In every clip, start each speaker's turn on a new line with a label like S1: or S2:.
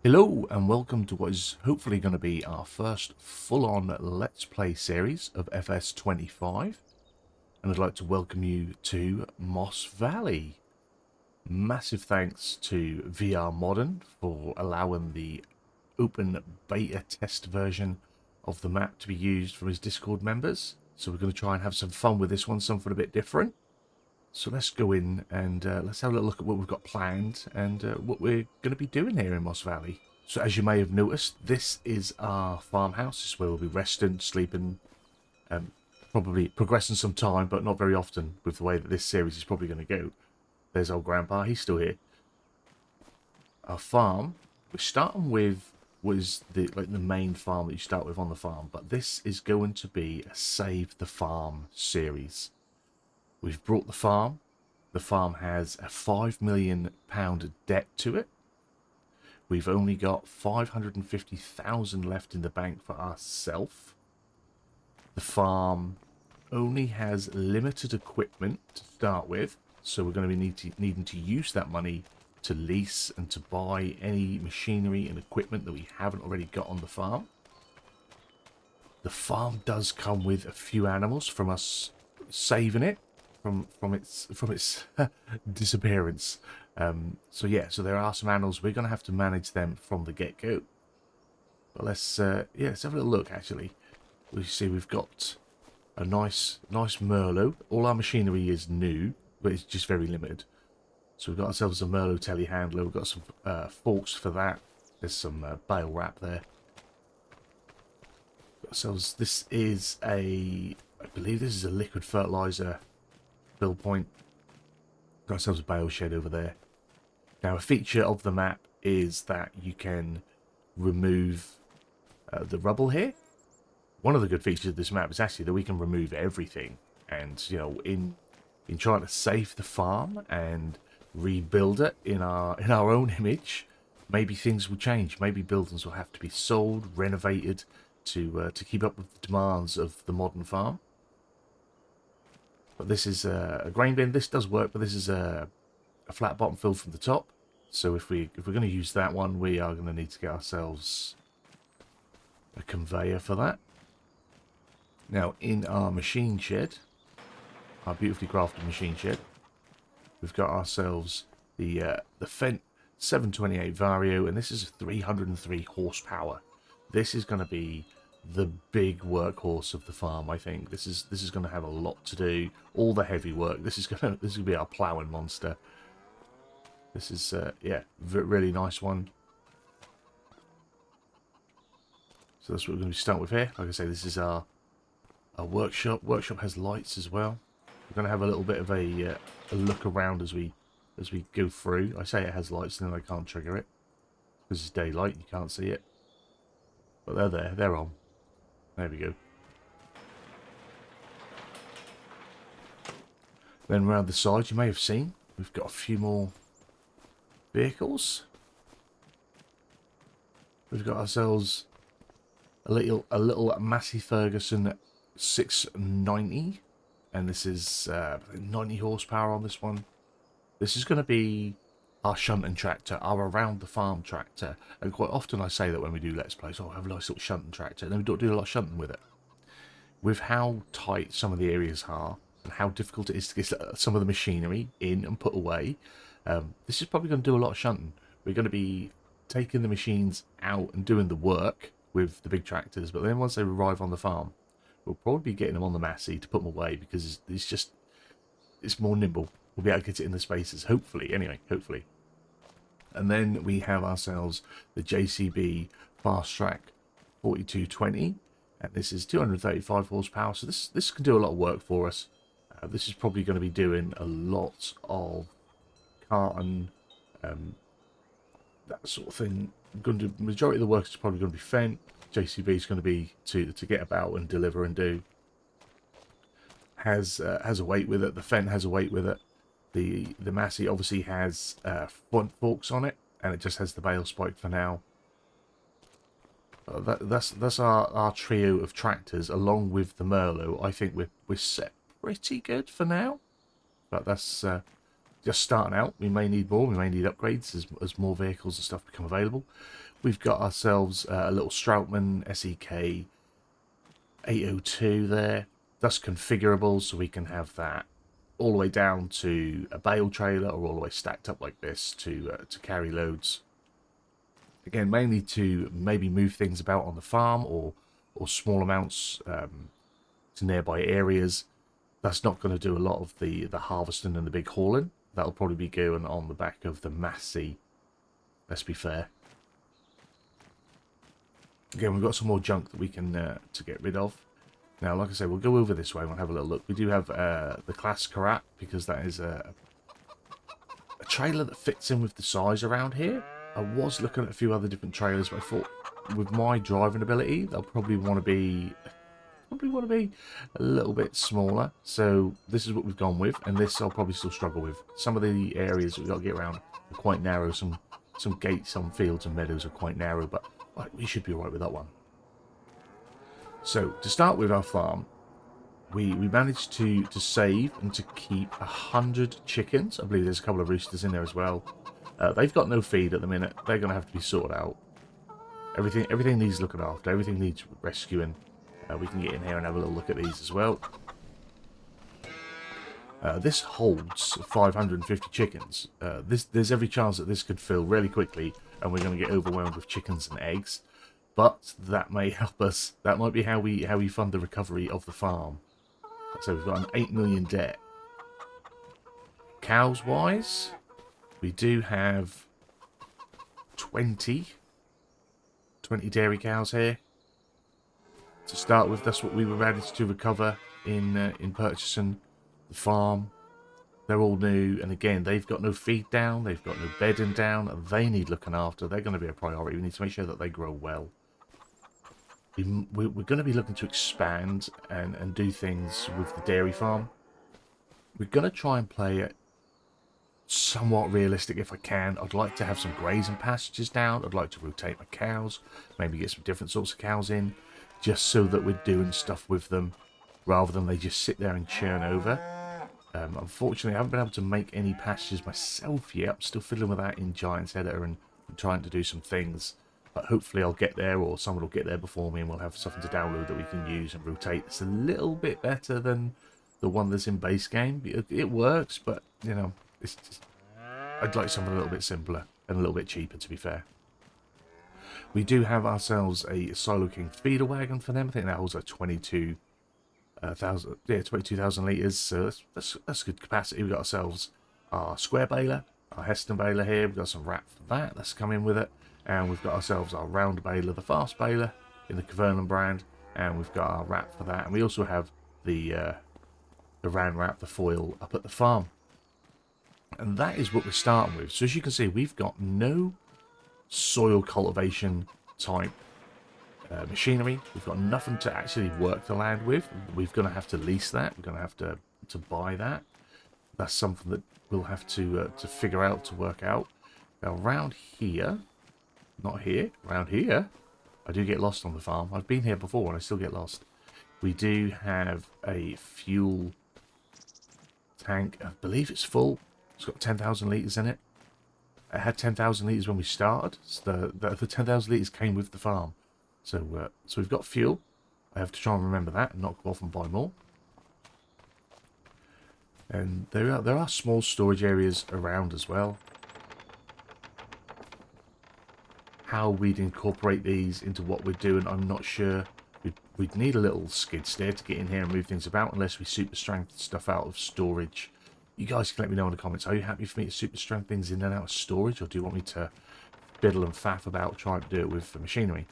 S1: Hello and welcome to what is hopefully going to be our first full-on Let's Play series of FS25, and I'd like to welcome you to Moss Valley. Massive thanks to VR Modern for allowing the open beta test version of the map to be used from his Discord members. So we're going to try and have some fun with this one, something a bit different. So let's go in and let's have a little look at what we've got planned and what we're going to be doing here in Moss Valley. So as you may have noticed, this is our farmhouse. This is where we'll be resting, sleeping, probably progressing some time, but not very often with the way that this series is probably going to go. There's old Grandpa, he's still here. Our farm, we're starting with was the main farm that you start with on the farm, but this is going to be a Save the Farm series. We've brought the farm. The farm has a £5 million debt to it. We've only got 550,000 left in the bank for ourselves. The farm only has limited equipment to start with, so we're going to be needing to use that money to lease and to buy any machinery and equipment that we haven't already got on the farm. The farm does come with a few animals from us saving it from its disappearance. So yeah, so there are some animals. We're going to have to manage them from the get-go. But let's let's have a little look. Actually, we see we've got a nice Merlot. All our machinery is new, but it's just very limited. So we've got ourselves a Merlot telehandler. We've got some forks for that. There's some bale wrap there. Got ourselves. This is I believe this is a liquid fertilizer build point. Got ourselves a bale shed over there. Now, a feature of the map is that you can remove the rubble here. One of the good features of this map is actually that we can remove everything. And, you know, in trying to save the farm and rebuild it in our own image, maybe things will change. Maybe buildings will have to be sold, renovated to keep up with the demands of the modern farm. But this is a grain bin. This does work, but this is a flat bottom fill from the top. So if we're going to use that one, we are going to need to get ourselves a conveyor for that. Now, in our machine shed, our beautifully crafted machine shed, we've got ourselves the Fent 728 Vario, and this is 303 horsepower. This is going to be the big workhorse of the farm. I think this is going to have a lot to do, all the heavy work. This is going to be our ploughing monster. This is yeah, really nice one. So that's what we're going to start with here. Like I say, this is our workshop. Workshop has lights as well. We're going to have a little bit of a look around as we go through. I say it has lights, and then I can't trigger it because it's daylight. You can't see it, but they're there. They're on. There we go. Then around the side, you may have seen, we've got a few more vehicles. We've got ourselves a little Massey Ferguson 690, and this is 90 horsepower on this one. This is going to be our shunting tractor, our around the farm tractor. And quite often I say that when we do Let's Plays, oh, I have a nice little shunting tractor, and then we don't do a lot of shunting with it. With how tight some of the areas are, and how difficult it is to get some of the machinery in and put away, this is probably going to do a lot of shunting. We're going to be taking the machines out and doing the work with the big tractors, but then once they arrive on the farm, we'll probably be getting them on the Massey to put them away, because it's more nimble. We'll be able to get it in the spaces, hopefully, anyway, hopefully. And then we have ourselves the JCB Fast Track 4220, and this is 235 horsepower, so this can do a lot of work for us. This is probably going to be doing a lot of carton, that sort of thing. The majority of the work is probably going to be Fent. JCB is going to be to get about and deliver and do. Has a weight with it. The Fent has a weight with it. The Massey obviously has front forks on it, and it just has the bale spike for now. That's our trio of tractors, along with the Merlot. I think we're set pretty good for now. But that's just starting out. We may need more. We may need upgrades as more vehicles and stuff become available. We've got ourselves a little Stroutman SEK 802 there. That's configurable, so we can have that all the way down to a bale trailer, or all the way stacked up like this to carry loads. Again, mainly to maybe move things about on the farm, or small amounts to nearby areas. That's not going to do a lot of the harvesting and the big hauling. That'll probably be going on the back of the Massey. Let's be fair. Again, we've got some more junk that we can to get rid of. Now, like I say, we'll go over this way and we'll have a little look. We do have the Class Karat, because that is a trailer that fits in with the size around here. I was looking at a few other different trailers, but I thought with my driving ability, they'll probably want to be a little bit smaller. So this is what we've gone with, and this I'll probably still struggle with. Some of the areas that we've got to get around are quite narrow. Some gates, some fields and meadows are quite narrow, but we should be alright with that one. So to start with our farm, we managed to save and to keep 100 chickens. I believe there's a couple of roosters in there as well. They've got no feed at the minute. They're going to have to be sorted out. Everything needs looking after. Everything needs rescuing. We can get in here and have a little look at these as well. This holds 550 chickens. There's every chance that this could fill really quickly, and we're going to get overwhelmed with chickens and eggs. But that may help us. That might be how we fund the recovery of the farm. So we've got an 8 million debt. Cows wise, we do have 20 dairy cows here. To start with, that's what we were managed to recover in purchasing the farm. They're all new, and again, they've got no feed down, they've got no bedding down, and they need looking after. They're going to be a priority. We need to make sure that they grow well. We're going to be looking to expand and do things with the dairy farm. We're going to try and play it somewhat realistic if I can. I'd like to have some grazing pastures down. I'd like to rotate my cows, maybe get some different sorts of cows in, just so that we're doing stuff with them rather than they just sit there and churn over. Unfortunately, I haven't been able to make any pastures myself yet. I'm still fiddling with that in Giants Editor and trying to do some things. But hopefully I'll get there, or someone will get there before me, and we'll have something to download that we can use and rotate. It's a little bit better than the one that's in base game. It works, but, you know, it's just, I'd like something a little bit simpler and a little bit cheaper, to be fair. We do have ourselves a Silo King feeder wagon for them. I think that holds like 22,000 litres, so that's good capacity. We've got ourselves our square baler, our Heston baler here. We've got some wrap for that. That's come in with it. And we've got ourselves our round baler, the fast baler in the Cavernan brand, and we've got our wrap for that. And we also have the Ran wrap, the foil, up at the farm. And that is what we're starting with. So as you can see, we've got no soil cultivation type machinery. We've got nothing to actually work the land with. We're going to have to lease that. We're going to have to buy that. That's something that we'll have to figure out, to work out. Now around here, not here, around here, I do get lost on the farm. I've been here before and I still get lost. We do have a fuel tank. I believe it's full. It's got 10,000 litres in it. It had 10,000 litres when we started. So the 10,000 litres came with the farm. So we've got fuel. I have to try and remember that and not go off and buy more. And there are small storage areas around as well. How we'd incorporate these into what we're doing, I'm not sure. We'd need a little skid steer to get in here and move things about, unless we super strength stuff out of storage. You guys can let me know in the comments. Are you happy for me to super strength things in and out of storage, or do you want me to fiddle and faff about trying to do it with the machinery?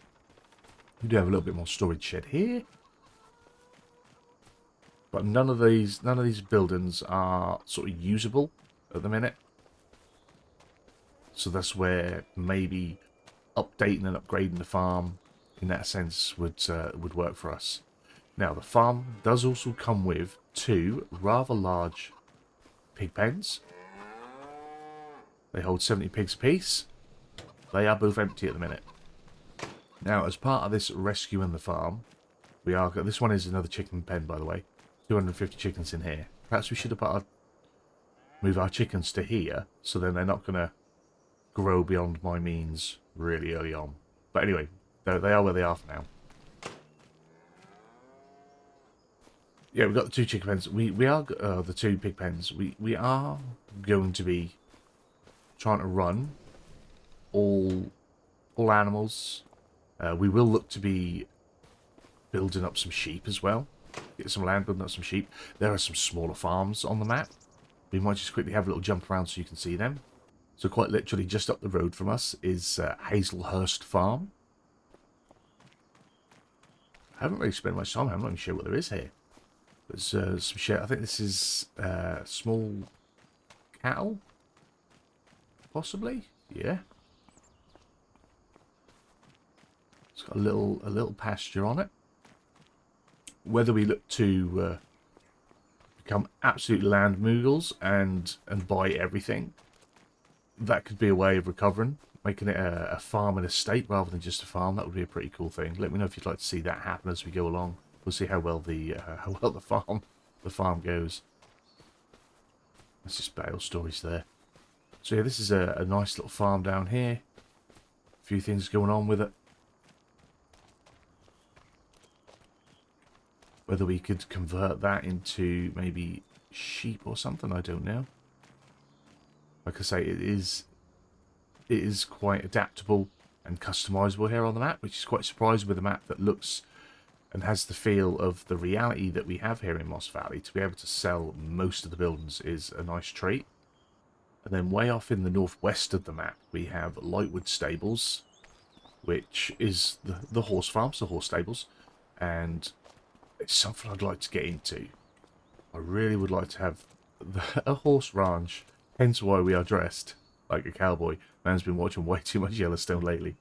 S1: We do have a little bit more storage shed here, but none of these buildings are sort of usable at the minute. So that's where maybe updating and upgrading the farm in that sense would work for us. Now the farm does also come with 2 rather large pig pens. They hold 70 pigs apiece. They are both empty at the minute. Now, as part of this rescuing the farm, this one is another chicken pen, by the way. 250 chickens in here. Perhaps we should have put move our chickens to here, so then they're not going to grow beyond my means really early on. But anyway, they are where they are for now. Yeah, we've got the 2 chicken pens. We are the 2 pig pens. We are going to be trying to run all animals. We will look to be building up some sheep as well. Get some land, building up some sheep. There are some smaller farms on the map. We might just quickly have a little jump around so you can see them. So quite literally just up the road from us is Hazelhurst Farm. I haven't really spent much time. I'm not even sure what there is here. There's some shit. I think this is small cattle, possibly. Yeah. It's got a little pasture on it. Whether we look to become absolute land moogles and buy everything, that could be a way of recovering, making it a farm and estate rather than just a farm. That would be a pretty cool thing. Let me know if you'd like to see that happen as we go along. We'll see how well the farm goes. That's just Bale stories there. So yeah, this is a nice little farm down here. A few things going on with it. Whether we could convert that into maybe sheep or something, I don't know. Like I say, it is quite adaptable and customizable here on the map, which is quite surprising with a map that looks and has the feel of the reality that we have here in Moss Valley. To be able to sell most of the buildings is a nice treat. And then way off in the northwest of the map, we have Lightwood Stables, which is the horse farms, the horse stables. And it's something I'd like to get into. I really would like to have a horse ranch, hence why we are dressed like a cowboy. Man's been watching way too much Yellowstone lately.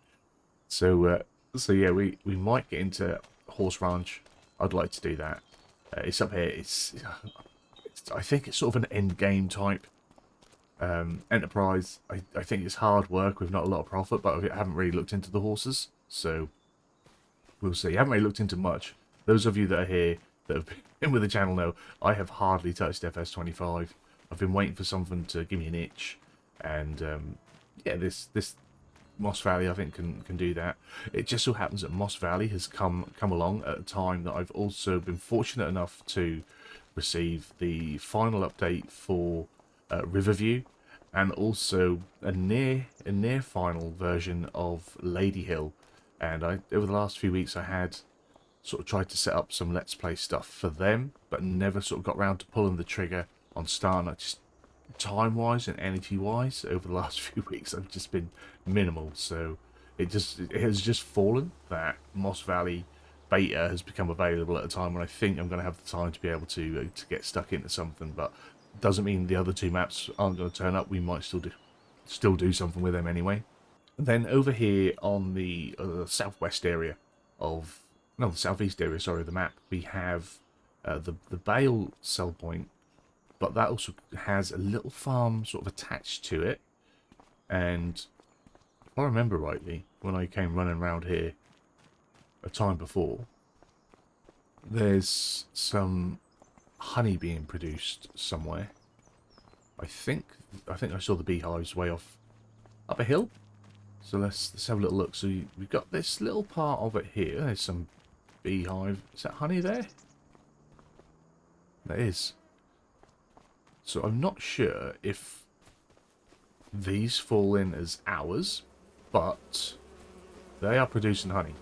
S1: So yeah, we might get into horse ranch. I'd like to do that. It's up here. It's I think it's sort of an end game type enterprise. I think it's hard work with not a lot of profit, but I haven't really looked into the horses, so we'll see. I haven't really looked into much. Those of you that are here that have been with the channel know I have hardly touched FS25. I've been waiting for something to give me an itch, and yeah, this Moss Valley I think can do that. It just so happens that Moss Valley has come along at a time that I've also been fortunate enough to receive the final update for Riverview, and also a near final version of Lady Hill. And over the last few weeks I had sort of tried to set up some Let's Play stuff for them, but never sort of got around to pulling the trigger on starting. Just time-wise and energy-wise, over the last few weeks, I've just been minimal. So it has just fallen that Moss Valley beta has become available at a time when I think I'm going to have the time to be able to get stuck into something. But doesn't mean the other 2 maps aren't going to turn up. We might still do something with them anyway. And then over here on the southwest area of the southeast area, sorry, of the map, we have the Bale sell point, but that also has a little farm sort of attached to it. And if I remember rightly, when I came running around here a time before, there's some honey being produced somewhere. I think I saw the beehives way off up a hill. So let's have a little look. So we've got this little part of it here. There's some beehive. Is that honey there? That is. So I'm not sure if these fall in as ours, but they are producing honey.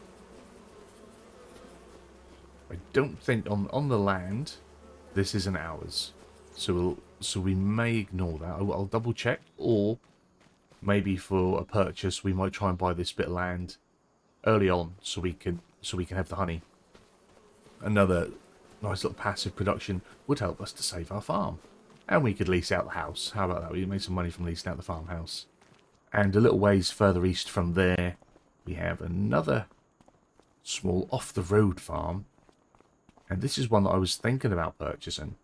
S1: I don't think on the land this isn't ours. So we may ignore that. I'll double check, or maybe for a purchase we might try and buy this bit of land early on so we can have the honey. Another nice little passive production would help us to save our farm. And we could lease out the house. How about that? We made some money from leasing out the farmhouse. And a little ways further east from there, we have another small off-the-road farm. And this is one that I was thinking about purchasing,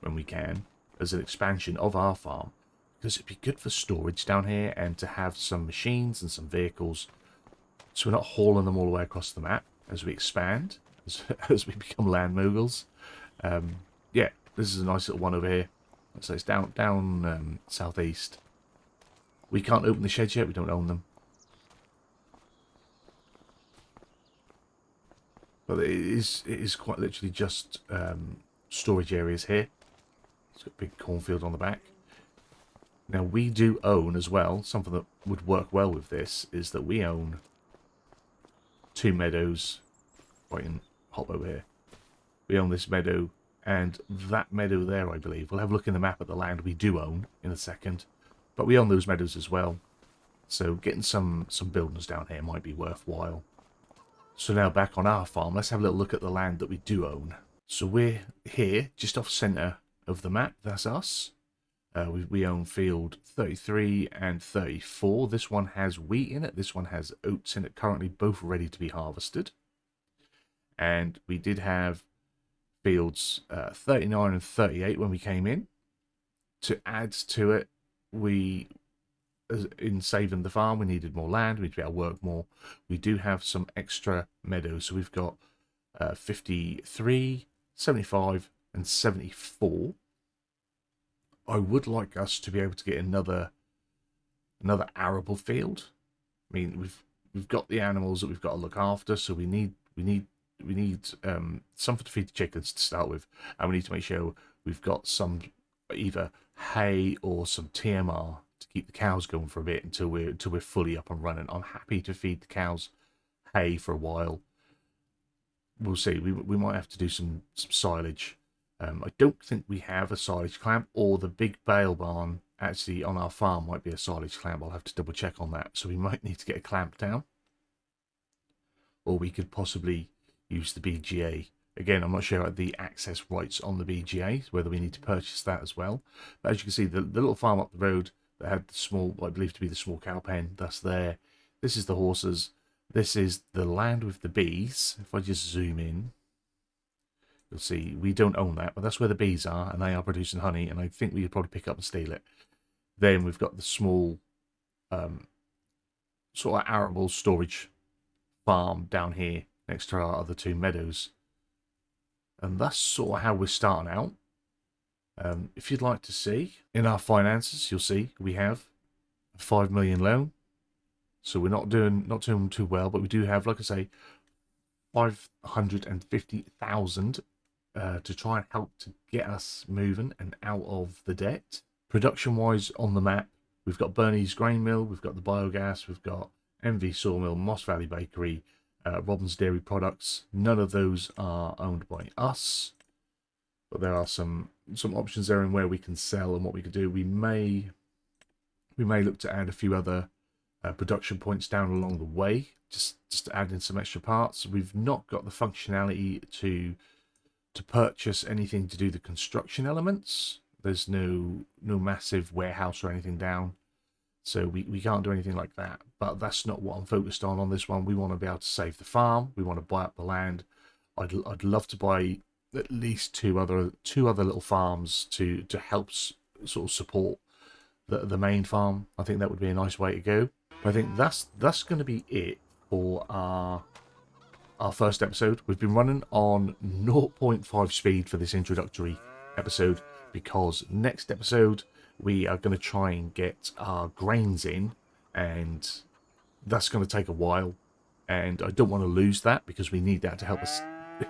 S1: when we can, as an expansion of our farm. Because it'd be good for storage down here, and to have some machines and some vehicles, so we're not hauling them all the way across the map as we expand, as we become land moguls. Yeah, this is a nice little one over here. So it's down southeast. We can't open the sheds yet. We don't own them. But it is quite literally just storage areas here. It's got a big cornfield on the back. Now we do own as well, something that would work well with this, is that we own 2 meadows. Right, and hop over here. We own this meadow and that meadow there, I believe. We'll have a look in the map at the land we do own in a second. But we own those meadows as well. So getting some buildings down here might be worthwhile. So now back on our farm, let's have a little look at the land that we do own. So we're here, just off centre of the map. That's us. We own field 33 and 34. This one has wheat in it. This one has oats in it. Currently both ready to be harvested. And we did have fields 39 and 38 when we came in. To add to it, in saving the farm, we needed more land. We need to be able to work more. We do have some extra meadows. So we've got 53, 75 and 74. I would like us to be able to get another arable field. I mean, we've got the animals that we've got to look after, so we need something to feed the chickens to start with, and we need to make sure we've got some either hay or some TMR to keep the cows going for a bit until we're fully up and running. I'm happy to feed the cows hay for a while. We'll see. We might have to do some silage. I don't think we have a silage clamp, or the big bale barn actually on our farm might be a silage clamp. I'll have to double check on that. So we might need to get a clamp down, or we could possibly use the BGA. Again, I'm not sure about the access rights on the BGA, whether we need to purchase that as well. But as you can see, the little farm up the road that had the small, what I believe to be the small cow pen, that's there. This is the horses. This is the land with the bees. If I just zoom in, you'll see we don't own that, but that's where the bees are, and they are producing honey, and I think we could probably pick up and steal it. Then we've got the small sort of arable storage farm down here next to our other 2 meadows. And that's sort of how we're starting out. If you'd like to see, in our finances, you'll see we have a 5 million loan. So we're not doing too well, but we do have, like I say, 550,000 to try and help to get us moving and out of the debt. Production-wise on the map, we've got Burney's Grain Mill, we've got the biogas, we've got MV Sawmill, Moss Valley Bakery, Robin's Dairy Products. None of those are owned by us, but there are some options there in where we can sell and what we could do. We may look to add a few other production points down along the way, just to add in some extra parts. We've not got the functionality to purchase anything to do the construction elements. There's no massive warehouse or anything down, so we can't do anything like that. But that's not what I'm focused on this one. We want to be able to save the farm. We want to buy up the land. I'd love to buy at least two other little farms to help sort of support the main farm. I think that would be a nice way to go. But I think that's going to be it for our first episode. We've been running on 0.5 speed for this introductory episode, because next episode we are going to try and get our grains in, and that's going to take a while, and I don't want to lose that because we need that to help us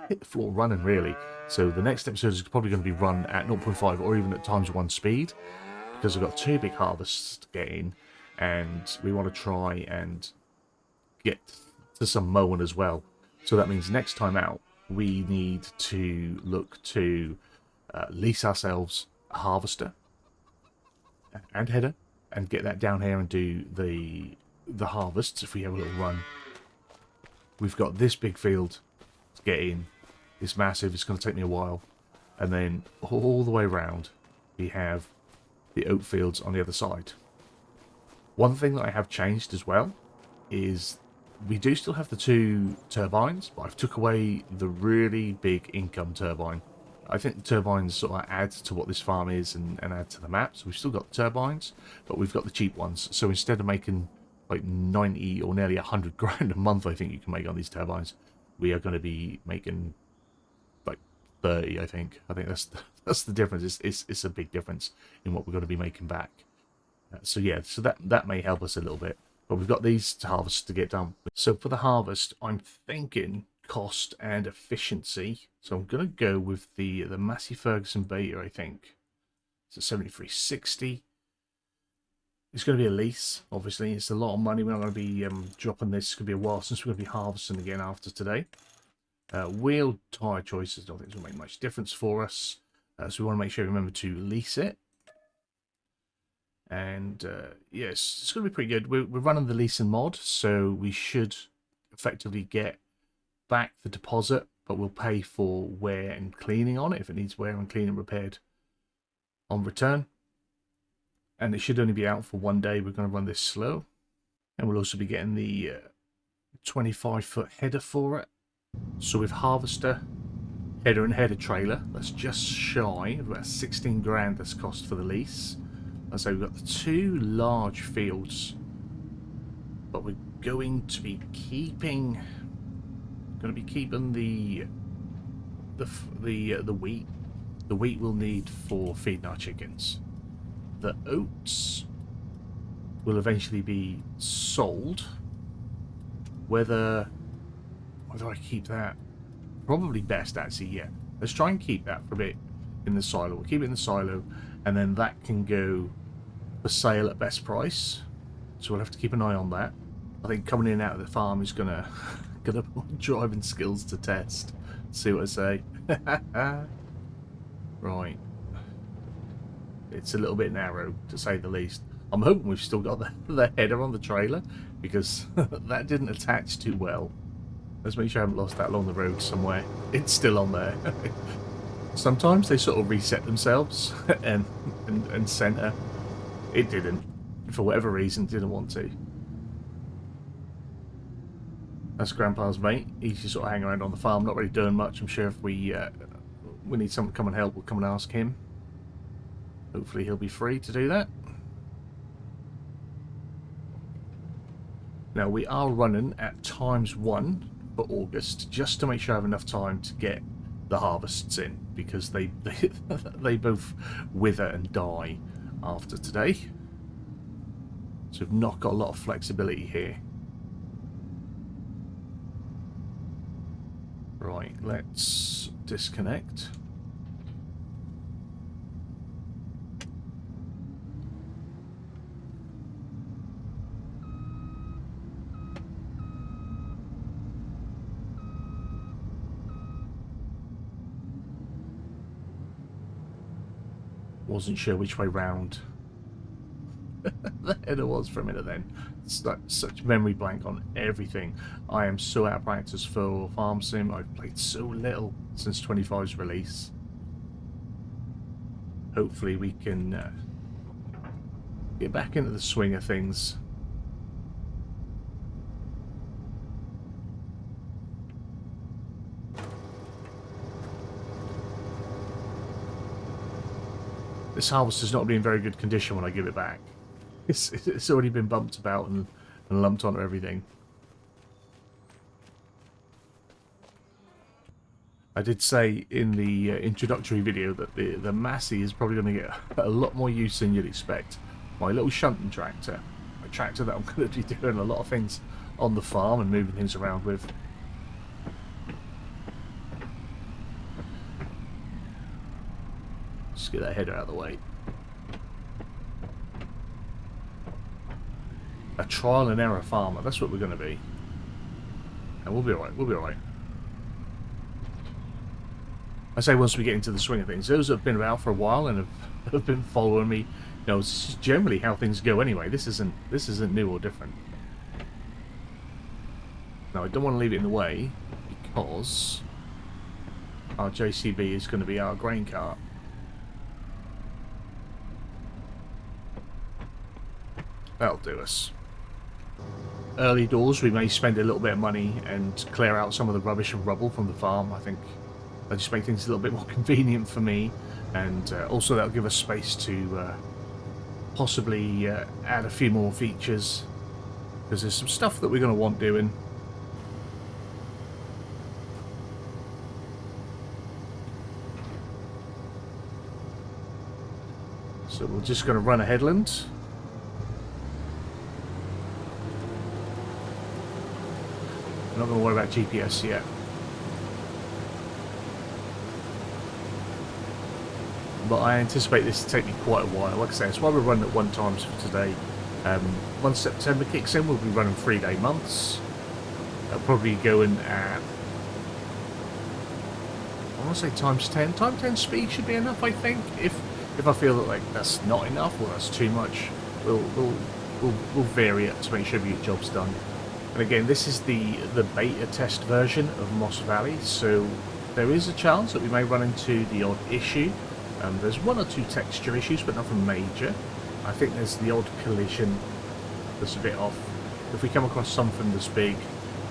S1: hit the floor running, really. So the next episode is probably going to be run at 0.5 or even at ×1 speed, because we've got 2 big harvests to get in, and we want to try and get to some mowing as well. So that means next time out we need to look to lease ourselves a harvester and header and get that down here and do the harvests if we have a little run. We've got this big field to get in. It's massive. It's going to take me a while. And then all the way around we have the oat fields on the other side. One thing that I have changed as well is we do still have the 2 turbines, but I've took away the really big income turbine. I think the turbines sort of add to what this farm is and add to the map. So we've still got the turbines, but we've got the cheap ones. So instead of making like 90 or nearly 100 grand a month, I think you can make on these turbines, we are going to be making like 30, I think. I think that's the difference. It's a big difference in what we're going to be making back. So yeah, so that may help us a little bit. But we've got these harvests to get done. So for the harvest, I'm thinking cost and efficiency. So I'm going to go with the Massey Ferguson Beta, I think. It's a 7360. It's going to be a lease, obviously. It's a lot of money. We're not going to be dropping this. It's going to be a while since we're going to be harvesting again after today. Wheel tyre choices, don't think it's going to make much difference for us. So we want to make sure we remember to lease it. And yes, it's going to be pretty good. We're running the leasing mod, so we should effectively get back the deposit, but we'll pay for wear and cleaning on it if it needs wear and cleaning repaired on return. And it should only be out for 1 day. We're going to run this slow. And we'll also be getting the 25-foot header for it. So with harvester, header and header trailer, that's just shy of about 16 grand that's cost for the lease. And so we've got the 2 large fields. But we're going to be keeping the wheat. The wheat we'll need for feeding our chickens. The oats will eventually be sold. Whether I keep that, probably best actually. Yeah, let's try and keep that for a bit in the silo. We'll keep it in the silo, and then that can go for sale at best price. So we'll have to keep an eye on that. I think coming in and out of the farm is gonna put driving skills to test. See what I say. Right. It's a little bit narrow, to say the least. I'm hoping we've still got the header on the trailer, because that didn't attach too well. Let's make sure I haven't lost that along the road somewhere. It's still on there. Sometimes they sort of reset themselves and center. It didn't. For whatever reason, didn't want to. That's Grandpa's mate. He's just sort of hanging around on the farm, not really doing much. I'm sure if we need someone to come and help, we'll come and ask him. Hopefully he'll be free to do that. Now we are running at ×1 for August, just to make sure I have enough time to get the harvests in, because they both wither and die after today. So we've not got a lot of flexibility here. Right, let's disconnect. Wasn't sure which way round the header was for a minute then. It's like such memory blank on everything. I am so out of practice for Farm Sim. I've played so little since 25's release. Hopefully we can get back into the swing of things. This harvester's not been in very good condition when I give it back. It's already been bumped about and lumped onto everything. I did say in the introductory video that the Massey is probably going to get a lot more use than you'd expect. My little shunting tractor, a tractor that I'm going to be doing a lot of things on the farm and moving things around with. Just get that header out of the way. A trial and error farmer, that's what we're going to be. And we'll be alright, we'll be alright. I say once we get into the swing of things, those that have been about for a while and have been following me, you know, this is generally how things go anyway. This isn't new or different. Now I don't want to leave it in the way, because our JCB is going to be our grain cart. That'll do us. Early doors, we may spend a little bit of money and clear out some of the rubbish and rubble from the farm. I think that'll just make things a little bit more convenient for me, and also that'll give us space to possibly add a few more features, because there's some stuff that we're going to want doing. So we're just going to run a headland. We're not going to worry about GPS yet. But I anticipate this to take me quite a while. Like I say, that's why we're running at 1 times for today. Once September kicks in, we'll be running 3-day months. I'll probably go in at, I want to say times 10. Time 10 speed should be enough, I think. If I feel that like that's not enough or that's too much, we'll vary it to make sure we get jobs done. And again, this is the beta test version of Moss Valley, so there is a chance that we may run into the odd issue. There's 1 or 2 texture issues, but nothing major. I think there's the odd collision that's a bit off. If we come across something that's big,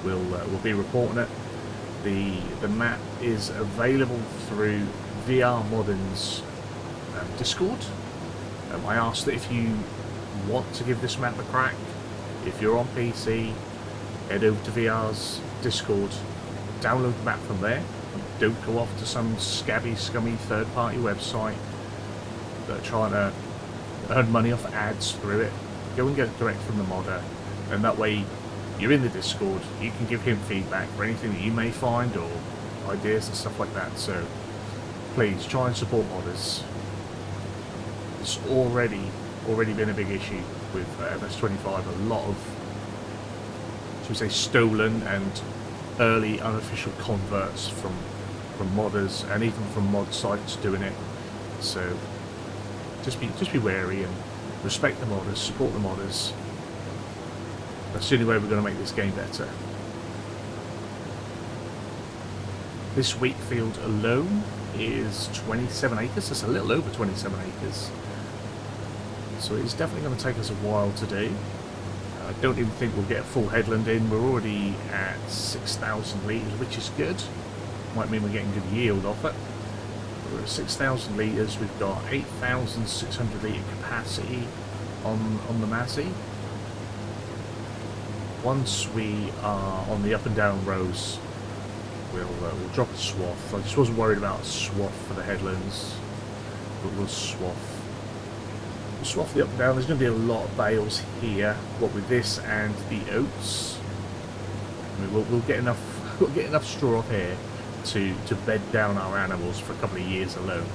S1: we'll be reporting it. The map is available through VR Modern's Discord. I asked that if you want to give this map a crack, if you're on PC, head over to VR's Discord, download the map from there. Don't go off to some scabby, scummy third-party website that are trying to earn money off ads through it. Go and get it direct from the modder, and that way you're in the Discord, you can give him feedback for anything that you may find or ideas and stuff like that. So please try and support modders. It's already been a big issue with FS25. A lot of, should we say, stolen and early unofficial converts from modders and even from mod sites doing it. So just be wary and respect the modders, support the modders. That's the only way we're going to make this game better. This wheat field alone is 27 acres. That's a little over 27 acres. So it's definitely going to take us a while to do. I don't even think we'll get a full headland in. We're already at 6,000 litres, which is good. Might mean we're getting good yield off it. We're at 6,000 litres. We've got 8,600 litre capacity on the Massey. Once we are on the up and down rows, we'll drop a swath. I just wasn't worried about a swath for the headlands, but we'll swath. We'll swath the up and down. There's going to be a lot of bales here. What with this and the oats, I mean, we'll get enough. We'll get enough straw up here to bed down our animals for a couple of years alone.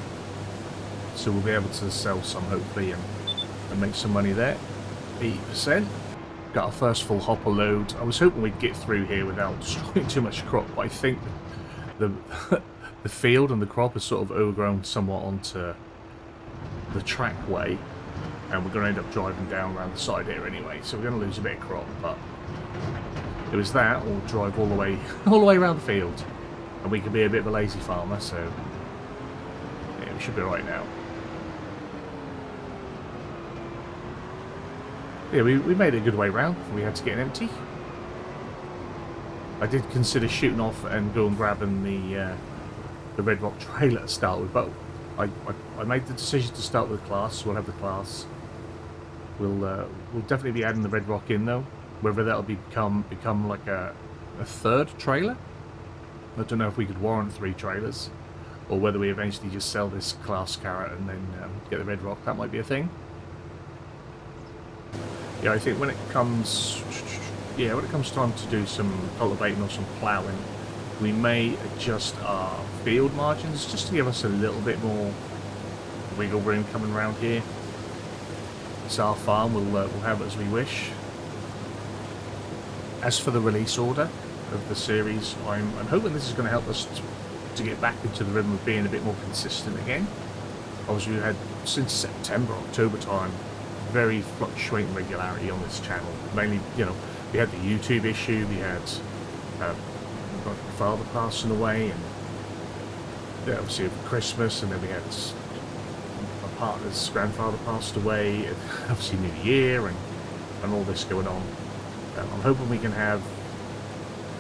S1: So we'll be able to sell some hopefully and make some money there. 80%. Got our first full hopper load. I was hoping we'd get through here without destroying too much crop, but I think the field and the crop is sort of overgrown somewhat onto the trackway, and we're going to end up driving down around the side here anyway, so we're going to lose a bit of crop. But it was that, or drive all the way around the field, and we could be a bit of a lazy farmer. So yeah, we should be right now. Yeah, we made a good way round. We had to get an empty. I did consider shooting off and go and grabbing the Red Rock trailer to start with, but I made the decision to start with class. So we'll have the class. We'll definitely be adding the Red Rock in though. Whether that'll become like a third trailer, I don't know if we could warrant 3 trailers, or whether we eventually just sell this class carrot and then get the Red Rock. That might be a thing. Yeah, I think when it comes time to do some cultivating or some ploughing, we may adjust our field margins just to give us a little bit more wiggle room coming around here. It's our farm, we'll have it as we wish. As for the release order of the series, I'm hoping this is going to help us to get back into the rhythm of being a bit more consistent again. Obviously we had, since September, October time, very fluctuating regularity on this channel. Mainly, you know, we had the YouTube issue, we had my father passing away, and yeah, obviously over Christmas, and then we had my partner's grandfather passed away, and obviously New Year, and all this going on. I'm hoping we can have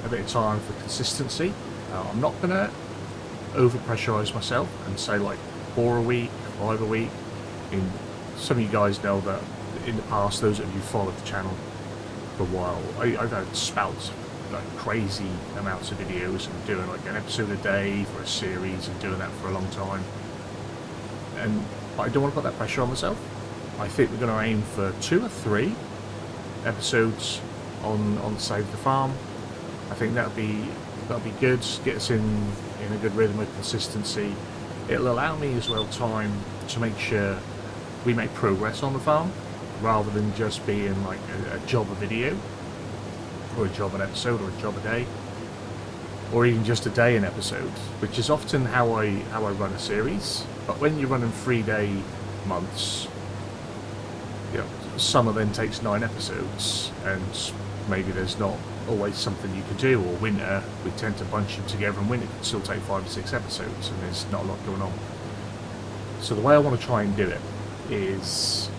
S1: a bit of time for consistency. I'm not going to over-pressurise myself and say like 4 a week, 5 a week. Some of you guys know that in the past, those of you who followed the channel for a while, I've had spouts like crazy amounts of videos and doing like an episode a day for a series and doing that for a long time. And I don't want to put that pressure on myself. I think we're going to aim for 2 or 3 episodes on Save the Farm. I think that'll be good. Get us in a good rhythm of consistency. It'll allow me as well time to make sure we make progress on the farm, rather than just being like a job a video, or a job an episode, or a job a day, or even just a day an episode, which is often how I run a series. But when you're running 3-day months, you know, summer then takes 9 episodes, and maybe there's not always something you can do, or winter we tend to bunch them together, and winter can still take 5 or 6 episodes, and there's not a lot going on. So the way I want to try and do it is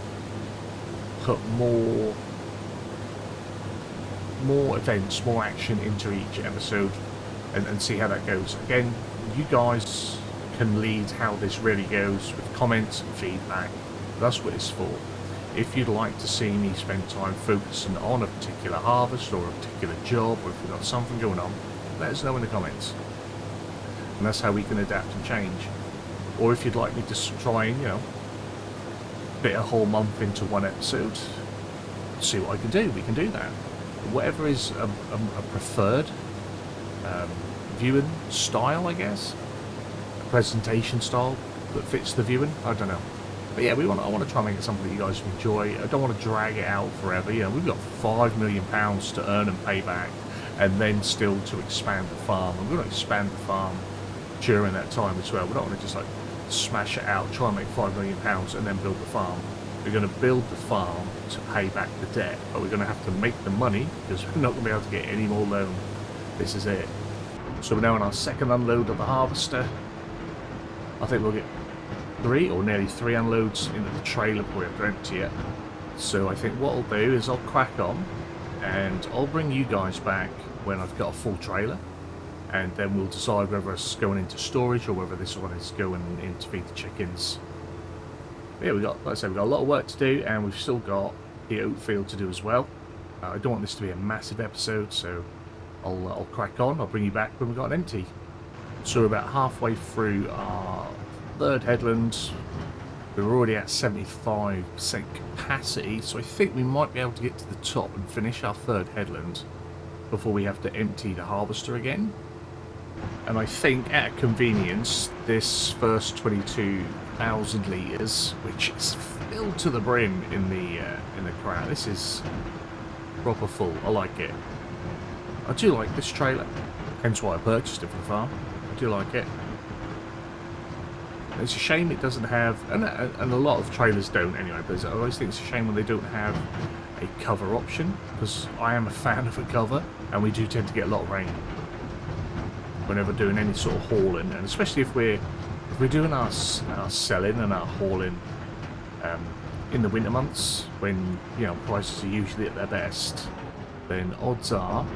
S1: put more events, more action into each episode, and see how that goes. Again, you guys can lead how this really goes with comments and feedback. That's what it's for. If you'd like to see me spend time focusing on a particular harvest or a particular job, or if we've got something going on, let us know in the comments. And that's how we can adapt and change. Or if you'd like me to try and, you know, fit a whole month into one episode, see what I can do, we can do that. Whatever is a preferred viewing style, I guess. A presentation style that fits the viewing, I don't know. But yeah, I want to try and make it something that you guys enjoy. I don't want to drag it out forever. You know, we've got £5 million to earn and pay back, and then still to expand the farm. And we're going to expand the farm during that time as well. We don't want to just like smash it out, try and make £5 million, and then build the farm. We're going to build the farm to pay back the debt, but we're going to have to make the money, because we're not going to be able to get any more loan. This is it. So we're now on our second unload of the harvester. I think we'll get 3 or nearly 3 unloads into the trailer before we have to empty it. So I think what I'll do is I'll crack on, and I'll bring you guys back when I've got a full trailer, and then we'll decide whether it's going into storage or whether this one is going in to feed the chickens. But yeah, like I said, we've got a lot of work to do, and we've still got the oat field to do as well. I don't want this to be a massive episode, so I'll crack on. I'll bring you back when we've got an empty. So we're about halfway through our 3rd headland. We're already at 75% capacity, so I think we might be able to get to the top and finish our 3rd headland before we have to empty the harvester again. And I think, at convenience, this first 22,000 litres, which is filled to the brim in the crowd, this is proper full. I like it. I do like this trailer, hence why I purchased it for the farm. I do like it. It's a shame it doesn't have, and a lot of trailers don't anyway, but I always think it's a shame when they don't have a cover option, because I am a fan of a cover, and we do tend to get a lot of rain whenever doing any sort of hauling, and especially if we're doing our selling and our hauling in the winter months, when, you know, prices are usually at their best, then odds are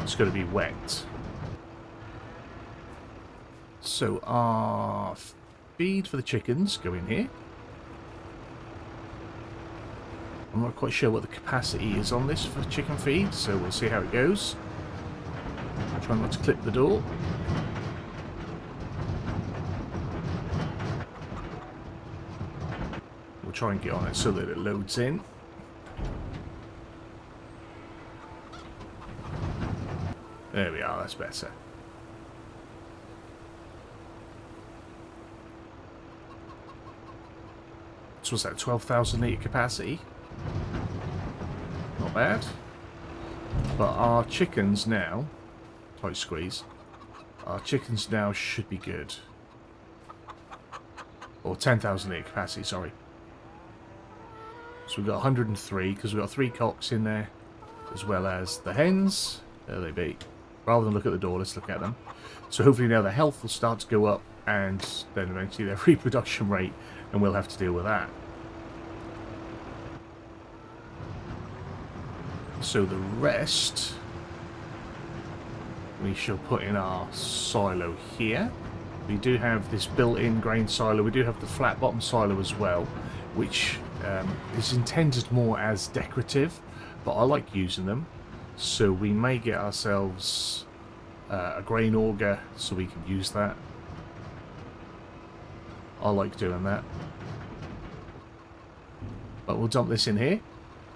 S1: it's going to be wet. So our feed for the chickens go in here. I'm not quite sure what the capacity is on this for chicken feed, so we'll see how it goes. Try not to clip the door. We'll try and get on it so that it loads in. There we are, that's better. So what's that, 12,000 litre capacity? Not bad. But our chickens now, tight squeeze, our chickens now should be good. Or 10,000 litre capacity, sorry. So we've got 103, because we've got 3 cocks in there, as well as the hens. There they be. Rather than look at the door, let's look at them. So hopefully now their health will start to go up, and then eventually their reproduction rate, and we'll have to deal with that. So the rest we shall put in our silo here. We do have this built-in grain silo. We do have the flat bottom silo as well, which is intended more as decorative, but I like using them. So we may get ourselves a grain auger so we can use that. I like doing that. But we'll dump this in here.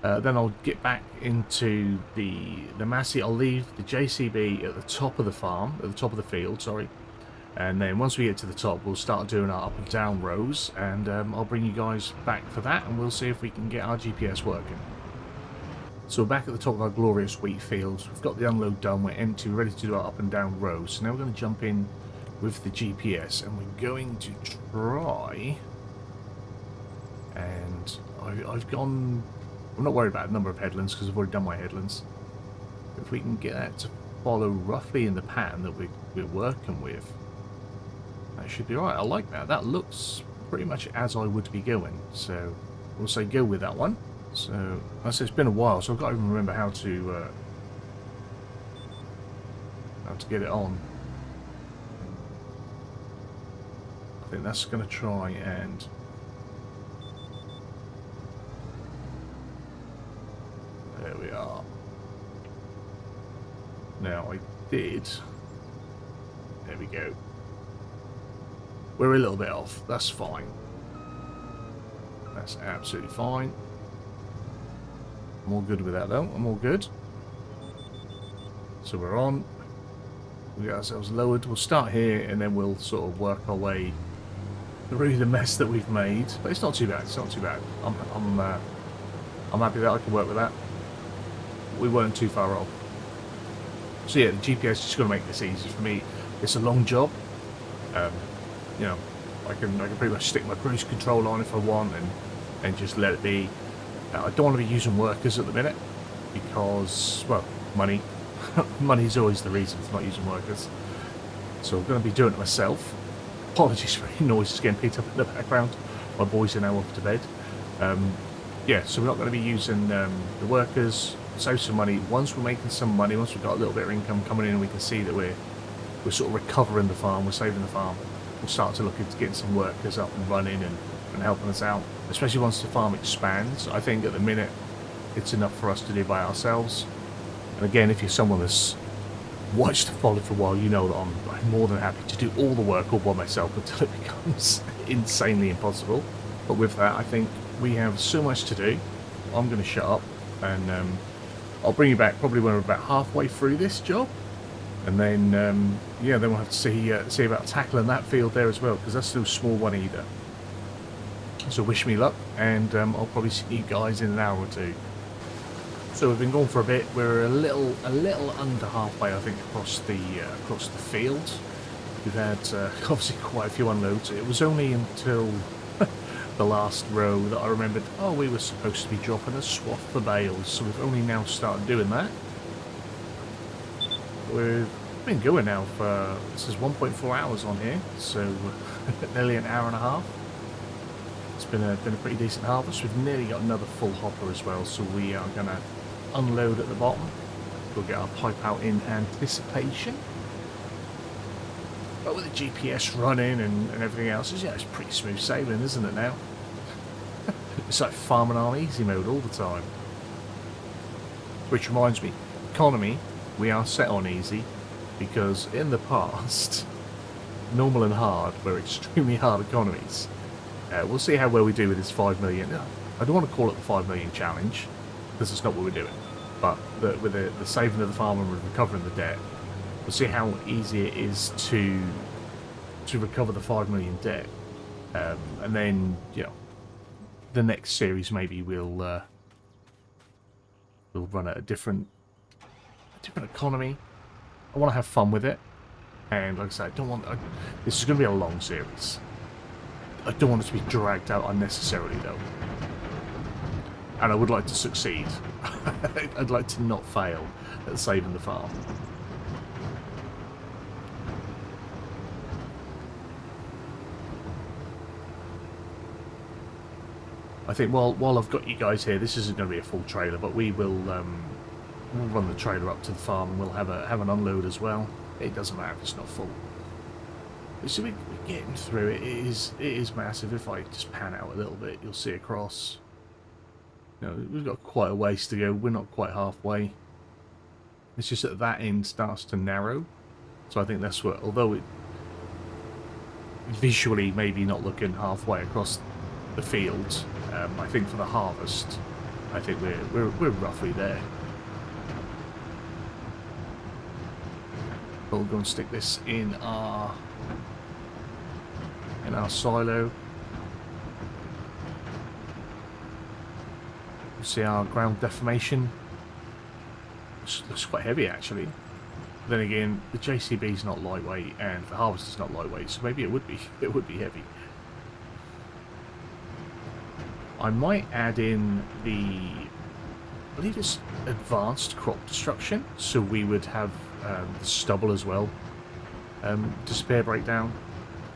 S1: Then I'll get back into the Massey. I'll leave the JCB at the top of the farm, at the top of the field, sorry. And then once we get to the top, we'll start doing our up and down rows. And I'll bring you guys back for that, and we'll see if we can get our GPS working. So we're back at the top of our glorious wheat fields. We've got the unload done. We're empty. We're ready to do our up and down rows. So now we're going to jump in with the GPS, and we're going to try. And I've gone. I'm not worried about the number of headlands because I've already done my headlands. If we can get that to follow roughly in the pattern that we're working with, that should be alright. I like that. That looks pretty much as I would be going. So we'll say go with that one. So it's been a while, so I've got to even remember how to get it on. I think that's going to try and. There we are. Now I did. There we go. We're a little bit off. That's fine. That's absolutely fine. I'm all good with that though. I'm all good. So we're on. We got ourselves lowered. We'll start here and then we'll sort of work our way through the mess that we've made. But it's not too bad. It's not too bad. I'm happy that I can work with that. We weren't too far off. So yeah, the GPS is just going to make this easy for me. It's a long job. You know, I can pretty much stick my cruise control on if I want and just let it be. I don't want to be using workers at the minute because, well, money. Money is always the reason for not using workers. So I'm going to be doing it myself. Apologies for any noises getting picked up in the background. My boys are now off to bed. Yeah, so we're not going to be using the workers. Save some money. Once we're making some money, once we've got a little bit of income coming in and we can see that we're sort of recovering the farm, we're saving the farm, we'll start to look into getting some workers up and running and helping us out, especially once the farm expands. I think at the minute it's enough for us to do by ourselves. And again, if you're someone that's watched and followed for a while, you know that I'm more than happy to do all the work all by myself until it becomes insanely impossible. But with that, I think we have so much to do. I'm going to shut up and I'll bring you back probably when we're about halfway through this job, and then yeah, then we'll have to see about tackling that field there as well, because that's still a small one either. So wish me luck, and I'll probably see you guys in an hour or two. So we've been going for a bit. We're a little under halfway, I think, across the field. We've had obviously quite a few unloads. It was only until the last row that I remembered, oh, we were supposed to be dropping a swath for bales, so we've only now started doing that. We've been going now for, this is 1.4 hours on here, so nearly an hour and a half. It's been a pretty decent harvest. We've nearly got another full hopper as well, so we are going to unload at the bottom. We'll get our pipe out in anticipation. But with the GPS running and everything else, yeah, it's pretty smooth sailing, isn't it now? It's like farming on easy mode all the time. Which reminds me, economy, we are set on easy, because in the past, normal and hard were extremely hard economies. We'll see how well we do with this 5 million. I don't want to call it the 5 million challenge, because it's not what we're doing. But with the saving of the farm and recovering the debt, we'll see how easy it is to recover the 5 million debt, and then, you know, the next series maybe we'll run at a different economy. I want to have fun with it, and like I said, I don't want. This is going to be a long series. I don't want it to be dragged out unnecessarily, though. And I would like to succeed. I'd like to not fail at saving the farm. I think while I've got you guys here, this isn't going to be a full trailer, but we will we'll run the trailer up to the farm and we'll have an unload as well. It doesn't matter if it's not full. So we're getting through it. It is massive. If I just pan out a little bit, you'll see across. You know, we've got quite a ways to go. We're not quite halfway. It's just that end starts to narrow. So I think that's what, although it visually maybe not looking halfway across the field, I think for the harvest, I think we're roughly there. But we'll go and stick this in our silo. See our ground deformation. Looks quite heavy actually. Then again, the JCB is not lightweight and the harvest is not lightweight, so maybe it would be heavy. I might add in I believe it's advanced crop destruction, so we would have the stubble as well. Despair breakdown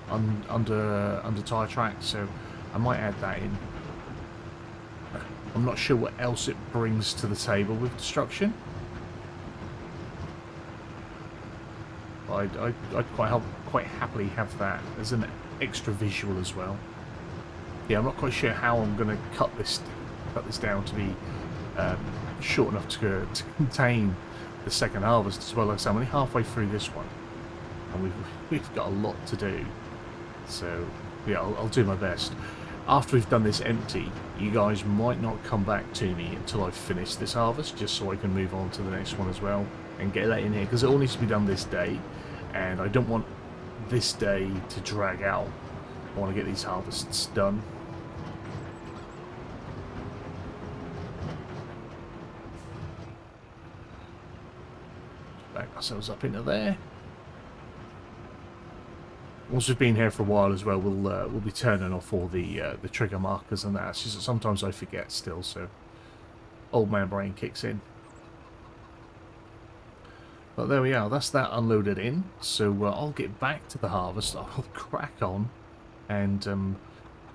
S1: under tire tracks, so I might add that in. I'm not sure what else it brings to the table with destruction. I'd quite happily have that as an extra visual as well. Yeah, I'm not quite sure how I'm going to cut this down to be short enough to contain the second harvest as well. Like I said, I'm only halfway through this one, and we've got a lot to do. So yeah, I'll do my best. After we've done this empty, you guys might not come back to me until I've finished this harvest, just so I can move on to the next one as well and get that in here, because it all needs to be done this day, and I don't want this day to drag out. I want to get these harvests done. Back ourselves up into there. Once we've been here for a while as well, we'll be turning off all the trigger markers and that. It's just that sometimes I forget still, so old man brain kicks in. But there we are. That's that unloaded in. So I'll get back to the harvest. I'll crack on, and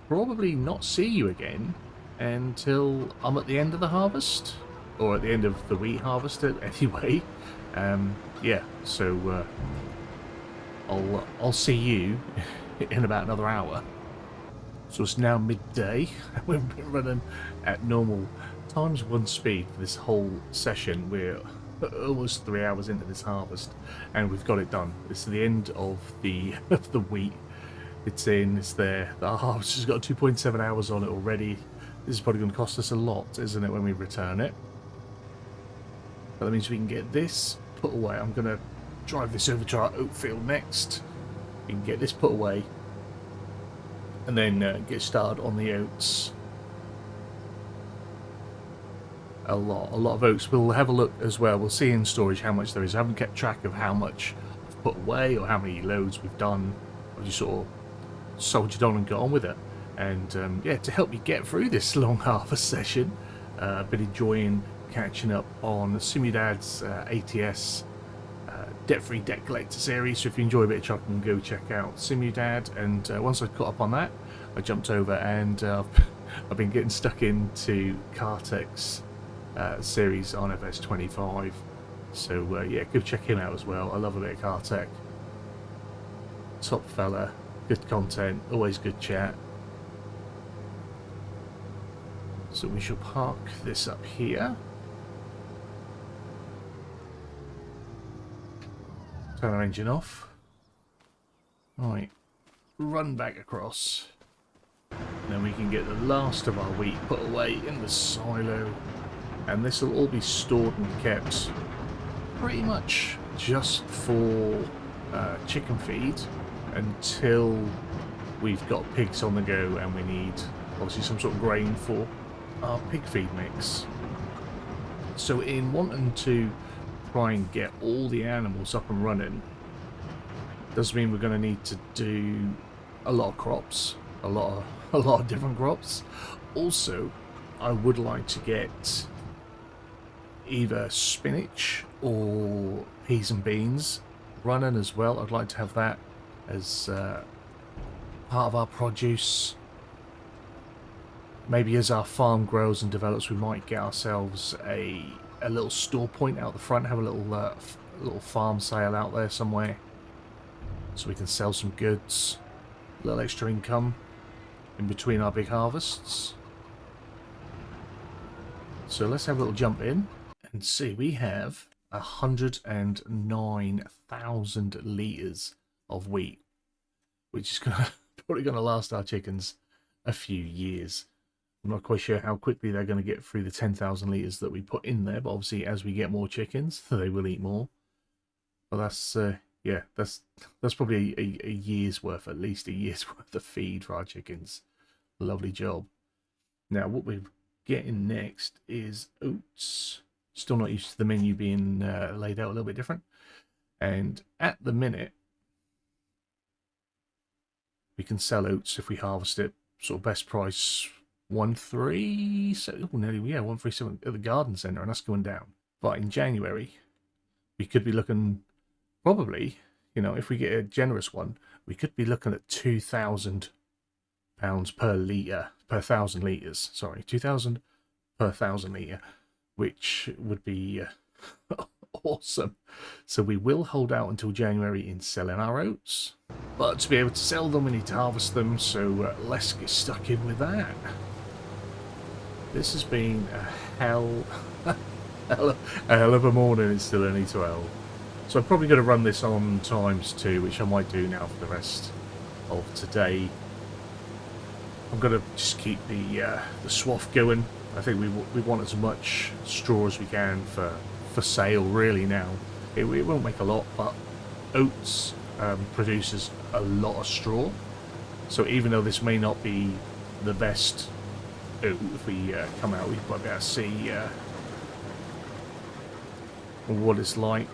S1: probably not see you again until I'm at the end of the harvest, or at the end of the wheat harvest anyway. Yeah. So. I'll see you in about another hour. So it's now midday. We've been running at normal ×1 speed for this whole session. We're almost 3 hours into this harvest, and we've got it done. It's the end of the wheat. It's in. It's there. The harvest has got 2.7 hours on it already. This is probably going to cost us a lot, isn't it, when we return it? But that means we can get this put away. I'm going to drive this over to our oat field next. We can get this put away and then get started on the oats. A lot of oats. We'll have a look as well. We'll see in storage how much there is. I haven't kept track of how much I've put away or how many loads we've done. I've just sort of soldiered on and got on with it. And yeah, to help me get through this long harvest session, I've been enjoying catching up on Simudad's ATS debt-free debt collector series. So if you enjoy a bit of chucking, go check out Simudad. And once I caught up on that, I jumped over and I've been getting stuck into Kartek's series on FS25. So yeah, go check him out as well. I love a bit of Kartek. Top fella, good content, always good chat. So we shall park this up here. Turn our engine off. Right, run back across. Then we can get the last of our wheat put away in the silo. And this will all be stored and kept pretty much just for chicken feed until we've got pigs on the go and we need obviously some sort of grain for our pig feed mix. So in wanting to try and get all the animals up and running, does mean we're going to need to do a lot of crops, a lot of different crops. Also, I would like to get either spinach or peas and beans running as well. I'd like to have that as part of our produce. Maybe as our farm grows and develops, we might get ourselves a little store point out the front, have a little farm sale out there somewhere, so we can sell some goods, a little extra income in between our big harvests. So let's have a little jump in and see. We have 109,000 litres of wheat, which is probably going to last our chickens a few years. I'm not quite sure how quickly they're going to get through the 10,000 litres that we put in there, but obviously as we get more chickens, they will eat more. But that's, yeah, that's probably a year's worth, at least a year's worth of feed for our chickens. Lovely job. Now, what we're getting next is oats. Still not used to the menu being laid out a little bit different. And at the minute, we can sell oats if we harvest it, sort of best price 137, nearly, yeah, 137 at the garden centre, and that's going down. But in January, we could be looking, probably, you know, if we get a generous one, we could be looking at £2,000 per litre, per 1,000 litres. Sorry, 2,000 per 1,000 litre, which would be awesome. So we will hold out until January in selling our oats, but to be able to sell them, we need to harvest them. So let's get stuck in with that. This has been a hell of a morning. It's still only 12. So I'm probably going to run this on ×2, which I might do now for the rest of today. I'm going to just keep the swath going. I think we want as much straw as we can for sale, really, now. It won't make a lot, but oats produces a lot of straw. So even though this may not be the best oat, if we come out, we might be able to see what it's like.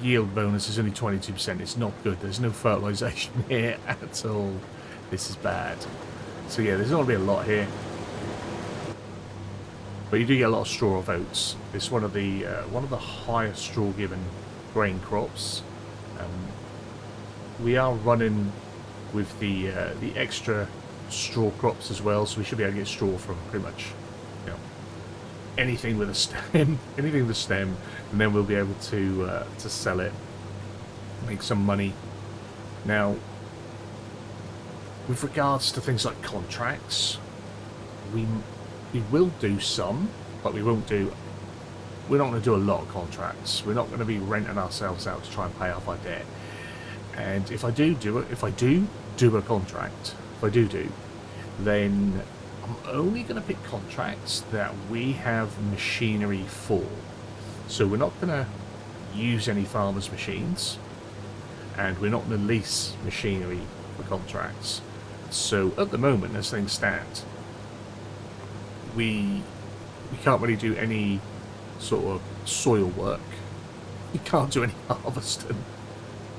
S1: Yield bonus is only 22%. It's not good. There's no fertilization here at all. This is bad. So yeah, there's not going to be a lot here, but you do get a lot of straw of oats. It's one of the highest straw given grain crops. We are running with the extra straw crops as well, so we should be able to get straw from pretty much, you know, anything with a stem, anything with a stem, and then we'll be able to sell it, make some money. Now, with regards to things like contracts, we will do some, but we won't do. We're not going to do a lot of contracts. We're not going to be renting ourselves out to try and pay off our debt. And if I do a contract, then I'm only going to pick contracts that we have machinery for. So we're not going to use any farmers' machines, and we're not going to lease machinery for contracts. So at the moment, as things stand, we can't really do any sort of soil work. We can't do any harvesting,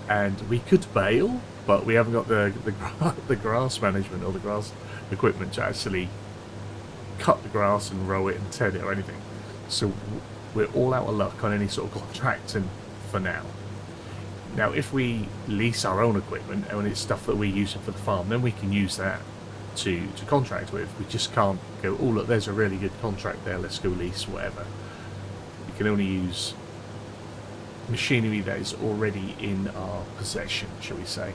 S1: and we could bale, but we haven't got the grass management or the grass equipment to actually cut the grass and row it and ted it or anything. So we're all out of luck on any sort of contracting for now. Now, if we lease our own equipment and it's stuff that we're using for the farm, then we can use that to contract with. We just can't go, oh look, there's a really good contract there, let's go lease whatever. We can only use machinery that is already in our possession, shall we say.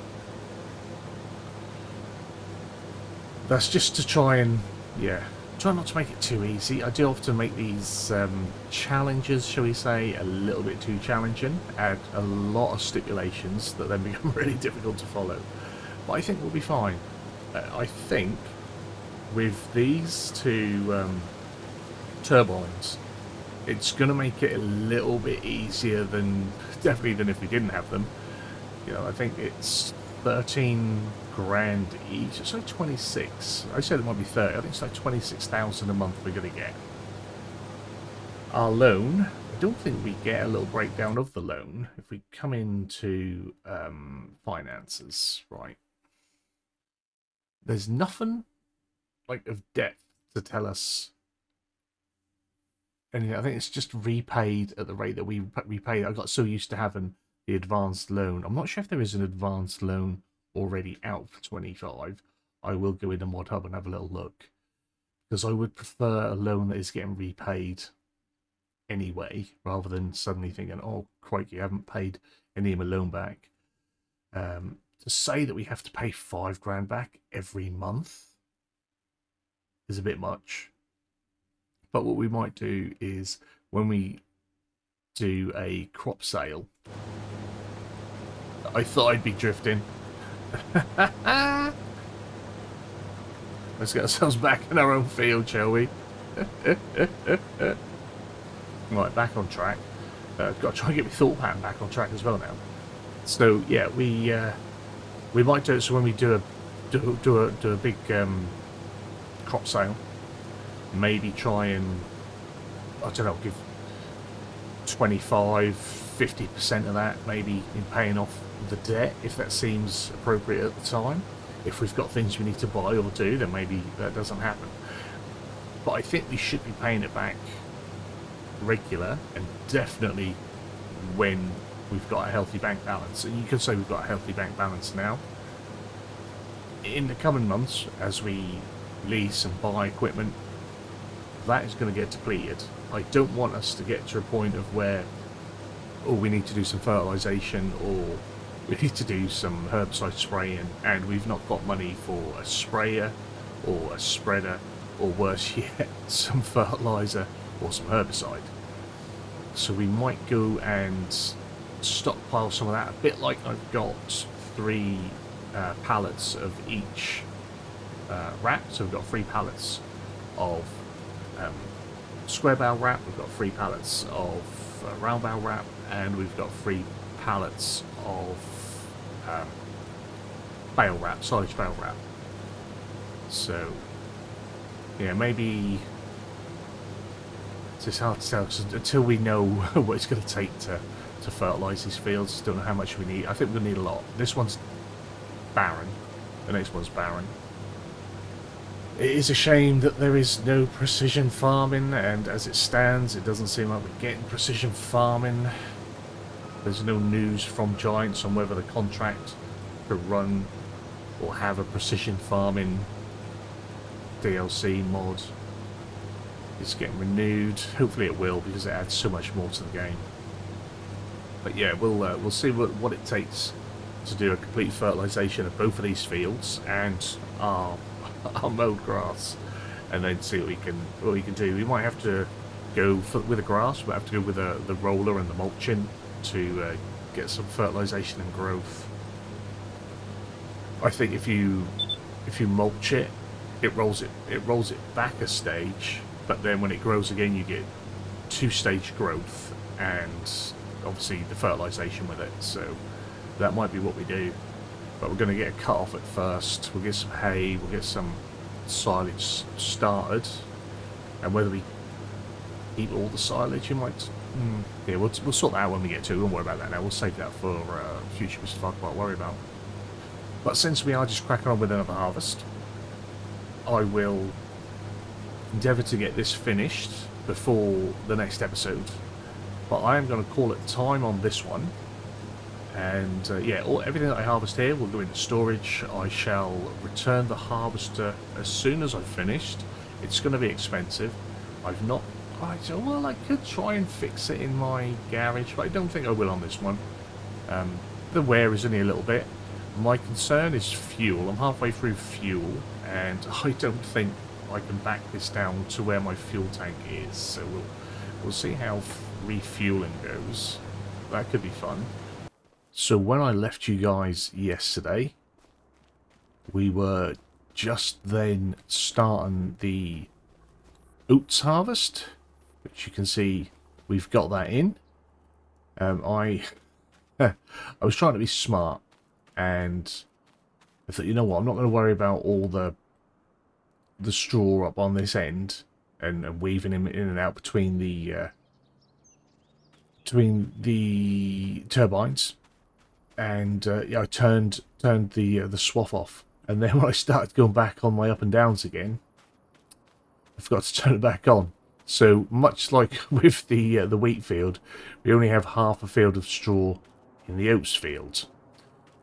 S1: That's just to try and, yeah, try not to make it too easy. I do often make these challenges, shall we say, a little bit too challenging, add a lot of stipulations that then become really difficult to follow. But I think we'll be fine. I think with these two turbines, it's going to make it a little bit easier than, definitely than if we didn't have them. You know, I think it's 13 grand each. It's like 26. I said it might be 30. I think it's like 26,000 a month we're going to get. Our loan, I don't think we get a little breakdown of the loan. If we come into finances, right, there's nothing like of depth to tell us anything. I think it's just repaid at the rate that we repaid. I got so used to having the advanced loan. I'm not sure if there is an advanced loan already out for 25. I will go into Mod Hub and have a little look, because I would prefer a loan that is getting repaid anyway, rather than suddenly thinking, oh crikey, I haven't paid any of my loan back. To say that we have to pay 5 grand back every month is a bit much. But what we might do is, when we do a crop sale, I thought I'd be drifting. Let's get ourselves back in our own field, shall we? Right, back on track. Got to try and get my thought pattern back on track as well now. So yeah, we might do it. So when we do a big crop sale, maybe try and, I don't know, give 25-50% of that maybe in paying off the debt, if that seems appropriate at the time. If we've got things we need to buy or do, then maybe that doesn't happen. But I think we should be paying it back regular, and definitely when we've got a healthy bank balance. And you could say we've got a healthy bank balance now. In the coming months, as we lease and buy equipment, that is going to get depleted. I don't want us to get to a point of where, oh, we need to do some fertilization, or we need to do some herbicide spraying, and we've not got money for a sprayer or a spreader, or worse yet, some fertilizer or some herbicide. So we might go and stockpile some of that, a bit like I've got 3 pallets of each wrap. So we've got 3 pallets of square bale wrap, we've got 3 pallets of round bale wrap, and we've got 3 pallets of bale wrap, silage bale wrap. So yeah, maybe it's just hard to tell, because until we know what it's going to take to fertilise these fields, don't know how much we need. I think we're going to need a lot. This one's barren, the next one's barren. It is a shame that there is no precision farming, and as it stands, it doesn't seem like we're getting precision farming. There's no news from Giants on whether the contract to run or have a precision farming DLC mod is getting renewed. Hopefully it will, because it adds so much more to the game. But yeah, we'll see what it takes to do a complete fertilization of both of these fields and our mowed grass, and then see what we can do. We might have to go with the grass. We'll have to go with the roller and the mulching to get some fertilization and growth. I think if you mulch it, it rolls it back a stage, but then when it grows again, you get 2-stage growth, and obviously the fertilization with it. So that might be what we do. But we're going to get a cut off at first. We'll get some hay, we'll get some silage started, and whether we eat all the silage, you might. Yeah, we'll sort that out when we get to it. We won't worry about that now. We'll save that for future Mr. Farquhar, worry about. But since we are just cracking on with another harvest, I will endeavour to get this finished before the next episode. But I am going to call it time on this one. And yeah, everything that I harvest here will go into storage. I shall return the harvester as soon as I've finished. It's going to be expensive. I've not quite. Well, I could try and fix it in my garage, but I don't think I will on this one. The wear is only a little bit. My concern is fuel. I'm halfway through fuel, and I don't think I can back this down to where my fuel tank is. So we'll see how refueling goes. That could be fun. So when I left you guys yesterday, we were just then starting the oats harvest, which you can see we've got that in. I was trying to be smart, and I thought, you know what, I'm not going to worry about all the straw up on this end and weaving him in and out between the turbines. And yeah, I turned the swath off, and then when I started going back on my up and downs again, I forgot to turn it back on. So much like with the wheat field, we only have half a field of straw in the oats field.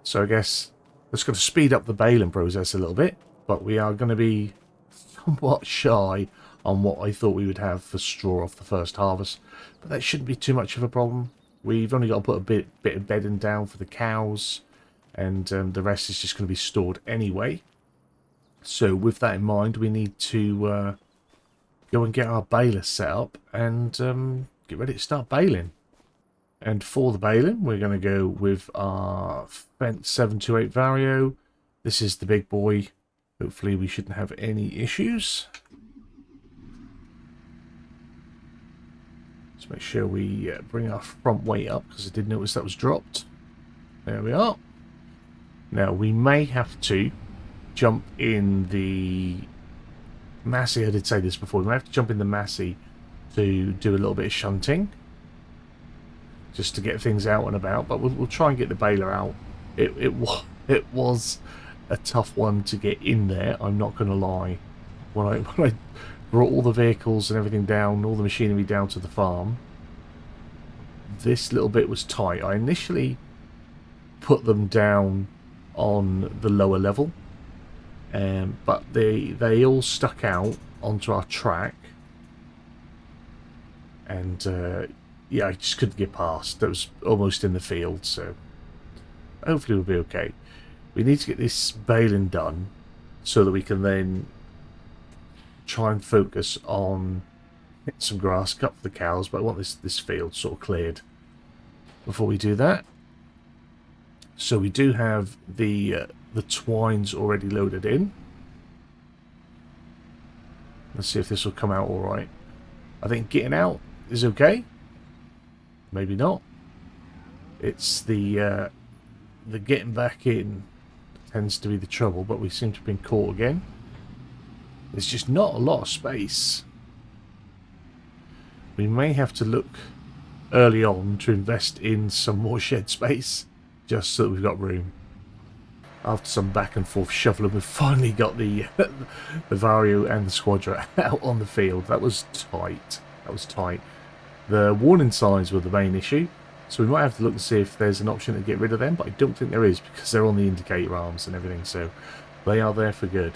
S1: So I guess that's going to speed up the baling process a little bit, but we are going to be somewhat shy on what I thought we would have for straw off the first harvest, but that shouldn't be too much of a problem. We've only got to put a bit of bedding down for the cows, and the rest is just going to be stored anyway. So with that in mind, we need to go and get our baler set up and get ready to start baling. And for the baling, we're going to go with our Fent 728 Vario. This is the big boy. Hopefully we shouldn't have any issues. Let's make sure we bring our front weight up, because I did notice that was dropped. There we are. Now we may have to jump in the Massey. I did say this before. We may have to jump in the Massey to do a little bit of shunting, just to get things out and about. But we'll try and get the baler out. It was a tough one to get in there, I'm not going to lie. When I brought all the vehicles and everything down, all the machinery down to the farm, this little bit was tight. I initially put them down on the lower level, but they all stuck out onto our track, and yeah, I just couldn't get past. That was almost in the field, so hopefully we'll be okay. We need to get this baling done so that we can then try and focus on some grass cut for the cows, but I want this field sort of cleared before we do that. So we do have the twines already loaded in. Let's see if this will come out all right. I think getting out is okay. Maybe not. It's the getting back in tends to be the trouble, but we seem to have been caught again. There's just not a lot of space. We may have to look early on to invest in some more shed space, just so that we've got room. After some back and forth shuffling, we've finally got the Vario and the Squadra out on the field. That was tight. That was tight. The warning signs were the main issue, so we might have to look and see if there's an option to get rid of them, but I don't think there is, because they're on the indicator arms and everything, so they are there for good.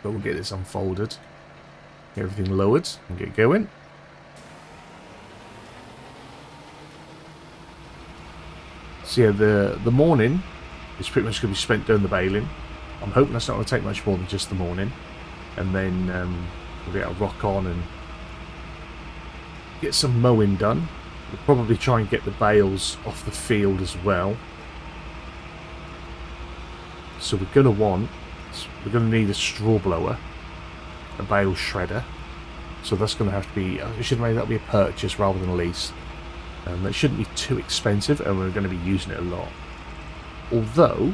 S1: But we'll get this unfolded, get everything lowered and get going. So yeah, the morning is pretty much going to be spent doing the baling. I'm hoping that's not going to take much more than just the morning, and then we'll be able to rock on and get some mowing done. We'll probably try and get the bales off the field as well. So we're going to need a straw blower, a bale shredder. So that's going to have to be, I should make that be a purchase rather than a lease. That shouldn't be too expensive, and we're going to be using it a lot. Although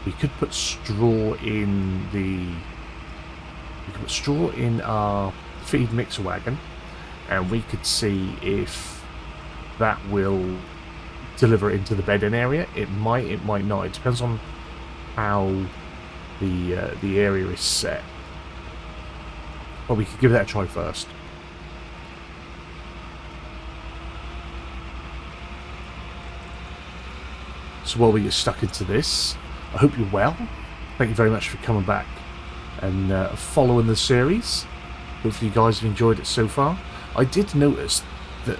S1: we could put straw in our feed mixer wagon, and we could see if that will deliver it into the bedding area. It might not. It depends on how the area is set. But we could give that a try first. So while we get stuck into this, I hope you're well. Thank you very much for coming back and following the series. Hopefully you guys have enjoyed it so far. I did notice that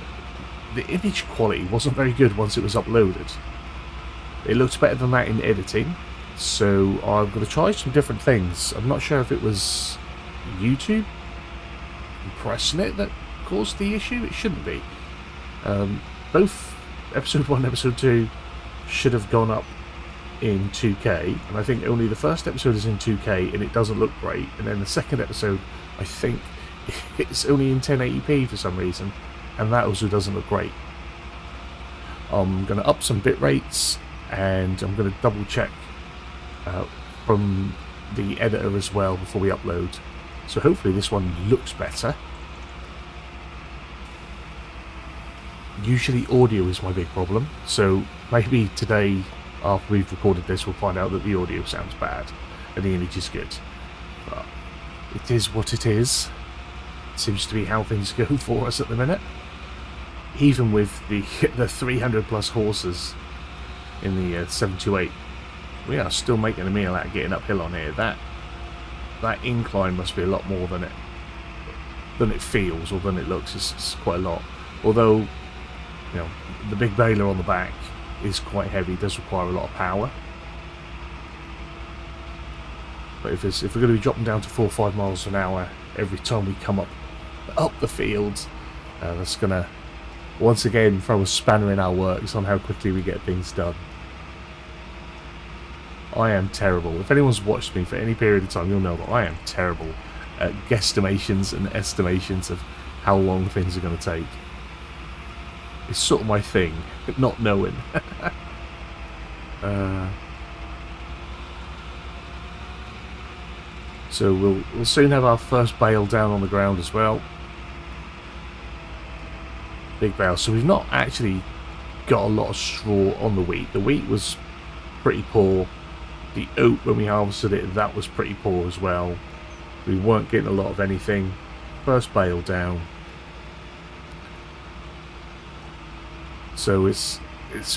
S1: the image quality wasn't very good once it was uploaded. It looked better than that in editing, so I'm going to try some different things. I'm not sure if it was YouTube compressing it that caused the issue. It shouldn't be. Both episode 1 and episode 2 should have gone up in 2K, and I think only the first episode is in 2K and it doesn't look great, and then the second episode I think it's only in 1080p for some reason, and that also doesn't look great. I'm going to up some bit rates, and I'm going to double check from the editor as well before we upload. So hopefully this one looks better. Usually audio is my big problem, so maybe today after we've recorded this we'll find out that the audio sounds bad and the image is good. But it is what it is. It seems to be how things go for us at the minute. Even with the 300 plus horses in the 728, we are still making a meal out of getting uphill on here. That incline must be a lot more than it feels or than it looks. It's quite a lot. Although, you know, the big baler on the back is quite heavy. It does require a lot of power. But if we're going to be dropping down to 4 or 5 miles an hour every time we come up the field, that's going to once again throw a spanner in our works on how quickly we get things done. I am terrible. If anyone's watched me for any period of time, you'll know that I am terrible at guesstimations and estimations of how long things are going to take. It's sort of my thing, not knowing. So we'll soon have our first bale down on the ground as well. Big bale. So we've not actually got a lot of straw on the wheat. The wheat was pretty poor. The oat, when we harvested it, that was pretty poor as well. We weren't getting a lot of anything. First bale down. So it's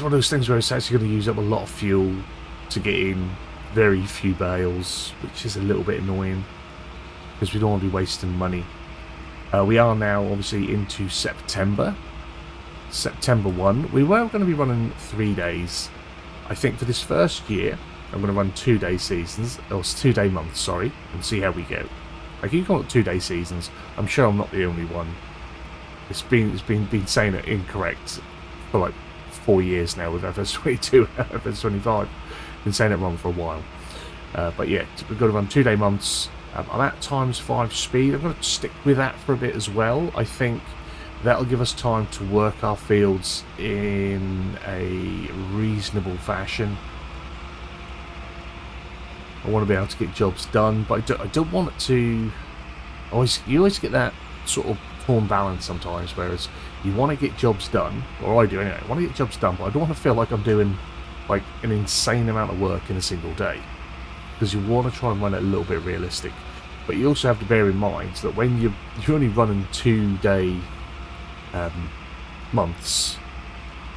S1: one of those things where it's actually going to use up a lot of fuel to get in very few bales, which is a little bit annoying because we don't want to be wasting money. We are now obviously into September 1. We were going to be running 3 days. I think for this first year I'm going to run 2-day seasons, or 2-day months, sorry, and see how we go. I keep calling it 2-day seasons. I'm sure I'm not the only one. It's been saying it incorrect for like 4 years now with FS22 and FS25. Been saying it wrong for a while. But yeah, we've got to run 2-day months. I'm at ×5 speed. I'm going to stick with that for a bit as well. I think that'll give us time to work our fields in a reasonable fashion. I want to be able to get jobs done, but I don't want it to... You always get that sort of torn balance sometimes, whereas you want to get jobs done, or I do anyway, I want to get jobs done, but I don't want to feel like I'm doing like an insane amount of work in a single day, because you want to try and run it a little bit realistic. But you also have to bear in mind that when you're only running 2-day months,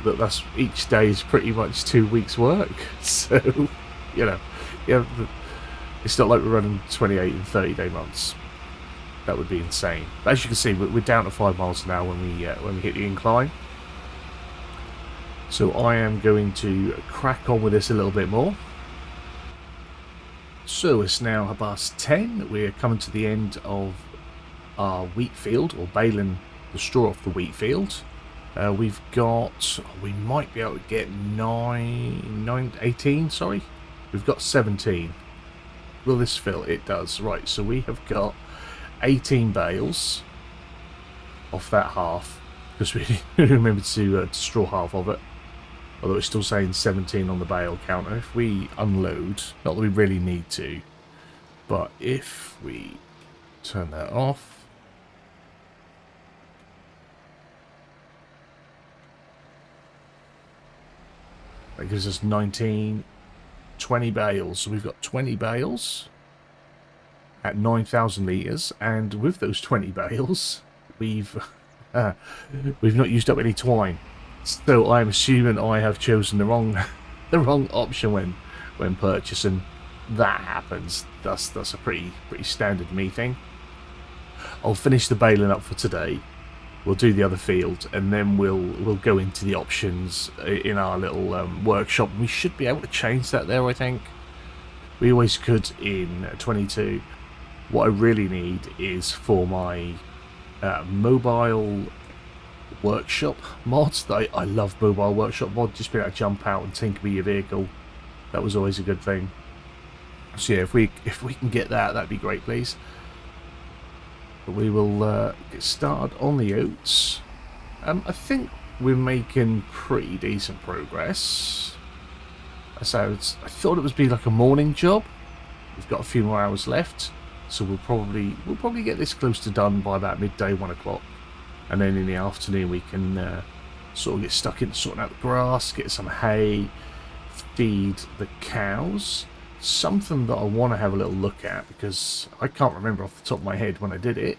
S1: that's each day is pretty much 2 weeks work. So you know, yeah, it's not like we're running 28 and 30-day months. That would be insane. But as you can see, we're down to 5 miles an hour when we hit the incline. So I am going to crack on with this a little bit more. So it's now 10:30. We're coming to the end of our wheat field, or baling the straw off the wheat field. We've got, we might be able to get 18, sorry. We've got 17. Will this fill? It does. Right, so we have got 18 bales off that half, because we remembered to straw half of it. Although it's still saying 17 on the bale counter. If we unload, not that we really need to, but if we turn that off, that gives us 19, 20 bales. So we've got 20 bales at 9,000 litres, and with those 20 bales, we've not used up any twine. So I'm assuming I have chosen the wrong option when purchasing. That happens. That's a pretty standard me thing. I'll finish the baling up for today. We'll do the other field, and then we'll go into the options in our little workshop. We should be able to change that there, I think. We always could in 22. What I really need is for my mobile workshop mods. I love mobile workshop mod. Just be able to jump out and tinker with your vehicle. That was always a good thing. So yeah, if we can get that, that'd be great, please. But we will get started on the oats. I think we're making pretty decent progress. I thought it was be like a morning job. We've got a few more hours left, so we'll probably get this close to done by about midday, 1 o'clock. And then in the afternoon we can sort of get stuck into sorting out the grass, get some hay, feed the cows. Something that I want to have a little look at, because I can't remember off the top of my head when I did it,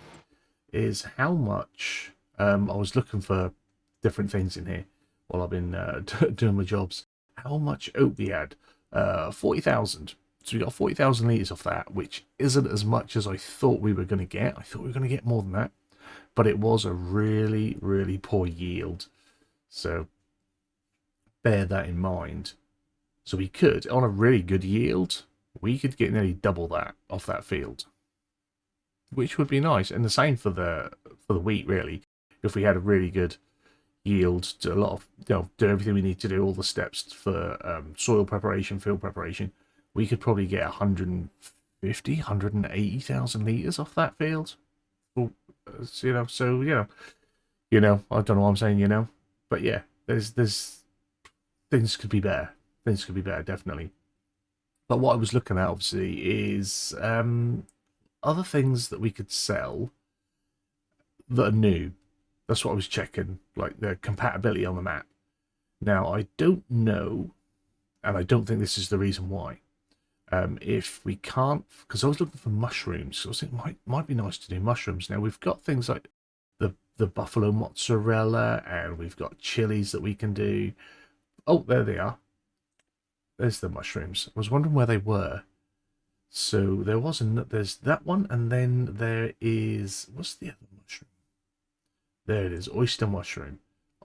S1: is how much I was looking for different things in here while I've been doing my jobs. How much oat we had? 40,000. So we got 40,000 litres off that, which isn't as much as I thought we were going to get. I thought we were going to get more than that. But it was a really, really poor yield. So bear that in mind. So we could, on a really good yield, we could get nearly double that off that field, which would be nice. And the same for the wheat, really. If we had a really good yield, do everything we need to do, all the steps for soil preparation, field preparation, we could probably get 150, 180,000 litres off that field. Well, you know, so, I don't know what I'm saying, but yeah, there's things could be better. Things could be better, definitely. But what I was looking at, obviously, is other things that we could sell that are new. That's what I was checking, like the compatibility on the map. Now, I don't know, and I don't think this is the reason why. If we can't, because I was looking for mushrooms, so I was thinking it might be nice to do mushrooms. Now, we've got things like the buffalo mozzarella, and we've got chilies that we can do. Oh, there they are. There's the mushrooms. I was wondering where they were. So there's that one, and then there is, what's the other mushroom? There it is, oyster mushroom.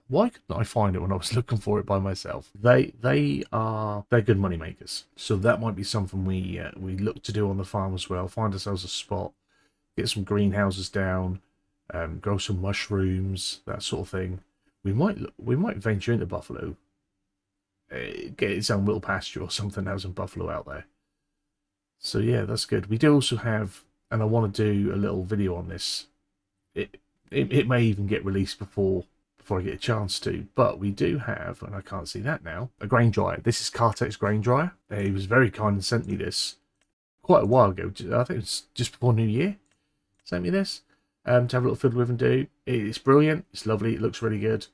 S1: Why couldn't I find it when I was looking for it by myself? They're good money makers. So that might be something we look to do on the farm as well. Find ourselves a spot, get some greenhouses down, grow some mushrooms, that sort of thing. We might venture into buffalo. Get its own little pasture or something, have some buffalo out there. So yeah, that's good. We do also have, and I want to do a little video on this. It may even get released before I get a chance to, but we do have, and I can't see that now, a grain dryer. This is Cartex grain dryer. He was very kind and sent me this quite a while ago. I think it's just before New Year. Sent me this to have a little fiddle with and do. It's brilliant. It's lovely. It looks really good.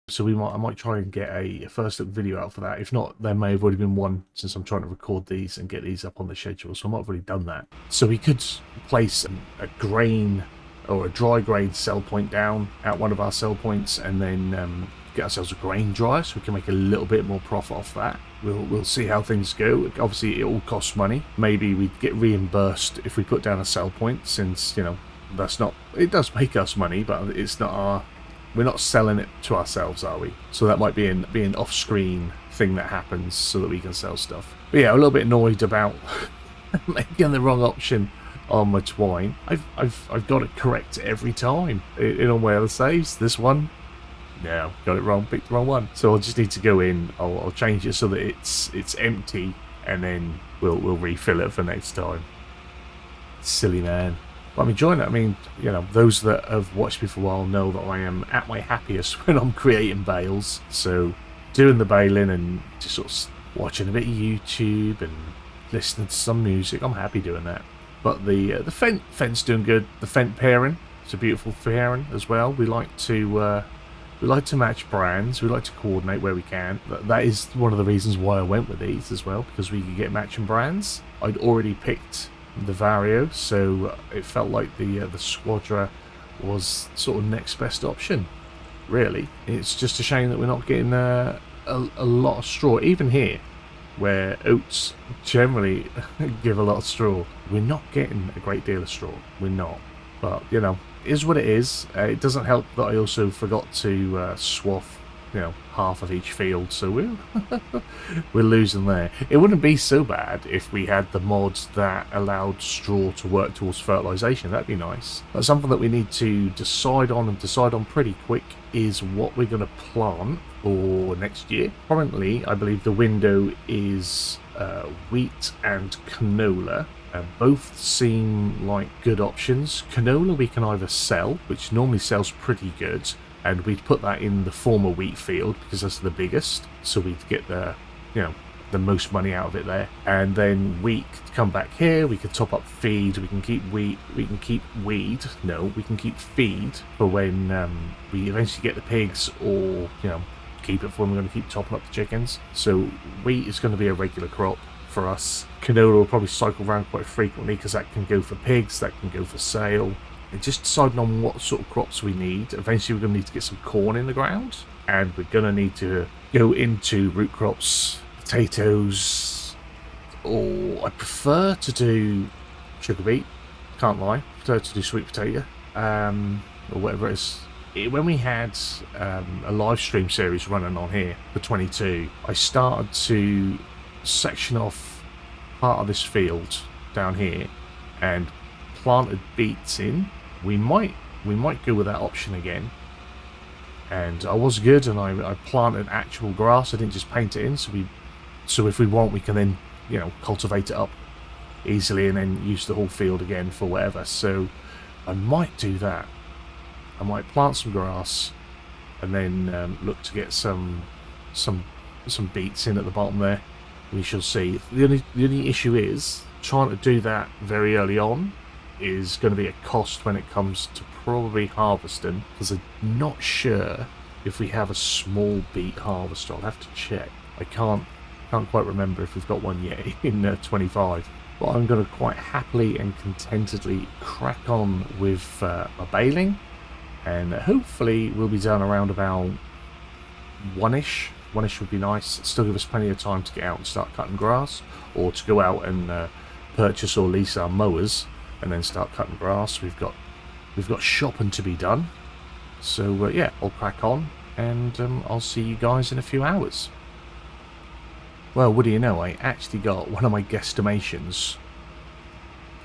S1: So I might try and get a first look video out for that. If not, there may have already been one, since I'm trying to record these and get these up on the schedule. So I might have already done that. So we could place a grain or a dry grain sell point down at one of our sell points, and then get ourselves a grain dryer so we can make a little bit more profit off that. We'll see how things go. Obviously, it all costs money. Maybe we'd get reimbursed if we put down a sell point, since that's not. It does make us money, but it's not our. We're not selling it to ourselves, are we? So that might be an off-screen thing that happens so that we can sell stuff. But yeah, a little bit annoyed about making the wrong option on my twine. I've got it correct every time in all my other saves. This one, no, got it wrong, picked the wrong one. So I'll just need to go in. I'll change it so that it's empty, and then we'll refill it for next time. Silly man. But I'm enjoying it. I mean, those that have watched me for a while know that I am at my happiest when I'm creating bales. So doing the baling and just sort of watching a bit of YouTube and listening to some music, I'm happy doing that. But the fence doing good. The fence pairing, it's a beautiful pairing as well. We like to match brands. We like to coordinate where we can. That is one of the reasons why I went with these as well, because we could get matching brands. I'd already picked the Vario, so it felt like the Squadra was sort of next best option, really. It's just a shame that we're not getting a lot of straw, even here where oats generally give a lot of straw. We're not getting a great deal of straw. We're not. But it is what it is. It doesn't help that I also forgot to swath half of each field, so we're losing there. It wouldn't be so bad if we had the mods that allowed straw to work towards fertilization. That'd be nice. But something that we need to decide on pretty quick is what we're going to plant for next year. Currently, I believe the window is wheat and canola. Both seem like good options. Canola we can either sell, which normally sells pretty good, and we'd put that in the former wheat field because that's the biggest, so we'd get the most money out of it there. And then wheat could come back here, we could top up feed, we can keep wheat, we can keep weed, no, we can keep feed for when we eventually get the pigs, or keep it for when we're going to keep topping up the chickens. So wheat is going to be a regular crop for us. Canola will probably cycle around quite frequently because that can go for pigs, that can go for sale. And just deciding on what sort of crops we need. Eventually we're going to need to get some corn in the ground, and we're going to need to go into root crops, potatoes, or I prefer to do sugar beet, can't lie. I prefer to do sweet potato, or whatever it is. When we had a live stream series running on here for 22, I started to section off part of this field down here and planted beets in. We might go with that option again, and I was good, and I planted actual grass. I didn't just paint it in, so if we want, we can then you know, cultivate it up easily and then use the whole field again for whatever. So I might do that. I might plant some grass and then look to get some beets in at the bottom there. We shall see. The only issue is trying to do that very early on is going to be a cost when it comes to probably harvesting, because I'm not sure if we have a small beet harvester. I'll have to check. I can't quite remember if we've got one yet in 25. But I'm going to quite happily and contentedly crack on with my baling, and hopefully we'll be done around about one-ish. One-ish would be nice. Still give us plenty of time to get out and start cutting grass, or to go out and purchase or lease our mowers and then start cutting grass. We've got shopping to be done. So yeah, I'll crack on, and I'll see you guys in a few hours. Well, what do you know, I actually got one of my guesstimations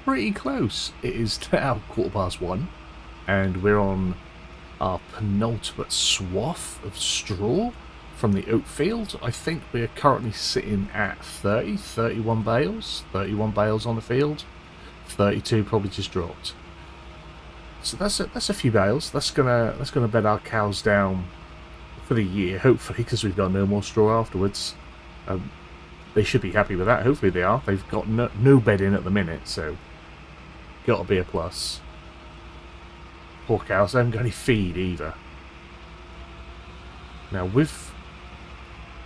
S1: pretty close. It is now 1:15, and we're on our penultimate swath of straw from the oat field. I think we're currently sitting at 31 bales. 31 bales on the field. 32 probably just dropped. So that's a few bales. That's gonna bed our cows down for the year, hopefully, because we've got no more straw afterwards. They should be happy with that. Hopefully they are. They've got no bed in at the minute, so gotta be a plus. Poor cows. They haven't got any feed either. Now with...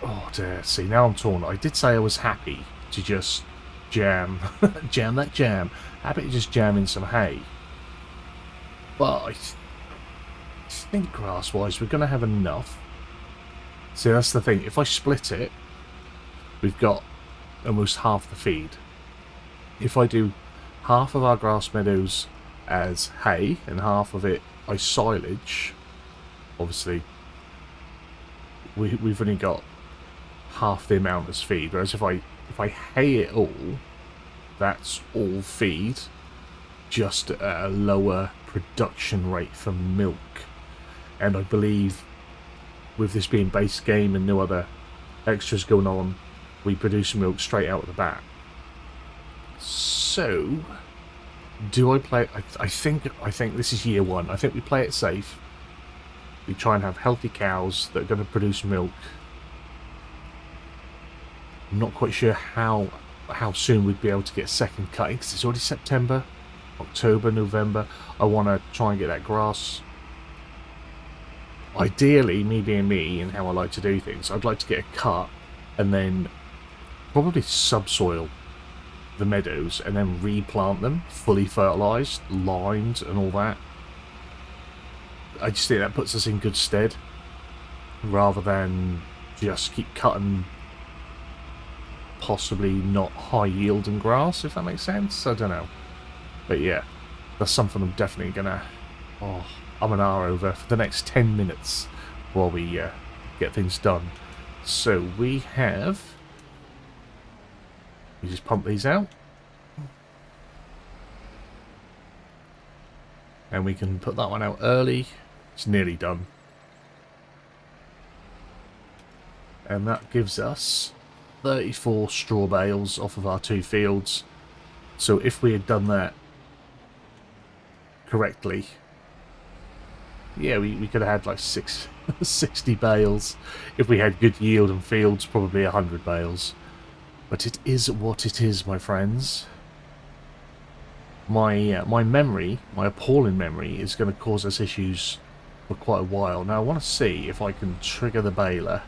S1: oh dear, see, now I'm torn. I did say I was happy to just jam that jam. Happy to just jam in some hay. But I think grass-wise we're going to have enough. See, that's the thing. If I split it, we've got almost half the feed. If I do half of our grass meadows as hay and half of it by silage, obviously we've only got half the amount as feed. Whereas if I hay it all, that's all feed, just at a lower production rate for milk. And I believe with this being base game and no other extras going on, we produce milk straight out of the bat. So do I play... I think this is year one. I think we play it safe. We try and have healthy cows that are going to produce milk. I'm not quite sure how soon we'd be able to get second cutting, because it's already September, October, November. I want to try and get that grass. Ideally, me being me and how I like to do things, I'd like to get a cut and then probably subsoil the meadows and then replant them, fully fertilised, limed and all that. I just think that puts us in good stead, rather than just keep cutting possibly not high yielding grass, if that makes sense. I don't know. But yeah, that's something I'm definitely gonna I'm an hour over for the next 10 minutes while we get things done. So we just pump these out, and we can put that one out early. It's nearly done, and that gives us 34 straw bales off of our 2 fields. So if we had done that correctly, yeah, we could have had like 60 bales. If we had good yield and fields, probably 100 bales. But it is what it is, my friends. My memory, my appalling memory, is going to cause us issues for quite a while. Now I want to see if I can trigger the baler.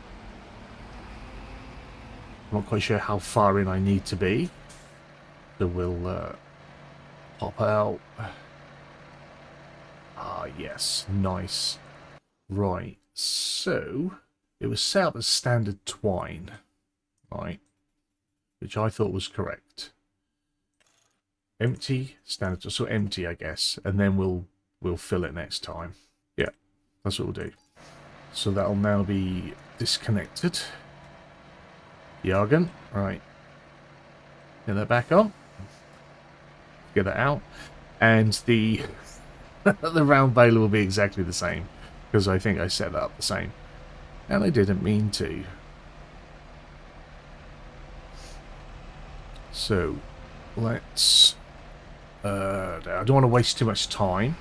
S1: I'm not quite sure how far in I need to be. So we'll pop out. Ah, yes, nice. Right, so it was set up as standard twine, right, which I thought was correct. Empty, standard, so empty, I guess, and then we'll fill it next time. Yeah, that's what we'll do. So that'll now be disconnected. Jargon, right. Get that back on. Get that out, and the the round baler will be exactly the same, because I think I set that up the same, and I didn't mean to. So, let's... I don't want to waste too much time.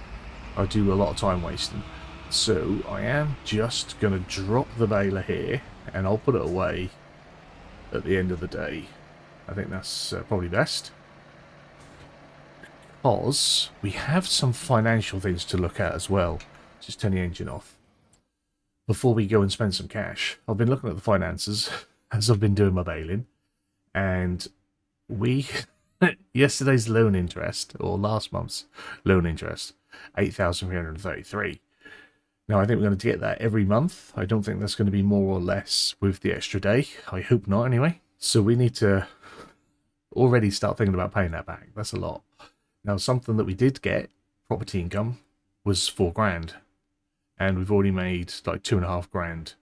S1: I do a lot of time wasting. So, I am just going to drop the baler here, and I'll put it away at the end of the day. I think that's probably best. Because we have some financial things to look at as well. Just turn the engine off. Before we go and spend some cash. I've been looking at the finances as I've been doing my baling. And we... yesterday's loan interest, or last month's loan interest, 8,333. Now, I think we're going to get that every month. I don't think that's going to be more or less with the extra day. I hope not, anyway. So we need to already start thinking about paying that back. That's a lot. Now, something that we did get, property income, was $4,000. And we've already made like $2,500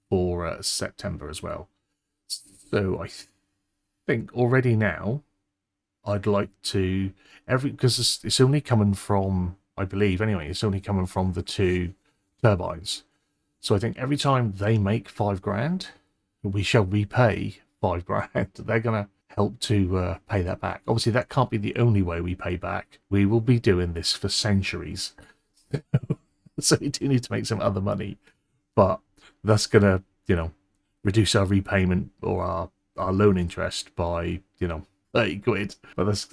S1: for September as well. So I think already now, I'd like to... because it's only coming from, I believe anyway, it's only coming from the 2 turbines. So I think every time they make $5,000, we shall repay $5,000. They're going to help to pay that back. Obviously, that can't be the only way we pay back. We will be doing this for centuries. So we do need to make some other money. But that's going to, you know, reduce our repayment or our loan interest by, you know, 30 quid. But that's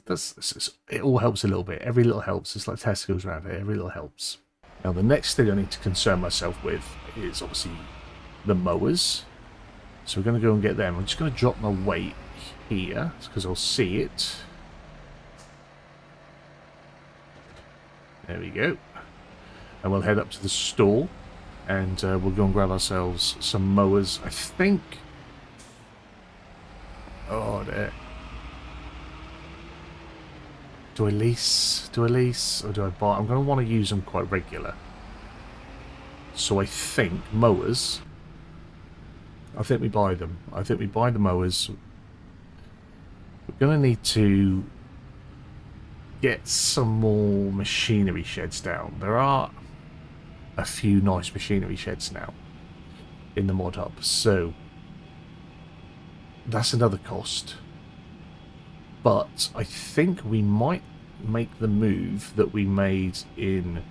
S1: it all helps a little bit. Every little helps. It's like Tesco's around here. Every little helps. Now, the next thing I need to concern myself with is obviously the mowers. So we're going to go and get them. I'm just going to drop my weight here because I'll see it. There we go. And we'll head up to the store and we'll go and grab ourselves some mowers. I think... oh, there. Do I lease? Do I lease? Or do I buy? I'm going to want to use them quite regular. So I think mowers... I think we buy them. I think we buy the mowers. We're going to need to get some more machinery sheds down. There are a few nice machinery sheds now in the mod hub. So that's another cost. But I think we might make the move that we made in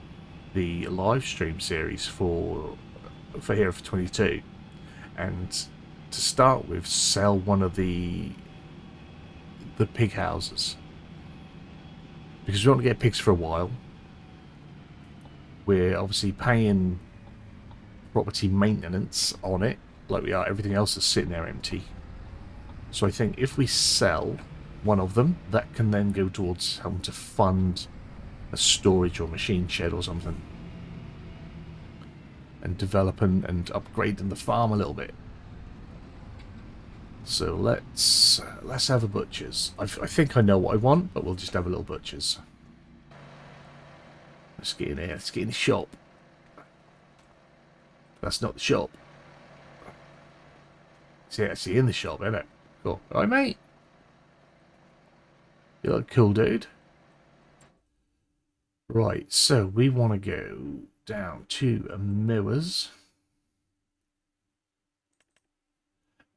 S1: the live stream series for here for 22, and to start with, sell one of the pig houses, because we want to get pigs for a while. We're obviously paying property maintenance on it, like we are everything else is sitting there empty. So I think if we sell one of them, that can then go towards helping to fund a storage or machine shed or something, and developing and upgrading the farm a little bit. So let's have a butcher's. I think I know what I want, but we'll just have a little butcher's. Let's get in here. Let's get in the shop. That's not the shop. It's actually in the shop, isn't it? Cool. Alright, mate. You look cool, dude. Right, so we want to go down to a Miller's.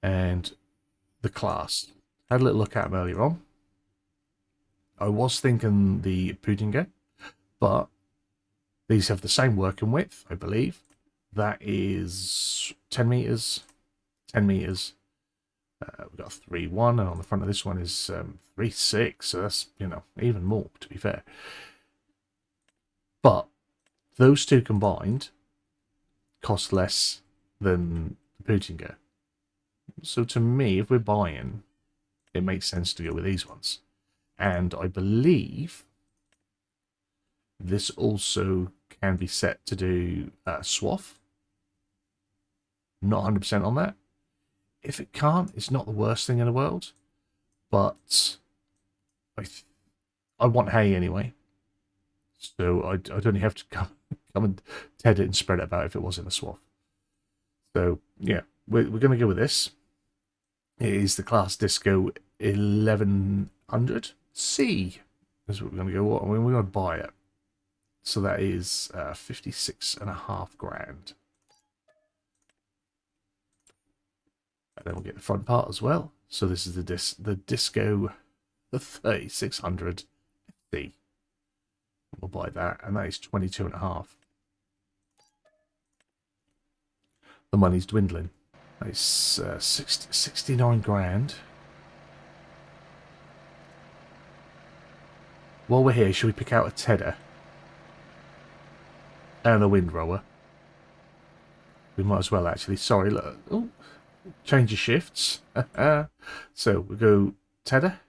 S1: And the class. Had a little look at them earlier on. I was thinking the Pudinger, but these have the same working width, I believe. That is 10 meters. 10 meters. We've got 3.1, and on the front of this one is 3.6, so that's, you know, even more, to be fair. But those two combined cost less than the Pudinger. So to me, if we're buying, it makes sense to go with these ones. And I believe this also can be set to do swath. Not 100% on that. If it can't, it's not the worst thing in the world. But I want hay anyway. So I'd only have to come and TED it and spread it about if it was in a swath. So yeah, we're going to go with this. It is the Class Disco 1100C. That's what we're going to go. I mean, we're going to buy it. So that is 56.5 grand. And then we'll get the front part as well. So this is the Disco, the 3600 FD. We'll buy that, and that is 22.5. The money's dwindling. It's 69 grand. While we're here, should we pick out a tedder and a windrower? We might as well, actually. Sorry, look. Oh, change of shifts. So we go tedder.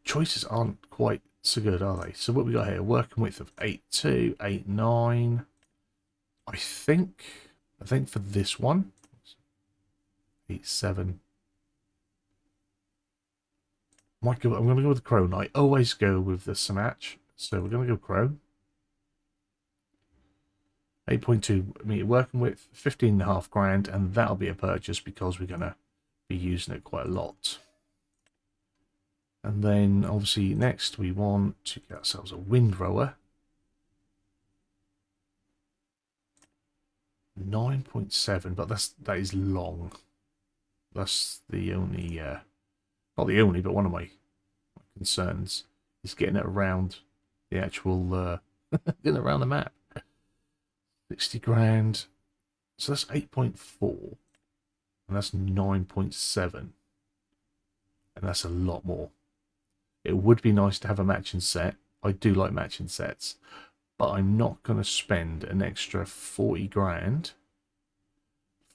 S1: Choices aren't quite so good, are they? So what we got here? Working width of 8.2, 8.9. I think for this one, 8.7. I'm going to go with the Chrome. I always go with the Samach, so we're going to go Chrome. 8.2 meter working width, 15.5 grand, and that'll be a purchase because we're going to be using it quite a lot. And then obviously next we want to get ourselves a windrower. 9.7, but that is long. That's the only not the only, but one of my concerns is getting it around the actual getting it around the map. 60 grand. So that's 8.4. And that's 9.7. And that's a lot more. It would be nice to have a matching set. I do like matching sets. But I'm not going to spend an extra 40 grand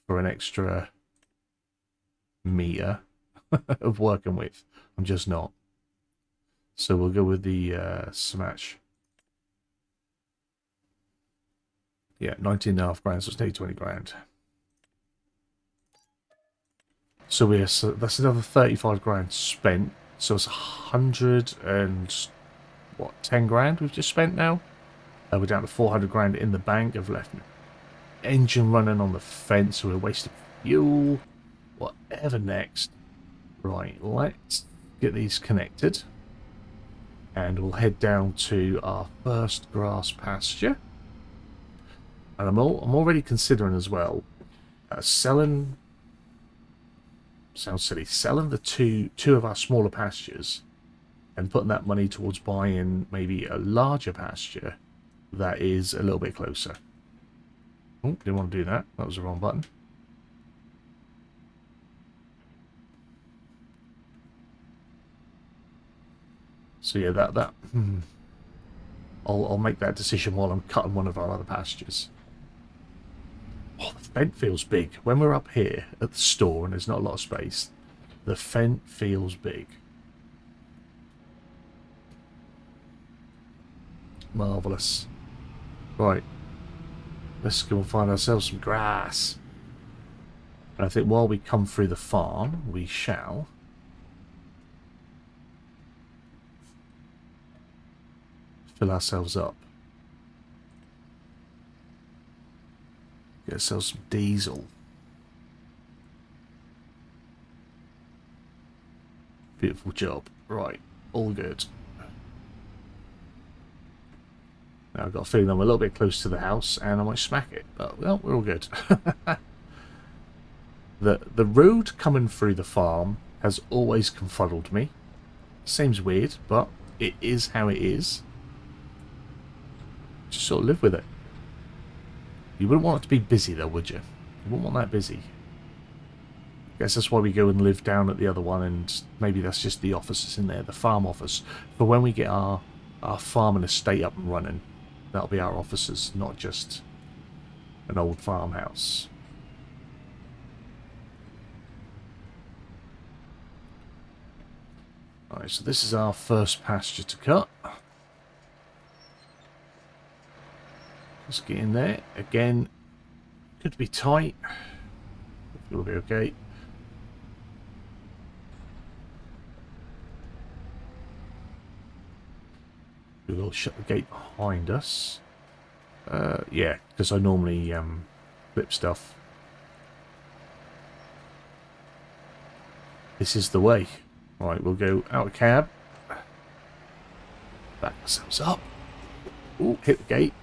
S1: for an extra meter of working with. I'm just not. So we'll go with the Smash. Yeah, 19.5 grand, so it's nearly 20 grand. So that's another 35 grand spent. So it's 100 and what, 10 grand we've just spent now. We're down to 400 grand in the bank. I've left engine running on the fence, so we're wasting fuel. Whatever next. Right, let's get these connected. And we'll head down to our first grass pasture. And I'm already considering as well selling. Sounds silly. Selling the two of our smaller pastures and putting that money towards buying maybe a larger pasture that is a little bit closer. Oh, didn't want to do that. That was the wrong button. So yeah, I'll make that decision while I'm cutting one of our other pastures. Oh, the fence feels big. When we're up here at the store and there's not a lot of space, the fence feels big. Marvellous. Right. Let's go and find ourselves some grass. And I think while we come through the farm, we shall fill ourselves up. Get ourselves some diesel. Beautiful job. Right, all good. Now I've got a feeling I'm a little bit close to the house and I might smack it, but well, we're all good. The road coming through the farm has always confuddled me. Seems weird, but it is how it is. Just sort of live with it. You wouldn't want it to be busy though, would you? You wouldn't want that busy. I guess that's why we go and live down at the other one, and maybe that's just the offices in there, the farm office. But when we get our farm and estate up and running, that'll be our offices, not just an old farmhouse. Alright, so this is our first pasture to cut. Let's get in there. Again, could be tight. It'll be okay. We will shut the gate behind us. Yeah, because I normally flip stuff. This is the way. Right, we'll go out of cab. Back ourselves up. Ooh, hit the gate.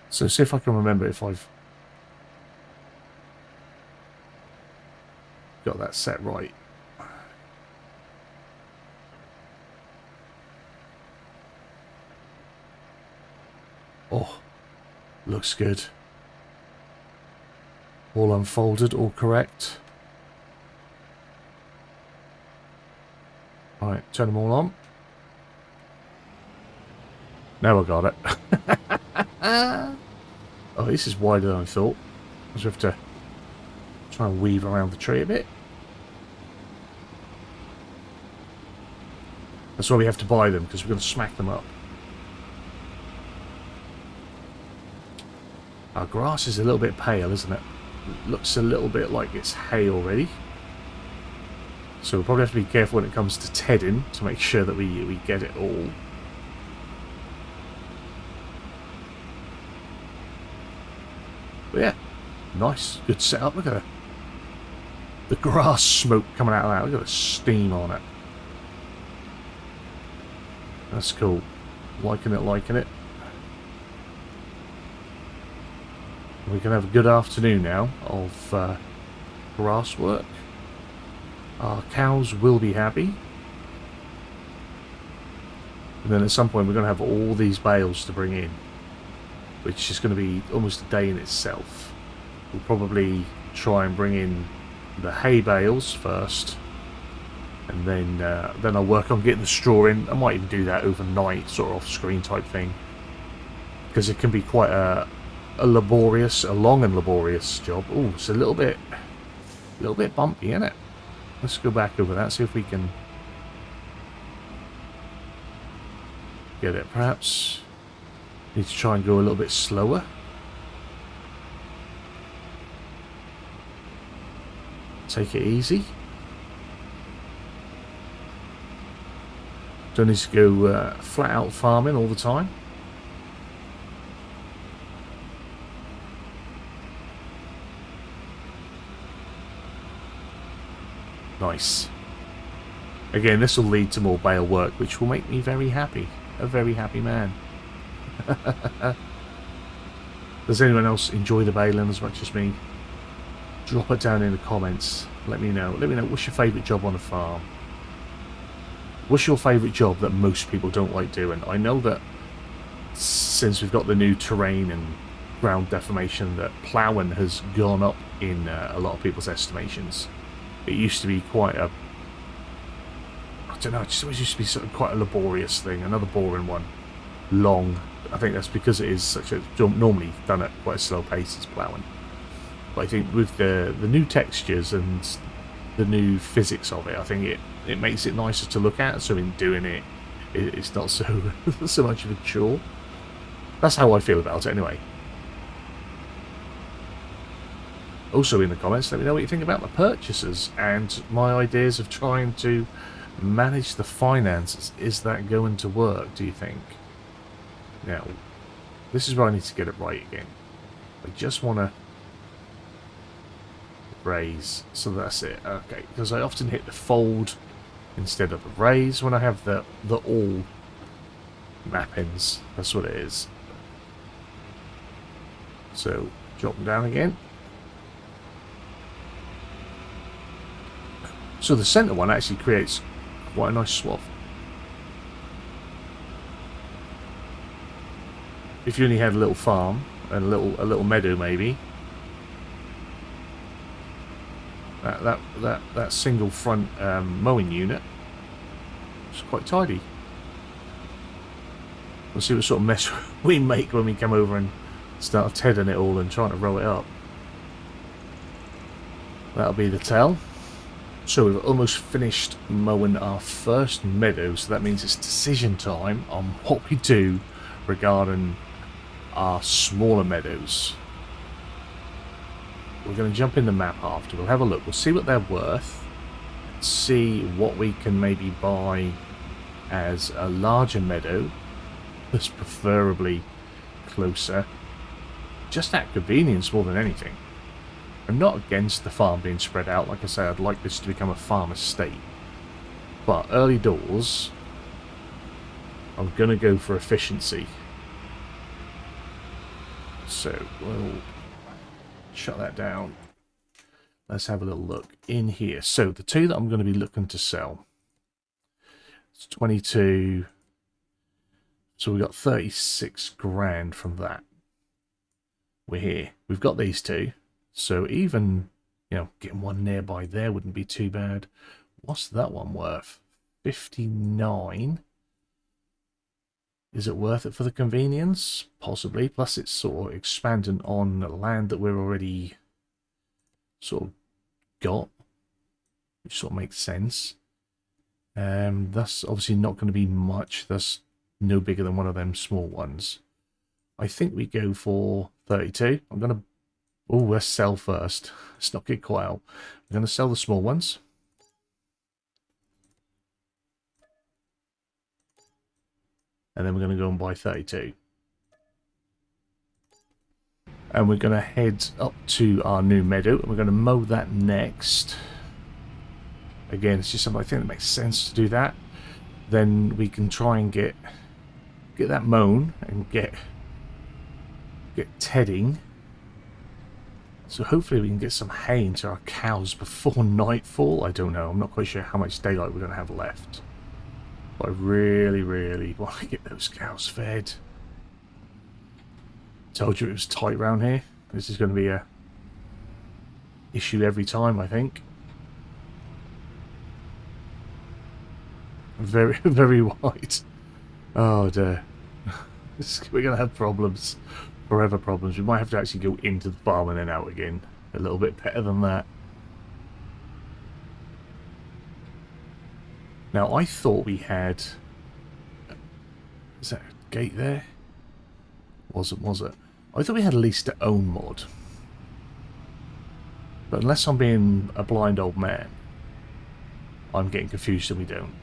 S1: So see if I can remember if I've got that set right. Oh, looks good. All unfolded, all correct. Alright, turn them all on. Now I got it. Oh, this is wider than I thought. I just have to try and weave around the tree a bit. That's why we have to buy them, because we're going to smack them up. Our grass is a little bit pale, isn't it? It looks a little bit like it's hay already. So we'll probably have to be careful when it comes to tedding to make sure that we get it all. But yeah, nice, good setup. Look at the grass smoke coming out of that. Look at the steam on it. That's cool. Liking it, liking it. We can have a good afternoon now of grass work. Our cows will be happy. And then at some point we're going to have all these bales to bring in, which is going to be almost a day in itself. We'll probably try and bring in the hay bales first, and then I'll work on getting the straw in. I might even do that overnight, sort of off-screen type thing, because it can be quite a long and laborious job. Oh, it's a little bit bumpy, isn't it? Let's go back over that, see if we can get it. Perhaps need to try and go a little bit slower. Take it easy. Don't need to go flat out farming all the time. Nice. Again, this will lead to more bale work, which will make me very happy. A very happy man. Does anyone else enjoy the baling as much as me? Drop it down in the comments. Let me know. Let me know what's your favourite job on a farm. What's your favourite job that most people don't like doing? I know that since we've got the new terrain and ground deformation, that ploughing has gone up in a lot of people's estimations. It used to be quite a, I don't know, it always used to be sort of quite a laborious thing, another boring one, long. I think that's because it is such a, normally done at quite a slow pace as ploughing. But I think with the new textures and the new physics of it, I think it makes it nicer to look at, so in doing it, it's not so, so much of a chore. That's how I feel about it anyway. Also in the comments, let me know what you think about the purchases and my ideas of trying to manage the finances. Is that going to work, do you think? Now, this is where I need to get it right again. I just want to raise, so that's it. Okay, because I often hit the fold instead of the raise when I have the all mappings. That's what it is. So, drop them down again. So the centre one actually creates quite a nice swath. If you only had a little farm and a little meadow, maybe that single front mowing unit is quite tidy. We'll see what sort of mess we make when we come over and start tedding it all and trying to roll it up. That'll be the tell. So we've almost finished mowing our first meadow, so that means it's decision time on what we do regarding our smaller meadows. We're going to jump in the map after, we'll have a look, we'll see what they're worth, see what we can maybe buy as a larger meadow, that's preferably closer, just out of convenience more than anything. I'm not against the farm being spread out. Like I say, I'd like this to become a farm estate. But early doors, I'm going to go for efficiency. So we'll shut that down. let's have a little look in here. So the two that I'm going to be looking to sell, it's 22. So we got 36 grand from that. We're here. We've got these two. So even, you know, getting one nearby there wouldn't be too bad. What's that one worth? 59. Is it worth it for the convenience? Possibly. Plus it's sort of expanding on land that we're already sort of got, which sort of makes sense. That's obviously not going to be much. That's no bigger than one of them small ones. I think we go for 32. I'm going to... Oh, let's sell first. Let's not get caught out. I'm going to sell the small ones. And then we're going to go and buy 32. And we're going to head up to our new meadow. And we're going to mow that next. Again, it's just something I think that makes sense to do that. Then we can try and get that mown and get tedding. So hopefully we can get some hay into our cows before nightfall. I don't know. I'm not quite sure how much daylight we're going to have left. But I really, really want to get those cows fed. Told you it was tight around here. This is going to be a issue every time, I think. Very, very wide. Oh dear. We're going to have problems. Forever problems. We might have to actually go into the farm and then out again. A little bit better than that. Now, I thought we had... Is that a gate there? Wasn't, was it? I thought we had lease to own mod. But unless I'm being a blind old man, I'm getting confused and we don't.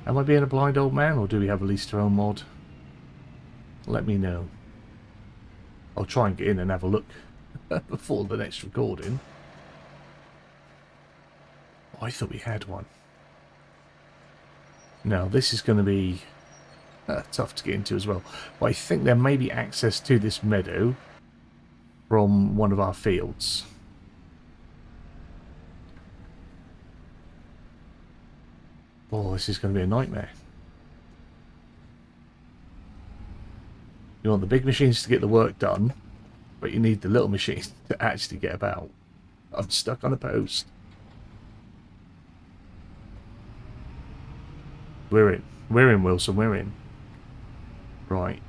S1: Am I being a blind old man, or do we have a lease to own mod? Let me know. I'll try and get in and have a look before the next recording. Oh, I thought we had one. Now, this is going to be tough to get into as well. But I think there may be access to this meadow from one of our fields. Oh, this is going to be a nightmare. You want the big machines to get the work done, but you need the little machines to actually get about. I'm stuck on a post. We're in. We're in, Wilson. We're in. Right.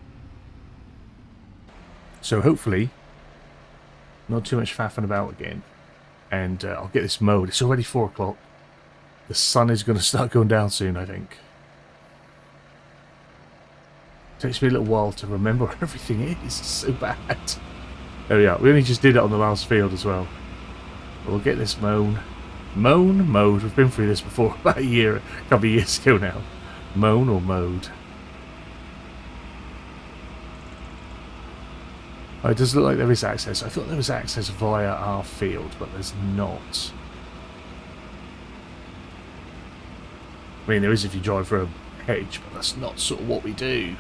S1: So hopefully, not too much faffing about again. And I'll get this mowed. It's already 4 o'clock. The sun is going to start going down soon, I think. Takes me a little while to remember where everything is. It's so bad. There we are. We only just did it on the last field as well. But we'll get this mown. Mowed. We've been through this before about a couple of years ago now. Mown or mowed? Oh, it does look like there is access. I thought there was access via our field, but there's not. I mean, there is if you drive through a hedge, but that's not sort of what we do.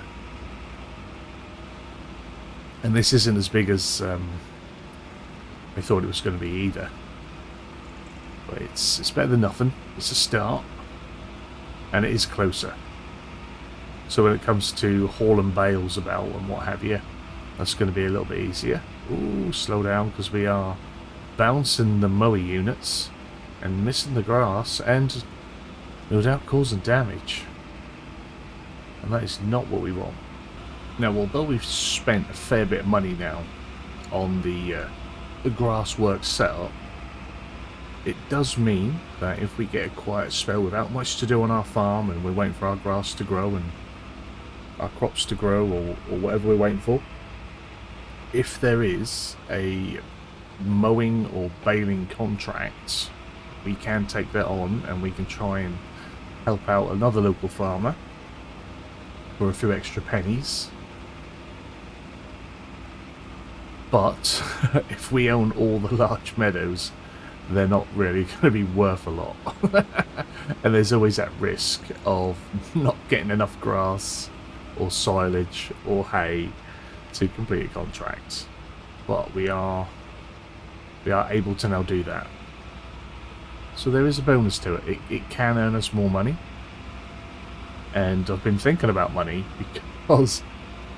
S1: And this isn't as big as I thought it was going to be either. But it's better than nothing. It's a start. And it is closer. So when it comes to hauling bales about and what have you, that's going to be a little bit easier. Ooh, slow down, because we are bouncing the mower units and missing the grass and no doubt causing damage. And that is not what we want. Now, although we've spent a fair bit of money now on the grass work setup, it does mean that if we get a quiet spell without much to do on our farm and we're waiting for our grass to grow and our crops to grow or whatever we're waiting for, if there is a mowing or baling contract, we can take that on and we can try and help out another local farmer for a few extra pennies. But if we own all the large meadows, they're not really going to be worth a lot. And there's always that risk of not getting enough grass or silage or hay to complete a contract. But we are we are able to now do that. So there is a bonus to it. It can earn us more money. And I've been thinking about money because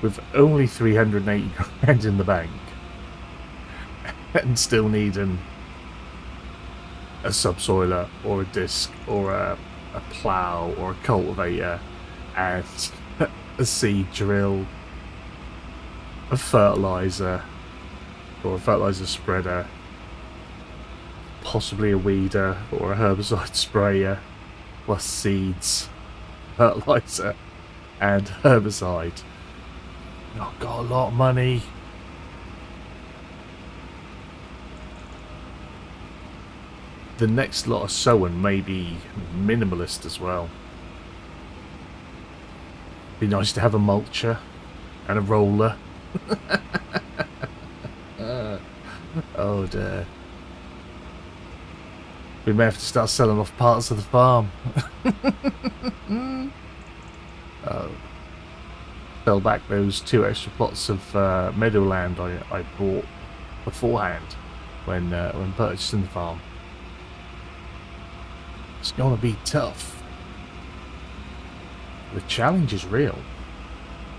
S1: with only 380 grand in the bank and still needing a subsoiler or a disc or a plough or a cultivator and a seed drill, a fertilizer or a fertilizer spreader, possibly a weeder or a herbicide sprayer, plus seeds, fertilizer and herbicide. I've got a lot of money. The next lot of sowing may be minimalist as well. Be nice to have a mulcher and a roller. Oh dear. We may have to start selling off parts of the farm. Oh. Fell back those 2 extra plots of meadowland I bought beforehand when purchasing the farm. It's gonna be tough. The challenge is real.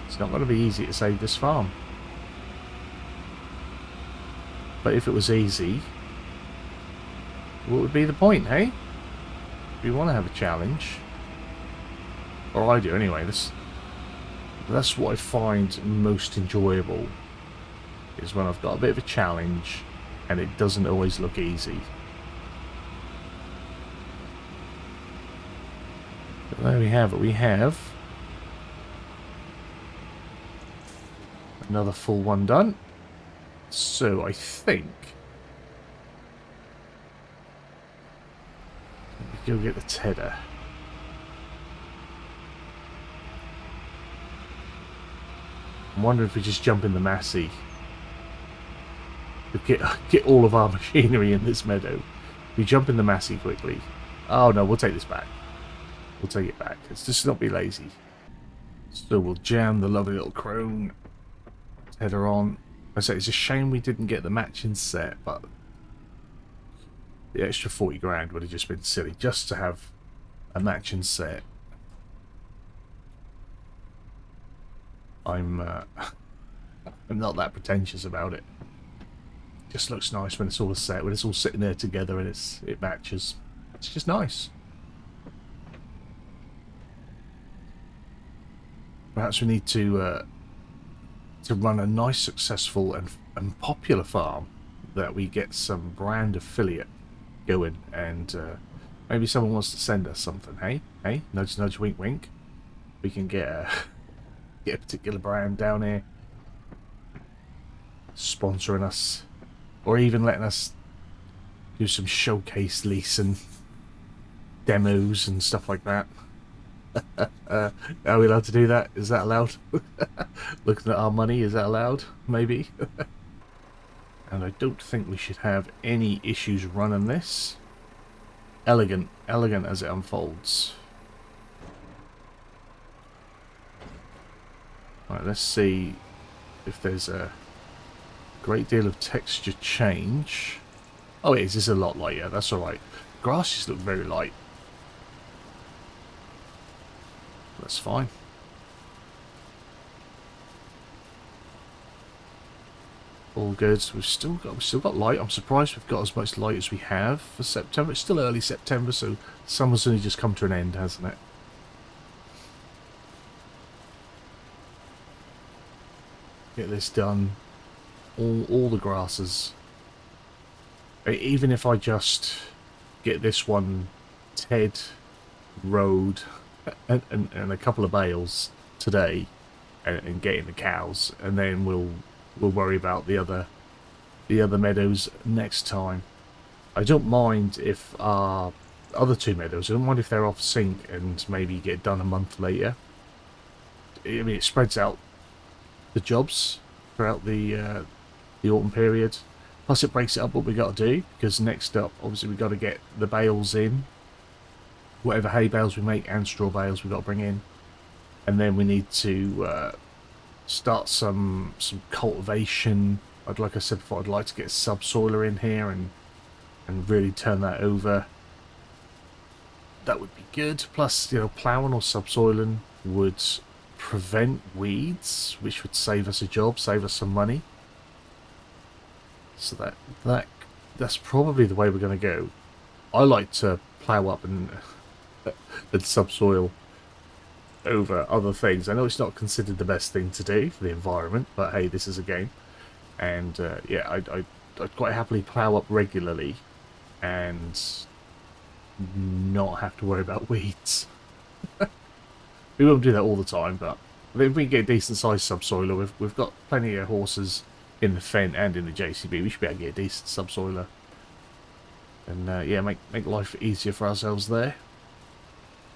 S1: It's not gonna be easy to save this farm. But if it was easy, what would be the point, hey? If you want to have a challenge, or I do anyway, that's what I find most enjoyable, is when I've got a bit of a challenge and it doesn't always look easy. But there we have it. We have another full one done. So I think let me go get the tedder. I'm wondering if we just jump in the Massey. Get all of our machinery in this meadow. We jump in the Massey quickly. Oh no, we'll take this back. We'll take it back. Let's just not be lazy. So we'll jam the lovely little Crone header on. I say it's a shame we didn't get the matching set, but the extra 40 grand would have just been silly just to have a matching set. I'm not that pretentious about it. Just looks nice when it's all set, when it's all sitting there together and it matches. It's just nice. Perhaps we need to run a nice, successful and popular farm that we get some brand affiliate going, and maybe someone wants to send us something. Hey, nudge, nudge, wink, wink. We can get a particular brand down here sponsoring us, or even letting us do some showcase lease and demos and stuff like that. Are we allowed to do that? Is that allowed? Looking at our money, is that allowed? Maybe. And I don't think we should have any issues running this. Elegant as it unfolds. Right, let's see if there's a great deal of texture change. Oh, it is. It's a lot lighter. That's alright. Grass just looks very light. That's fine. All good. We've still got light. I'm surprised we've got as much light as we have for September. It's still early September, so summer's only just come to an end, hasn't it? Get this done. All the grasses. Even if I just get this one Ted Road and a couple of bales today, and getting the cows, and then we'll worry about the other meadows next time. I don't mind if our other 2 meadows, I don't mind if they're off sync and maybe get done a month later. I mean, it spreads out the jobs throughout the autumn period. Plus it breaks it up what we got to do, because next up obviously we got to get the bales in, whatever hay bales we make and straw bales we got to bring in, and then we need to start some cultivation like I said before, I'd like to get a subsoiler in here and really turn that over. That would be good. Plus, you know, ploughing or subsoiling would prevent weeds, which would save us a job, save us some money. So that's probably the way we're going to go. I like to plough up and subsoil over other things. I know it's not considered the best thing to do for the environment, but hey, this is a game. And yeah, I'd quite happily plough up regularly and not have to worry about weeds. We won't do that all the time, but if we can get a decent sized subsoiler, we've got plenty of horses in the Fendt and in the JCB. We should be able to get a decent subsoiler, and yeah, make life easier for ourselves there.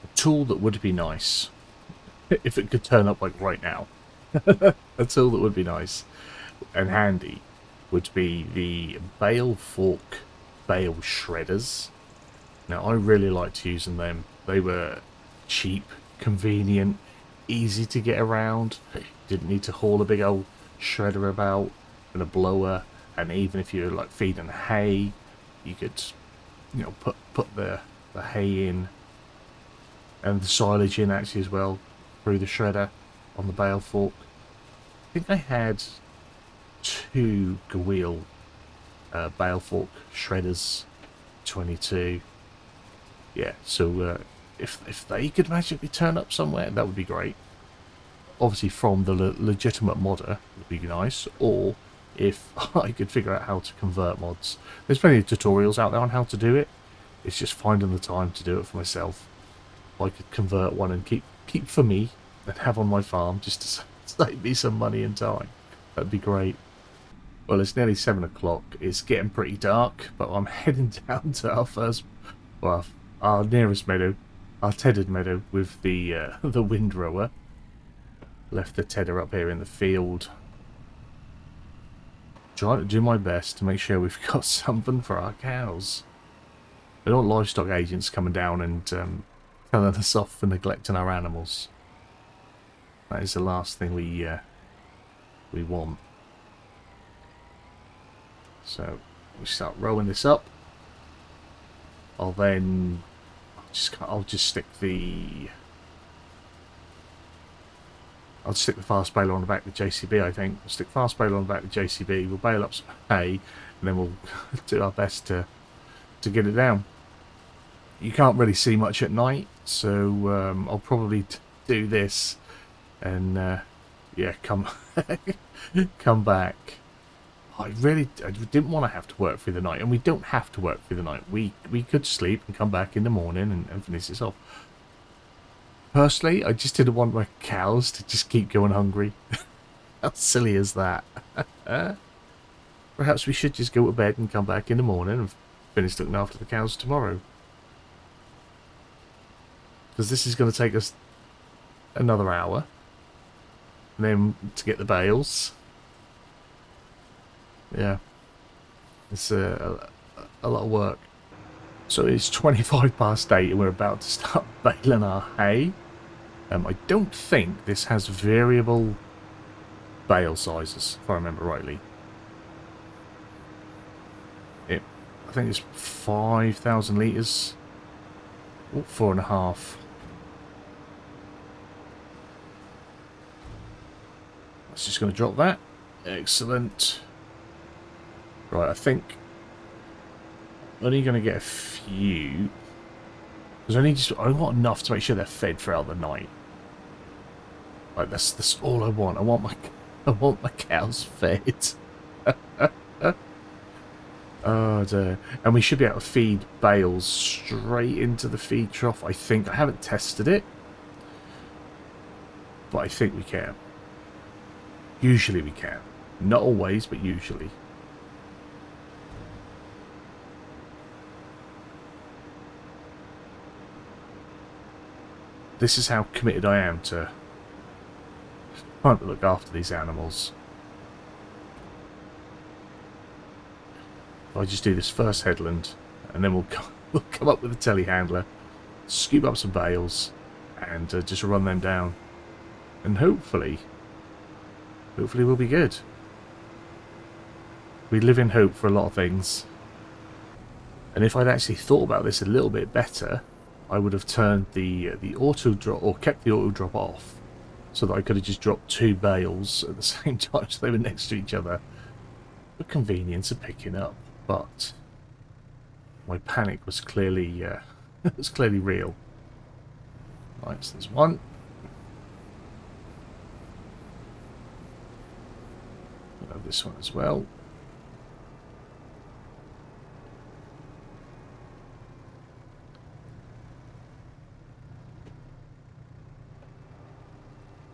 S1: A tool that would be nice if it could turn up like right now. A tool that would be nice and handy would be the Bale fork Bale shredders. Now, I really liked using them. They were cheap, convenient, easy to get around. Didn't need to haul a big old shredder about and a blower. And even if you're like feeding hay, you could, you know, put the hay in and the silage in actually as well through the shredder on the Bale fork. I think I had 2 Gewheel Bale fork shredders, 22. Yeah, so if they could magically turn up somewhere, that would be great. Obviously from the legitimate modder would be nice, or if I could figure out how to convert mods. There's plenty of tutorials out there on how to do it. It's just finding the time to do it for myself. If I could convert one and keep for me and have on my farm just to save me some money and time, that'd be great. Well, it's nearly 7 o'clock. It's getting pretty dark, but I'm heading down to our first, well, our nearest meadow, our tethered meadow with the windrower. Left the tedder up here in the field. Trying to do my best to make sure we've got something for our cows. I don't want livestock agents coming down and telling us off for neglecting our animals. That is the last thing we want. So we start rolling this up. I'll just stick the fast baler on the back of the JCB, I think. I'll stick fast baler on the back of the JCB, we'll bale up some hay, and then we'll do our best to get it down. You can't really see much at night, so I'll probably do this and yeah, come back. I didn't want to have to work through the night, and we don't have to work through the night. We could sleep and come back in the morning and finish this off. Personally, I just didn't want my cows to just keep going hungry. How silly is that? Perhaps we should just go to bed and come back in the morning and finish looking after the cows tomorrow. Because this is going to take us another hour. And then to get the bales. Yeah. It's a lot of work. So it's 25 past 8 and we're about to start baling our hay. I don't think this has variable bale sizes, if I remember rightly. I think it's 5,000 litres. Oh, 4.5. That's just going to drop that. Excellent. Right, I think I'm only going to get a few. Because I want enough to make sure they're fed throughout the night. Like that's all I want. I want my cows fed. Oh dear. And we should be able to feed bales straight into the feed trough, I think. I haven't tested it, but I think we can. Usually we can. Not always, but usually. This is how committed I am to trying to look after these animals. If I just do this first headland, and then we'll come up with a telehandler, scoop up some bales, and just run them down. And hopefully we'll be good. We live in hope for a lot of things. And if I'd actually thought about this a little bit better, I would have turned the auto drop, or kept the auto drop off, so that I could have just dropped 2 bales at the same time, so they were next to each other, for convenience of picking up. But my panic was clearly real. Right, so there's one. I'll have this one as well.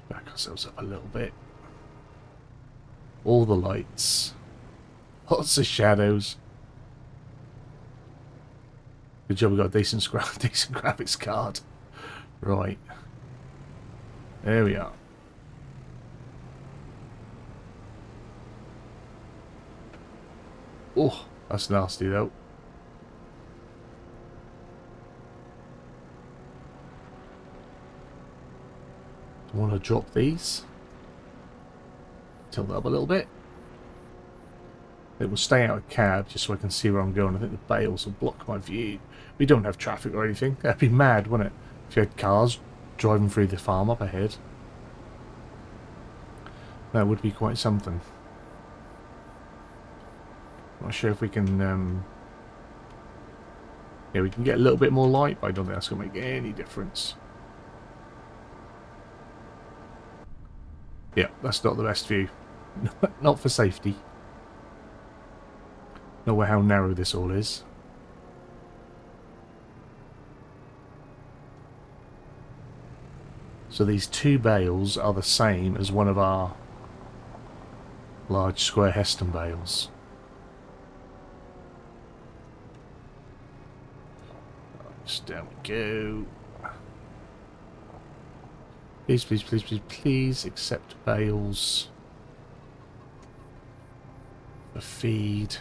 S1: Back ourselves up a little bit. All the lights. Lots of shadows. Good job we got a decent graphics card. Right. There we are. Oh, that's nasty though. I want to drop these. Tilt that up a little bit. It will stay out of cab just so I can see where I'm going. I think the bales will block my view. We don't have traffic or anything. That'd be mad, wouldn't it? If you had cars driving through the farm up ahead. That would be quite something. Not sure if we can... yeah, we can get a little bit more light, but I don't think that's going to make any difference. Yeah, that's not the best view. Not for safety. Not aware how narrow this all is. So these 2 bales are the same as one of our large square Heston bales. Just down we go. Please, please, please, please, please accept bales for feed.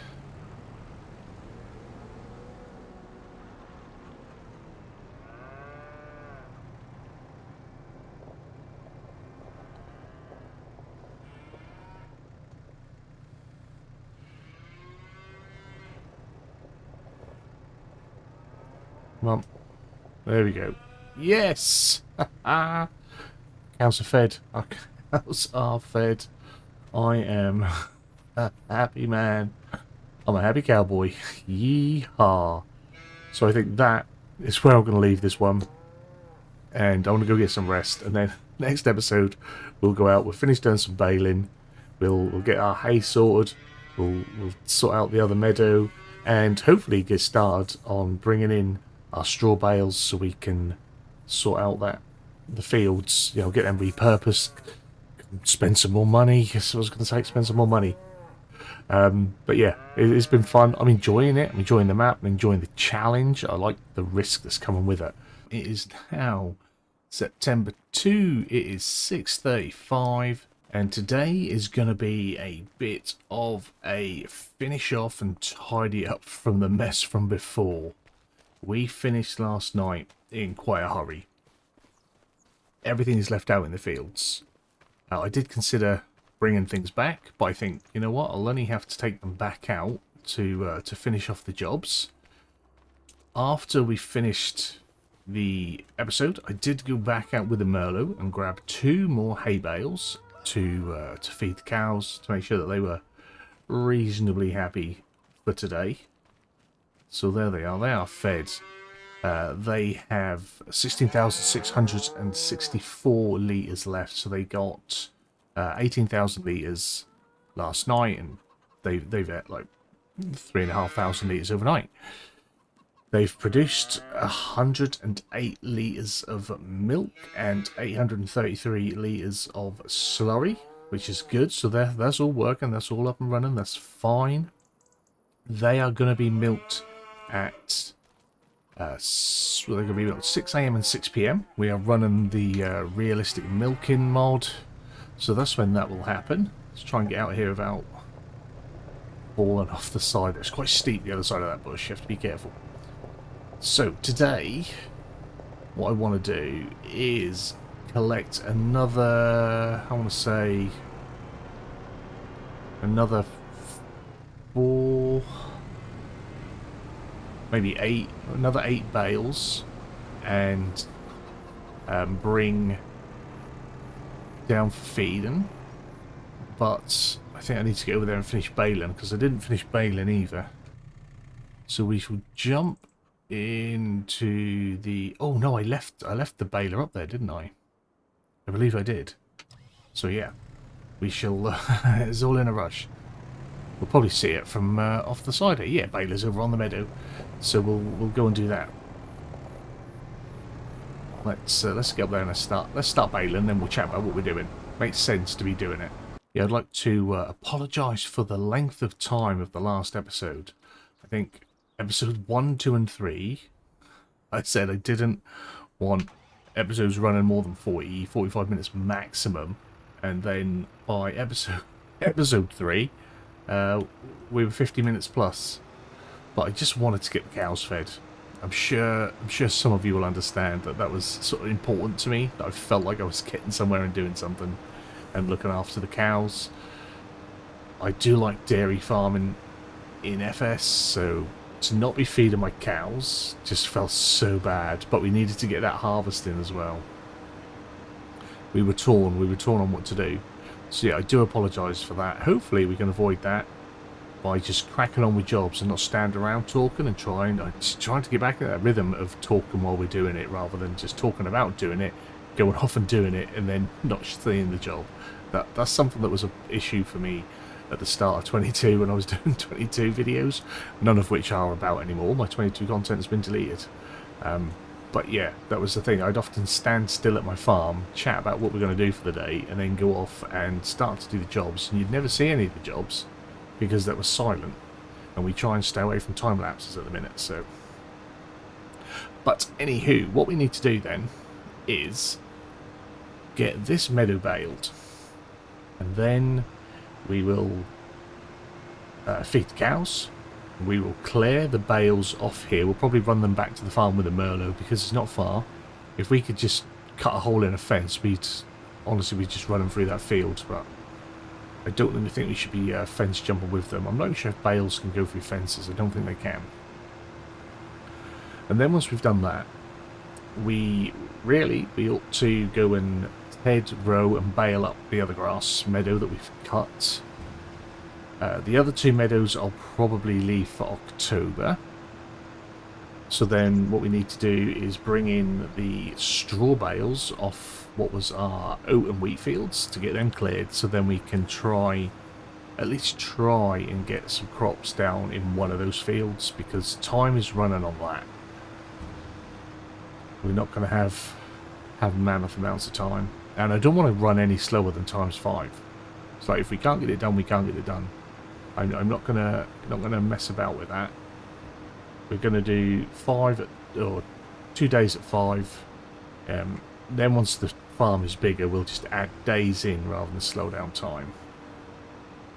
S1: Come on. There we go. Yes! Cows are fed. Our cows are fed. I am a happy man. I'm a happy cowboy. Yee-haw. So I think that is where I'm going to leave this one. And I want to go get some rest. And then next episode, we'll go out. We'll finish doing some baling. We'll get our hay sorted. We'll sort out the other meadow. And hopefully get started on bringing in our straw bales so we can sort out the fields, you know, get them repurposed, spend some more money. Yes, I was going to say spend some more money. But yeah, it's been fun. I'm enjoying it. I'm enjoying the map. I'm enjoying the challenge. I like the risk that's coming with it. It is now September 2. It is 6:35. And today is going to be a bit of a finish off and tidy up from the mess from before. We finished last night in quite a hurry. Everything is left out in the fields. I did consider bringing things back, but I think, you know what, I'll only have to take them back out to finish off the jobs. After we finished the episode, I did go back out with the Merlot and grab 2 more hay bales to feed the cows, to make sure that they were reasonably happy for today. So there they are fed. They have 16,664 litres left, so they got 18,000 litres last night, and they've had like 3,500 litres overnight. They've produced 108 litres of milk and 833 litres of slurry, which is good. So that's all working, that's all up and running, that's fine. They are going to be milked at they're going to be milked 6 AM and 6 PM. We are running the realistic milking mod, so that's when that will happen. Let's try and get out of here without falling off the side. It's quite steep, the other side of that bush. You have to be careful. So today, what I want to do is collect another, I want to say, another 4, maybe 8, another 8 bales, and bring down for feeding. But I think I need to get over there and finish baling, because I didn't finish baling either. So we shall jump into the... Oh no, I left the baler up there, didn't I? I believe I did. So yeah, we shall... it's all in a rush. We'll probably see it from off the side here. Yeah, baler's over on the meadow. So we'll go and do that. Let's get up there and let's start baling, then we'll chat about what we're doing. Makes sense to be doing it. Yeah, I'd like to apologise for the length of time of the last episode. I think episode 1, 2 and 3, I said I didn't want episodes running more than 45 minutes maximum. And then by episode 3, we were 50 minutes plus. But I just wanted to get the cows fed. I'm sure some of you will understand that was sort of important to me. That I felt like I was getting somewhere and doing something and looking after the cows. I do like dairy farming in FS, so to not be feeding my cows just felt so bad. But we needed to get that harvest in as well. We were torn on what to do. So yeah, I do apologise for that. Hopefully we can avoid that by just cracking on with jobs and not stand around talking and trying to get back in that rhythm of talking while we're doing it, rather than just talking about doing it, going off and doing it, and then not seeing the job. That's something that was an issue for me at the start of 22 when I was doing 22 videos, none of which are about anymore. My 22 content has been deleted. But yeah, that was the thing. I'd often stand still at my farm, chat about what we're going to do for the day, and then go off and start to do the jobs, and you'd never see any of the jobs because that was silent, and we try and stay away from time lapses at the minute. So, but anywho, what we need to do then is get this meadow baled, and then we will feed the cows. We will clear the bales off here. We'll probably run them back to the farm with a Merlot because it's not far. If we could just cut a hole in a fence, honestly we'd just run them through that field. But I don't really think we should be fence jumping with them. I'm not sure if bales can go through fences. I don't think they can. And then once we've done that, we ought to go and head, row and bale up the other grass meadow that we've cut. The other 2 meadows I'll probably leave for October. So then what we need to do is bring in the straw bales off what was our oat and wheat fields to get them cleared, so then we can at least try and get some crops down in one of those fields, because time is running on that. We're not going to have mammoth amounts of time, and I don't want to run any slower than ×5. It's like, if we can't get it done, we can't get it done. I'm not gonna mess about with that. We're gonna do 2 days at 5. Then once the farm is bigger, we'll just add days in rather than slow down time.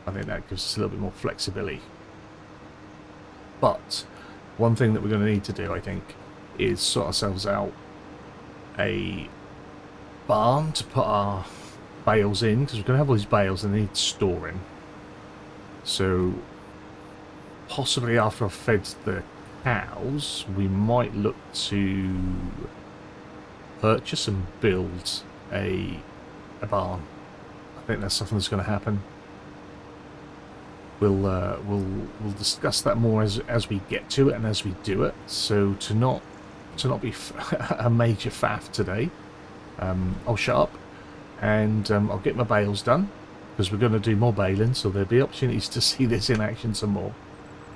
S1: I think that gives us a little bit more flexibility. But one thing that we're going to need to do, I think, is sort ourselves out a barn to put our bales in, because we're going to have all these bales and they need storing. So possibly after I've fed the cows, we might look to purchase and build a barn. I think that's something that's going to happen. We'll discuss that more as we get to it and as we do it. So to not be a major faff today, I'll shut up and I'll get my bales done, because we're going to do more baling, so there'll be opportunities to see this in action some more.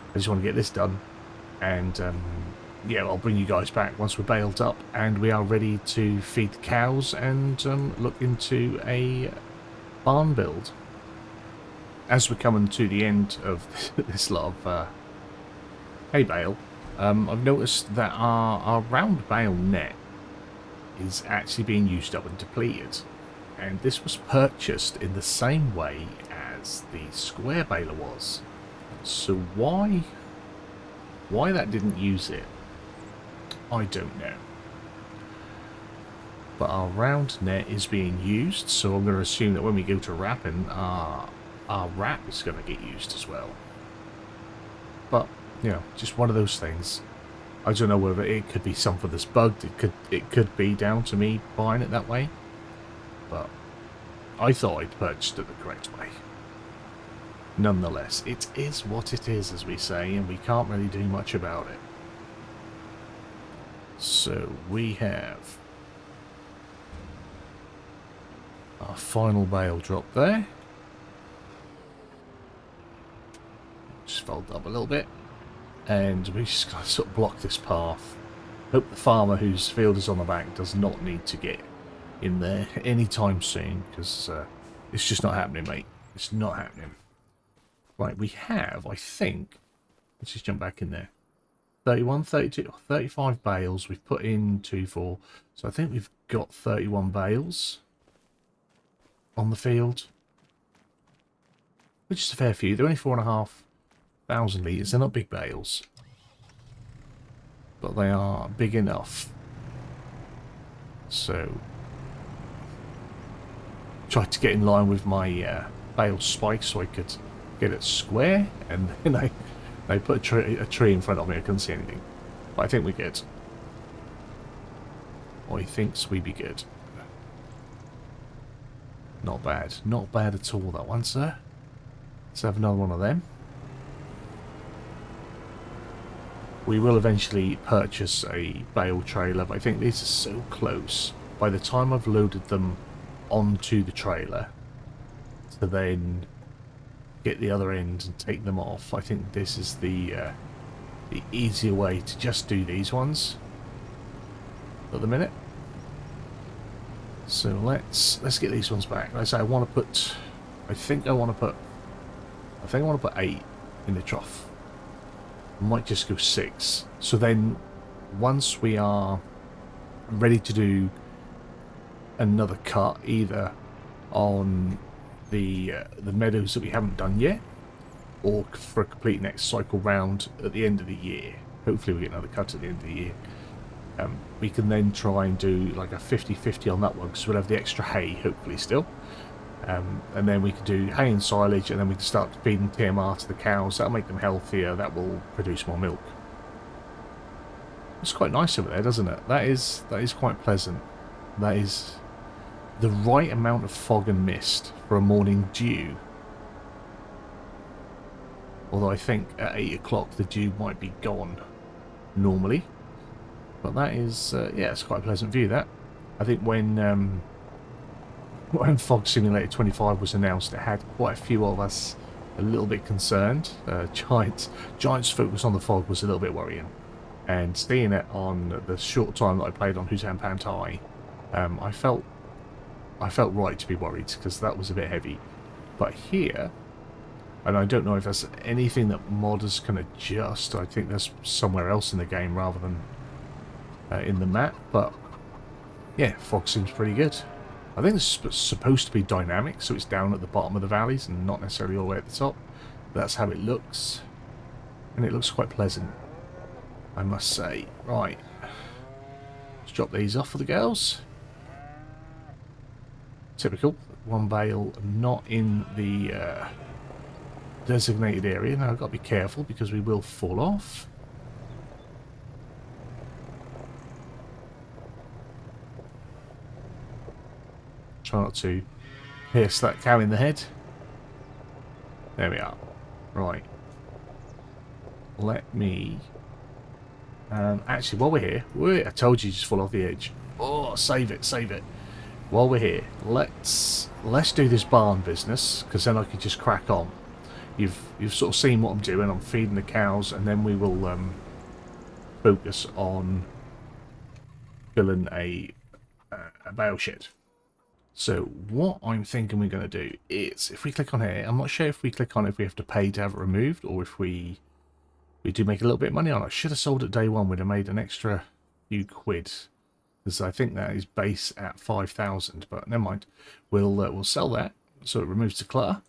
S1: I just want to get this done, and yeah, I'll bring you guys back once we're baled up and we are ready to feed the cows and look into a barn build. As we're coming to the end of this lot of hay bale, I've noticed that our round bale net is actually being used up and depleted. And this was purchased in the same way as the square baler was. So why that didn't use it, I don't know. But our round net is being used, so I'm going to assume that when we go to wrapping, our wrap is going to get used as well. But, you know, just one of those things. I don't know whether it could be something that's bugged. It could be down to me buying it that way. But I thought I'd purchased it the correct way. Nonetheless, it is what it is, as we say, and we can't really do much about it. So we have our final bale drop there. Just fold up a little bit. And we just got to sort of block this path. Hope the farmer whose field is on the back does not need to get in there anytime soon, because it's just not happening, mate. It's not happening. Right, we have, I think, let's just jump back in there. 31, 32, 35 bales. We've put in 2, 4. So I think we've got 31 bales on the field, which is a fair few. They're only 4,500 litres. They're not big bales, but they are big enough. So tried to get in line with my bale spike so I could get it square, and then they put a tree in front of me. I couldn't see anything, but I think we're good. I thinks we be good. Not bad. Not bad at all, that one, sir. Let's have another one of them. We will eventually purchase a bale trailer, but I think these are so close. By the time I've loaded them onto the trailer to then get the other end and take them off, I think this is the easier way to just do these ones at the minute. So let's get these ones back. Like I say, I think I want to put 8 in the trough. I might just go 6. So then once we are ready to do another cut, either on the meadows that we haven't done yet, or for a complete next cycle round at the end of the year, hopefully we get another cut at the end of the year, we can then try and do like a 50-50 on that one, because we'll have the extra hay hopefully still, and then we can do hay and silage, and then we can start feeding TMR to the cows. That'll make them healthier. That will produce more milk. It's quite nice over there, doesn't it? That is quite pleasant. That is the right amount of fog and mist for a morning dew. Although I think at 8 o'clock the dew might be gone normally. But that is, yeah, it's quite a pleasant view, that. I think when Fog Simulator 25 was announced, it had quite a few of us a little bit concerned. Giant's focus on the fog was a little bit worrying. And seeing it on the short time that I played on Hutan Pantai, I felt right to be worried, because that was a bit heavy. But here, and I don't know if there's anything that modders can adjust. I think there's somewhere else in the game rather than in the map. But yeah, fog seems pretty good. I think it's supposed to be dynamic, so it's down at the bottom of the valleys and not necessarily all the way at the top. That's how it looks, and it looks quite pleasant, I must say. Right, let's drop these off for the girls. Typical. One bale not in the designated area. Now I've got to be careful because we will fall off. Try not to pierce that cow in the head. There we are. Right. Let me... actually, while we're here... I told you just fall off the edge. Oh, save it, save it. While we're here, let's do this barn business, because then I can just crack on. You've sort of seen what I'm doing. I'm feeding the cows, and then we will focus on filling a bale shed. So what I'm thinking we're going to do is, if we click on here, I'm not sure if we click on it if we have to pay to have it removed, or if we do make a little bit of money on it. I should have sold it day one. We'd have made an extra few quid, because I think that is base at 5,000. But never mind. We'll sell that, so it removes the clutter.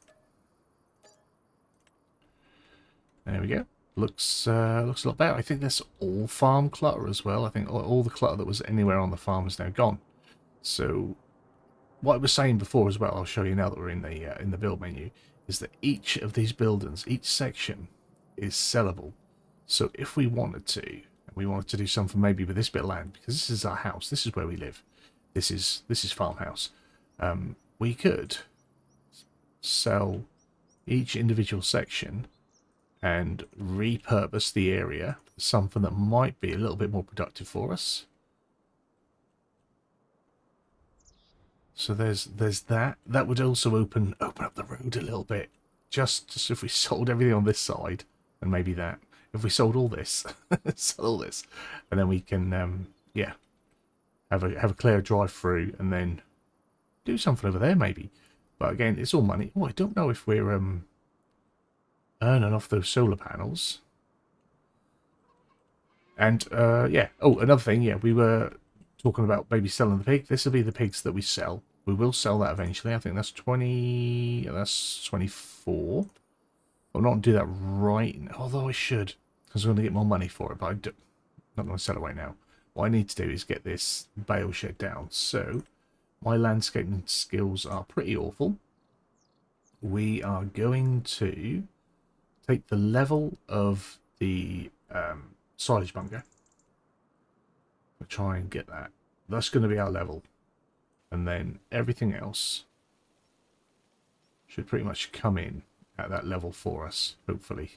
S1: There we go. Looks a lot better. I think that's all farm clutter as well. I think all the clutter that was anywhere on the farm is now gone. So what I was saying before as well, I'll show you now that we're in the build menu, is that each of these buildings, each section, is sellable. So if we wanted to do something maybe with this bit of land, because this is our house, this is where we live, this is farmhouse, we could sell each individual section and repurpose the area for something that might be a little bit more productive for us. So there's that. That would also open up the road a little bit. Just if we sold everything on this side, and maybe that. If we sold all this, sell all this, and then we can yeah, have a clear drive through, and then do something over there maybe. But again, it's all money. Oh, I don't know if we're earning off those solar panels. And yeah. Oh, another thing. Yeah, we were talking about maybe selling the pig. This will be the pigs that we sell. We will sell that eventually. I think that's 20. That's 24. I'll not do that right now, although I should, because I'm going to get more money for it. But I'm not going to sell it right now. What I need to do is get this bale shed down. So my landscaping skills are pretty awful. We are going to take the level of the silage bunker. We'll try and get that. That's going to be our level. And then everything else should pretty much come in at that level for us, hopefully.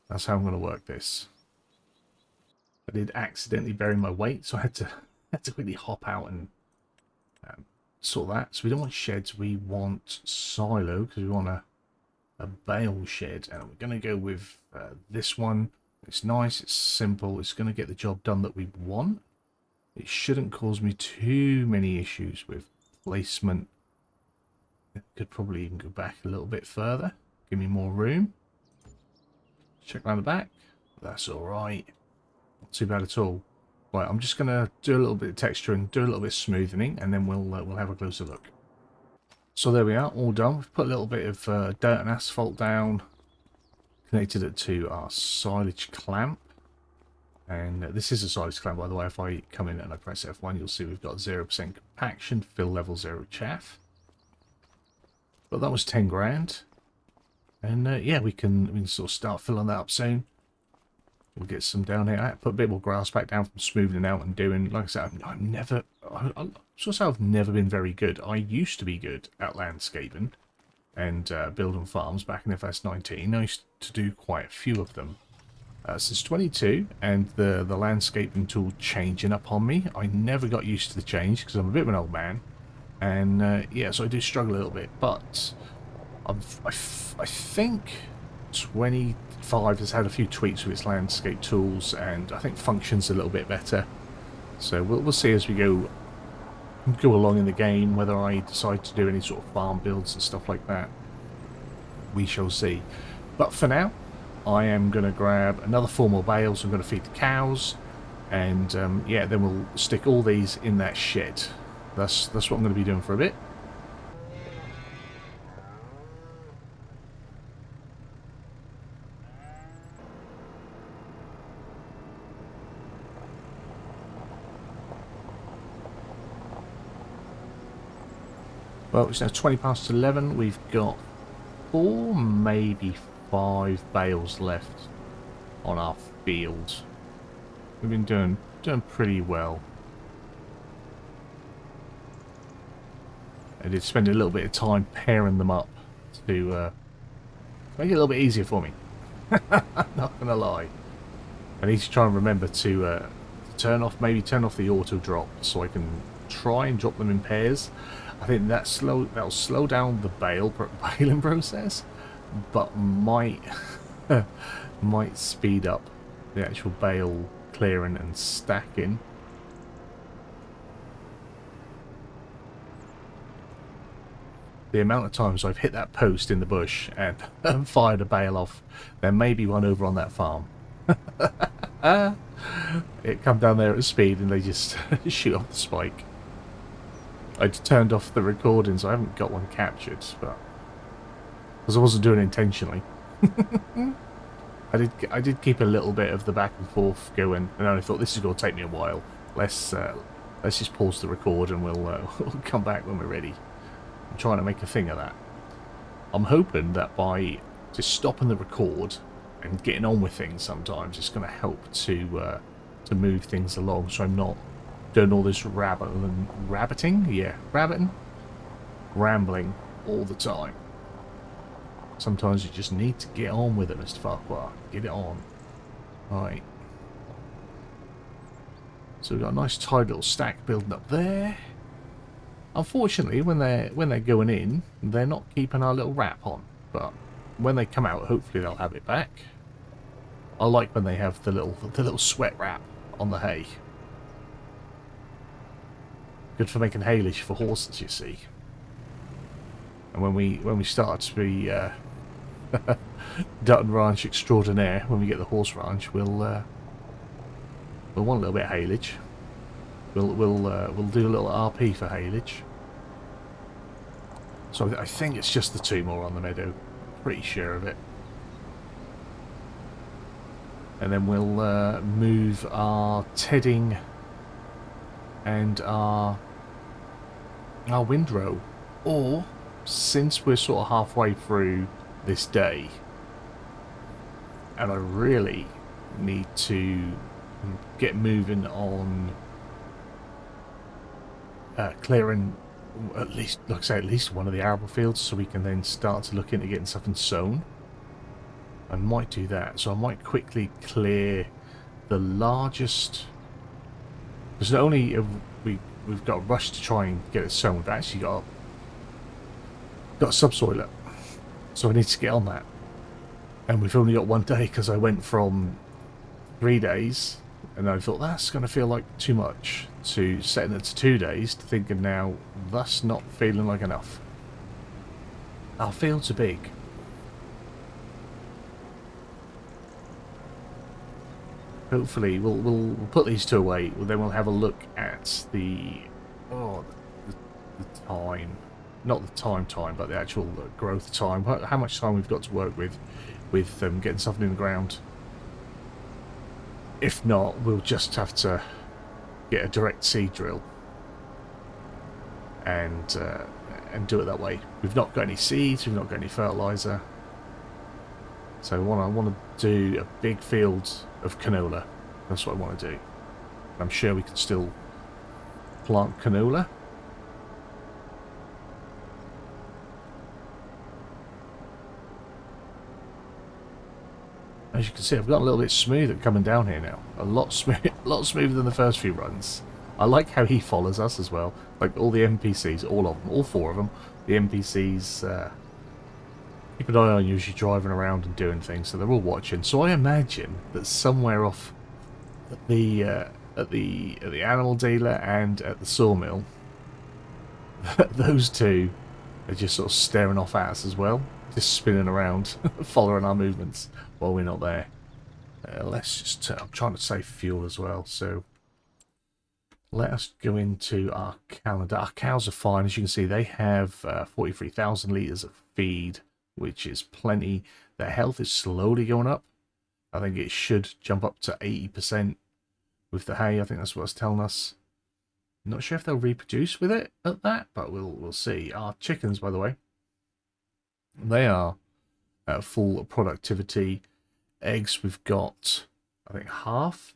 S1: That's how I'm going to work this. I did accidentally bury my weight, so I had to quickly hop out and sort that. So we don't want sheds, we want silo, because we want a bale shed. And we're going to go with this one. It's nice, it's simple, it's going to get the job done that we want. It shouldn't cause me too many issues with placement. It could probably even go back a little bit further. Give me more room. Check around the back. That's alright. Not too bad at all. Right, I'm just going to do a little bit of texture and do a little bit of smoothing, and then we'll have a closer look. So there we are, all done. We've put a little bit of dirt and asphalt down. Connected it to our silage clamp. And this is a silage clamp, by the way. If I come in and I press F1, you'll see we've got 0% compaction, fill level 0 chaff. But that was 10 grand. And yeah, we can sort of start filling that up soon. We'll get some down here. Put a bit more grass back down from smoothing out and doing. Like I said, I'm I've never been very good. I used to be good at landscaping and building farms back in FS19. I used to do quite a few of them. Since 22, and the landscaping tool changing up on me, I never got used to the change because I'm a bit of an old man, and yeah, so I do struggle a little bit. But I think 25 has had a few tweaks with its landscape tools, and I think functions a little bit better. So we'll see as we go along in the game whether I decide to do any sort of farm builds and stuff like that. We shall see. But for now, I am going to grab another 4 more bales. I'm going to feed the cows, and yeah, then we'll stick all these in that shed. That's what I'm going to be doing for a bit. Well, it's now 20 past 11. We've got 4, maybe 5 bales left on our field. We've been doing pretty well. I did spend a little bit of time pairing them up to make it a little bit easier for me. Not gonna lie. I need to try and remember to turn off the auto drop so I can try and drop them in pairs. I think that'll slow down the baling process, but might speed up the actual bale clearing and stacking. The amount of times I've hit that post in the bush and fired a bale off, there may be one over on that farm. It come down there at speed and they just shoot off the spike. I turned off the recording, so I haven't got one captured, but because I wasn't doing it intentionally. I did keep a little bit of the back and forth going, and I thought this is going to take me a while. Let's just pause the record and we'll come back when we're ready. I'm trying to make a thing of that. I'm hoping that by just stopping the record and getting on with things sometimes is going to help to move things along, so I'm not doing all this rambling, all the time. Sometimes you just need to get on with it, Mr. Farquhar. Get it on. Right. So we've got a nice tight little stack building up there. Unfortunately, when they're going in, they're not keeping our little wrap on. But when they come out, hopefully they'll have it back. I like when they have the little sweat wrap on the hay. Good for making haylage for horses, you see. And when we start to be Dutton Ranch extraordinaire, when we get the horse ranch, we'll want a little bit of haylage. We'll do a little RP for haylage. So I think it's just the two more on the meadow. Pretty sure of it. And then we'll move our tedding and our windrow. Or, since we're sort of halfway through this day, and I really need to get moving on clearing at least, like I say, at least one of the arable fields, so we can then start to look into getting something sown. I might do that, so I might quickly clear the largest, because not only have we've got a rush to try and get it sown, we've actually got a subsoiler, so I need to get on that. And we've only got one day, because I went from 3 days, and I thought that's going to feel like too much, to setting it to 2 days, to thinking now that's not feeling like enough. Our fields are big. Hopefully we'll put these two away. Then we'll have a look at the time, not the time, but the actual growth time. How much time we've got to work with getting something in the ground. If not, we'll just have to get a direct seed drill and do it that way. We've not got any seeds. We've not got any fertilizer. So I want to do a big field of canola. That's what I want to do. I'm sure we can still plant canola. As you can see, I've got a little bit smoother coming down here now. A lot smoother than the first few runs. I like how he follows us as well. Like all the NPCs, all of them, all 4 of them. The NPCs keep an eye on you as you're driving around and doing things, so they're all watching. So I imagine that somewhere off at the animal dealer and at the sawmill, those two are just sort of staring off at us as well, just spinning around, following our movements while we're not there. Let's just. I'm trying to save fuel as well, so let us go into our calendar. Our cows are fine, as you can see. They have 43,000 litres of feed, which is plenty. Their health is slowly going up. I think it should jump up to 80% with the hay. I think that's what it's telling us. Not sure if they'll reproduce with it at that, but we'll see. Our chickens, by the way, they are at full productivity. Eggs, we've got, I think, half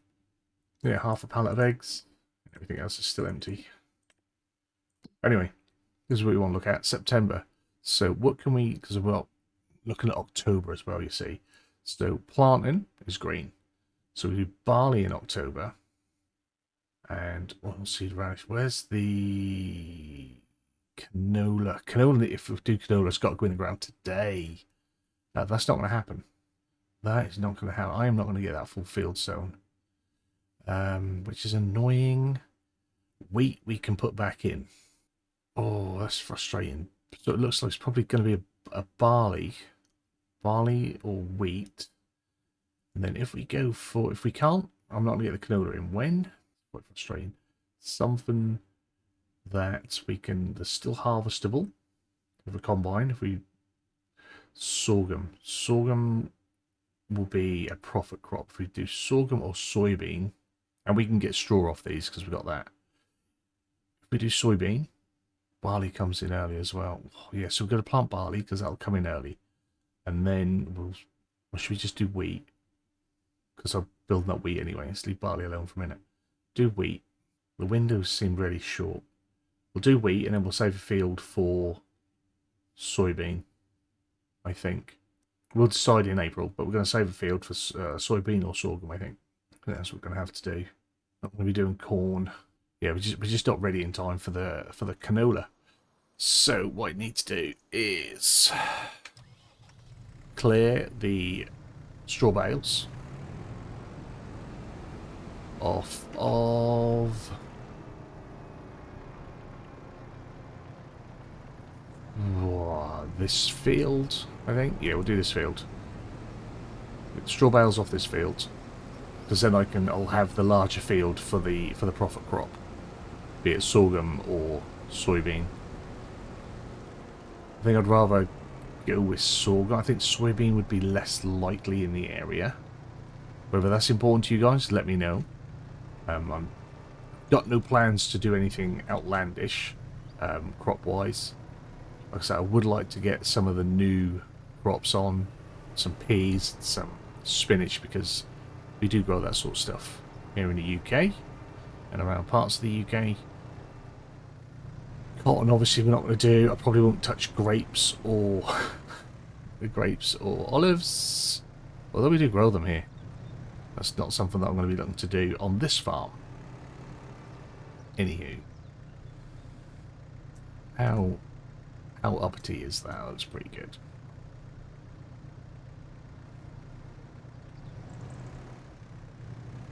S1: a pallet of eggs. Everything else is still empty. Anyway, this is what we want to look at. September. So what can we, because we're looking at October as well, you see. So planting is green. So we do barley in October. And we'll see the radish. Where's the canola? Canola, if we do canola, it's got to go in the ground today. That's not going to happen. That is not going to happen. I am not going to get that full field sown. Which is annoying. Wheat we can put back in. Oh, that's frustrating. So it looks like it's probably going to be a barley or wheat. And then if we go for, if we can't, I'm not going to get the canola in. When? Quite frustrating. Something that we can, that's still harvestable with a combine. If we sorghum will be a profit crop. If we do sorghum or soybean, and we can get straw off these because we've got that. If we do soybean, barley comes in early as well. Oh, yeah, so we're going to plant barley because that'll come in early. And then we'll... Or should we just do wheat? Because I'm building up wheat anyway. Let's leave barley alone for a minute. Do wheat. The windows seem really short. We'll do wheat and then we'll save a field for soybean, I think. We'll decide in April, but we're going to save a field for soybean or sorghum, I think. That's what we're going to have to do. Not going to be doing corn. Yeah, we're just not ready in time for the canola. So what I need to do is clear the straw bales off of this field, I think. Yeah, we'll do this field. Straw bales off this field, because then I'll have the larger field for the profit crop, be it sorghum or soybean. I think I'd rather go with sorghum. I think soybean would be less likely in the area. Whether that's important to you guys, let me know. I've got no plans to do anything outlandish crop-wise. Like I said, I would like to get some of the new crops on, some peas, some spinach, because we do grow that sort of stuff here in the UK and around parts of the UK. Cotton, obviously, we're not going to do. I probably won't touch grapes or olives, although we do grow them here. That's not something that I'm going to be looking to do on this farm. Anywho, how uppity is that? That's pretty good.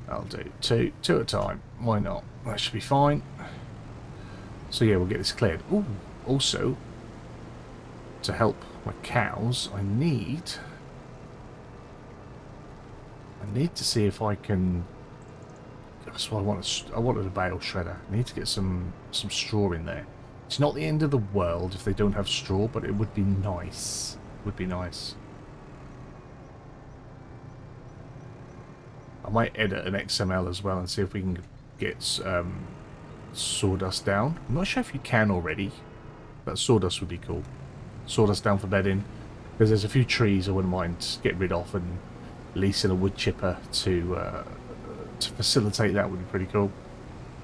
S1: I'll do two at a time. Why not? That should be fine. So yeah, we'll get this cleared. Ooh, also, to help my cows, I need to see if I can. That's what I wanted. I wanted a bale shredder. I need to get some straw in there. It's not the end of the world if they don't have straw, but it would be nice. It would be nice. I might edit an XML as well and see if we can get sawdust down. I'm not sure if you can already, but sawdust would be cool. Sawdust down for bedding, because there's a few trees I wouldn't mind getting rid of, and leasing a wood chipper to facilitate that would be pretty cool.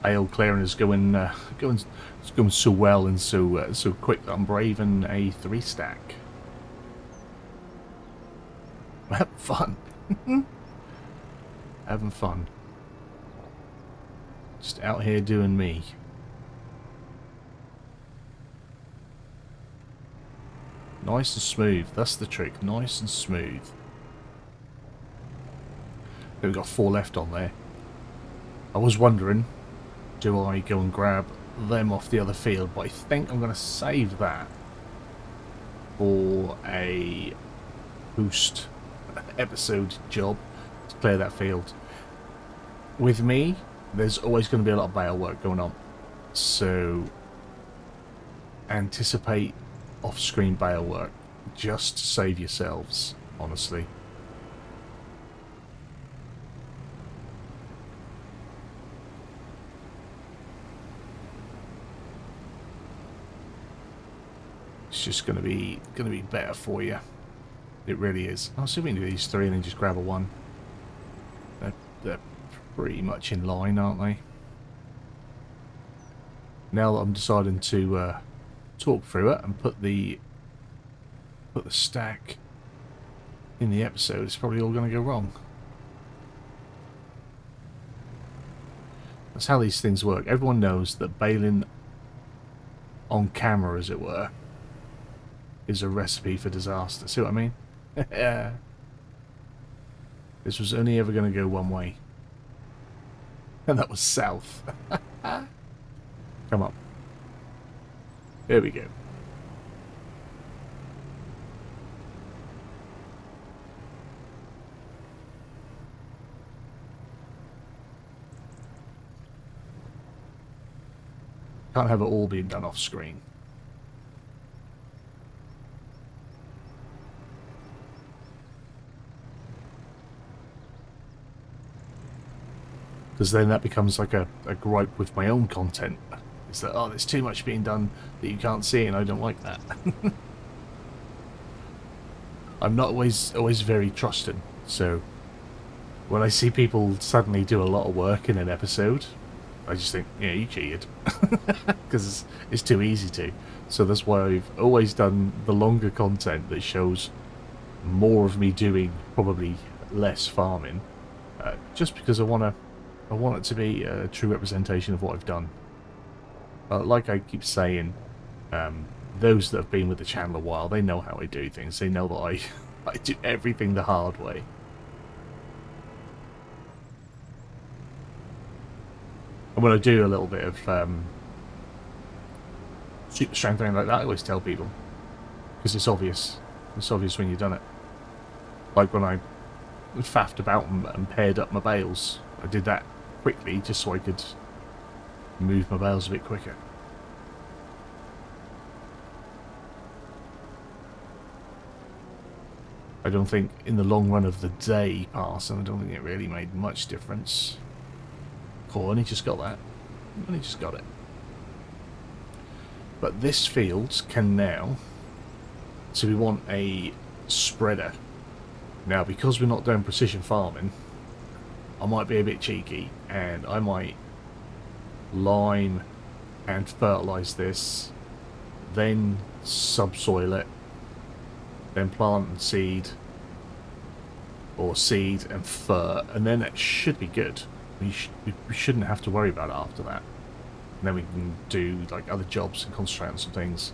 S1: Ale clearing is going so well and so quick that I'm braving a 3-stack. Having fun. Having fun. Just out here doing me. Nice and smooth. That's the trick. Nice and smooth. We've got 4 left on there. I was wondering, do I go and grab them off the other field? But I think I'm going to save that for a boost episode job to clear that field. With me, there's always going to be a lot of bale work going on, so anticipate off-screen bale work just to save yourselves, honestly. It's just going to be better for you. It really is. I'll see if we can do these 3 and then just grab a 1. They're pretty much in line, aren't they? Now that I'm deciding to talk through it and put the stack in the episode, it's probably all going to go wrong. That's how these things work. Everyone knows that baling on camera, as it were, is a recipe for disaster. See what I mean? This was only ever going to go one way. And that was south. Come on. There we go. Can't have it all being done off screen. Because then that becomes like a gripe with my own content. It's that, oh, there's too much being done that you can't see, and I don't like that. I'm not always very trusting. So when I see people suddenly do a lot of work in an episode, I just think, yeah, you cheated. Because it's too easy to. So that's why I've always done the longer content that shows more of me doing probably less farming. Just because I want it to be a true representation of what I've done. Like I keep saying, those that have been with the channel a while, they know how I do things. They know that I do everything the hard way. And when I do a little bit of super strength or anything like that, I always tell people. Because it's obvious. It's obvious when you've done it. Like when I faffed about and paired up my bales. I did that quickly just so I could move my bales a bit quicker. I don't think in the long run of the day passing, I don't think it really made much difference. Cool, only just got that. Only just got it. But this field can now... So we want a spreader. Now, because we're not doing precision farming, I might be a bit cheeky, and I might lime and fertilise this, then subsoil it, then plant and seed, or seed and fert, and then it should be good. We shouldn't have to worry about it after that. And then we can do like other jobs and concentrate on some things.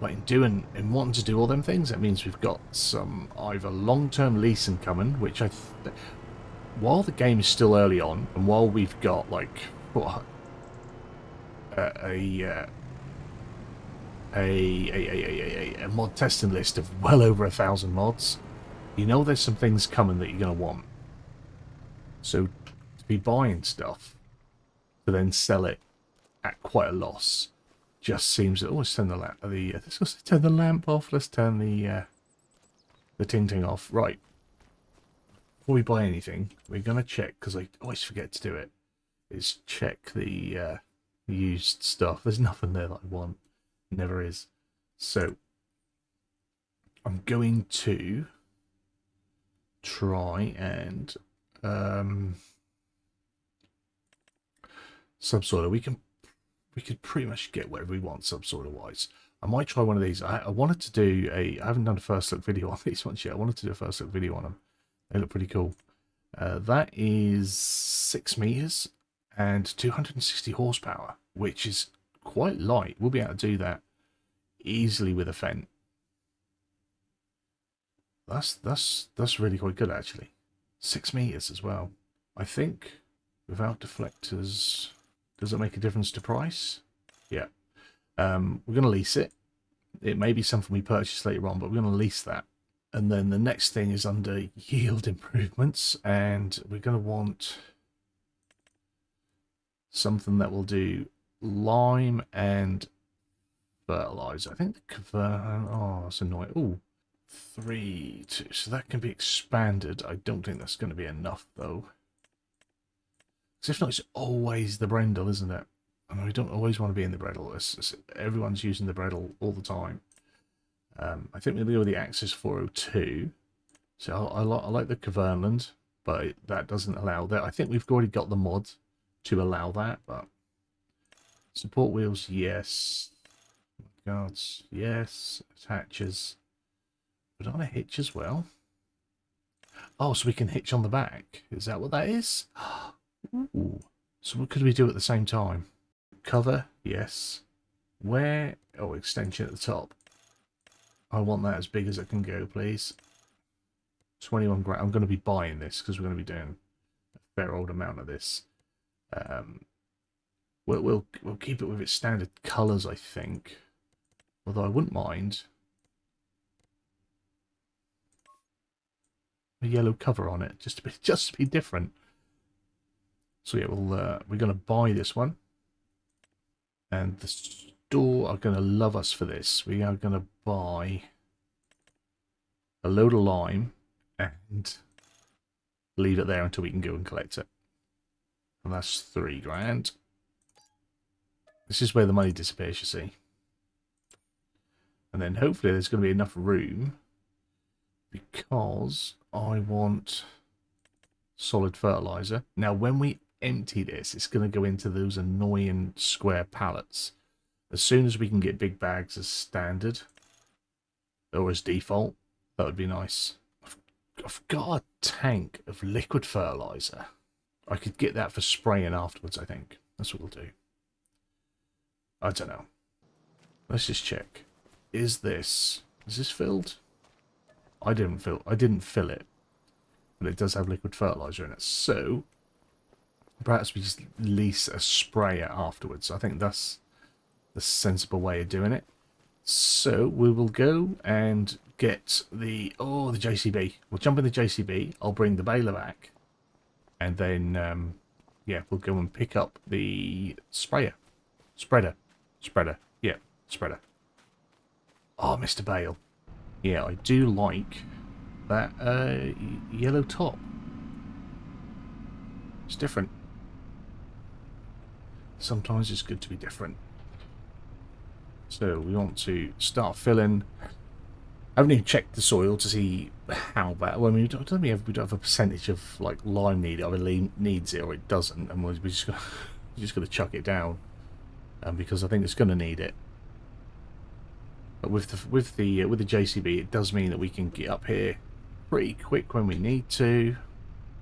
S1: But in wanting to do all them things, that means we've got some either long-term leasing coming, which while the game is still early on, and while we've got like what, a mod testing list of well over 1,000 mods, you know there's some things coming that you're going to want. So to be buying stuff to then sell it at quite a loss just seems... Oh, let's turn the lamp. Let's turn the lamp off. Let's turn the ting off. Right. Before we buy anything, we're going to check, because I always forget to do it, is check the used stuff. There's nothing there that I want. Never is. So I'm going to try and subsoiler. We could pretty much get whatever we want subsoiler wise. I might try one of these. I wanted to do I haven't done a first look video on these ones yet. I wanted to do a first look video on them. They look pretty cool. That is 6 meters and 260 horsepower, which is quite light. We'll be able to do that easily with a Fent. That's really quite good actually. 6 meters as well. I think without deflectors, does it make a difference to price? Yeah. We're going to lease it. It may be something we purchase later on, but we're going to lease that. And then the next thing is under yield improvements, and we're going to want something that will do lime and fertilizer. I think the convert... Oh, that's annoying. Oh, 3, 2. So that can be expanded. I don't think that's going to be enough, though. Because if not, it's always the Brendel, isn't it? And I don't always want to be in the Brendel. Everyone's using the Brendel all the time. I think we'll go with the ASUS 402. So I like the Caverland, but that doesn't allow that. I think we've already got the mod to allow that, but support wheels, yes. Guards, yes. Attachers. But on a hitch as well. Oh, so we can hitch on the back. Is that what that is? Ooh. So what could we do at the same time? Cover, yes. Where? Oh, extension at the top. I want that as big as it can go, please. 21 grand. I'm going to be buying this because we're going to be doing a fair old amount of this. We'll keep it with its standard colours, I think. Although I wouldn't mind a yellow cover on it, just to be different. So yeah, we're going to buy this one, and the store are going to love us for this. We are going to buy a load of lime and leave it there until we can go and collect it. And that's 3 grand. This is where the money disappears, you see. And then hopefully there's going to be enough room, because I want solid fertilizer. Now when we empty this, it's going to go into those annoying square pallets. As soon as we can get big bags as standard, or as default, that would be nice. I've got a tank of liquid fertilizer. I could get that for spraying afterwards, I think. That's what we'll do. I don't know. Let's just check. Is this filled? I didn't fill it. But it does have liquid fertilizer in it. So perhaps we just lease a sprayer afterwards. I think that's the sensible way of doing it. So we will go and get the JCB. We'll jump in the JCB. I'll bring the baler back. And then, yeah, we'll go and pick up the sprayer. Spreader. Yeah, spreader. Oh, Mr. Bale. Yeah, I do like that yellow top. It's different. Sometimes it's good to be different. So we want to start filling. I haven't even checked the soil to see how bad. Well, I mean, we don't have a percentage of like lime needed. Either needs it or it doesn't, and we're just gonna chuck it down, because I think it's gonna need it. But with the JCB, it does mean that we can get up here pretty quick when we need to.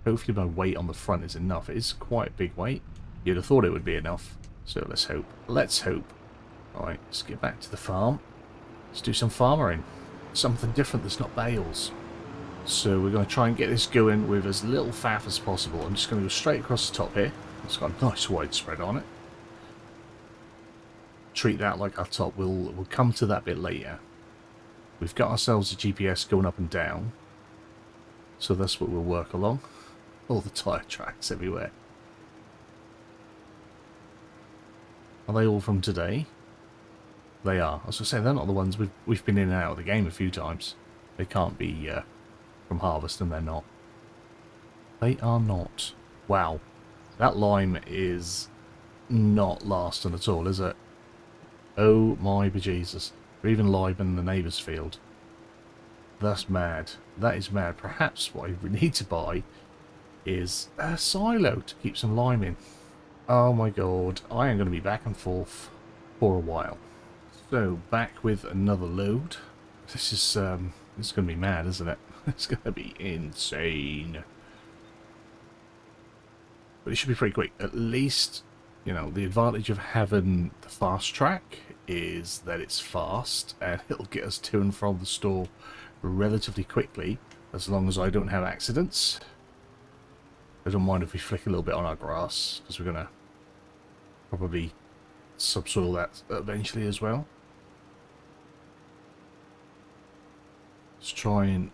S1: Hopefully, my weight on the front is enough. It is quite a big weight. You'd have thought it would be enough. So let's hope. Let's hope. All right, let's get back to the farm. Let's do some farmering. Something different that's not bales. So we're going to try and get this going with as little faff as possible. I'm just going to go straight across the top here. It's got a nice widespread on it. Treat that like our top. We'll come to that bit later. We've got ourselves a GPS going up and down. So that's what we'll work along. All the tyre tracks everywhere. Are they all from today? They are. I was going to say, they're not the ones we've been in and out of the game a few times. They can't be from Harvest, and they're not. They are not. Wow. That lime is not lasting at all, is it? Oh my bejesus. We're even live in the neighbour's field. That's mad. That is mad. Perhaps what I need to buy is a silo to keep some lime in. Oh my god. I am going to be back and forth for a while. So, back with another load. This is going to be mad, isn't it? It's going to be insane. But it should be pretty quick. At least, you know, the advantage of having the fast track is that it's fast and it'll get us to and from the store relatively quickly, as long as I don't have accidents. I don't mind if we flick a little bit on our grass, because we're going to probably subsoil that eventually as well. Let's try and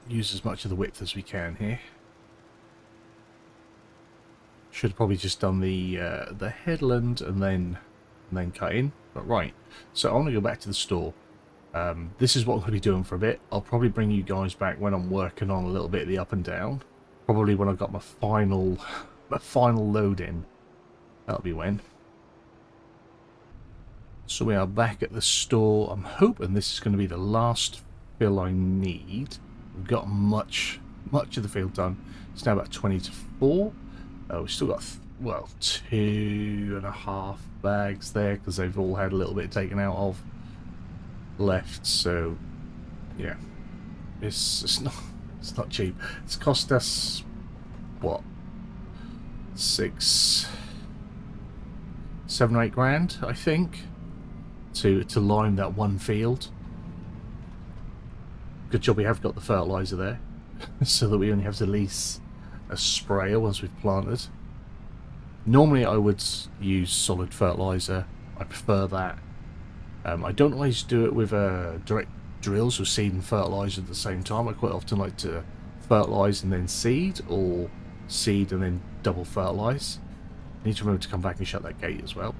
S1: use as much of the width as we can here. Should have probably just done the headland and then cut in. But right, so I want to go back to the store. This is what I'm going to be doing for a bit. I'll probably bring you guys back when I'm working on a little bit of the up and down. Probably when I've got my final load in. That'll be when. So we are back at the store. I'm hoping this is going to be the last fill I need. We've got much of the field done. It's now about 20 to 4. We've still got, well, 2.5 bags there, because they've all had a little bit taken out of left. So, yeah. It's not cheap. It's cost us, what, 7 or 8 grand, I think, to lime that one field. Good job we have got the fertilizer there, so that we only have to lease a sprayer once we've planted. Normally I would use solid fertilizer. I prefer that. I don't always do it with a direct drill, so seed and fertilizer at the same time. I quite often like to fertilize and then seed, or seed and then double fertilize. I need to remember to come back and shut that gate as well.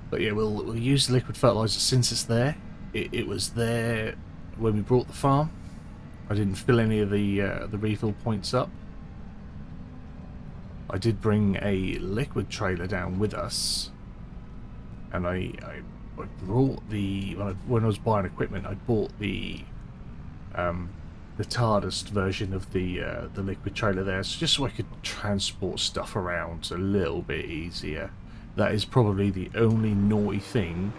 S1: But yeah, we'll use the liquid fertilizer since it's there. It was there when we brought the farm. I didn't fill any of the refill points up. I did bring a liquid trailer down with us, and I brought the when I was buying equipment, I bought the TARDIS version of the liquid trailer there, so just so I could transport stuff around a little bit easier. That is probably the only naughty thing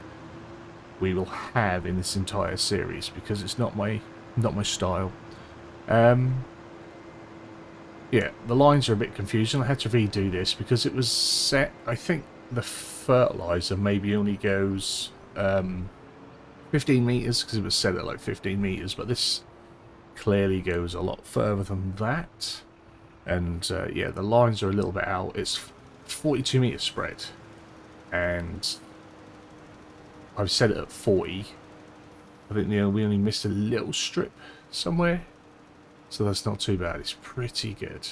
S1: we will have in this entire series, because it's not my style. Yeah, the lines are a bit confusing. I had to redo this because it was set, I think the fertilizer maybe only goes 15 meters, because it was set at like 15 meters, but this clearly goes a lot further than that. And yeah, the lines are a little bit out. It's 42 meter spread, and I've set it at 40. I think, you know, we only missed a little strip somewhere, so that's not too bad. It's pretty good.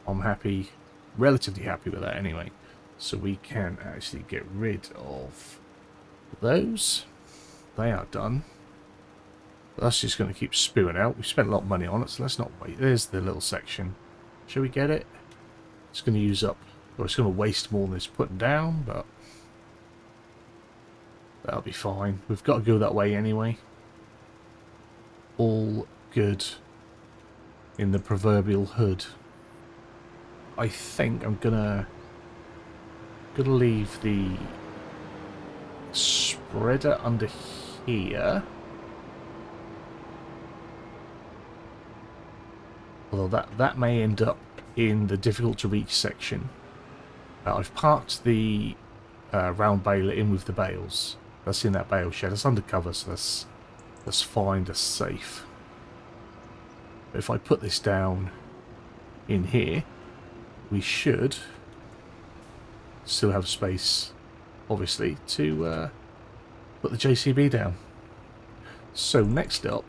S1: I'm happy, relatively happy with that anyway. So we can actually get rid of those. They are done. But that's just going to keep spewing out. We've spent a lot of money on it, so let's not wait. There's the little section. Shall we get it? It's going to use up, or it's going to waste more than it's putting down, but that'll be fine. We've got to go that way anyway. All good in the proverbial hood. I think I'm gonna leave the spreader under here. Although that may end up in the difficult to reach section. I've parked the round baler in with the bales. That's in that bale shed. It's undercover, so that's fine, that's safe. But if I put this down in here, we should still have space, obviously, to put the JCB down. So next up,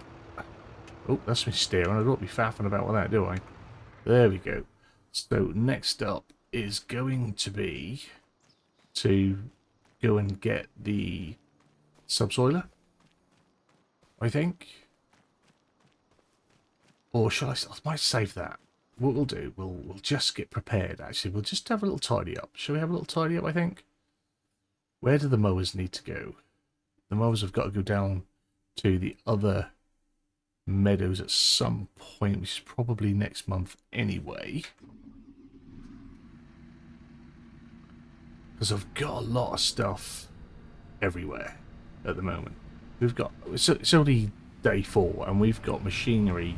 S1: oh, that's me steering. I don't be faffing about with that, do I? There we go. So next up is going to be to go and get the subsoiler, I think. Or shall I might save that. What we'll do, we'll just get prepared, actually. We'll just have a little tidy up. Shall we have a little tidy up, I think? Where do the mowers need to go? The mowers have got to go down to the other meadows at some point, which is probably next month anyway. Because I've got a lot of stuff everywhere at the moment. We've got, it's only day 4 and we've got machinery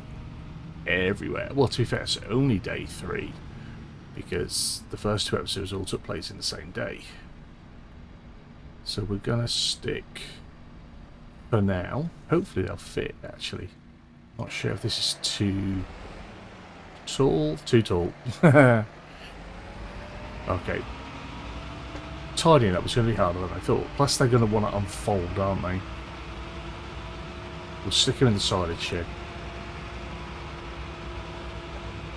S1: everywhere. Well, to be fair, it's only day 3 because the first 2 episodes all took place in the same day. So we're gonna stick for now. Hopefully they'll fit, actually. Not sure if this is too tall. Too tall. Okay. Tidying up is going to be harder than I thought. Plus they're going to want to unfold, aren't they? We'll stick them in the silage shed.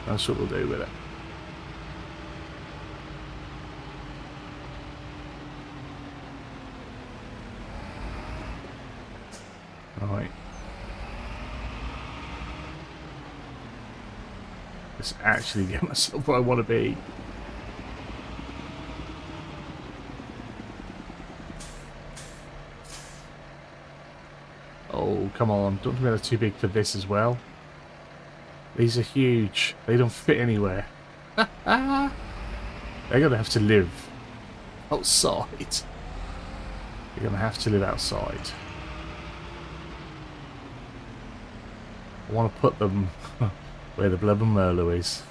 S1: That's what we'll do with it. Right. Let's actually get myself where I want to be. Oh, come on. Don't think they're too big for this as well. These are huge. They don't fit anywhere. They're going to have to live outside. They're going to have to live outside. I want to put them where the Blub and Merlot is.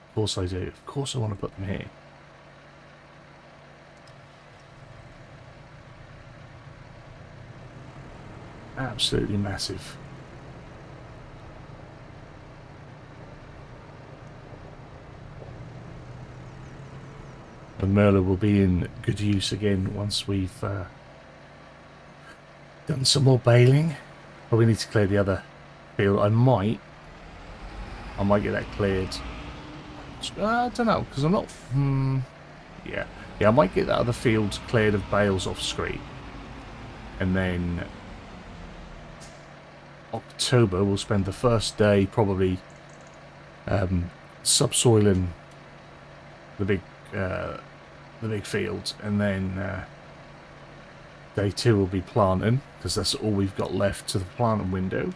S1: Of course I do. Of course I want to put them here. Absolutely massive. The Merlot will be in good use again once we've done some more baling. But we need to clear the other field. I might get that cleared. I don't know, because I'm not... Yeah, I might get that other field cleared of bales off screen. And then October we'll spend the first day probably subsoiling the big field, and then day 2 will be planting, because that's all we've got left to the planting window.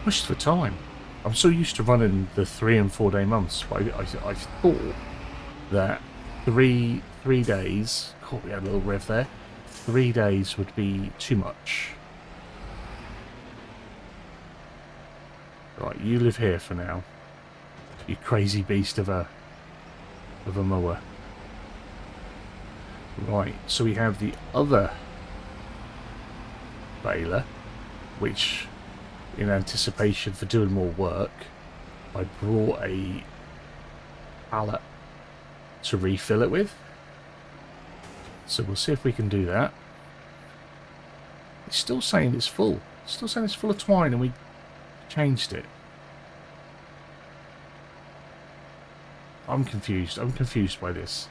S1: Pushed for time. I'm so used to running the 3 and 4 day months, but I thought that three days. Oh, we had a little rev there. 3 days would be too much. Right, you live here for now. You crazy beast of a mower. Right, so we have the other baler, which, in anticipation for doing more work, I brought a pallet to refill it with. So we'll see if we can do that. It's still saying it's full. It's still saying it's full of twine, and we changed it. I'm confused. I'm confused by this.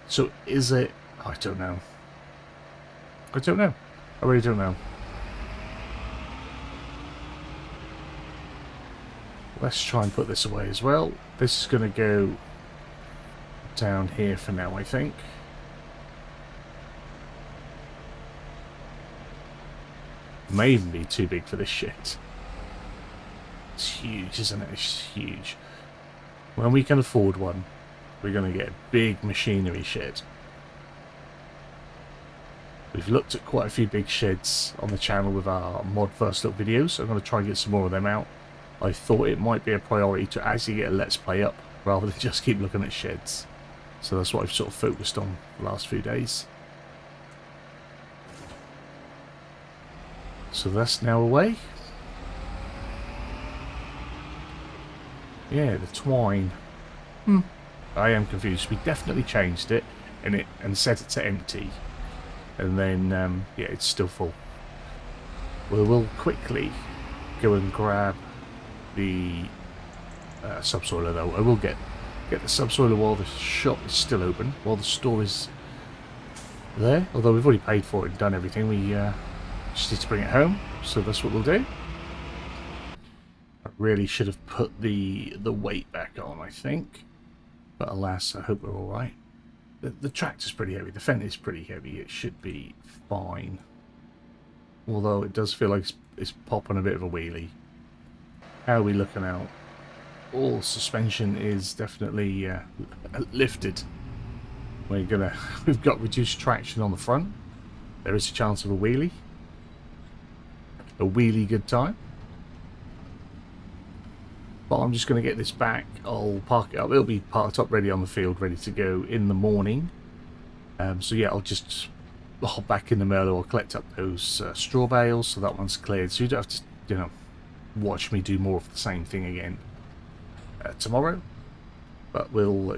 S1: So is it... I don't know. I don't know. I really don't know. Let's try and put this away as well. This is going to go down here for now, I think. May even be too big for this shit. It's huge, isn't it? It's huge. When we can afford one, we're going to get a big machinery shed. We've looked at quite a few big sheds on the channel with our mod first look videos, so I'm going to try and get some more of them out. I thought it might be a priority to actually get a Let's Play up, rather than just keep looking at sheds. So that's what I've sort of focused on the last few days. So that's now away. Yeah, the twine. I am confused. We definitely changed it and set it to empty. And then, yeah, it's still full. We will quickly go and grab the subsoiler, though. I will get the subsoiler while the shop is still open, while the store is there. Although we've already paid for it and done everything, we just need to bring it home. So that's what we'll do. I really should have put the weight back on, I think. But alas, I hope we're alright. The tractor's pretty heavy. The Fendt is pretty heavy. It should be fine. Although it does feel like it's popping a bit of a wheelie. How are we looking out? All suspension is definitely lifted. We've got reduced traction on the front. There is a chance of a wheelie. A wheelie good time. But I'm just going to get this back. I'll park it up. It'll be parked up ready on the field, ready to go in the morning. So yeah, I'll just hop back in the Merlot. I'll collect up those straw bales, so that one's cleared. So you don't have to, you know, watch me do more of the same thing again tomorrow. But we'll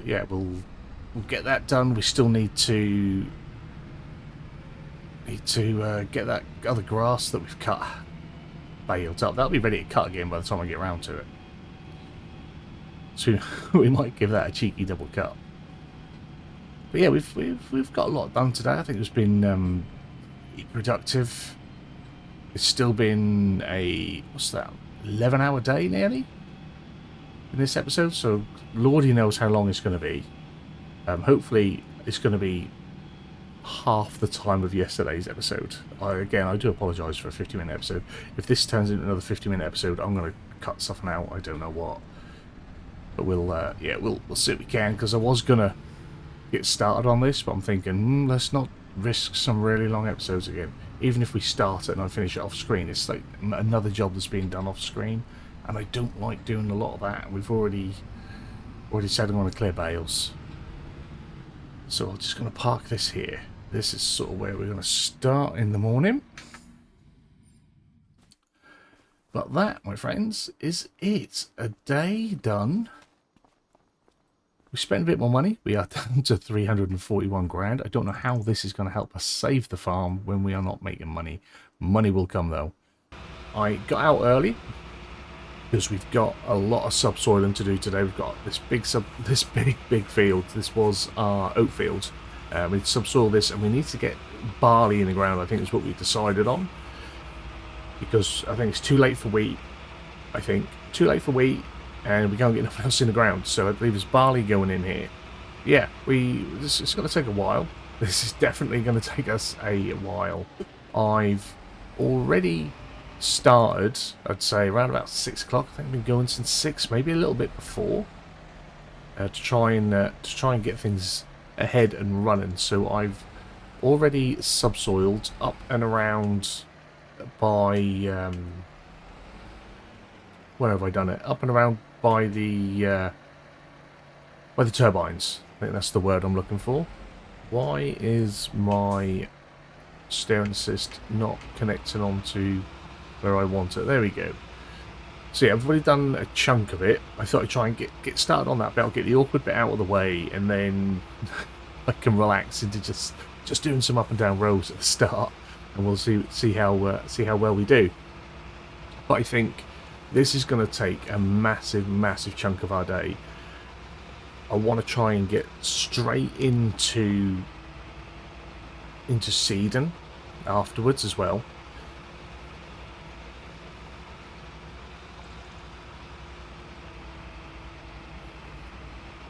S1: get that done. We still need to get that other grass that we've cut baled up. That'll be ready to cut again by the time I get around to it. So we might give that a cheeky double cut. But yeah, we've got a lot done today. I think it's been productive. It's still been a 11-hour day nearly in this episode. So Lordy knows how long it's going to be. Hopefully it's going to be half the time of yesterday's episode. I do apologise for a 50-minute episode. If this turns into another 50-minute episode, I'm going to cut something out. I don't know what. But we'll see what we can, because I was gonna get started on this, but I'm thinking, let's not risk some really long episodes again. Even if we start it and I finish it off screen, it's like another job that's being done off screen, and I don't like doing a lot of that. We've already said I'm going to clear bales, so I'm just going to park this here. This is sort of where we're going to start in the morning. But that, my friends, is it. A day done. We spent a bit more money. We are down to 341 grand. I don't know how this is going to help us save the farm when we are not making money. Money will come, though. I got out early because we've got a lot of subsoiling to do today. We've got this big field. This was our oat field. We need to subsoil this, and we need to get barley in the ground. I think is what we decided on. because I think it's too late for wheat. I think too late for wheat, and we can't get nothing else in the ground. So I believe there's barley going in here. Yeah, it's going to take a while. This is definitely going to take us a while. I've already started, I'd say around about 6 o'clock. I think I've been going since 6, maybe a little bit before, to try and get things ahead and running. So I've already subsoiled up and around by where have I done it? Up and around by the turbines. I think that's the word I'm looking for. Why is my steering assist not connecting onto where I want it? There we go. So yeah, I've already done a chunk of it. I thought I'd try and get started on that bit. I'll get the awkward bit out of the way, and then I can relax into just doing some up and down rows at the start, and we'll see how well we do. But I think this is going to take a massive chunk of our day. I want to try and get straight into seeding afterwards as well.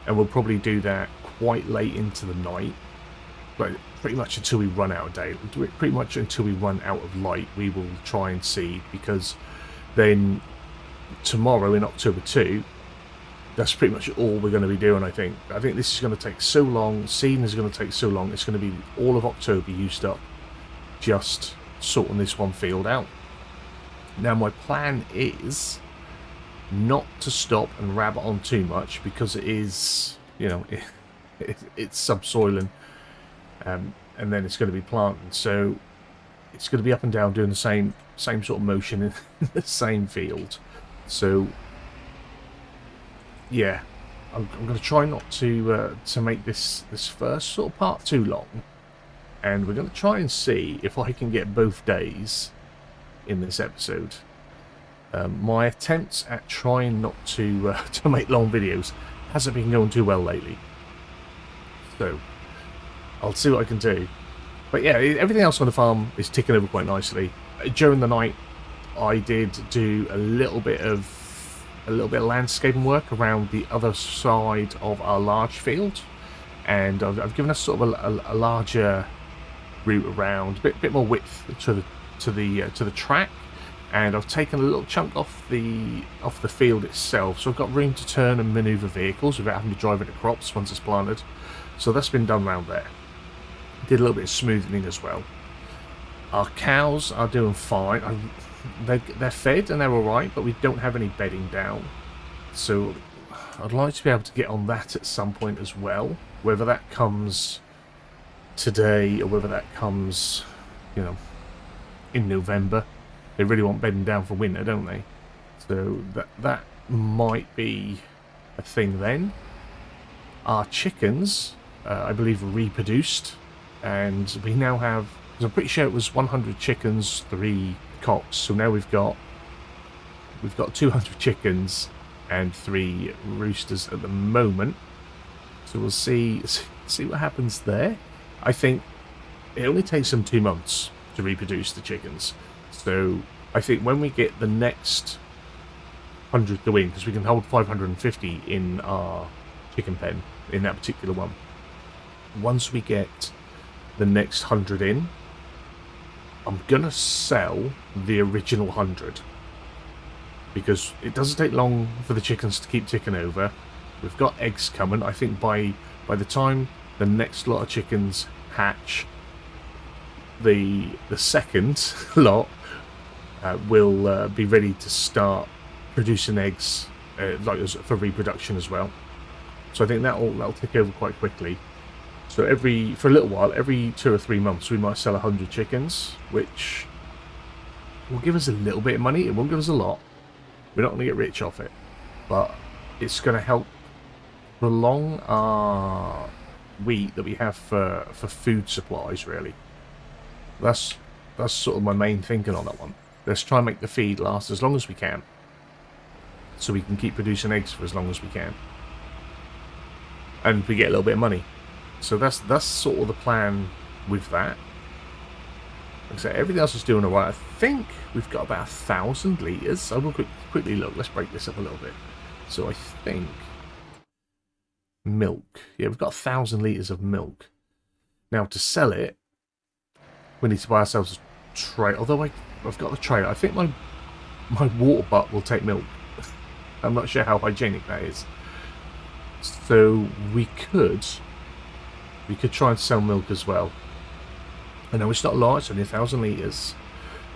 S1: And we'll probably do that quite late into the night, but pretty much until we run out of day. Pretty much until we run out of light, we will try and seed, because then tomorrow in October 2, that's pretty much all we're going to be doing. I think this is going to take so long. Seeding is going to take so long. It's going to be all of October used up just sorting this one field out. Now my plan is not to stop and rabbit on too much, because it is, you know, it's subsoiling, and then it's going to be planting, so it's going to be up and down doing the same sort of motion in the same field. So yeah, I'm going to try not to make this first sort of part too long, and we're going to try and see if I can get both days in this episode. My attempts at trying not to make long videos hasn't been going too well lately, so I'll see what I can do. But yeah, everything else on the farm is ticking over quite nicely. During the night, I did do a little bit of landscaping work around the other side of our large field, and I've given us sort of a larger route around, a bit more width to the track, and I've taken a little chunk off the field itself, so I've got room to turn and manoeuvre vehicles without having to drive into crops once it's planted. So that's been done around there. Did a little bit of smoothing as well. Our cows are doing fine. They're fed and they're alright, but we don't have any bedding down. So I'd like to be able to get on that at some point as well. Whether that comes today or whether that comes, you know, in November. They really want bedding down for winter, don't they? So that might be a thing then. Our chickens, I believe, reproduced, and we now have, because I'm pretty sure it was 100 chickens, 3 cocks. So now we've got 200 chickens and 3 roosters at the moment. So we'll see what happens there. I think it only takes them 2 months to reproduce the chickens. So I think when we get the next 100 go in, because we can hold 550 in our chicken pen in that particular one. Once we get the next 100 in, I'm gonna sell the original 100, because it doesn't take long for the chickens to keep ticking over. We've got eggs coming. I think by the time the next lot of chickens hatch, the second lot will be ready to start producing eggs, like for reproduction as well. So I think that'll tick over quite quickly. So for a little while, every 2 or 3 months, we might sell 100 chickens, which will give us a little bit of money. It won't give us a lot. We're not going to get rich off it, but it's going to help prolong our wheat that we have for food supplies. Really, that's sort of my main thinking on that one. Let's try and make the feed last as long as we can, so we can keep producing eggs for as long as we can, and we get a little bit of money. So that's sort of the plan with that. Like I said, everything else is doing alright. I think we've got about 1,000 litres. I will quickly look. Let's break this up a little bit. So I think milk. Yeah, we've got 1,000 litres of milk. Now to sell it, we need to buy ourselves a tray. Although I've got the tray. I think my water butt will take milk. I'm not sure how hygienic that is. So we could try and sell milk as well. I know it's not a lot, it's only 1,000 litres.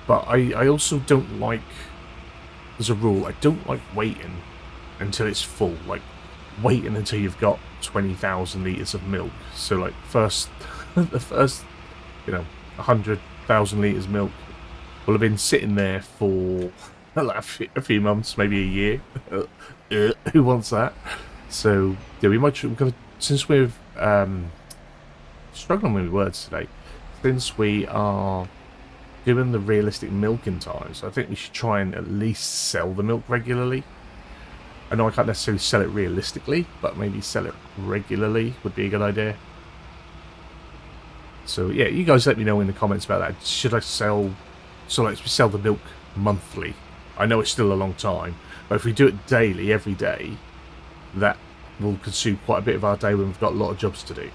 S1: But I also don't like, as a rule, I don't like waiting until it's full. Like, waiting until you've got 20,000 litres of milk. So, like, the first, 100,000 litres milk will have been sitting there for like a few months, maybe a year. Who wants that? So, yeah, we're gonna, since we're struggling with words today, since we are doing the realistic milking times, I think we should try and at least sell the milk regularly. I know I can't necessarily sell it realistically, but maybe sell it regularly would be a good idea. So yeah, you guys let me know in the comments about that. Should I sell, so let's sell the milk monthly? I know it's still a long time, but if we do it daily, every day, that will consume quite a bit of our day when we've got a lot of jobs to do.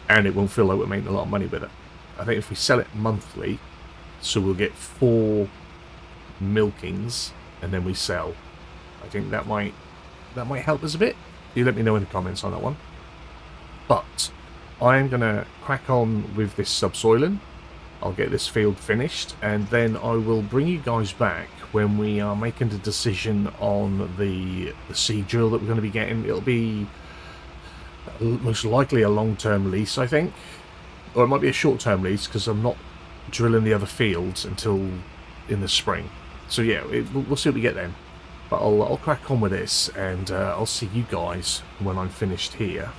S1: And it won't feel like we're making a lot of money with it. I think if we sell it monthly, so we'll get 4 milkings, and then we sell. I think that might help us a bit. You let me know in the comments on that one. But I am going to crack on with this subsoiling. I'll get this field finished, and then I will bring you guys back when we are making the decision on the seed drill that we're going to be getting. It'll be most likely a long-term lease, I think. Or it might be a short-term lease, because I'm not drilling the other fields until in the spring. So yeah, we'll see what we get then. But I'll crack on with this, and I'll see you guys when I'm finished here.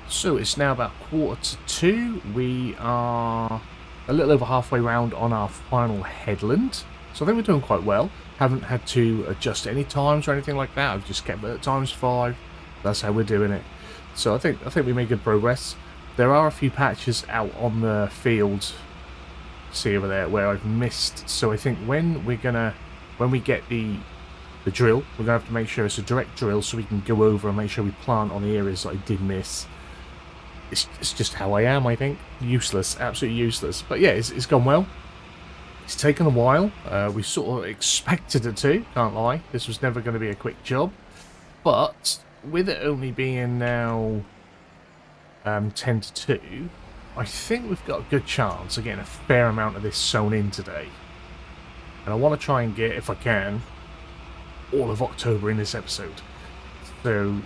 S1: So it's now about 1:45. We are a little over halfway round on our final headland. So I think we're doing quite well. Haven't had to adjust any times or anything like that. I've just kept it at ×5. That's how we're doing it. So I think we made good progress. There are a few patches out on the field, see over there, where I've missed. So I think when we get the drill, we're gonna have to make sure it's a direct drill so we can go over and make sure we plant on the areas that I did miss. It's just how I am, I think. Useless, absolutely useless. But yeah, it's gone well. It's taken a while. We sort of expected it to, can't lie. This was never going to be a quick job. But with it only being now 10:02, I think we've got a good chance of getting a fair amount of this sewn in today. And I want to try and get, if I can, all of October in this episode. So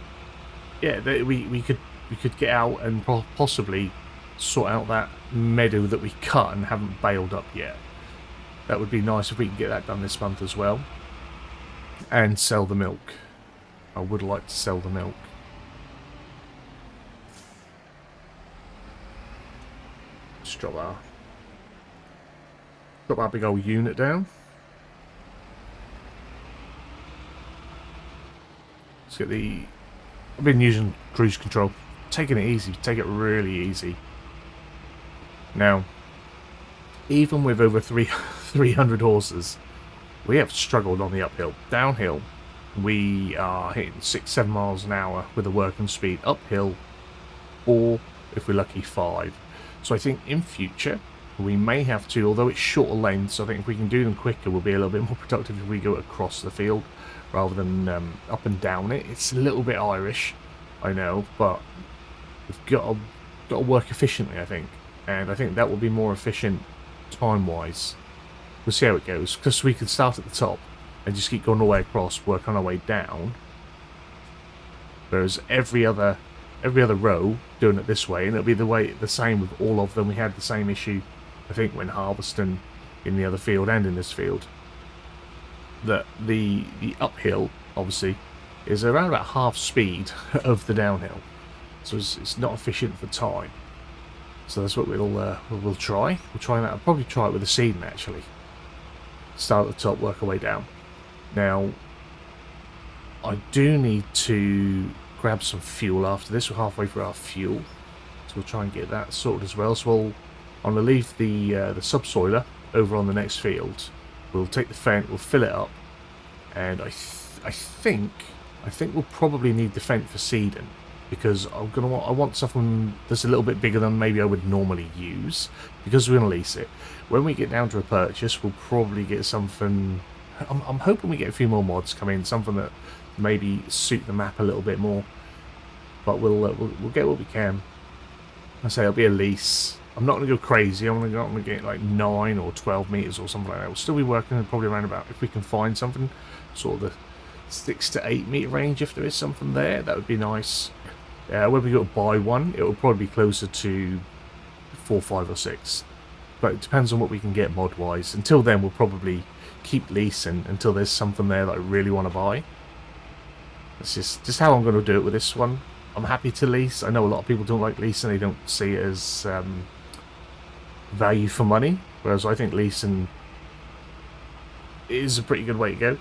S1: yeah, we could get out and possibly sort out that meadow that we cut and haven't baled up yet. That would be nice if we can get that done this month as well. And sell the milk. I would like to sell the milk. Let's drop our big old unit down. Let's get the... I've been using cruise control. Taking it easy, take it really easy. Now, even with over 300 horses, we have struggled on the uphill. Downhill, we are hitting 6-7 miles an hour with a working speed. Uphill, 4, if we're lucky, 5. So I think in future, we may have to, although it's shorter lengths, I think if we can do them quicker, we'll be a little bit more productive if we go across the field rather than up and down it. It's a little bit Irish, I know, but we've got to work efficiently, I think. And I think that will be more efficient time-wise. We'll see how it goes, because we can start at the top and just keep going all the way across, work on our way down. Whereas every other row doing it this way, and it'll be the same with all of them. We had the same issue, I think, when harvesting in the other field and in this field. That the uphill, obviously, is around about half speed of the downhill, so it's not efficient for time. So that's what we'll try. We'll try that. I'll probably try it with a seeding actually. Start at the top, work our way down. Now, I do need to grab some fuel after this. We're halfway through our fuel, so we'll try and get that sorted as well. So I'm going to leave the subsoiler over on the next field. We'll take the Fent, we'll fill it up, and I think we'll probably need the Fent for seeding, because I want something that's a little bit bigger than maybe I would normally use, because we're going to lease it. When we get down to a purchase, we'll probably get something. I'm hoping we get a few more mods come in, something that maybe suit the map a little bit more. But we'll get what we can. I say it'll be a lease. I'm not going to go crazy. I'm not going to get like 9 or 12 meters or something like that. We'll still be working probably around about, if we can find something, sort of the 6 to 8 meter range. If there is something there, that would be nice. When we go to buy one, it will probably be closer to 4, 5 or 6. But it depends on what we can get mod wise. Until then, we'll probably keep leasing until there's something there that I really want to buy. That's just how I'm going to do it with this one. I'm happy to lease. I know a lot of people don't like leasing. They don't see it as value for money, whereas I think leasing is a pretty good way to go,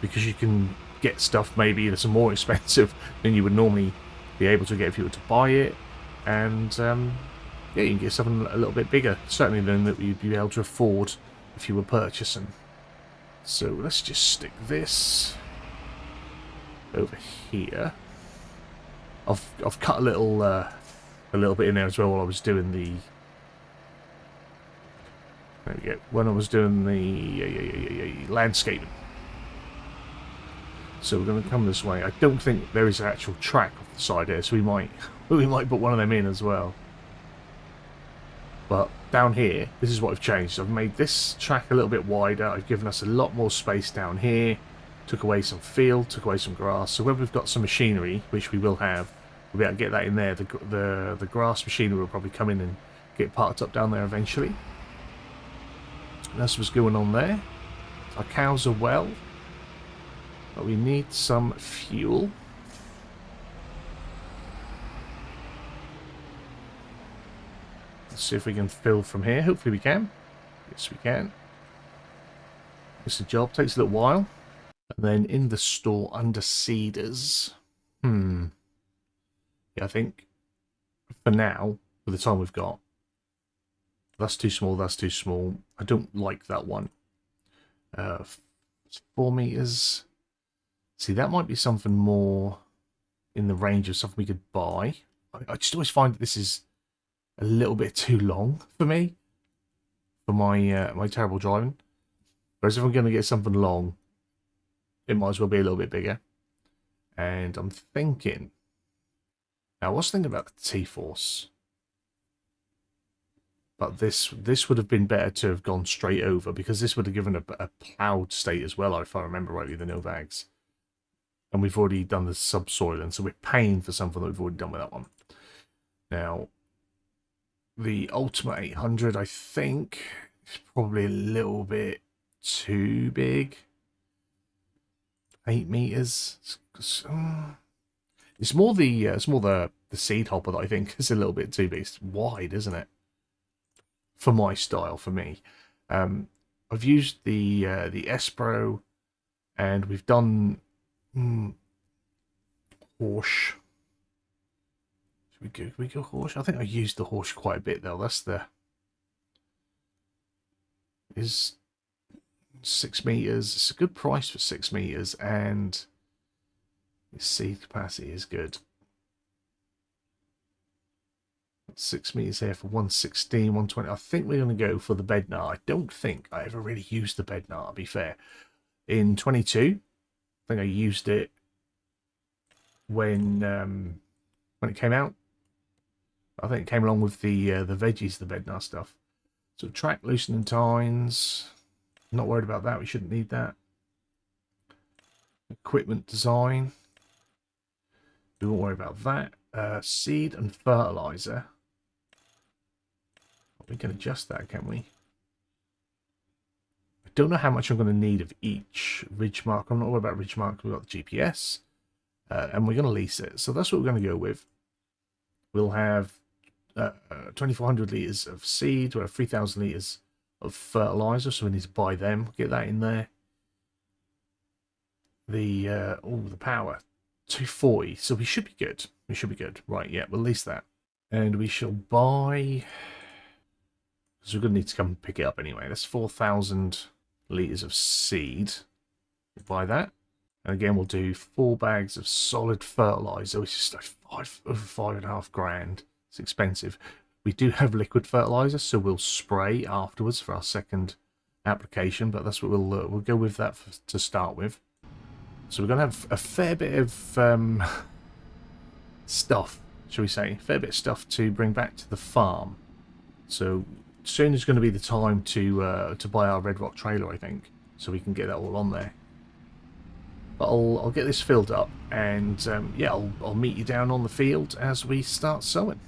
S1: because you can get stuff maybe that's more expensive than you would normally be able to get if you were to buy it, and yeah, you can get something a little bit bigger, certainly than that you'd be able to afford if you were purchasing. So let's just stick this over here. I've cut a little bit in there as well while I was doing the. There we go. When I was doing the landscaping. So we're going to come this way. I don't think there is an actual track off the side here, so we might put one of them in as well. But down here, this is what I've changed. I've made this track a little bit wider. I've given us a lot more space down here. Took away some field, took away some grass. So when we've got some machinery, which we will have, we'll be able to get that in there. The grass machinery will probably come in and get parked up down there eventually. And that's what's going on there. Our cows are well, but we need some fuel. Let's see if we can fill from here. Hopefully we can. Yes, we can. It's a job. Takes a little while. And then in the store under seeders. Yeah, I think for now, for the time we've got, that's too small, that's too small. I don't like that one. 4 meters. See, that might be something more in the range of something we could buy. I just always find that this is a little bit too long for me, for my my terrible driving. Whereas if I'm going to get something long, it might as well be a little bit bigger. And I'm thinking... Now, I was thinking about the T-Force. But this would have been better to have gone straight over, because this would have given a ploughed state as well, if I remember rightly, the Novags. And we've already done the subsoiling, so we're paying for something that we've already done with that one. Now, the Ultimate 800, I think, is probably a little bit too big. 8 meters. It's more the seed hopper that I think is a little bit too big. It's wide, isn't it? For my style, for me. I've used the Espro, and we've done Horsch. Should we go Horsch? I think I used the Horsch quite a bit though. That's the is 6 meters. It's a good price for 6 meters, and the seed capacity is good. 6 meters here for 116, 120. I think we're going to go for the Bednar. I don't think I ever really used the Bednar, to be fair. In 22, I think I used it when it came out. I think it came along with the veggies, the Bednar stuff. So track loosening tines. Not worried about that. We shouldn't need that. Equipment design. We won't worry about that. Seed and fertilizer. We can adjust that, can we? I don't know how much I'm going to need of each. Ridge mark. I'm not worried about ridge mark. We've got the GPS. And we're going to lease it. So that's what we're going to go with. We'll have 2,400 litres of seed. We'll have 3,000 litres of fertilizer. So we need to buy them. Get that in there. The power. 240. So we should be good. We should be good. Right, yeah, we'll lease that. And we shall buy... because we're going to need to come and pick it up anyway. That's 4,000 litres of seed. We'll buy that. And again, we'll do 4 bags of solid fertilizer, which is like over 5.5 grand. It's expensive. We do have liquid fertilizer, so we'll spray afterwards for our second application, but that's what we'll go with that to start with. So we're going to have a fair bit of stuff, shall we say, a fair bit of stuff to bring back to the farm. So soon is going to be the time to buy our Red Rock trailer, I think, so we can get that all on there. But I'll get this filled up, and yeah, I'll meet you down on the field as we start sowing.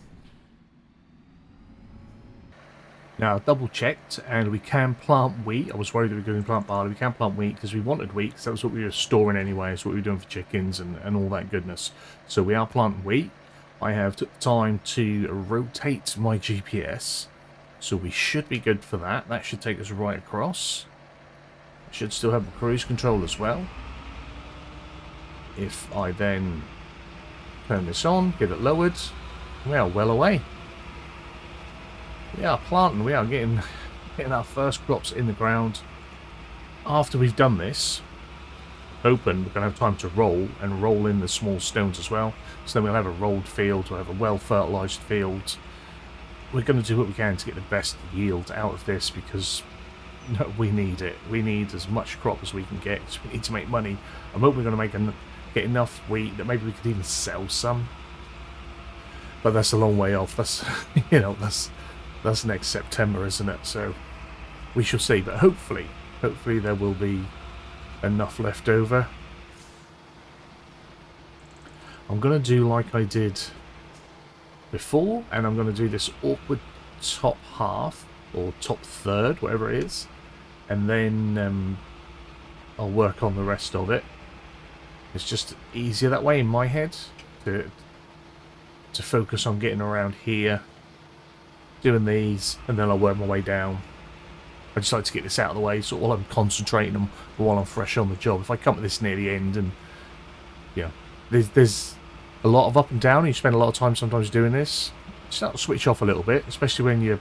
S1: Now, I've double checked, and we can plant wheat. I was worried that we were going to plant barley. We can plant wheat because we wanted wheat, because that was what we were storing anyway. It's what we were doing for chickens and all that goodness. So we are planting wheat. I have took time to rotate my GPS, so we should be good for that. That should take us right across. Should still have the cruise control as well. If I then turn this on, get it lowered, we are well away. We are planting, we are getting our first crops in the ground. After we've done this, hoping we're going to have time to roll in the small stones as well. So then we'll have a rolled field, we'll have a well fertilised field. We're going to do what we can to get the best yield out of this, because we need it. We need as much crop as we can get, because we need to make money. I'm hoping we're going to get enough wheat that maybe we could even sell some. But that's a long way off. That's, you know, that's next September, isn't it? So we shall see. But hopefully there will be enough left over. I'm going to do like I did before, and I'm going to do this awkward top half, or top third, whatever it is, and then I'll work on the rest of it. It's just easier that way in my head to focus on getting around here, doing these, and then I'll work my way down. I just like to get this out of the way, so while I'm concentrating them while I'm fresh on the job. If I come to this near the end, and yeah, there's a lot of up and down, and you spend a lot of time sometimes doing this, just have to switch off a little bit, especially when you're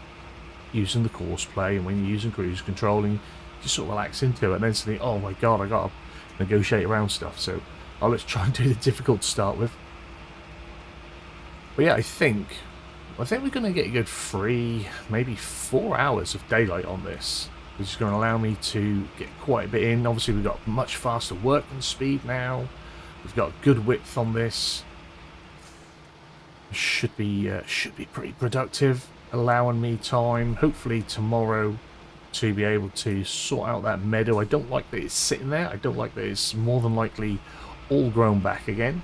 S1: using the course play and when you're using cruise control, and you just sort of relax into it, and then suddenly, oh my god, I gotta negotiate around stuff. So let's try and do the difficult to start with. But yeah, I think we're going to get a good 3, maybe 4 hours of daylight on this, which is going to allow me to get quite a bit in. Obviously, we've got much faster working speed now. We've got good width on this. Should be pretty productive, allowing me time, hopefully tomorrow, to be able to sort out that meadow. I don't like that it's sitting there. I don't like that it's more than likely all grown back again,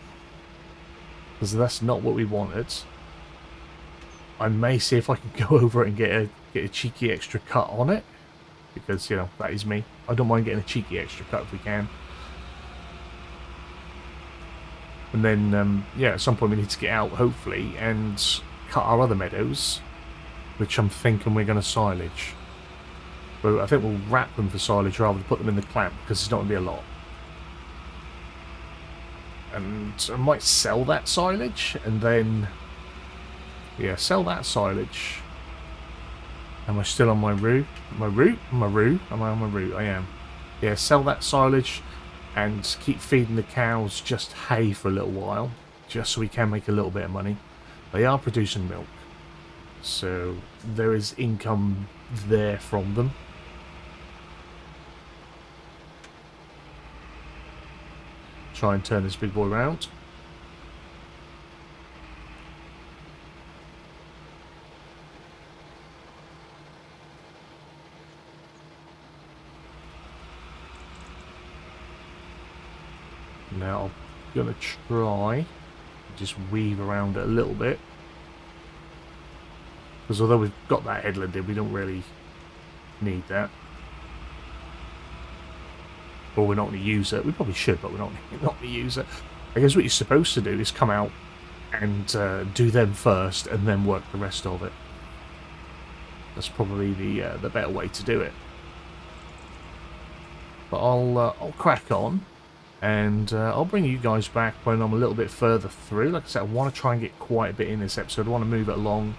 S1: because that's not what we wanted. I may see if I can go over it and get a cheeky extra cut on it, because, you know, that is me. I don't mind getting a cheeky extra cut if we can. And then, yeah, at some point we need to get out, hopefully, and cut our other meadows, which I'm thinking we're going to silage. But I think we'll wrap them for silage rather than put them in the clamp, because it's not going to be a lot. And I might sell that silage, and then, yeah, sell that silage. Am I still on my route? Am I on my route? I am. Yeah, sell that silage and keep feeding the cows just hay for a little while, just so we can make a little bit of money. They are producing milk, so there is income there from them. Try and turn this big boy around. Now I'm going to try just weave around it a little bit, because although we've got that headland in, we don't really need that. Or we're not going to use it. We probably should, but we're not going to use it. I guess what you're supposed to do is come out and do them first, and then work the rest of it. That's probably the better way to do it. But I'll crack on, and I'll bring you guys back when I'm a little bit further through. Like I said, I want to try and get quite a bit in this episode. I want to move it along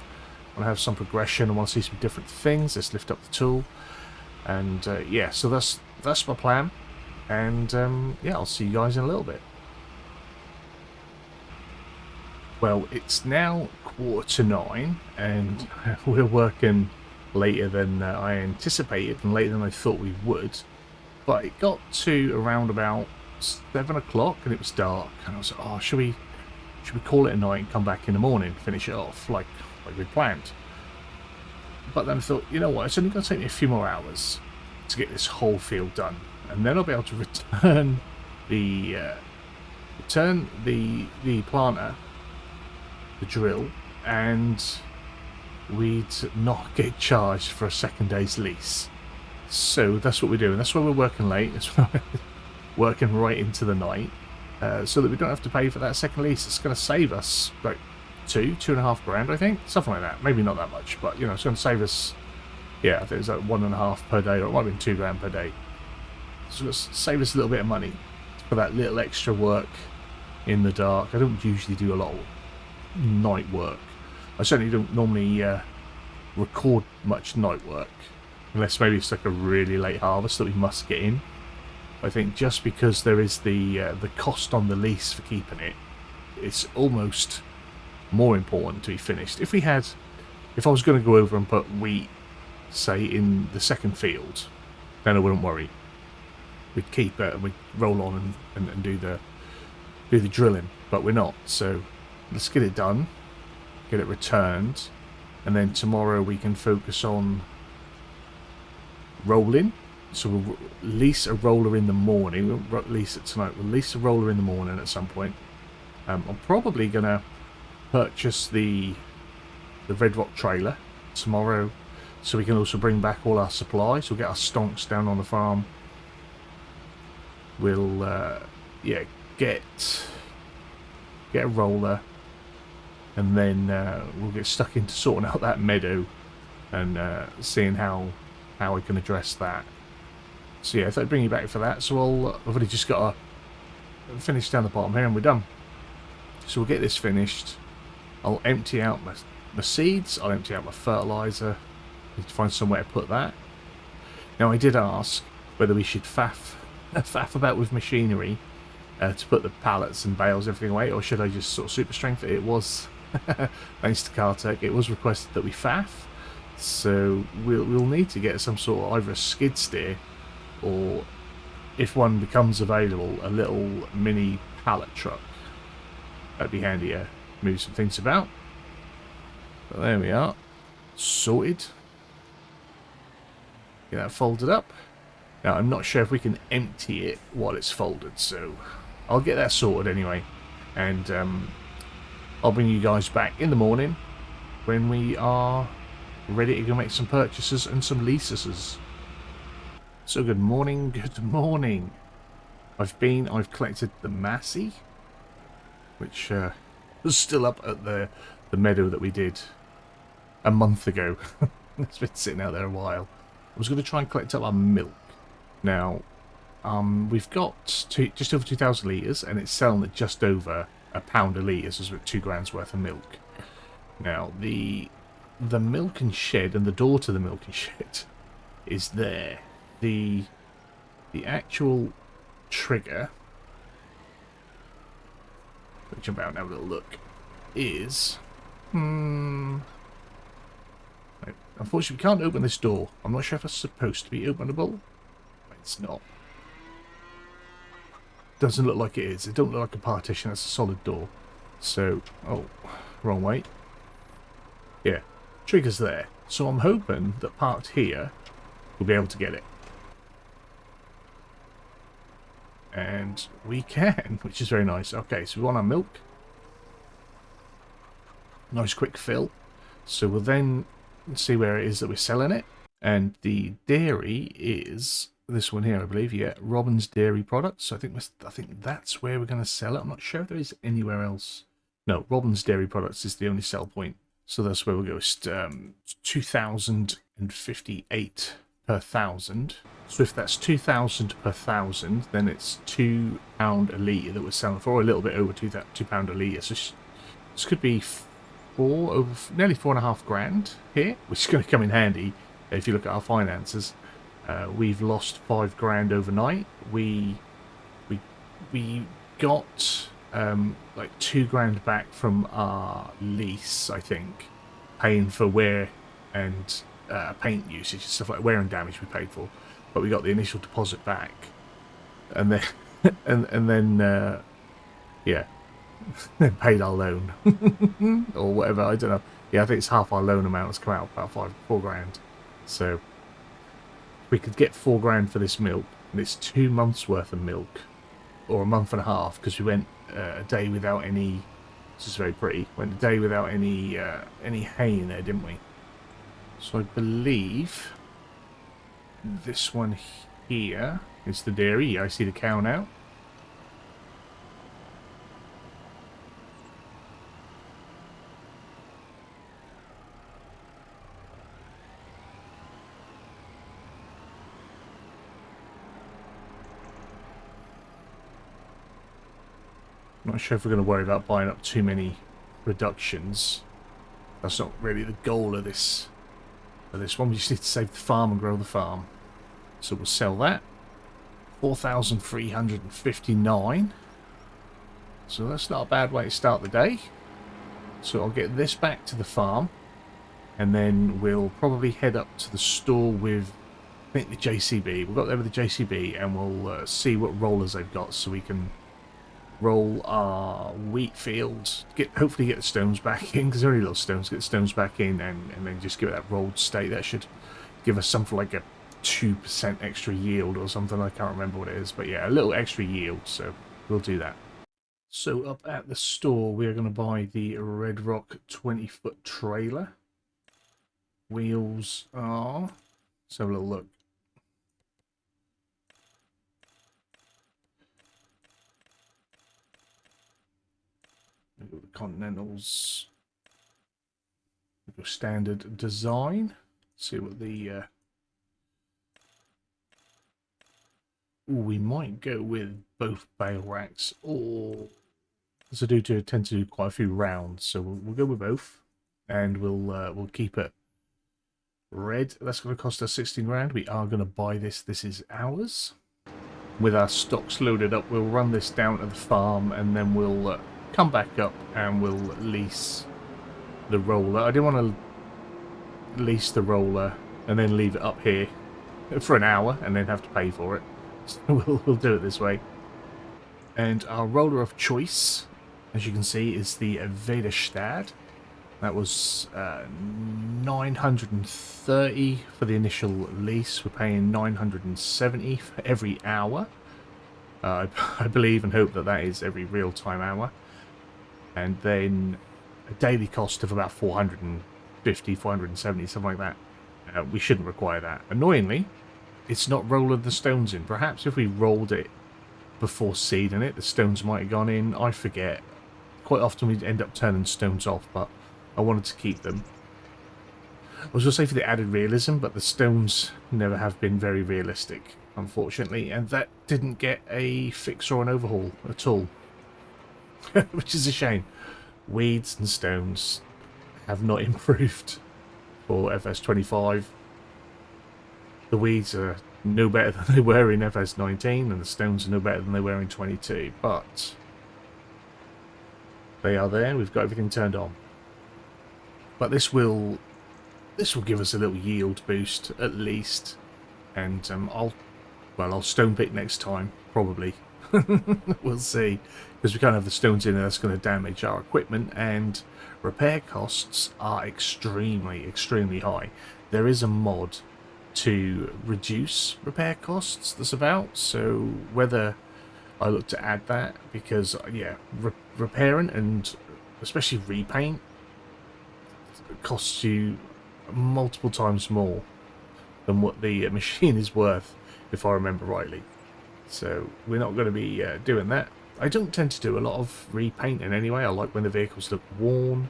S1: want to have some progression. I want to see some different things. Let's lift up the tool. And yeah, so that's my plan. And yeah, I'll see you guys in a little bit. Well, it's now 9:15, and we're working later than I anticipated and later than I thought we would. But it got to around about 7 o'clock and it was dark, and I was like, oh, should we call it a night and come back in the morning, finish it off like we'd planned? But then I thought, you know what, it's only going to take me a few more hours to get this whole field done, and then I'll be able to return the planter, the drill, and we'd not get charged for a second day's lease. So that's what we're doing. That's why we're working late. That's why we're working right into the night, so that we don't have to pay for that second lease. It's going to save us like $2.5 grand, I think, something like that. Maybe not that much, but you know, it's going to save us. Yeah, I think it's like 1.5 per day, or it might have been $2 grand per day. So it's going to save us a little bit of money for that little extra work in the dark. I don't usually do a lot of night work. I certainly don't normally record much night work, unless maybe it's like a really late harvest that we must get in. I think just because there is the cost on the lease for keeping it, it's almost more important to be finished. If I was going to go over and put wheat, say, in the second field, then I wouldn't worry. We'd keep it and we'd roll on and do the drilling, but we're not. So let's get it done, get it returned, and then tomorrow we can focus on rolling. So we'll lease a roller in the morning. We won't lease it tonight. We'll lease a roller in the morning at some point. I'm probably going to purchase the Red Rock trailer tomorrow, so we can also bring back all our supplies. We'll get our stonks down on the farm. We'll yeah, get a roller, and then we'll get stuck into sorting out that meadow and seeing how I can address that. So yeah, I thought I'd bring you back for that. So I've already just got to finish down the bottom here and we're done. So we'll get this finished. I'll empty out my seeds. I'll empty out my fertilizer. Need to find somewhere to put that. Now I did ask whether we should faff about with machinery to put the pallets and bales, everything away, or should I just sort of super strength it? It was, thanks to Cartech, it was requested that we faff. So we'll need to get some sort of either a skid steer, or if one becomes available, a little mini pallet truck. That'd be handy to move some things about. But there we are, sorted. Get that folded up. Now I'm not sure if we can empty it while it's folded, so I'll get that sorted anyway, and I'll bring you guys back in the morning when we are ready to go make some purchases and some leases. So good morning, good morning. I've collected the Massey, which was still up at the meadow that we did a month ago. It's been sitting out there a while. I was going to try and collect up our milk. Now, we've got just over 2,000 litres, and it's selling at just over £1 a litre, so it's about 2 grand's worth of milk. Now, the milking shed and the door to the milking shed is there. The actual trigger, we'll jump out and have a little look, is unfortunately we can't open this door. I'm not sure if it's supposed to be openable. It's not. Doesn't look like it is. It don't look like a partition. That's a solid door. So, oh, wrong way. Yeah, trigger's there. So I'm hoping that parked here we'll be able to get it. And we can, which is very nice. Okay, so we want our milk. Nice quick fill. So we'll then see where it is that we're selling it. And the dairy is this one here, I believe. Yeah, Robin's Dairy Products. So I think that's where we're going to sell it. I'm not sure if there is anywhere else. No, Robin's Dairy Products is the only sell point. So that's where we'll go. It's 2,058 per thousand. So if that's 2,000 per thousand, then it's £2 a litre that we're selling for, or a little bit over £2 a litre. So this could be nearly 4.5 grand here, which is going to come in handy if you look at our finances. We've lost 5 grand overnight. We got like 2 grand back from our lease, I think, paying for wear and paint usage and stuff like wear and damage we paid for, but we got the initial deposit back, and then and then yeah, paid our loan or whatever. I don't know. Yeah, I think it's half our loan amount has come out, about 4 grand. So we could get 4 grand for this milk, and it's 2 months worth of milk, or a month and a half, because we went a day without any. This is very pretty. Went a day without any hay in there, didn't we? So I believe this one here is the dairy. Yeah, I see the cow now. Not sure if we're going to worry about buying up too many reductions. That's not really the goal of this one. We just need to save the farm and grow the farm. So we'll sell that. 4,359. So that's not a bad way to start the day. So I'll get this back to the farm, and then we'll probably head up to the store with, I think, the JCB. We'll go there with the JCB, and we'll see what rollers they've got, so we can roll our wheat fields, hopefully get the stones back in, because they're only little stones, get the stones back in, and then just give it that rolled state. That should give us something like a 2% extra yield or something. I can't remember what it is, but yeah, a little extra yield, so we'll do that. So up at the store, we're going to buy the Red Rock 20-foot trailer. Wheels are, let's have a little look. We've got the Continentals. We've got standard design. Let's see what the ooh, we might go with both Bale racks, or as I do tend to do quite a few rounds, so we'll go with both, and we'll keep it red. That's going to cost us 16 grand. We are going to buy this. This is ours. With our stocks loaded up, we'll run this down to the farm, and then we'll come back up and we'll lease the roller. I didn't want to lease the roller and then leave it up here for an hour and then have to pay for it. So we'll do it this way. And our roller of choice, as you can see, is the Vederstad. That was 930 for the initial lease. We're paying 970 for every hour. I believe and hope that that is every real-time hour. And then a daily cost of about 450, 470, something like that. We shouldn't require that. Annoyingly, it's not rolling the stones in. Perhaps if we rolled it before seeding it, the stones might have gone in. I forget. Quite often we end up turning stones off, but I wanted to keep them. I was going to say for the added realism, but the stones never have been very realistic, unfortunately. And that didn't get a fix or an overhaul at all. Which is a shame. Weeds and stones have not improved for FS25. The weeds are no better than they were in FS19, and the stones are no better than they were in 22. But they are there. We've got everything turned on. But this will give us a little yield boost at least, and I'll stone pick next time probably. We'll see, because we can't have the stones in there. That's going to damage our equipment, and repair costs are extremely high. There is a mod to reduce repair costs that's about, so whether I look to add that, because yeah, repairing and especially repaint costs you multiple times more than what the machine is worth, if I remember rightly. So we're not going to be doing that. I don't tend to do a lot of repainting anyway. I like when the vehicles look worn.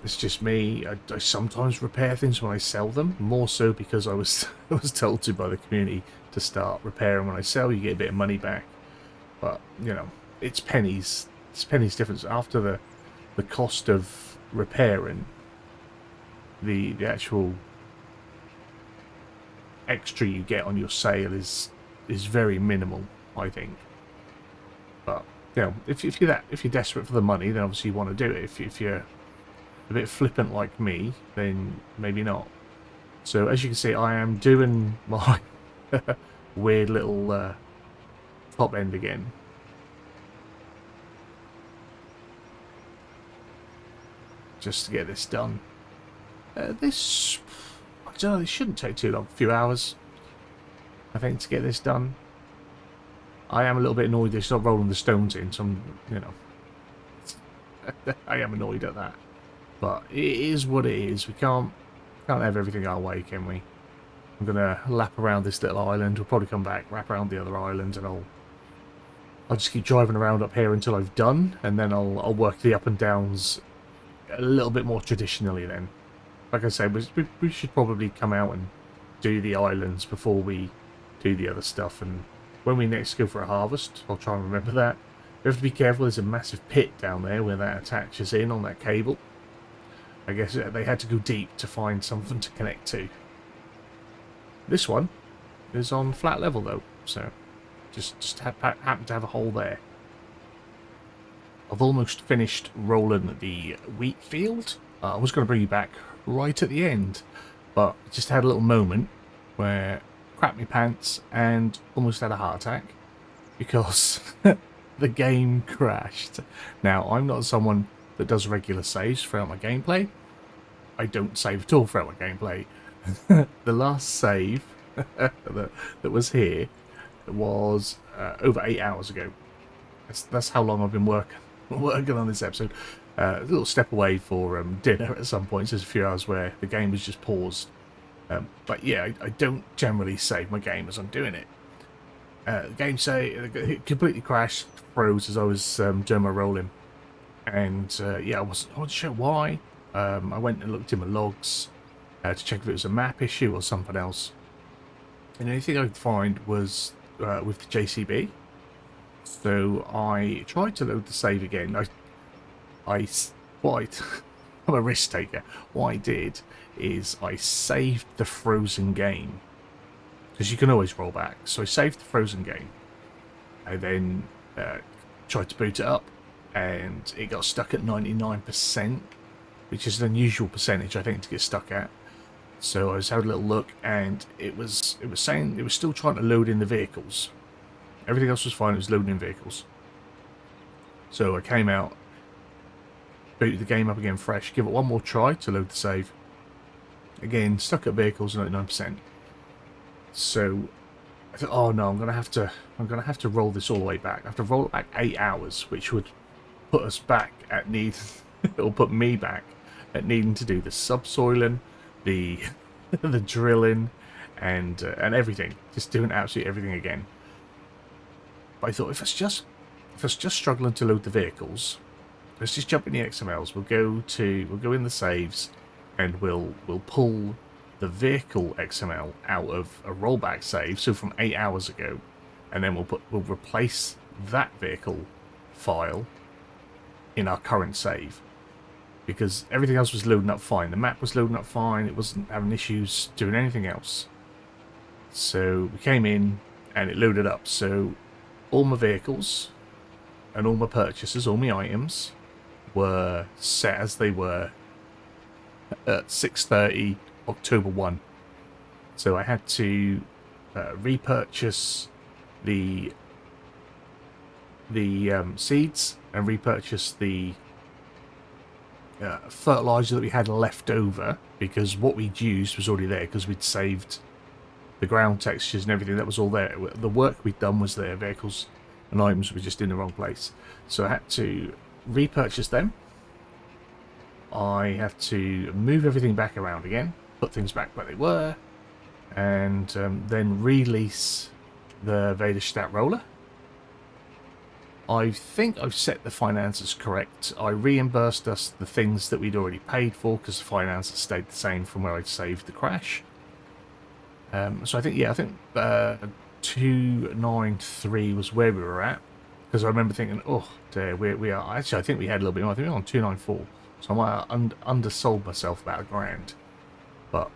S1: It's just me. I sometimes repair things when I sell them, more so because I was told to by the community to start repairing when I sell. You get a bit of money back, but you know, it's pennies. It's pennies difference after the cost of repairing, the actual extra you get on your sale is very minimal, I think. But you know, if you're desperate for the money, then obviously you want to do it. If you're a bit flippant like me, then maybe not. So as you can see, I am doing my weird little top end again. Just to get this done. This, I don't know, this shouldn't take too long. A few hours, I think, to get this done. I am a little bit annoyed they're not rolling the stones in, so I'm, you know, I am annoyed at that. But it is what it is. We can't have everything our way, can we? I'm gonna lap around this little island. We'll probably come back, wrap around the other island, and I'll just keep driving around up here until I've done, and then I'll work the up and downs a little bit more traditionally then. Like I said, we should probably come out and do the islands before we do the other stuff, and when we next go for a harvest, I'll try and remember that. We have to be careful, there's a massive pit down there where that attaches in on that cable. I guess they had to go deep to find something to connect to. This one is on flat level though, so just happened to have a hole there. I've almost finished rolling the wheat field. I was going to bring you back right at the end, but just had a little moment where I crapped my pants and almost had a heart attack because the game crashed. Now, I'm not someone that does regular saves throughout my gameplay. I don't save at all throughout my gameplay. The last save that was here was over 8 hours ago. That's how long I've been working on this episode. A little step away for dinner at some points. There's a few hours where the game was just paused. But yeah, I don't generally save my game as I'm doing it. The game it completely crashed, froze as I was doing my rolling. And yeah, I wasn't sure why. I went and looked in my logs to check if it was a map issue or something else. And the only thing I could find was with the JCB. So I tried to load the save again. I'm a risk taker. What I did is I saved the frozen game, because you can always roll back. So I saved the frozen game. I then tried to boot it up, and it got stuck at 99%, which is an unusual percentage, I think, to get stuck at. So I was having a little look, and it was saying it was still trying to load in the vehicles. Everything else was fine, it was loading in vehicles. So I came out, booted the game up again fresh, give it one more try to load the save. Again, stuck at vehicles, 99%. So I thought, oh no, I'm gonna have to roll this all the way back. I have to roll it back 8 hours, which would put us back at or put me back at needing to do the subsoiling, the the drilling, and everything, just doing absolutely everything again. But I thought, if it's just struggling to load the vehicles, let's just jump in the XMLs. We'll go in the saves, and we'll pull the vehicle XML out of a rollback save, so from 8 hours ago, and then we'll replace that vehicle file in our current save, because everything else was loading up fine. The map was loading up fine. It wasn't having issues doing anything else. So we came in and it loaded up. So all my vehicles and all my purchases, all my items, were set as they were at 6:30 October 1. So I had to repurchase the seeds and repurchase the fertilizer that we had left over, because what we'd used was already there, because we'd saved the ground textures and everything. That was all there. The work we'd done was there. Vehicles and items were just in the wrong place. So I had to repurchase them. I had to move everything back around again, put things back where they were, and then release the Vader Stat Roller. I think I've set the finances correct. I reimbursed us the things that we'd already paid for, because the finances stayed the same from where I'd saved the crash. So I think 293 was where we were at. Because I remember thinking, oh dear, we are actually, I think we had a little bit more. I think we were on 294, so I might have undersold myself about £1,000. But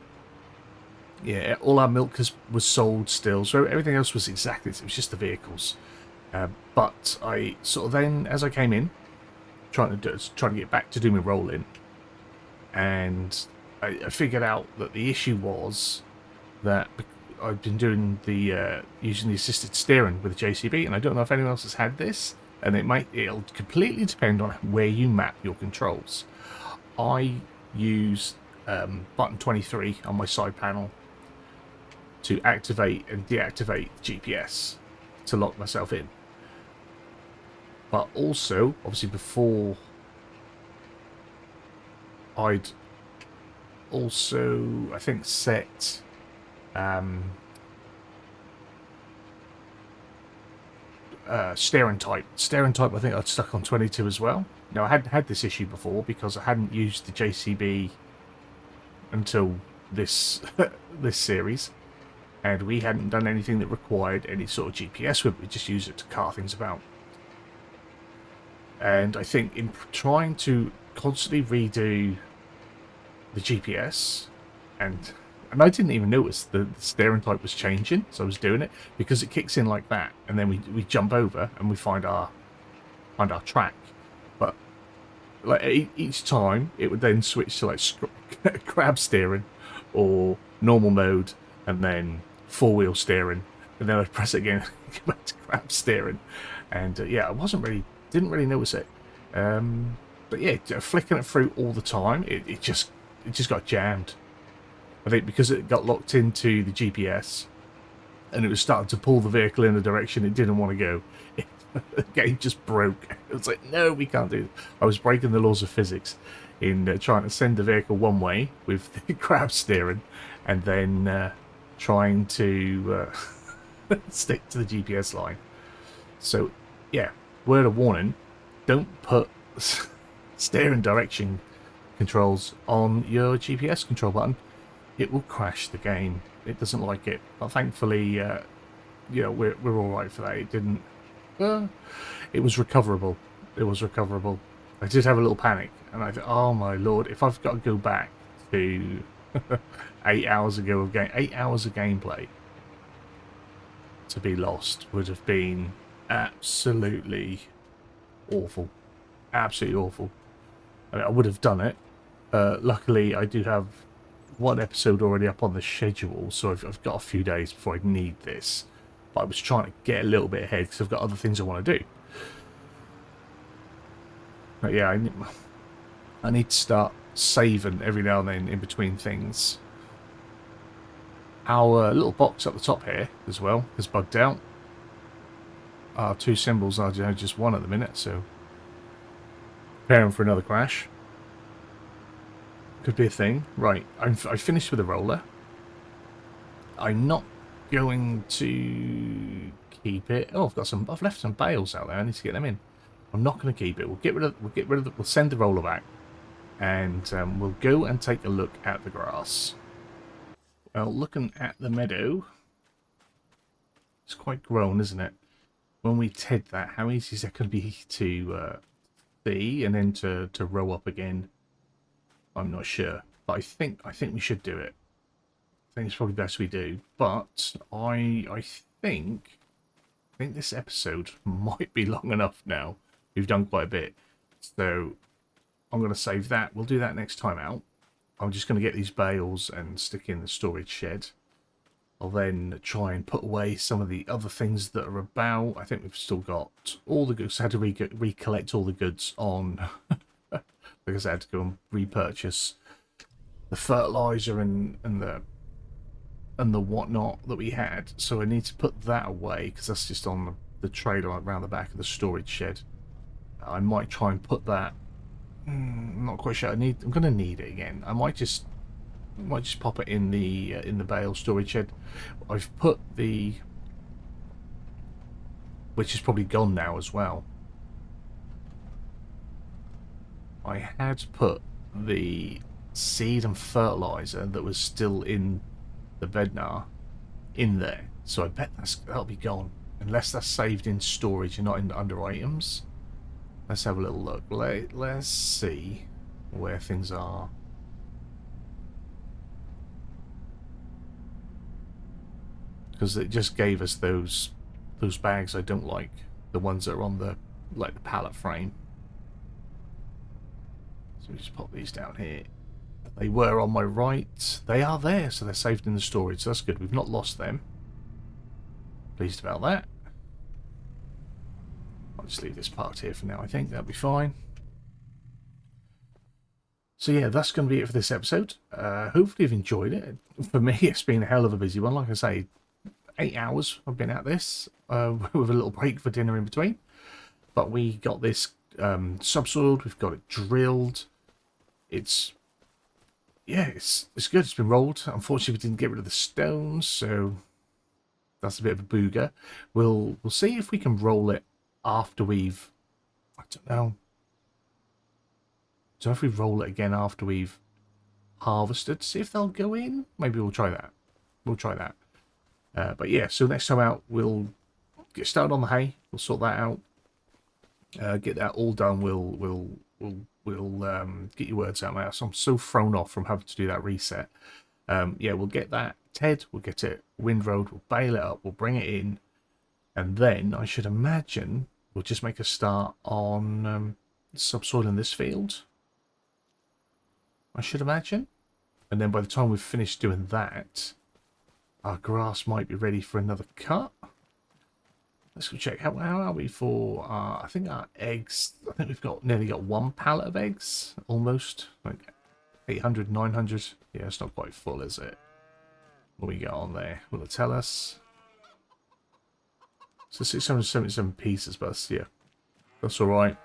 S1: yeah, all our milk was sold still, so everything else was exactly. It was just the vehicles. But I sort of then, as I came in, trying to get back to do my rolling, and I figured out that the issue was that I've been doing the using the assisted steering with the JCB, and I don't know if anyone else has had this, and it'll completely depend on where you map your controls. I use button 23 on my side panel to activate and deactivate GPS to lock myself in. But also, obviously, before I'd also, I think, set steering type. Steering type, I think I'd stuck on 22 as well. Now, I hadn't had this issue before because I hadn't used the JCB until this this series, and we hadn't done anything that required any sort of GPS with it. We just used it to car things about. And I think in trying to constantly redo the GPS, and I didn't even notice the steering type was changing, so I was doing it because it kicks in like that, and then we jump over and we find our track. But like each time, it would then switch to like crab steering or normal mode, and then four-wheel steering, and then I'd press it again, go back to crab steering, and yeah, I didn't really notice it. But yeah, flicking it through all the time, it just got jammed. I think because it got locked into the GPS and it was starting to pull the vehicle in a direction it didn't want to go. The game just broke. It was like, no, we can't do it. I was breaking the laws of physics in trying to send the vehicle one way with the crab steering, and then trying to stick to the GPS line. So, yeah, word of warning, don't put steering direction controls on your GPS control button. It will crash the game. It doesn't like it. But thankfully, we're all right for that. It didn't. It was recoverable. It was recoverable. I did have a little panic, and I thought, oh my lord, if I've got to go back to 8 hours ago of 8 hours of gameplay to be lost would have been absolutely awful. Absolutely awful. I mean, I would have done it. Luckily, I do have one episode already up on the schedule, so I've got a few days before I need this. But I was trying to get a little bit ahead because I've got other things I want to do. But yeah, I need to start saving every now and then in between things. Our little box up the top here as well is bugged out. Our two symbols are just one at the minute, so preparing for another crash. Could be a thing. Right, I finished with the roller. I'm not going to keep it. Oh, I've left some bales out there. I need to get them in. I'm not going to keep it. We'll send the roller back, and we'll go and take a look at the grass. Well, looking at the meadow, it's quite grown, isn't it? When we TED that, how easy is that going to be to see and then to row up again? I'm not sure, but I think we should do it. I think it's probably best we do. But I think this episode might be long enough now. We've done quite a bit, so I'm going to save that. We'll do that next time out. I'm just going to get these bales and stick in the storage shed. I'll then try and put away some of the other things that are about. I think we've still got all the goods. I had to recollect all the goods on because I had to go and repurchase the fertilizer and the whatnot that we had. So I need to put that away because that's just on the trailer around the back of the storage shed. I might try and put that. I'm not quite sure. I'm going to need it again. I might just pop it in the Bale storage shed. I've put the, which is probably gone now as well. I had put the seed and fertilizer that was still in the Bednar in there, so I bet that'll be gone. Unless that's saved in storage and not in under items. Let's have a little look. Let's see where things are. Because it just gave us those bags I don't like. The ones that are on the the pallet frame. So we just pop these down here. They were on my right. They are there, so they're saved in the storage. So that's good. We've not lost them. Pleased about that. I'll just leave this parked here for now. I think that'll be fine. So yeah, that's going to be it for this episode. Hopefully you've enjoyed it. For me, it's been a hell of a busy one. Like I say, 8 hours I've been at this, with a little break for dinner in between. But we got this subsoiled. We've got it drilled. It's good. It's been rolled. Unfortunately, we didn't get rid of the stones, so that's a bit of a booger. We'll see if we can roll it after we've, I don't know. So if we roll it again after we've harvested, see if they'll go in. Maybe we'll try that. But yeah, so next time out we'll get started on the hay. We'll sort that out. Get that all done. We'll get your words out, mate. I'm so thrown off from having to do that reset. Yeah, we'll get that Ted. We'll get it windrowed. We'll bale it up. We'll bring it in, and then I should imagine we'll just make a start on subsoiling this field. I should imagine, and then by the time we've finished doing that, our grass might be ready for another cut. Let's go check. How are we for I think our eggs? I think we've nearly got 1 pallet of eggs, almost. Like 800, 900. Yeah, it's not quite full, is it? What we got on there? Will it tell us? So 677 pieces, but yeah, that's alright.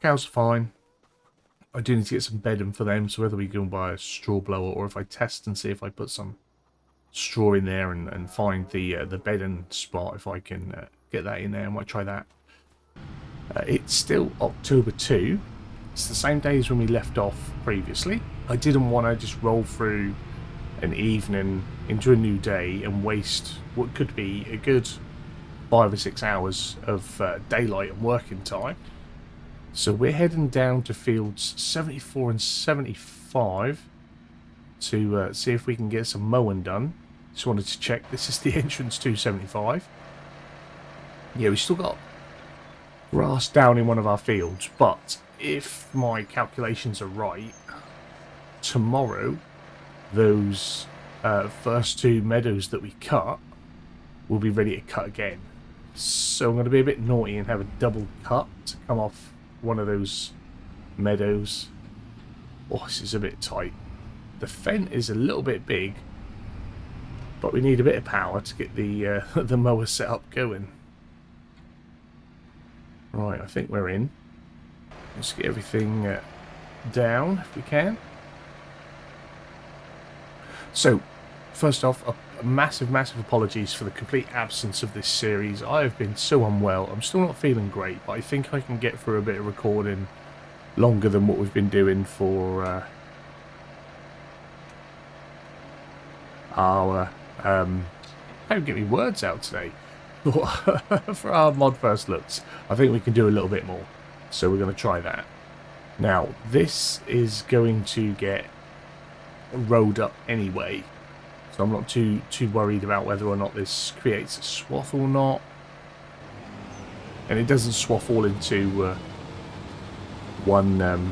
S1: Cows are fine. I do need to get some bedding for them, so whether we go and buy a straw blower or if I test and see if I put some straw in there and find the bedding spot, if I can get that in there, I might try that. It's still October 2. It's the same day as when we left off previously. I didn't want to just roll through an evening into a new day and waste what could be a good 5 or 6 hours of daylight and working time. So we're heading down to fields 74 and 75 to see if we can get some mowing done. Just wanted to check. This is the entrance to 75. Yeah, we still got grass down in one of our fields, but if my calculations are right, tomorrow those first 2 meadows that we cut will be ready to cut again. So I'm going to be a bit naughty and have a double cut to come off one of those meadows. Oh, this is a bit tight. The fence is a little bit big, but we need a bit of power to get the the mower set up going. Right, I think we're in. Let's get everything down if we can. So, first off, a massive apologies for the complete absence of this series. I have been so unwell. I'm still not feeling great, but I think I can get through a bit of recording longer than what we've been doing for our I can't get me words out today. For our mod first looks, I think we can do a little bit more, so we're going to try that. Now this is going to get rolled up anyway, so I'm not too worried about whether or not this creates a swath or not, and it doesn't swath all into one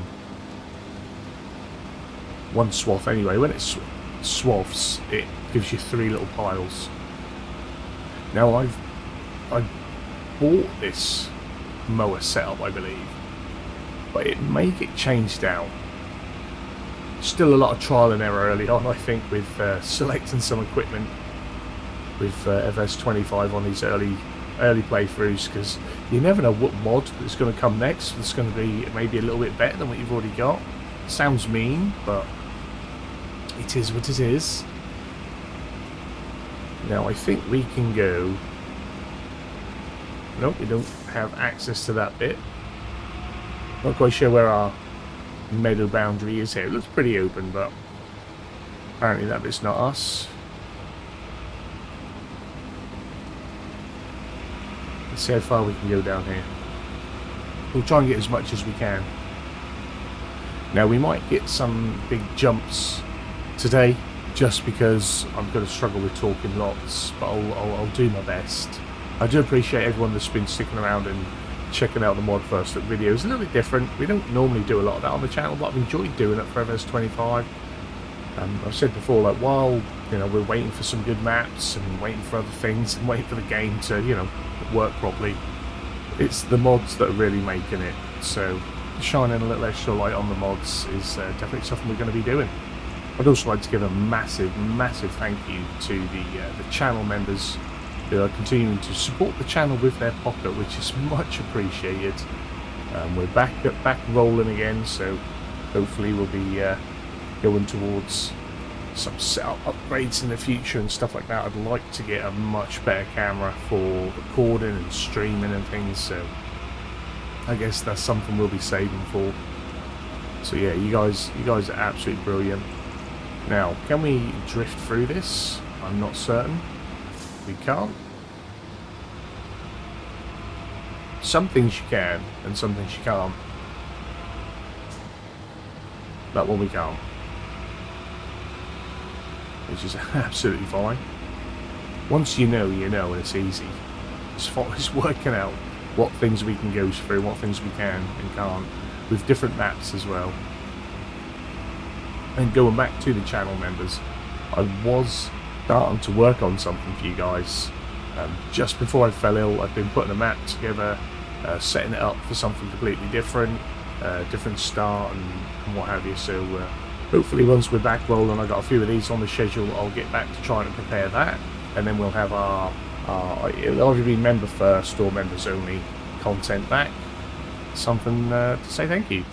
S1: swath anyway. When it swaths, it gives you 3 little piles. Now I bought this mower setup, I believe, but it may get changed out. Still a lot of trial and error early on, I think, with selecting some equipment with FS25 on these early playthroughs, because you never know what mod is going to come next. It's going to be maybe a little bit better than what you've already got. Sounds mean, but it is what it is. Now I think we can go. Nope, we don't have access to that bit. Not quite sure where our meadow boundary is here. It looks pretty open, but apparently that bit's not us. see how far we can go down here. We'll try and get as much as we can. Now we might get some big jumps today, just because I'm going to struggle with talking lots, but I'll do my best. I do appreciate everyone that's been sticking around and checking out the Mod First Look videos. A little bit different. We don't normally do a lot of that on the channel, but I've enjoyed doing it for FS25. I've said before, like, while we're waiting for some good maps and waiting for other things and waiting for the game to work properly, it's the mods that are really making it. So shining a little extra light on the mods is definitely something we're going to be doing. I'd also like to give a massive thank you to the channel members who are continuing to support the channel with their pocket, which is much appreciated. We're back rolling again, so hopefully we'll be going towards some setup upgrades in the future and stuff like that. I'd like to get a much better camera for recording and streaming and things, so I guess that's something we'll be saving for. So yeah, you guys are absolutely brilliant. Now, can we drift through this? I'm not certain. We can't. Some things you can, and some things you can't. That one we can't. Which is absolutely fine. Once you know, and it's easy. It's working out what things we can go through, what things we can and can't, with different maps as well. And going back to the channel members, I was starting to work on something for you guys. Just before I fell ill, I've been putting a map together, setting it up for something completely different, different start and what have you. So hopefully once we're back rolling, I got a few of these on the schedule, I'll get back to trying to prepare that, and then we'll have our it'll either be member first or members only content back. Something to say thank you.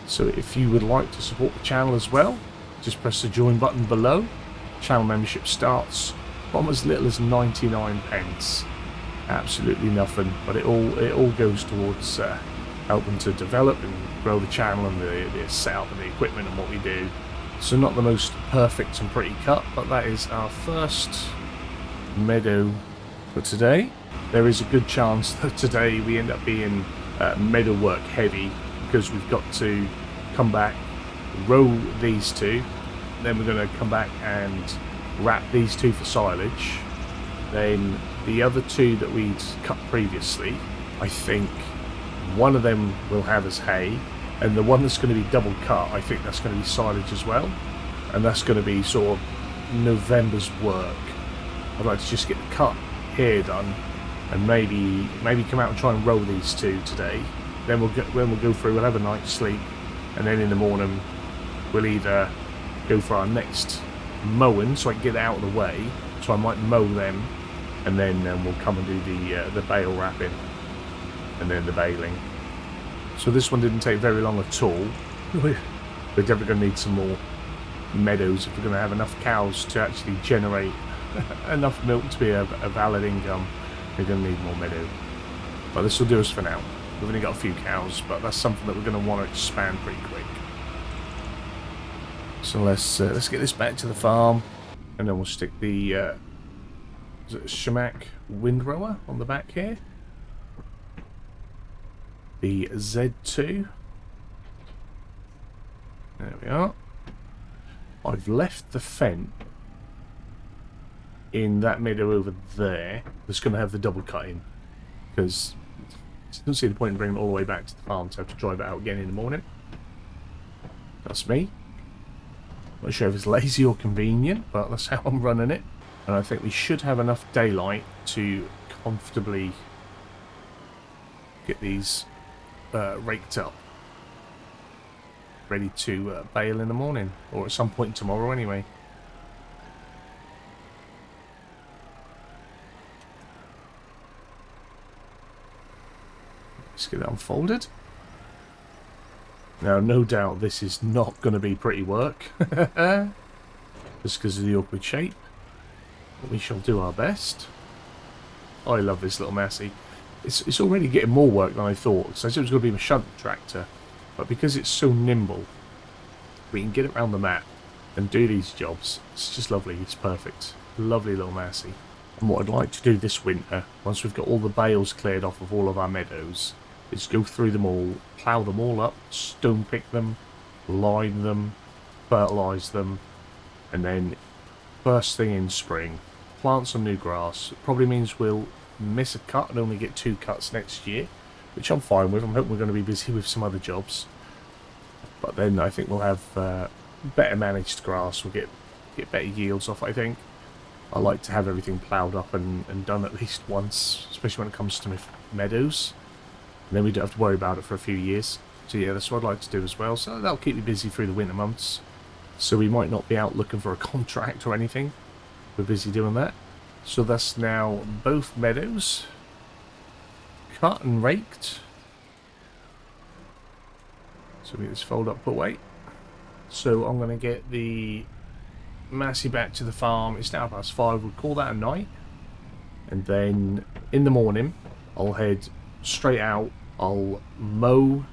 S1: So if you would like to support the channel as well, just press the join button below. Channel membership starts from as little as 99 pence. Absolutely nothing, but it all goes towards helping to develop and grow the channel and the setup and the equipment and what we do. So not the most perfect and pretty cut, but that is our first meadow for today. There is a good chance that today we end up being meadow work heavy, because we've got to come back, row these two, then we're going to come back and wrap these two for silage. Then the other two that we'd cut previously, I think one of them will have as hay, and the one that's going to be double cut, I think that's going to be silage as well, and that's going to be sort of November's work. I'd like to just get the cut here done, and maybe come out and try and roll these two today. Then we'll go through, we'll have a night's sleep, and then in the morning we'll either go for our next mowing, so I can get it out of the way, so I might mow them, and then we'll come and do the bale wrapping, and then the baling. So this one didn't take very long at all. We're definitely going to need some more meadows if we're going to have enough cows to actually generate enough milk to be a valid income. We're going to need more meadow, but this will do us for now. We've only got a few cows, but that's something that we're going to want to expand pretty quick. So let's get this back to the farm, and then we'll stick the is it a Schmack windrower on the back here. The Z2. There we are. I've left the fence in that meadow over there that's going to have the double cut in, because I don't see the point in bringing it all the way back to the farm to have to drive it out again in the morning. That's me. Not sure if it's lazy or convenient, but that's how I'm running it. And I think we should have enough daylight to comfortably get these raked up, ready to bale in the morning, or at some point tomorrow anyway. Let's get it unfolded. Now, no doubt this is not going to be pretty work, just because of the awkward shape, but we shall do our best. I love this little Massey. It's already getting more work than I thought, because I said it was going to be a shunt tractor, but because it's so nimble, we can get it around the map and do these jobs. It's just lovely. It's perfect. Lovely little Massey. And what I'd like to do this winter, once we've got all the bales cleared off of all of our meadows, is go through them all, plough them all up, stone pick them, line them, fertilise them, and then first thing in spring, plant some new grass. It probably means we'll miss a cut and only get 2 cuts next year, which I'm fine with. I'm hoping we're going to be busy with some other jobs. But then I think we'll have better managed grass. We'll get better yields off, I think. I like to have everything ploughed up and done at least once, especially when it comes to meadows. And then we don't have to worry about it for a few years. So yeah, that's what I'd like to do as well. So that'll keep me busy through the winter months. So we might not be out looking for a contract or anything. We're busy doing that. So that's now both meadows cut and raked. So we get this fold up, put away. So I'm going to get the Massey back to the farm. It's now past 5. We'll call that a night. And then in the morning, I'll head straight out. I'll mow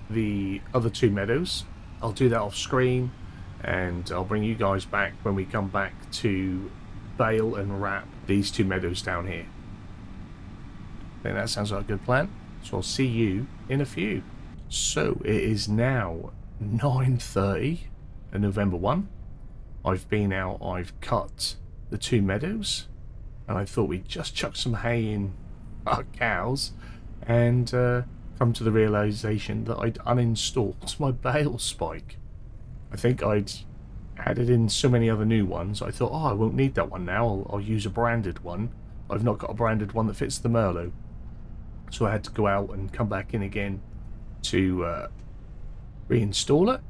S1: the other 2 meadows. I'll do that off screen. And I'll bring you guys back when we come back to bale and wrap these 2 meadows down here. I think that sounds like a good plan. So I'll see you in a few. So it is now 9:30 on November 1. I've been out, I've cut the 2 meadows, and I thought we'd just chuck some hay in our cows and come to the realization that I'd uninstalled my bale spike. I think I'd added in so many other new ones, I thought, oh, I won't need that one now, I'll use a branded one. I've not got a branded one that fits the Merlot. So I had to go out and come back in again to reinstall it.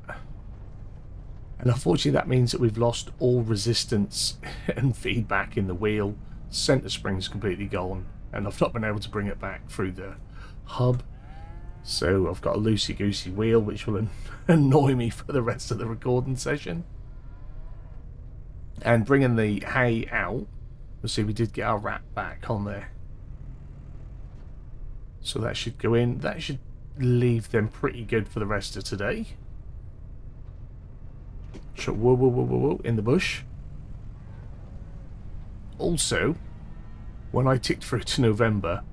S1: And unfortunately that means that we've lost all resistance and feedback in the wheel. Centre spring's completely gone, and I've not been able to bring it back through the hub. So I've got a loosey-goosey wheel which will annoy me for the rest of the recording session. And bringing the hay out, we'll see we did get our wrap back on there. So that should go in. That should leave them pretty good for the rest of today. Whoa, whoa, whoa, whoa, whoa, in the bush. Also, when I ticked through to November,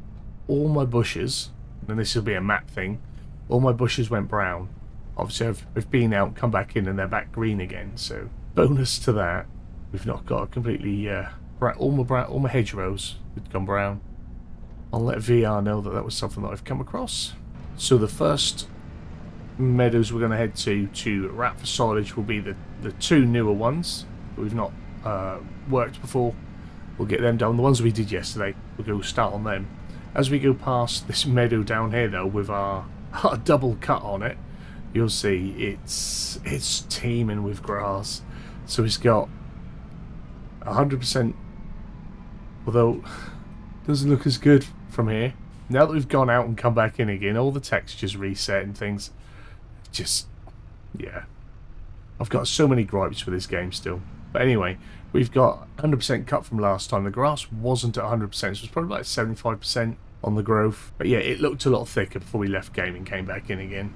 S1: all my bushes, and this will be a map thing, all my bushes went brown. Obviously I've been out, come back in, and they're back green again, so bonus to that. We've not got a completely, all my hedgerows had gone brown. I'll let VR know that that was something that I've come across. So the first meadows we're going to head to wrap for silage will be the 2 newer ones that we've not worked before. We'll get them done. The ones we did yesterday, we'll go start on them. As we go past this meadow down here though, with our double cut on it, you'll see it's teeming with grass. So it's got 100%, although doesn't look as good from here. Now that we've gone out and come back in again, all the textures reset and things. Just, yeah. I've got so many gripes with this game still. But anyway, we've got 100% cut from last time. The grass wasn't at 100%, so it was probably like 75% on the growth. But yeah, it looked a lot thicker before we left game and came back in again.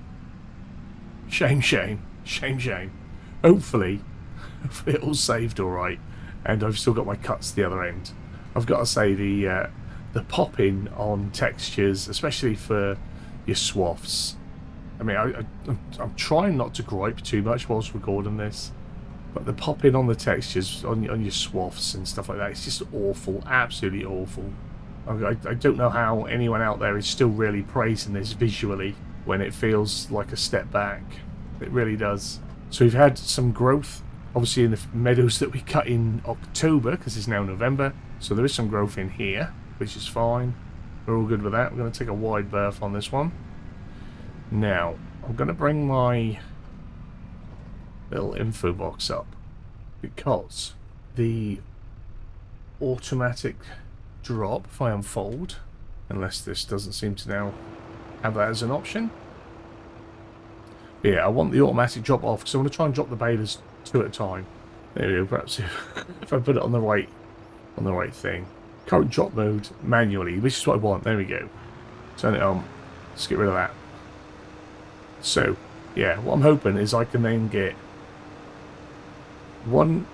S1: Shame, shame. Shame, shame. Hopefully it all saved alright. And I've still got my cuts the other end. I've got to say the pop-in on textures, especially for your swaths. I mean, I'm trying not to gripe too much whilst recording this, but the pop-in on the textures, on your swaths and stuff like that, it's just awful, absolutely awful. I don't know how anyone out there is still really praising this visually when it feels like a step back. It really does. So we've had some growth, obviously in the meadows that we cut in October, because it's now November, so there is some growth in here, which is fine. We're all good with that. We're going to take a wide berth on this one. Now, I'm going to bring my little info box up, because the automatic drop, if I unfold, unless this doesn't seem to now have that as an option. But yeah, I want the automatic drop off, because I want to try and drop the balers 2 at a time. There we go, perhaps if I put it on the right thing. Current drop mode manually, which is what I want. There we go. Turn it on. Let's get rid of that. So, yeah, what I'm hoping is I can then get one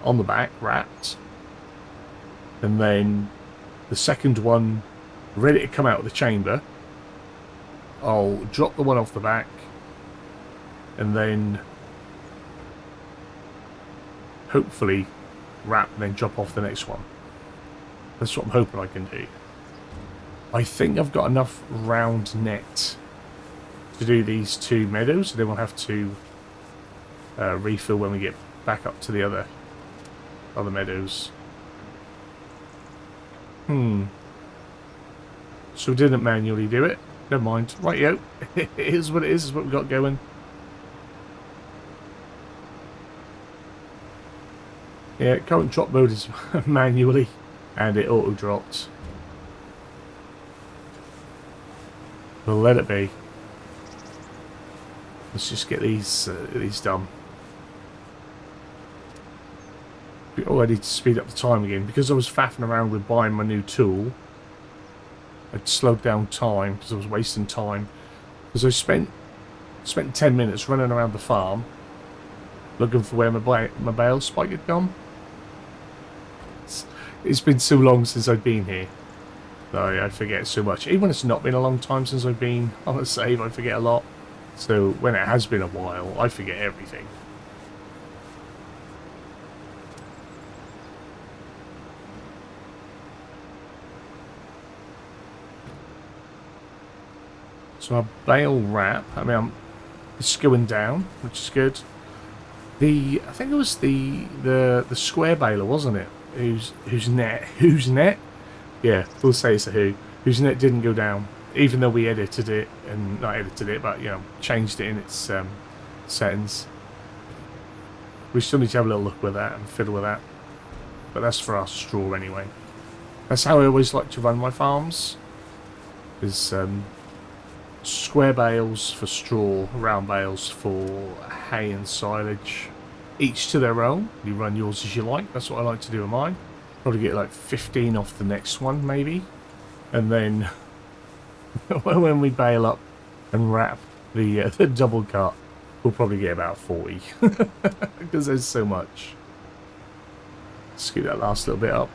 S1: on the back wrapped, and then the second one ready to come out of the chamber. I'll drop the one off the back, and then hopefully wrap and then drop off the next one. That's what I'm hoping I can do. I think I've got enough round net to do these 2 meadows, and then we'll have to refill when we get back up to the other meadows. So we didn't manually do it. Never mind. Right, yo. It is what it is what we've got going. Yeah, current drop mode is manually, and it auto dropped. We'll let it be. Let's just get these done. Oh, I need to speed up the time again because I was faffing around with buying my new tool. I'd slowed down time because I was wasting time. Because I spent 10 minutes running around the farm looking for where my bale spike had gone. It's been so long since I've been here. I forget so much. Even when it's not been a long time since I've been on a save, I forget a lot. So when it has been a while, I forget everything. So our bale wrap, it's going down, which is good. I think it was the square baler, wasn't it? Whose net? Yeah, we'll say it's a whose net didn't go down, even though we edited it, and not edited it, but changed it in its settings. We still need to have a little look with that and fiddle with that, but that's for our straw anyway. That's how I always like to run my farms. Is square bales for straw, round bales for hay and silage. Each to their own. You run yours as you like. That's what I like to do with mine. Probably get like 15 off the next one, maybe. And then when we bale up and wrap the double cut, we'll probably get about 40. Because there's so much. Scoot that last little bit up.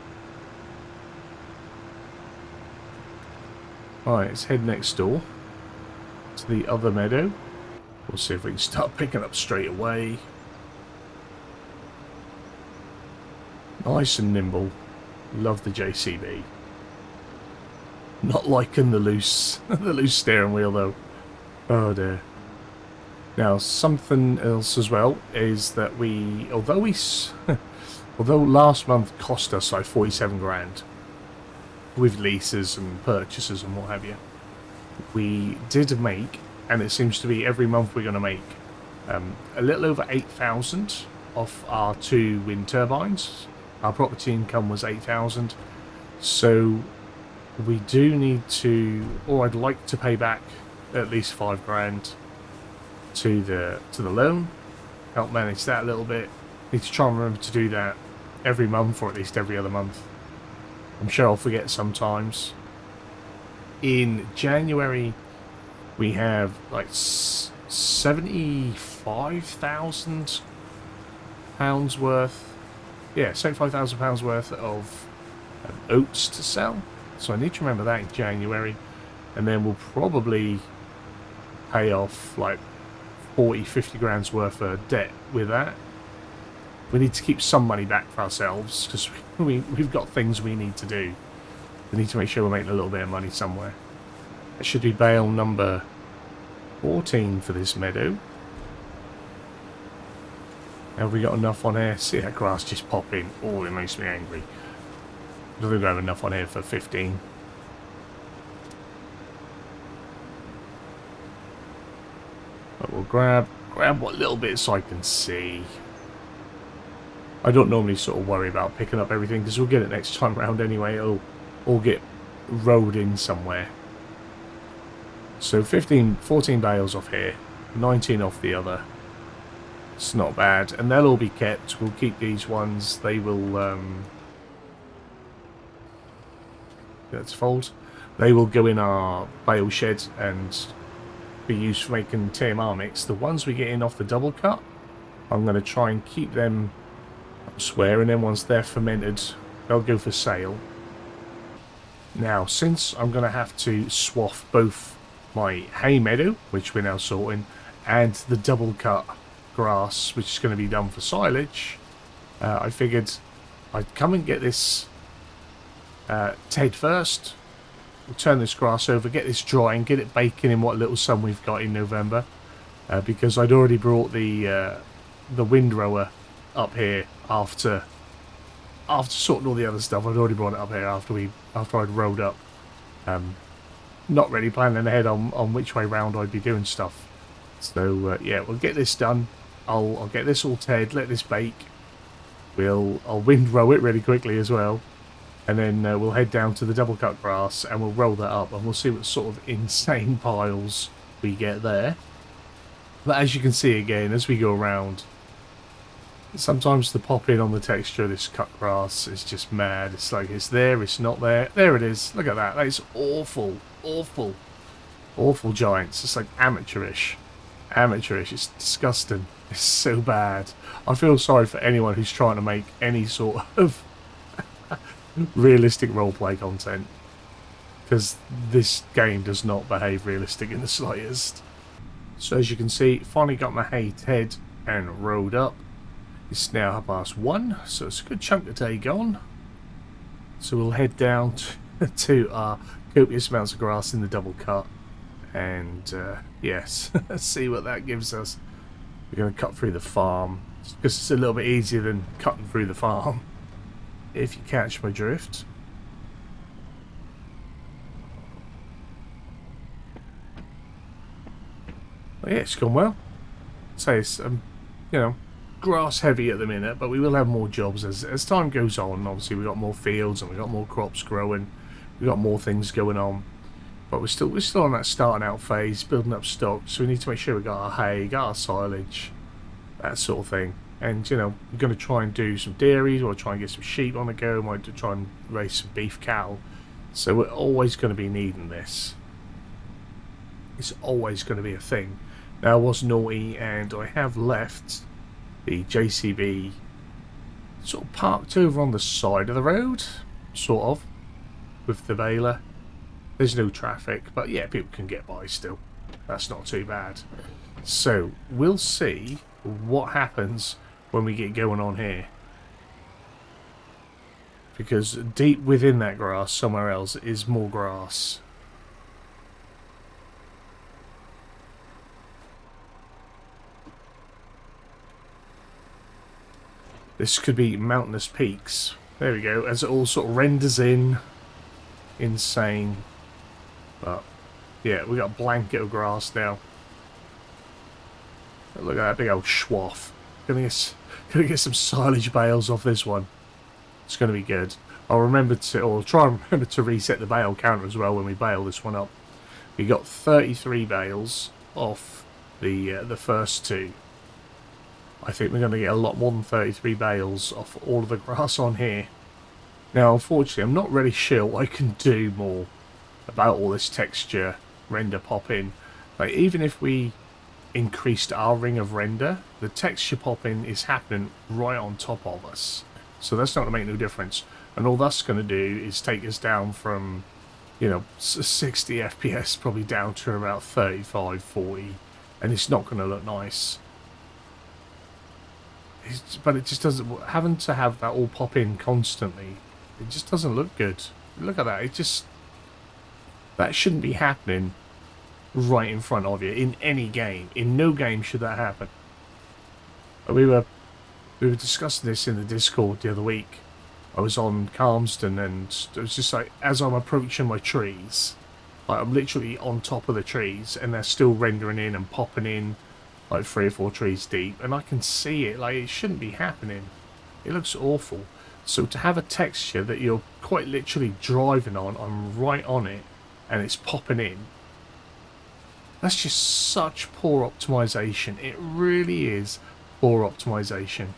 S1: Alright, let's head next door to the other meadow. We'll see if we can start picking up straight away. Nice and nimble. Love the JCB. Not liking the loose steering wheel though. Oh dear. Now something else as well is that although last month cost us like 47 grand with leases and purchases and what have you, we did make, and it seems to be every month we're going to make a little over 8,000 off our 2 wind turbines. Our property income was 8,000, so we do need to, or I'd like to pay back at least 5 grand to the loan, help manage that a little bit. Need to try and remember to do that every month, or at least every other month. I'm sure I'll forget sometimes. In January, we have like £75,000 worth. Yeah, £75,000 worth of oats to sell. So I need to remember that in January. And then we'll probably pay off like 40-50 grand's worth of debt with that. We need to keep some money back for ourselves because we've got things we need to do. We need to make sure we're making a little bit of money somewhere. It should be bale number 14 for this meadow. Have we got enough on here? See that grass just pop in. Oh, it makes me angry. I don't think I have enough on here for 15. But we'll grab what little bits I can see. I don't normally sort of worry about picking up everything because we'll get it next time round anyway. It'll all get rolled in somewhere. So 14 bales off here, 19 off the other. It's not bad, and they'll all be kept. We'll keep these ones. They will let's fold. They will go in our bale shed and be used for making TMR mix. The ones we get in off the double cut, I'm going to try and keep them elsewhere, and then once they're fermented they'll go for sale. Now, since I'm going to have to swath both my hay meadow, which we're now sorting, and the double cut grass, which is going to be done for silage, I figured I'd come and get this Ted first. We'll turn this grass over, get this drying, get it baking in what little sun we've got in November, because I'd already brought the windrower up here after sorting all the other stuff. I'd already brought it up here after I'd rowed up. Not really planning ahead on which way round I'd be doing stuff. So yeah, we'll get this done. I'll get this all Ted, let this bake. I'll windrow it really quickly as well. And then we'll head down to the double cut grass and we'll roll that up and we'll see what sort of insane piles we get there. But as you can see again, as we go around, sometimes the pop in on the texture of this cut grass is just mad. It's like it's there, it's not there. There it is. Look at that. That is awful, awful, awful giants. It's like amateurish. Amateurish. It's disgusting. It's so bad. I feel sorry for anyone who's trying to make any sort of realistic roleplay content, because this game does not behave realistic in the slightest. So as you can see, finally got my hay Ted and rowed up. It's now 1:30, so it's a good chunk of day gone. So we'll head down to our copious amounts of grass in the double cut, and yes, see what that gives us. We're going to cut through the farm because it's a little bit easier than cutting through the farm, if you catch my drift. But yeah, it's gone well. So it's you know, grass heavy at the minute, but we will have more jobs as time goes on. Obviously we've got more fields and we've got more crops growing, we've got more things going on, but we're still on that starting out phase, building up stock. So we need to make sure we got our hay, got our silage, that sort of thing. And you know, we're going to try and do some dairies, or try and get some sheep on the go, might try and raise some beef cattle. So we're always going to be needing this. It's always going to be a thing. Now I was naughty and I have left the JCB sort of parked over on the side of the road, sort of, with the baler. There's no traffic, but yeah, people can get by still. That's not too bad. So we'll see what happens when we get going on here, because deep within that grass somewhere else is more grass. This could be mountainous peaks. There we go, as it all sort of renders in. Insane. But yeah, we got a blanket of grass now. Look at that big old swath. Gonna get some silage bales off this one. It's gonna be good. I'll try and remember to reset the bale counter as well when we bale this one up. We got 33 bales off the first two. I think we're going to get a lot more than 33 bales off all of the grass on here. Now, unfortunately, I'm not really sure what I can do more about all this texture render pop-in. Like, even if we increased our ring of render, the texture pop-in is happening right on top of us. So that's not going to make no difference. And all that's going to do is take us down from, you know, 60 FPS probably down to about 35, 40. And it's not going to look nice. But it just doesn't, having to have that all pop in constantly, it just doesn't look good. Look at that, that shouldn't be happening right in front of you in any game. In no game should that happen. We were discussing this in the Discord the other week. I was on Calmston and it was just like, as I'm approaching my trees, like I'm literally on top of the trees and they're still rendering in and popping in like 3 or 4 trees deep, and I can see it. Like, it shouldn't be happening. It looks awful. So to have a texture that you're quite literally driving on, I'm right on it, and it's popping in, that's just such poor optimization. It really is poor optimization.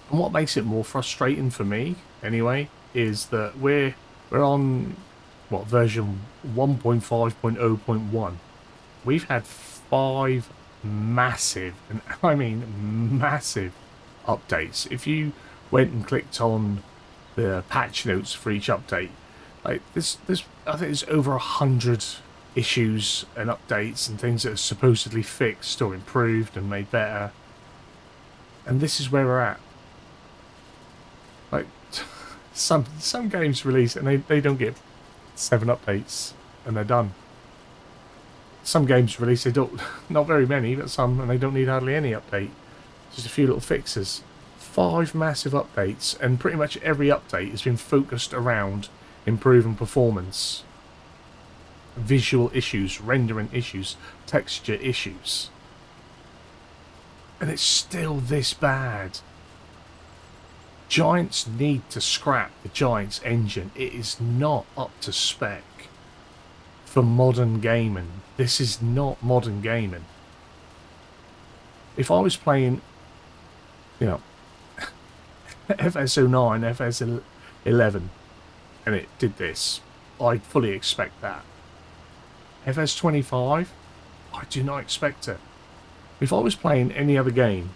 S1: And what makes it more frustrating for me, anyway, is that we're on, what, version 1.5.0.1. We've had 5 massive, and I mean massive, updates. If you went and clicked on the patch notes for each update. Like this, I think there's over 100 issues and updates and things that are supposedly fixed or improved and made better. And this is where we're at. Like some games release and they don't get 7 updates and they're done. Some games release, they don't, not very many, but some, and they don't need hardly any update. Just a few little fixes. 5 massive updates, and pretty much every update has been focused around improving performance, visual issues, rendering issues, texture issues. And it's still this bad. Giants need to scrap the Giants engine. It is not up to spec for modern gaming. This is not modern gaming. If I was playing, you know, FS09, FS11, and it did this, I'd fully expect that. FS25, I do not expect it. If I was playing any other game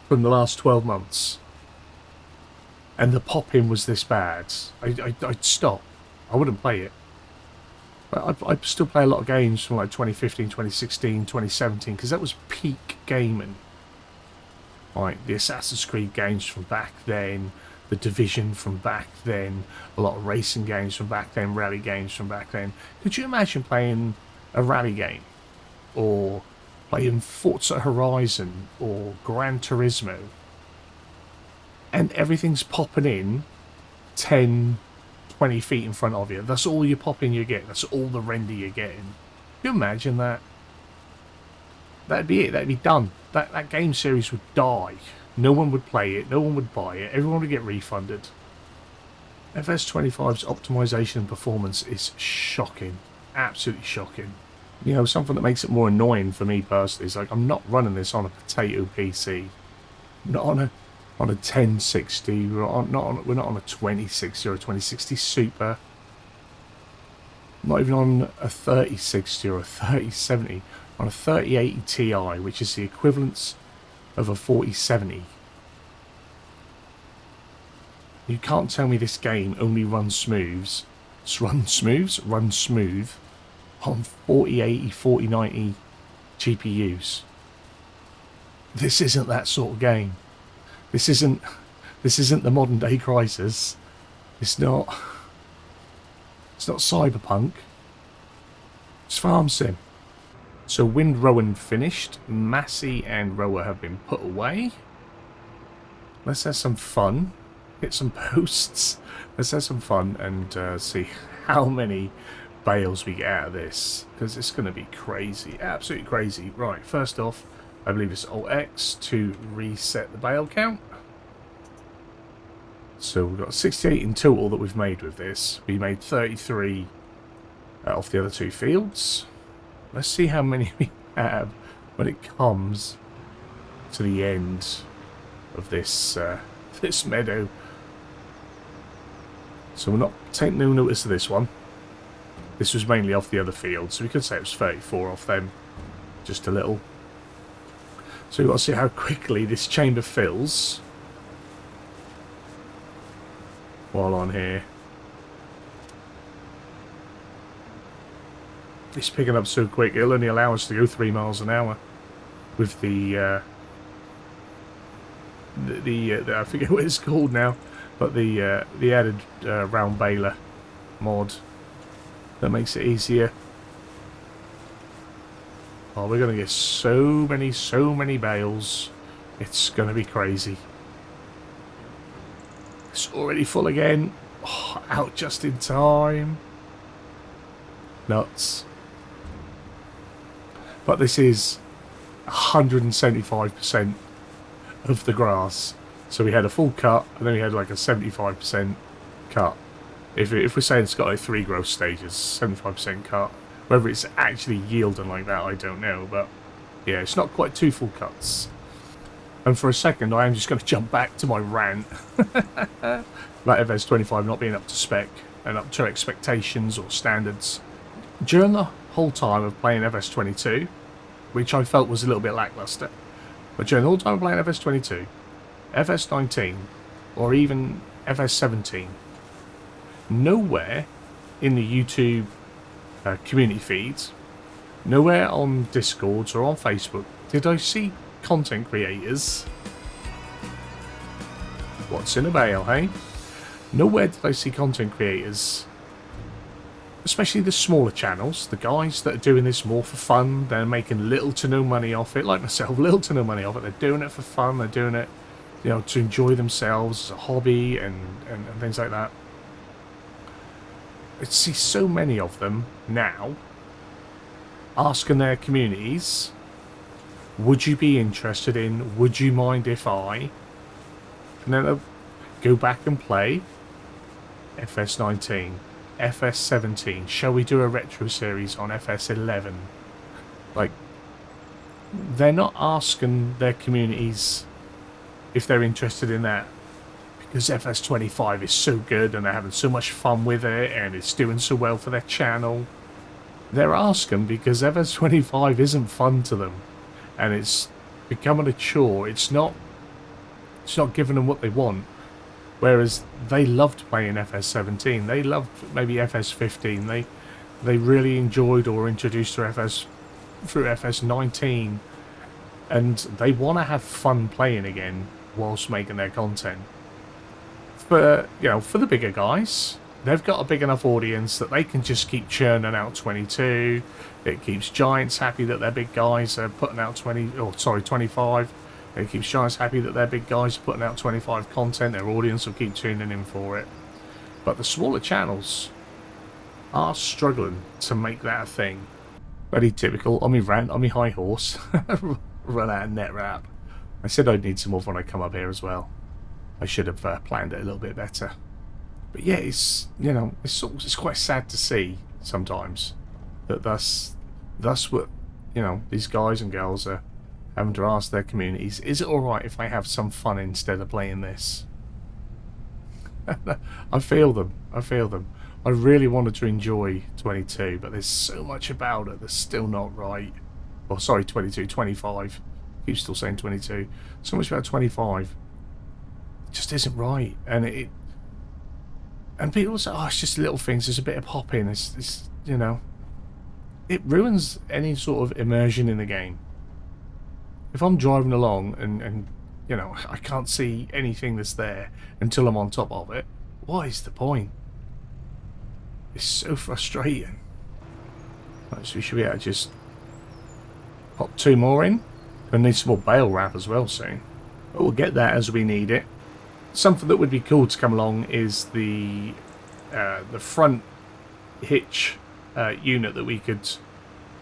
S1: from the last 12 months and the pop-in was this bad, I'd stop. I wouldn't play it. But I'd still play a lot of games from like 2015, 2016, 2017, because that was peak gaming. Like the Assassin's Creed games from back then, the Division from back then, a lot of racing games from back then, rally games from back then. Could you imagine playing a rally game? Or playing Forza Horizon or Gran Turismo? And everything's popping in 10, 20 feet in front of you. That's all you're popping you get. That's all the render you're getting. Can you imagine that? That'd be it. That'd be done. That game series would die. No one would play it. No one would buy it. Everyone would get refunded. FS25's optimization and performance is shocking. Absolutely shocking. You know, something that makes it more annoying for me personally is like I'm not running this on a potato PC. Not on a 1060. We're not on a 2060 or a 2060 Super. Not even on a 3060 or a 3070. On a 3080 Ti, which is the equivalence of a 4070. You can't tell me this game only runs smooth on 4080, 4090 GPUs. This isn't that sort of game. This isn't the modern day Crysis. It's not Cyberpunk. It's Farm Sim. So Wind Rowan finished. Massey and Rower have been put away. Let's have some fun. Hit some posts. Let's have some fun and see how many bales we get out of this. Because it's going to be crazy. Absolutely crazy. Right, first off, I believe it's Alt-X to reset the bale count. So we've got 68 in total that we've made with this. We made 33 off the other 2 fields. Let's see how many we have when it comes to the end of this this meadow. So we're not taking no notice of this one. This was mainly off the other field, so we could say it was 34 off them. Just a little. So we've got to see how quickly this chamber fills. While on here. It's picking up so quick, it'll only allow us to go 3 miles an hour with the I forget what it's called now, but the added round baler mod that makes it easier. Oh, we're gonna get so many bales. It's gonna be crazy. It's already full again. Oh, out just in time. Nuts. But this is 175% of the grass. So we had a full cut, and then we had like a 75% cut. If we're saying it's got like 3 growth stages, 75% cut. Whether it's actually yielding like that, I don't know. But yeah, it's not quite 2 full cuts. And for a second, I am just going to jump back to my rant about FS25 not being up to spec and up to expectations or standards. During the whole time of playing FS22, which I felt was a little bit lackluster, but during the whole time of playing FS22, FS19, or even FS17. Nowhere in the YouTube community feeds, nowhere on Discords or on Facebook did I see content creators. What's in a bale, hey? Nowhere did I see content creators, especially the smaller channels, the guys that are doing this more for fun. They're making little to no money off it, like myself, little to no money off it. They're doing it for fun. They're doing it, you know, to enjoy themselves as a hobby and things like that. I see so many of them now asking their communities, would you be interested in, would you mind if I, and then they'll go back and play FS19, FS17, shall we do a retro series on FS11? Like, they're not asking their communities if they're interested in that because FS25 is so good and they're having so much fun with it and it's doing so well for their channel. They're asking because FS25 isn't fun to them and it's becoming a chore. It's not giving them what they want. Whereas they loved playing FS17, they loved maybe FS15, they really enjoyed or were introduced to FS through FS19, and they want to have fun playing again whilst making their content. For, you know, for the bigger guys, they've got a big enough audience that they can just keep churning out 22. It keeps giants happy that their big guys are putting out 25. It keeps giants happy that their big guys are putting out 25 content. Their audience will keep tuning in for it. But the smaller channels are struggling to make that a thing. Very typical. On my rant, on my high horse. Run out of net wrap. I said I'd need some more when I come up here as well. I should have planned it a little bit better. But yeah, it's, you know, it's quite sad to see sometimes that that's what, you know, these guys and girls are having to ask their communities, is it alright if I have some fun instead of playing this? I feel them. I really wanted to enjoy 22, but there's so much about it that's still not right. Oh, sorry, 22, 25. I keep still saying 22. So much about 25. It just isn't right. And and people say, oh, it's just little things. There's a bit of popping. It's, you know, it ruins any sort of immersion in the game. If I'm driving along and you know, I can't see anything that's there until I'm on top of it, what is the point? It's so frustrating. Right, so we should be able to just pop 2 more in. Gonna need some more bale wrap as well soon. But we'll get that as we need it. Something that would be cool to come along is the front hitch unit that we could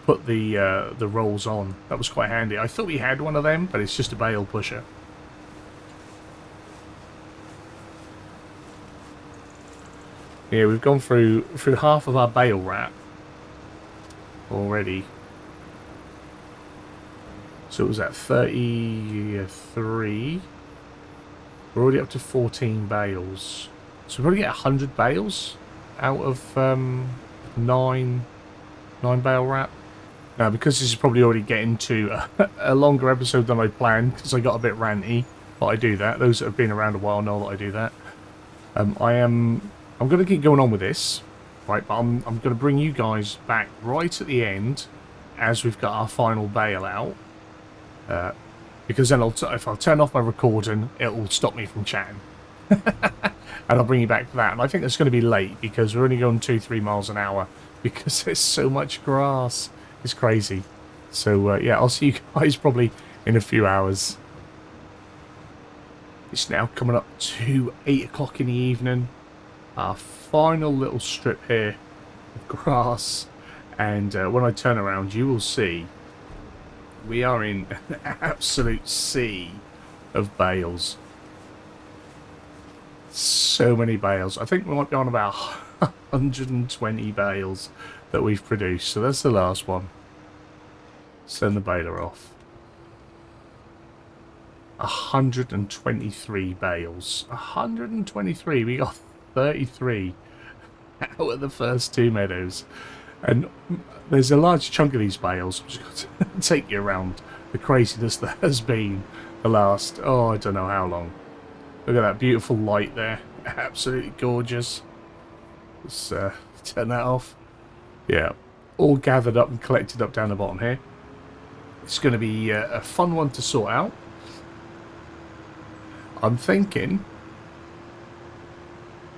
S1: put the rolls on. That was quite handy. I thought we had one of them, but it's just a bale pusher. Yeah, we've gone through half of our bale wrap already. So it was at 33. We're already up to 14 bales. So we'll probably get 100 bales out of 9 bale wrap. Now, because this is probably already getting to a longer episode than I planned, because I got a bit ranty, but I do that. Those that have been around a while know that I do that. I'm going to keep going on with this, right? But I'm going to bring you guys back right at the end, as we've got our final bale out. Because then if I turn off my recording, it will stop me from chatting. And I'll bring you back for that. And I think that's going to be late, because we're only going 2-3 miles an hour, because there's so much grass. It's crazy. So yeah, I'll see you guys probably in a few hours. It's now coming up to 8 o'clock in the evening. Our final little strip here of grass. And when I turn around, you will see we are in an absolute sea of bales. So many bales. I think we might be on about 120 bales that we've produced. So that's the last one. Send the baler off. 123 bales. 123. We got 33 out of the first 2 meadows. And there's a large chunk of these bales. I'm just going to take you around the craziness that has been the last, oh, I don't know how long. Look at that beautiful light there. Absolutely gorgeous. Let's turn that off. Yeah, all gathered up and collected up down the bottom here. It's going to be a fun one to sort out. I'm thinking,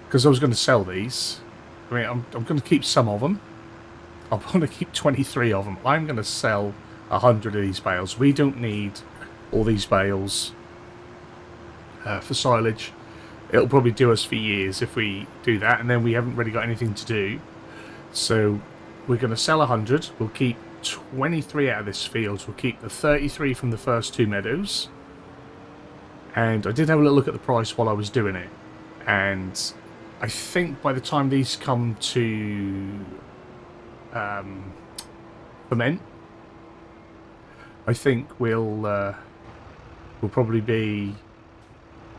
S1: because I was going to sell these, I mean, I'm going to keep some of them. I'm going to keep 23 of them. I'm going to sell 100 of these bales. We don't need all these bales for silage. It'll probably do us for years if we do that, and then we haven't really got anything to do. So we're going to sell 100. We'll keep 23 out of this field. We'll keep the 33 from the first 2 meadows. And I did have a little look at the price while I was doing it. And I think by the time these come to ferment, I think we'll probably be,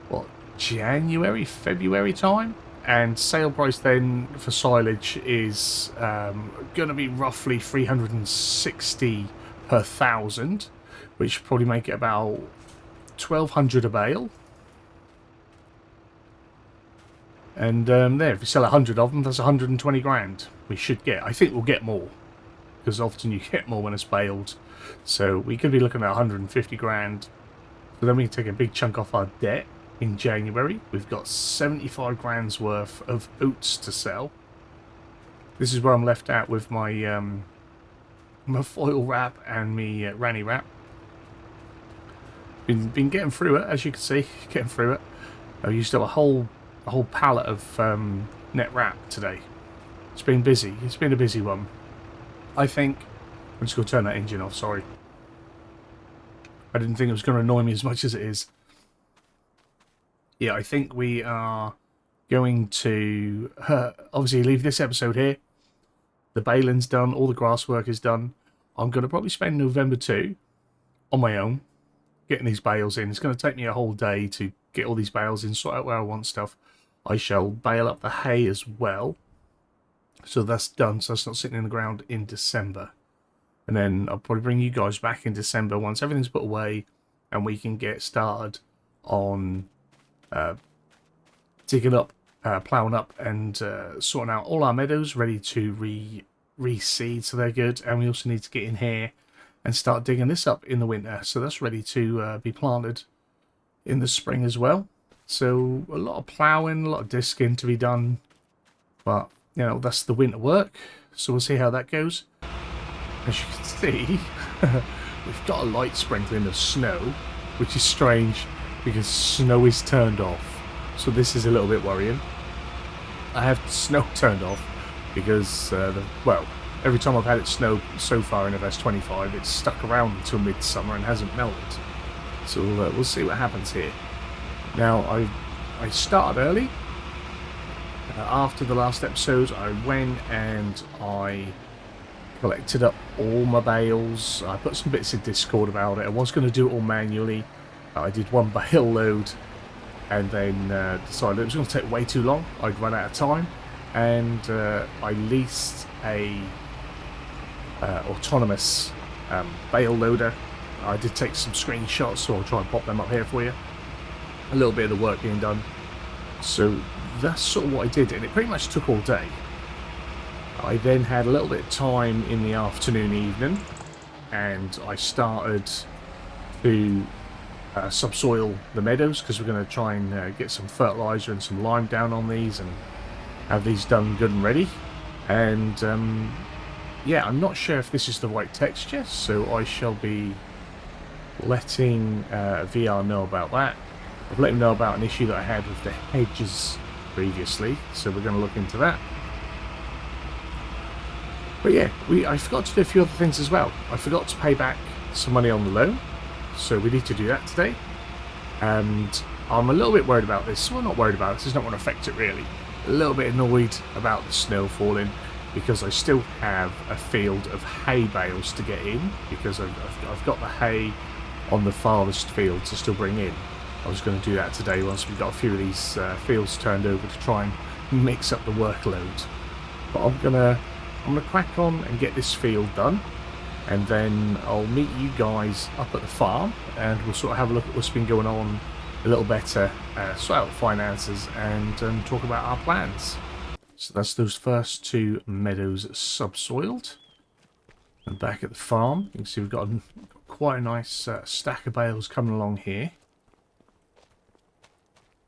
S1: what, January, February time? And sale price then for silage is going to be roughly 360 per 1,000, which will probably make it about 1,200 a bale. And there, if we sell 100 of them, that's 120 grand. We should get. I think we'll get more, because often you get more when it's baled. So we could be looking at 150 grand. So then we can take a big chunk off our debt. In January, we've got 75 grand's worth of oats to sell. This is where I'm left out with my my foil wrap and me Ranny wrap. Been getting through it, as you can see, getting through it. I used up a whole pallet of net wrap today. It's been busy. It's been a busy one. I think I'm just going to turn that engine off. Sorry, I didn't think it was going to annoy me as much as it is. Yeah, I think we are going to obviously leave this episode here. The baling's done, all the grass work is done. I'm going to probably spend November 2 on my own, getting these bales in. It's going to take me a whole day to get all these bales in, sort out where I want stuff. I shall bale up the hay as well. So that's done, so it's not sitting in the ground in December. And then I'll probably bring you guys back in December once everything's put away and we can get started on digging up, ploughing up and sorting out all our meadows, ready to reseed so they're good. And we also need to get in here and start digging this up in the winter, so that's ready to be planted in the spring as well. So a lot of ploughing, a lot of disking to be done, but you know, that's the winter work, so we'll see how that goes. As you can see, we've got a light sprinkling of snow, which is strange because snow is turned off, so this is a little bit worrying. I have snow turned off because well, every time I've had it snow so far in FS25, it's stuck around until midsummer and hasn't melted. So we'll see what happens here. Now I started early. After the last episode, I went and I collected up all my bales. I put some bits in Discord about it. I was going to do it all manually. I did one bale load and then decided it was going to take way too long. I'd run out of time, and I leased a autonomous bale loader. I did take some screenshots, so I'll try and pop them up here for you. A little bit of the work being done. So that's sort of what I did, and it pretty much took all day. I then had a little bit of time in the afternoon, evening, and I started to subsoil the meadows, because we're going to try and get some fertilizer and some lime down on these and have these done good and ready. And yeah, I'm not sure if this is the right texture, so I shall be letting VR know about that. I've let him know about an issue that I had with the hedges previously, so we're going to look into that. But yeah, I forgot to do a few other things as well. I forgot to pay back some money on the loan, so we need to do that today. And I'm a little bit worried about this. Well, not worried about it, this is not going to affect it really. A little bit annoyed about the snow falling, because I still have a field of hay bales to get in, because I've got the hay on the farthest field to still bring in. I was going to do that today once we've got a few of these fields turned over to try and mix up the workload. But I'm gonna crack on and get this field done, and then I'll meet you guys up at the farm, and we'll sort of have a look at what's been going on a little better, sort out the finances, and talk about our plans. So that's those first two meadows subsoiled. And back at the farm, you can see we've got quite a nice stack of bales coming along here.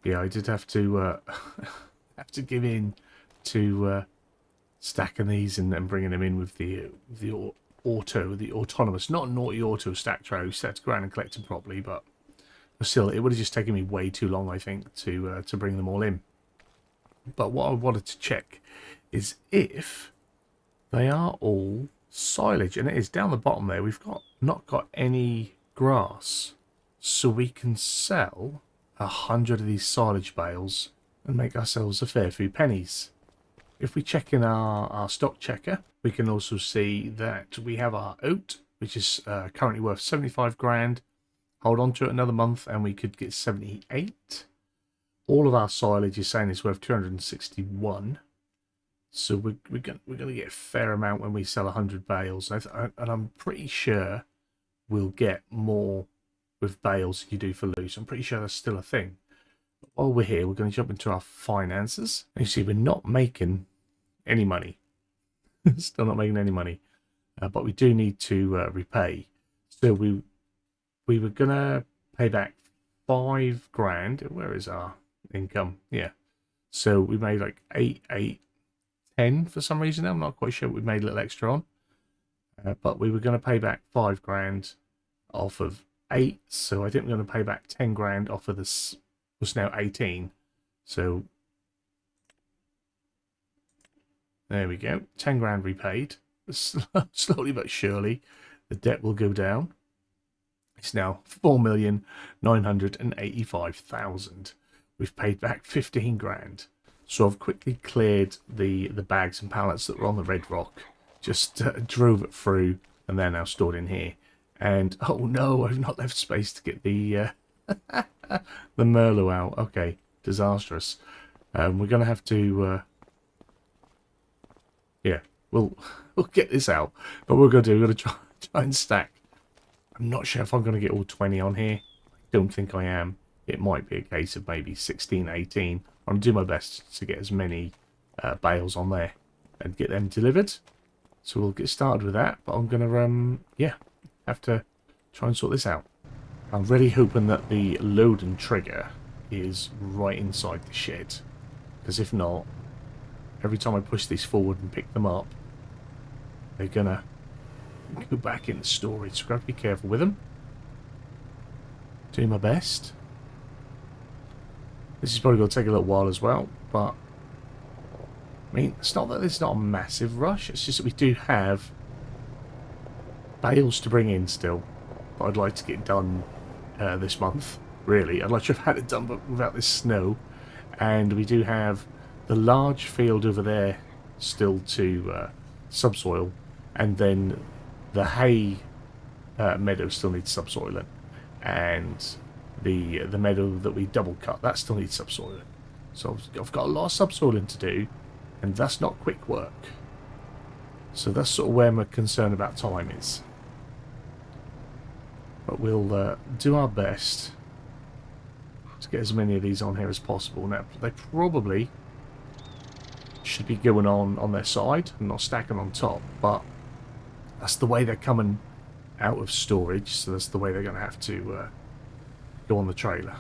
S1: Yeah, I did have to have to give in to stacking these and bringing them in with the autonomous, not naughty auto stack tray, set to ground and collect them properly, but still, it would have just taken me way too long, I think, to bring them all in. But what I wanted to check is if they are all silage, and it is down the bottom there. We've not got any grass, so we can sell 100 of these silage bales and make ourselves a fair few pennies. If we check in our stock checker, we can also see that we have our oat, which is currently worth 75 grand. Hold on to it another month and we could get 78. All of our silage is saying it's worth 261. So we're going to get a fair amount when we sell 100 bales. And I'm pretty sure we'll get more with bales than you do for loose. I'm pretty sure that's still a thing. But while we're here, we're going to jump into our finances. And you see we're not making any money. Still not making any money. But we do need to repay. So we were going to pay back 5 grand. Where is our income? Yeah. So we made like 10 for some reason. I'm not quite sure. We made a little extra on. But we were going to pay back 5 grand off of 8. So I think we're going to pay back 10 grand off of this. Was now 18. So there we go. 10 grand repaid. Slowly but surely the debt will go down. It's now 4,985,000. We've paid back 15 grand. So I've quickly cleared the bags and pallets that were on the red rock. Just drove it through and they're now stored in here. And oh no, I've not left space to get the the Merlot out. Okay, disastrous. We're going to have to yeah, we'll get this out. But we're going to do, we're going to try and stack. I'm not sure if I'm going to get all 20 on here. I don't think I am. It might be a case of maybe 16, 18. I'm going to do my best to get as many bales on there and get them delivered. So we'll get started with that. But I'm going to, yeah, have to try and sort this out. I'm really hoping that the load and trigger is right inside the shed. Because if not, every time I push these forward and pick them up, they're going to go back into storage. So I've got to be careful with them. Do my best. This is probably going to take a little while as well, but I mean, it's not that it's not a massive rush. It's just that we do have bales to bring in still, but I'd like to get done this month. Really, I'd like to have had it done, but without this snow. And we do have the large field over there still to subsoil, and then the hay meadow still needs subsoiling, and the meadow that we double cut, that still needs subsoiling. So I've got a lot of subsoiling to do, and that's not quick work. So that's sort of where my concern about time is. But we'll do our best to get as many of these on here as possible. Now, they probably should be going on their side and not stacking on top, but that's the way they're coming out of storage, so that's the way they're going to have to go on the trailer.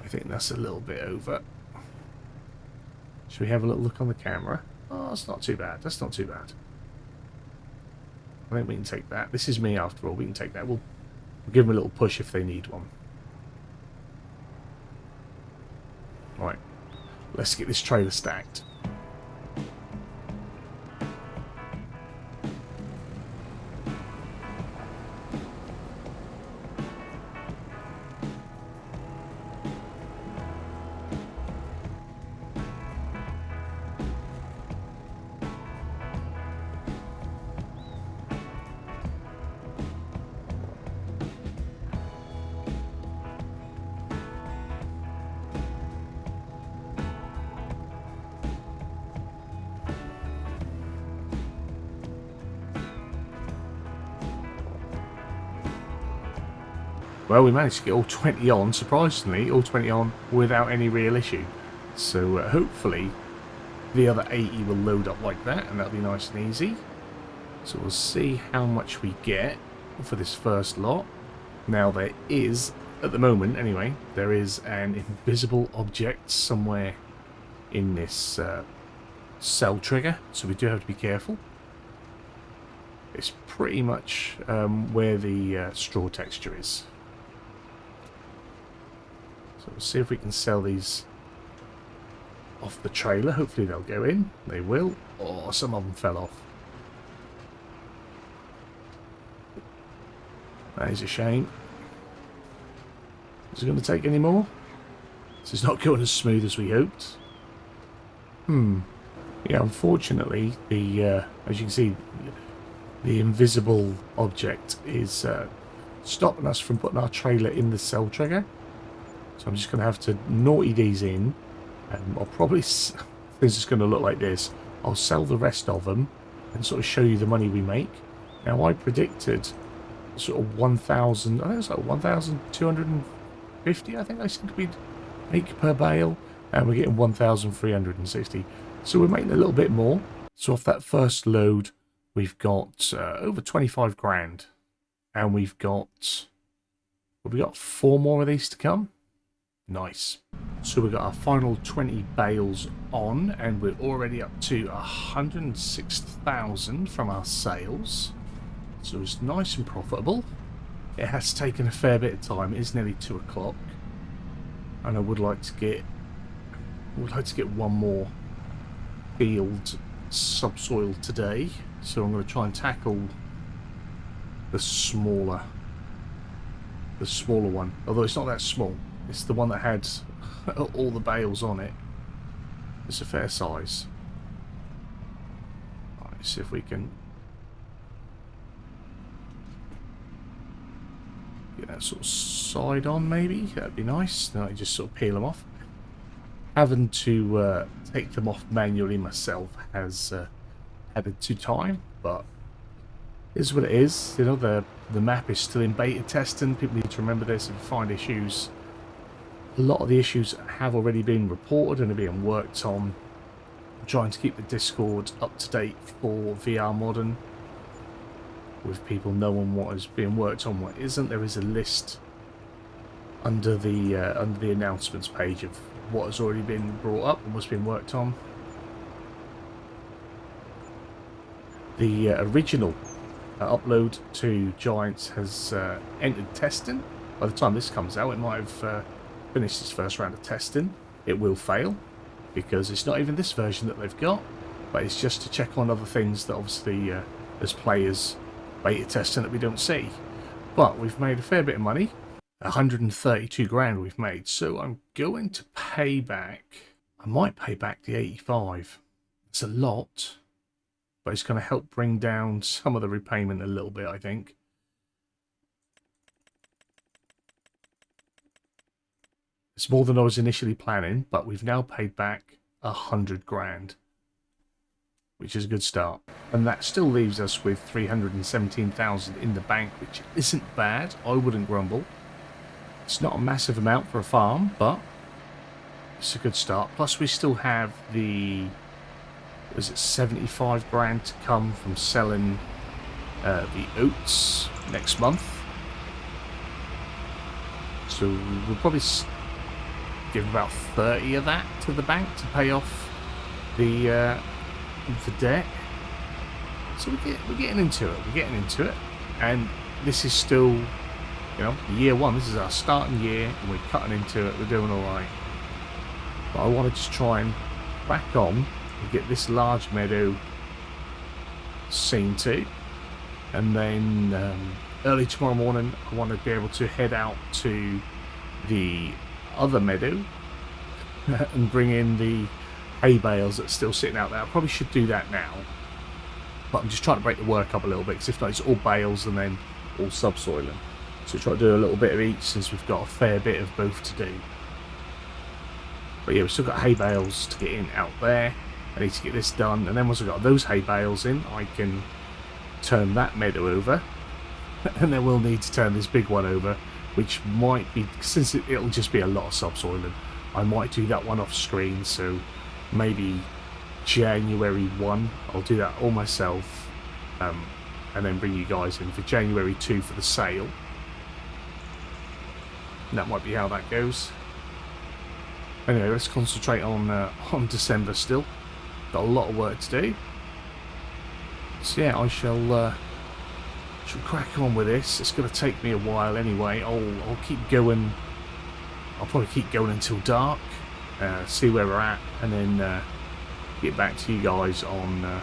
S1: I think that's a little bit over. Should we have a little look on the camera? Oh, that's not too bad. That's not too bad. I think we can take that. This is me after all. We can take that. We'll give them a little push if they need one. Right. Let's get this trailer stacked. Well, we managed to get all 20 on, surprisingly, all 20 on without any real issue. So hopefully the other 80 will load up like that, and that'll be nice and easy. So we'll see how much we get for this first lot. Now there is, at the moment anyway, there is an invisible object somewhere in this cell trigger, so we do have to be careful. It's pretty much where the straw texture is. So we'll see if we can sell these off the trailer. Hopefully they'll go in. They will. Or some of them fell off. That is a shame. Is it going to take any more? This is not going as smooth as we hoped. Yeah, unfortunately, the as you can see, the invisible object is stopping us from putting our trailer in the cell trigger. So I'm just going to have to naughty these in. I'll probably, this is going to look like this. I'll sell the rest of them and sort of show you the money we make. Now I predicted sort of 1,000, I think it's like 1,250 I think I said we'd make per bale, and we're getting 1,360. So we're making a little bit more. So off that first load we've got over 25 grand, and we've got 4 more of these to come. Nice. So we've got our final 20 bales on, and we're already up to 106,000 from our sales. So it's nice and profitable. It has taken a fair bit of time. It is nearly 2 o'clock, and I would like to get one more field subsoil today. So I'm going to try and tackle the smaller one. Although it's not that small. It's the one that had all the bales on it. It's a fair size. Right, let's see if we can get that sort of side on, maybe. That'd be nice. Now I just sort of peel them off. Having to take them off manually myself has added to time, but it is what it is. You know, the map is still in beta testing. People need to remember this and find issues. A lot of the issues have already been reported and are being worked on. I'm trying to keep the Discord up to date for VR Modern, with people knowing what is being worked on, what isn't. There is a list under the announcements page of what has already been brought up and what's been worked on. The original upload to Giants has entered testing. By the time this comes out, it might have finished its first round of testing. It will fail because it's not even this version that they've got, but it's just to check on other things that obviously as players beta testing that we don't see. But we've made a fair bit of money. 132 grand we've made, so I'm going to pay back. I might pay back the 85. It's a lot, but it's going to help bring down some of the repayment a little bit, I think. It's more than I was initially planning, but we've now paid back 100 grand, which is a good start. And that still leaves us with 317,000 in the bank, which isn't bad. I wouldn't grumble. It's not a massive amount for a farm, but it's a good start. Plus we still have the, was it 75 grand to come from selling the oats next month. So we'll probably give about 30 of that to the bank to pay off the debt. So we're getting into it. We're getting into it, and this is still, you know, year one. This is our starting year, and we're cutting into it. We're doing all right. But I want to just try and back on and get this large meadow seen to, and then early tomorrow morning I want to be able to head out to the other meadow and bring in the hay bales that's still sitting out there. I probably should do that now, but I'm just trying to break the work up a little bit, because if not, it's all bales and then all subsoiling. So try to do a little bit of each, since we've got a fair bit of both to do. But yeah, we've still got hay bales to get in out there. I need to get this done, and then once I've got those hay bales in, I can turn that meadow over, and then we'll need to turn this big one over which might be, since it'll just be a lot of subsoiling, I might do that one off screen. So maybe January 1 I'll do that all myself, and then bring you guys in for January 2 for the sale. And that might be how that goes. Anyway, let's concentrate on December still. Got a lot of work to do. So yeah, I shall crack on with this. It's going to take me a while anyway. I'll keep going. I'll probably keep going until dark, see where we're at, and then get back to you guys on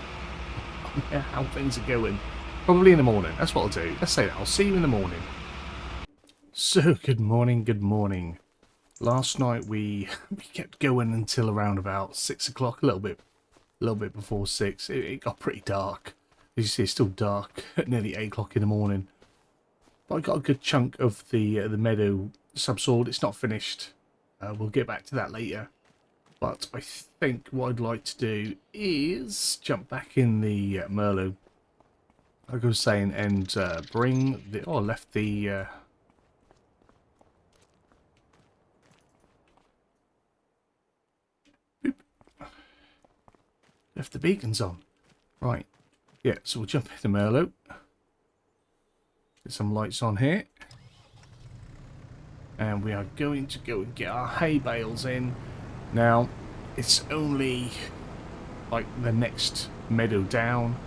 S1: how things are going. Probably in the morning. That's what I'll do. Let's say that. I'll see you in the morning. So, good morning, good morning. Last night we kept going until around about 6 o'clock, a little bit before 6. It got pretty dark. As you see, it's still dark at nearly 8 o'clock in the morning. But I got a good chunk of the meadow subsoiled. It's not finished. We'll get back to that later. But I think what I'd like to do is jump back in the Merlot, like I was saying, and bring the... Oh, I left the... Left the beacons on. Right. Yeah, so we'll jump into Merlot. Get some lights on here. And we are going to go and get our hay bales in. Now, it's only like the next meadow down.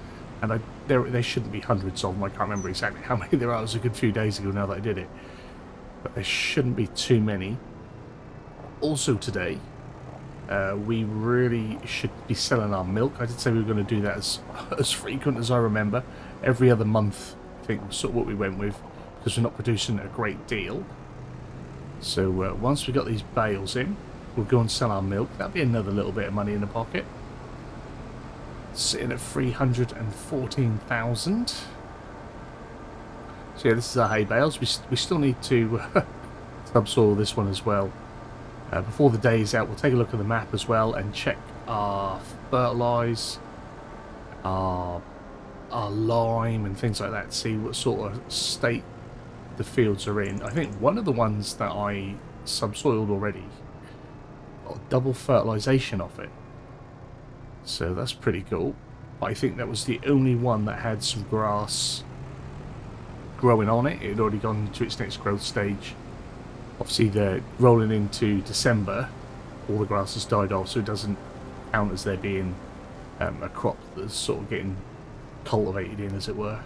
S1: And there shouldn't be hundreds of them. I can't remember exactly how many there are. It was a good few days ago now that I did it. But there shouldn't be too many. Also today, we really should be selling our milk. I did say we were going to do that as frequent as I remember. Every other month, I think, was sort of what we went with, because we're not producing a great deal. So once we got these bales in, we'll go and sell our milk. That'll be another little bit of money in the pocket. Sitting at 314,000. So yeah, this is our hay bales. We still need to subsoil this one as well. Before the day is out, we'll take a look at the map as well and check our fertilise, our lime and things like that. See what sort of state the fields are in. I think one of the ones that I subsoiled already got double fertilisation off it. So that's pretty cool. But I think that was the only one that had some grass growing on it. It had already gone to its next growth stage. Obviously, they're rolling into December. All the grass has died off, so it doesn't count as there being a crop that's sort of getting cultivated in, as it were.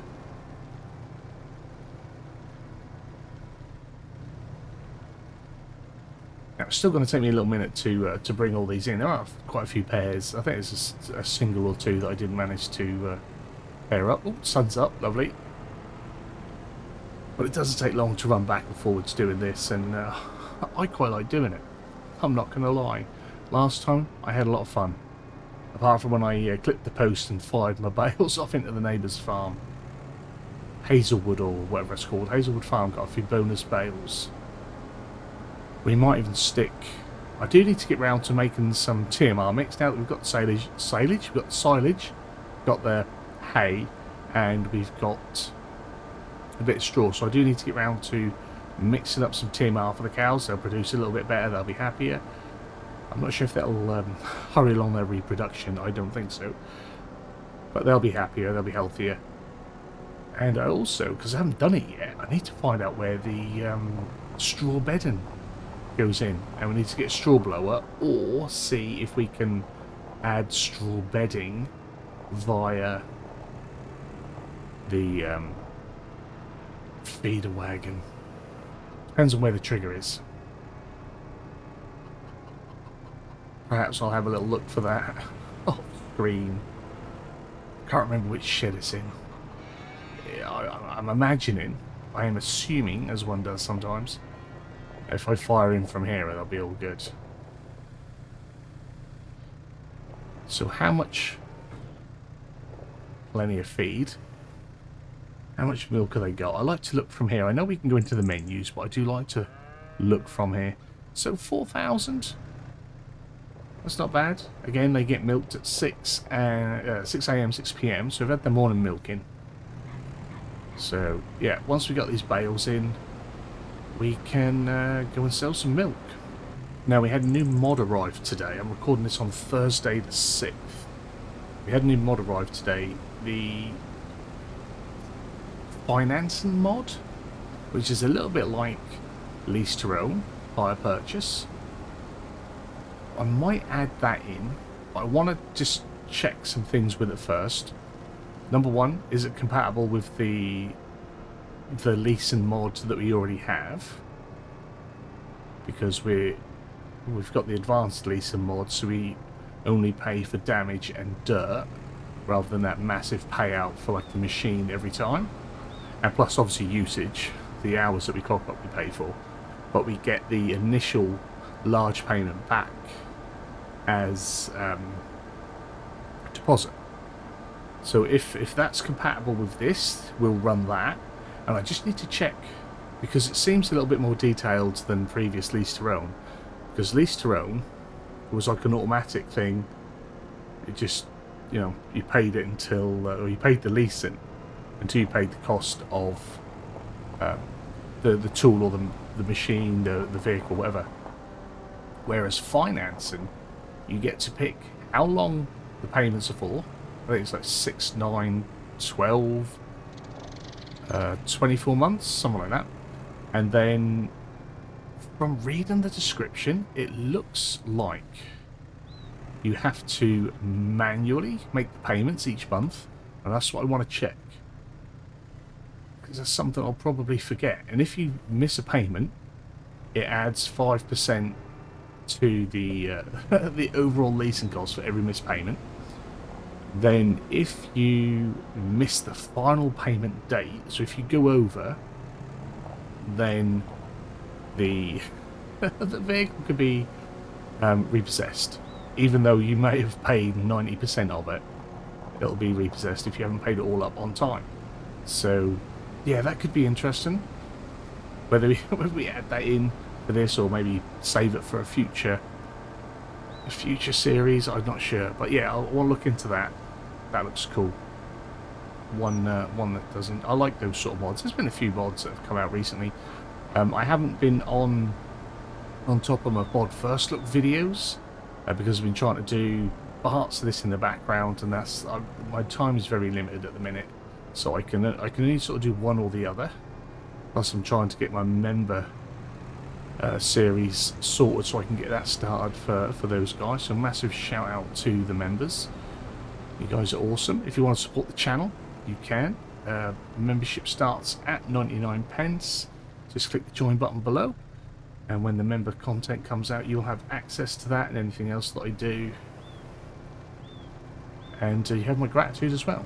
S1: Now, it's still going to take me a little minute to bring all these in. There are quite a few pairs. I think there's a single or two that I didn't manage to pair up. Oh, sun's up, lovely. But it doesn't take long to run back and forwards doing this, and I quite like doing it. I'm not going to lie. Last time, I had a lot of fun. Apart from when I clipped the post and fired my bales off into the neighbour's farm. Hazelwood, or whatever it's called. Hazelwood Farm got a few bonus bales. We might even stick... I do need to get round to making some TMR mix now that we've got silage. We've got silage, got the hay, and we've got a bit of straw, so I do need to get round to mixing up some TMR for the cows. They'll produce a little bit better, they'll be happier. I'm not sure if that'll hurry along their reproduction, I don't think so. But they'll be happier, they'll be healthier. And I also, because I haven't done it yet, I need to find out where the straw bedding goes in. And we need to get a straw blower, or see if we can add straw bedding via the feeder wagon. Depends on where the trigger is. Perhaps I'll have a little look for that. Oh, green. Can't remember which shed it's in. Yeah, I'm imagining, I am assuming, as one does sometimes, if I fire in from here, it'll be all good. So how much? Plenty of feed. How much milk have they got? I like to look from here. I know we can go into the menus, but I do like to look from here. So 4,000. That's not bad. Again, they get milked at 6 a.m., 6 p.m. So we've had the morning milking. So yeah, once we got these bales in, we can go and sell some milk. Now, we had a new mod arrive today. I'm recording this on Thursday the 6th. We had a new mod arrive today. The financing mod, which is a little bit like lease to own, hire purchase. I might add that in, but I want to just check some things with it first. Number one, is it compatible with the leasing mod that we already have? Because we've got the advanced leasing mod, so we only pay for damage and dirt rather than that massive payout for like the machine every time. And plus obviously usage, the hours that we clock up we pay for. But we get the initial large payment back as deposit. So if that's compatible with this, we'll run that. And I just need to check, because it seems a little bit more detailed than previous lease to own. Because lease to own was like an automatic thing. It just, you know, you paid it until, or you paid the leasing until you paid the cost of the tool or the machine, the vehicle, whatever. Whereas financing, you get to pick how long the payments are for. I think it's like 6, 9, 12, 24 months, something like that. And then, from reading the description, it looks like you have to manually make the payments each month. And that's what I want to check, because that's something I'll probably forget. And if you miss a payment, it adds 5% to the the overall leasing cost for every missed payment. Then if you miss the final payment date, so if you go over, then the the vehicle could be repossessed. Even though you may have paid 90% of it, it'll be repossessed if you haven't paid it all up on time. So yeah, that could be interesting. Whether we add that in for this, or maybe save it for a future series, I'm not sure. But yeah, I'll look into that. That looks cool. One that doesn't. I like those sort of mods. There's been a few mods that have come out recently. I haven't been on top of my mod first look videos because I've been trying to do parts of this in the background, and that's my time is very limited at the minute. So I can only sort of do one or the other. Plus, I'm trying to get my member series sorted so I can get that started for those guys. So massive shout out to the members. You guys are awesome. If you want to support the channel, you can. Membership starts at 99 pence. Just click the join button below, and when the member content comes out, you'll have access to that and anything else that I do. And you have my gratitude as well,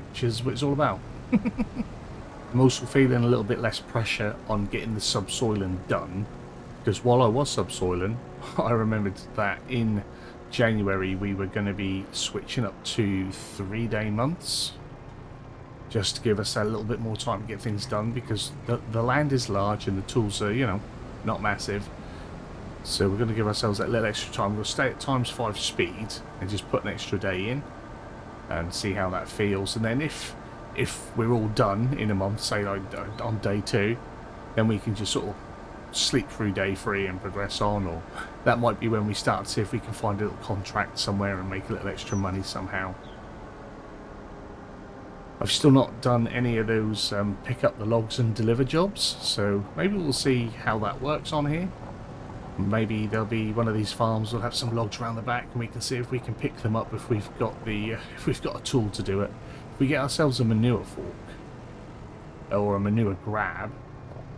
S1: which is what it's all about. I'm also feeling a little bit less pressure on getting the subsoiling done, because while I was subsoiling, I remembered that in January we were going to be switching up to 3-day months, just to give us a little bit more time to get things done, because the land is large and the tools are, you know, not massive. So we're going to give ourselves that little extra time. We'll stay at ×5 speed and just put an extra day in and see how that feels. And then if we're all done in a month, say like on day 2, then we can just sort of sleep through day 3 and progress on. Or that might be when we start to see if we can find a little contract somewhere and make a little extra money somehow. I've still not done any of those pick up the logs and deliver jobs, so maybe we'll see how that works on here. Maybe there'll be one of these farms will have some logs around the back, and we can see if we can pick them up if we've got a tool to do it. If we get ourselves a manure fork or a manure grab,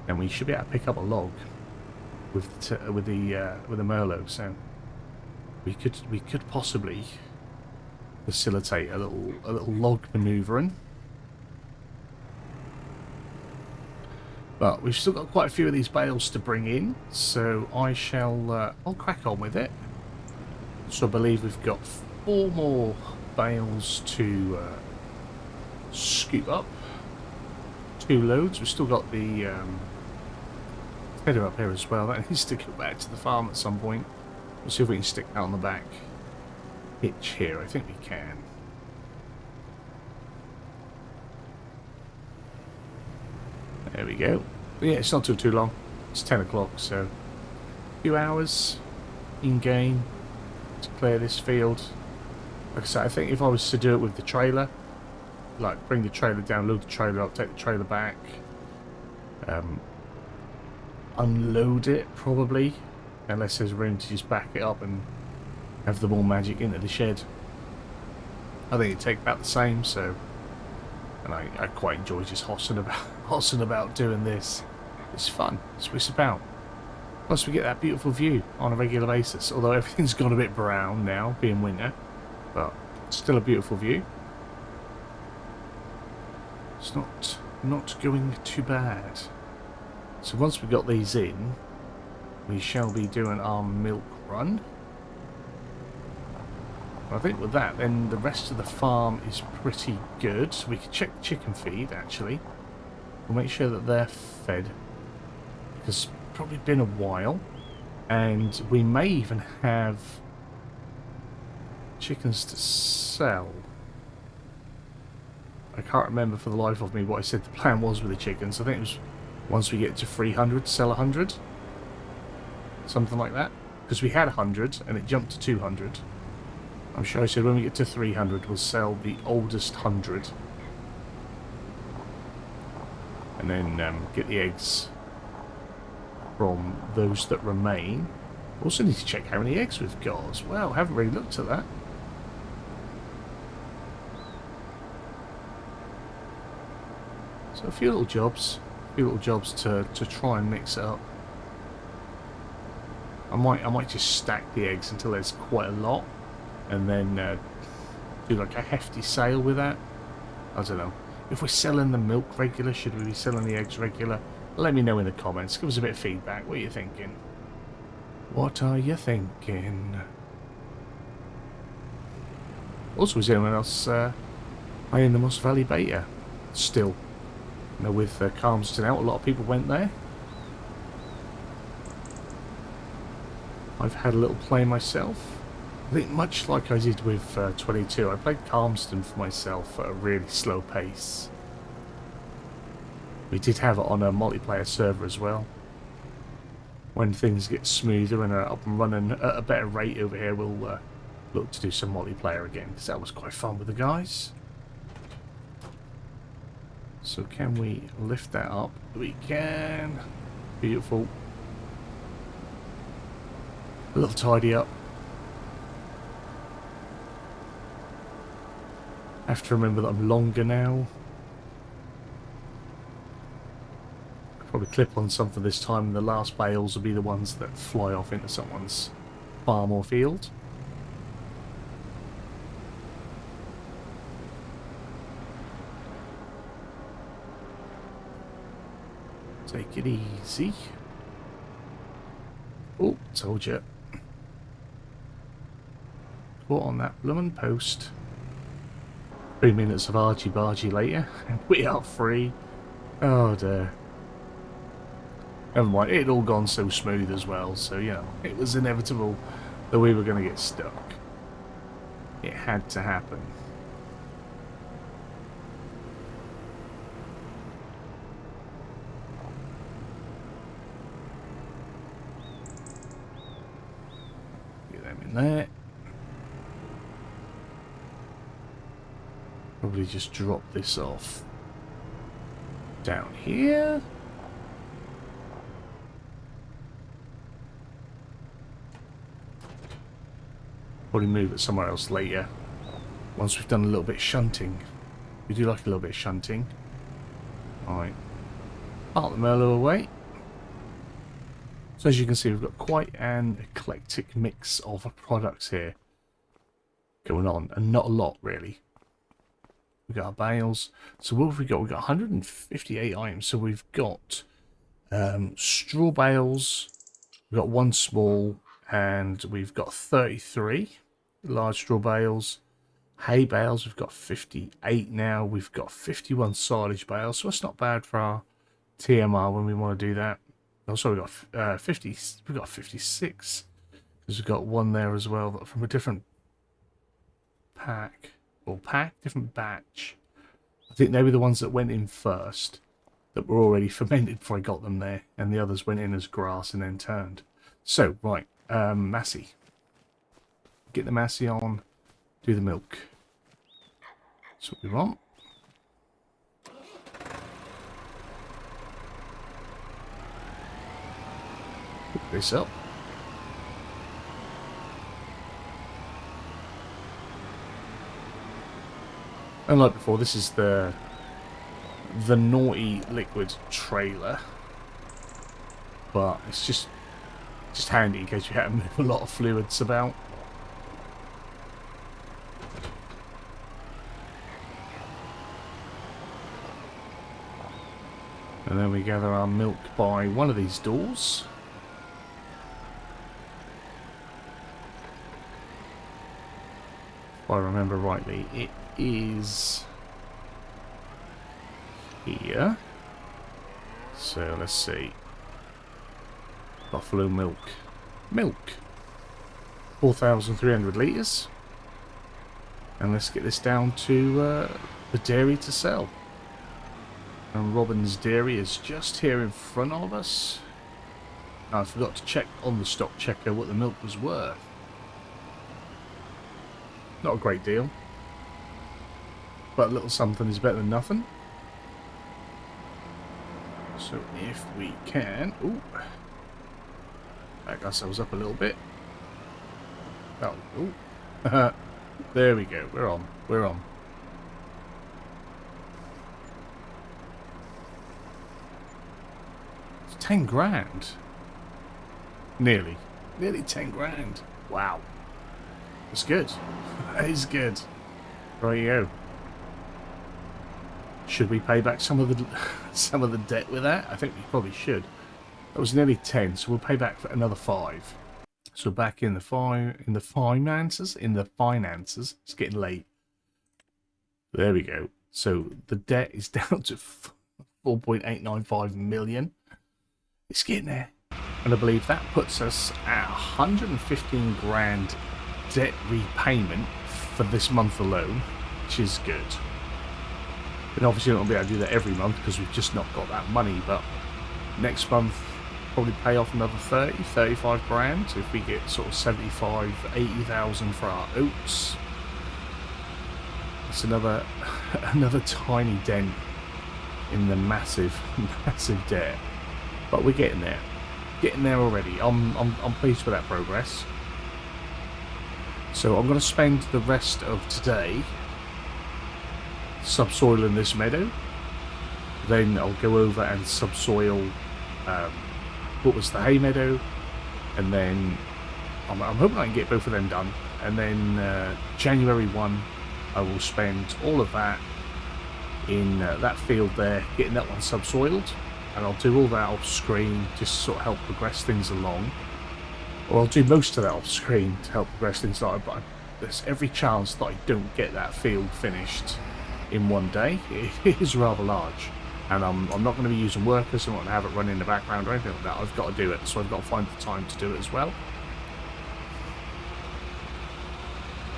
S1: then we should be able to pick up a log with the Merlot. So we could possibly facilitate a little log manoeuvring. But we've still got quite a few of these bales to bring in, so I'll crack on with it. So I believe we've got 4 more bales to scoop up. 2 loads. We've still got the header up here as well. That needs to go back to the farm at some point. We'll see if we can stick that on the back hitch here. I think we can. There we go. But yeah, it's not too long. It's 10 o'clock, so a few hours in-game to clear this field. Like I said, I think if I was to do it with the trailer, like bring the trailer down, load the trailer up, take the trailer back, unload it probably, unless there's room to just back it up and have the more magic into the shed. I think it'd take about the same, so, and I quite enjoy just hossing about doing this. It's fun. It's what it's about. Plus we get that beautiful view on a regular basis, although everything's gone a bit brown now, being winter, but still a beautiful view. It's not going too bad. So once we've got these in, we shall be doing our milk run. I think with that, then the rest of the farm is pretty good. So we can check the chicken feed, actually. We'll make sure that they're fed, because it's probably been a while. And we may even have chickens to sell. I can't remember for the life of me what I said the plan was with the chickens. I think it was once we get to 300, sell 100. Something like that. Because we had 100 and it jumped to 200. I'm sure I said when we get to 300 we'll sell the oldest 100. And then get the eggs from those that remain. Also need to check how many eggs we've got as well. Haven't really looked at that. So a few little jobs to try and mix it up. I might just stack the eggs until there's quite a lot, and then do like a hefty sale with that. I don't know. If we're selling the milk regular, should we be selling the eggs regular? Let me know in the comments. Give us a bit of feedback. What are you thinking? What are you thinking? Also, is anyone else playing the Moss Valley beta? Still. You know, with Calmston out, a lot of people went there. I've had a little play myself. I think much like I did with 22, I played Calmston for myself at a really slow pace. We did have it on a multiplayer server as well. When things get smoother and are up and running at a better rate over here, we'll look to do some multiplayer again, because that was quite fun with the guys. So can we lift that up? We can. Beautiful. A little tidy up. Have to remember that I'm longer now. Probably clip on something this time, and the last bales will be the ones that fly off into someone's farm or field. Take it easy. Oh, told you. Caught on that bloomin' post. 3 minutes of argy-bargy later, and we are free. Oh dear. Never mind, it had all gone so smooth as well, so you know, it was inevitable that we were going to get stuck. It had to happen. Get them in there. Probably just drop this off down here. Probably move it somewhere else later, once we've done a little bit of shunting. We do like a little bit of shunting. Alright. Park the Merlot away. So as you can see, we've got quite an eclectic mix of products here going on, and not a lot really. We've got our bales. So what have we got? We've got 158 items. So we've got straw bales, we've got one small, and we've got 33 large straw bales. Hay bales, we've got 58 now. We've got 51 silage bales, so that's not bad for our TMR when we want to do that. Also, we've got 50. We've got 56 because we've got one there as well from a different pack or different batch. I think they were the ones that went in first. that were already fermented before I got them there, and the others went in as grass and then turned. So, right, Massey. Get the Massey on, do the milk. That's what we want. Hook this up. And like before, this is the naughty liquid trailer, but it's just handy in case you have to move a lot of fluids about. And then we gather our milk by one of these doors. If I remember rightly, it is here. So let's see. Buffalo milk. 4,300 litres. And let's get this down to the dairy to sell. And Robin's Dairy is just here in front of us. I forgot to check on the stock checker what the milk was worth. Not a great deal, but a little something is better than nothing. So if we can, ooh, back ourselves up a little bit. Oh, ooh. There we go. We're on. We're on. It's 10 grand. Nearly 10 grand. Wow. That's good. That is good. There you go. Should we pay back some of the debt with that? I think we probably should. That was nearly 10, so we'll pay back for another 5. So back in the finances. It's getting late. There we go. So the debt is down to 4.895 million. It's getting there. And I believe that puts us at 115 grand debt repayment for this month alone, which is good. And obviously not going to be able to do that every month because we've just not got that money, but next month probably pay off another 35 grand. So if we get sort of 80,000 for our oats, it's another tiny dent in the massive debt. But we're getting there. Getting there already. I'm pleased with that progress. So I'm going to spend the rest of today subsoiling this meadow. Then I'll go over and subsoil what was the hay meadow, and then I'm hoping I can get both of them done. And then January 1, I will spend all of that in that field there, getting that one subsoiled. And I'll do all that off screen, just sort of help progress things along. Or I'll do most of that off screen to help progress things along, but there's every chance that I don't get that field finished in one day. It is rather large. And I'm not going to be using workers, I'm not going to have it running in the background or anything like that. I've got to do it, so I've got to find the time to do it as well.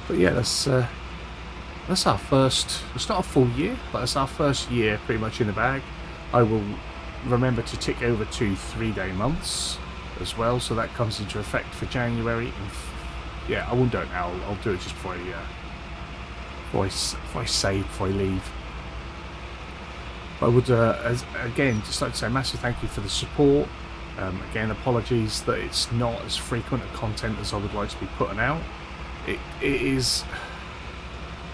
S1: But yeah, that's our first, it's not a full year, but it's our first year pretty much in the bag. I will remember to tick over to 3-day months as well, so that comes into effect for January. Yeah, I won't do it now. I'll do it just before I leave. But I would again just like to say a massive thank you for the support. Again, apologies that it's not as frequent a content as I would like to be putting out. It is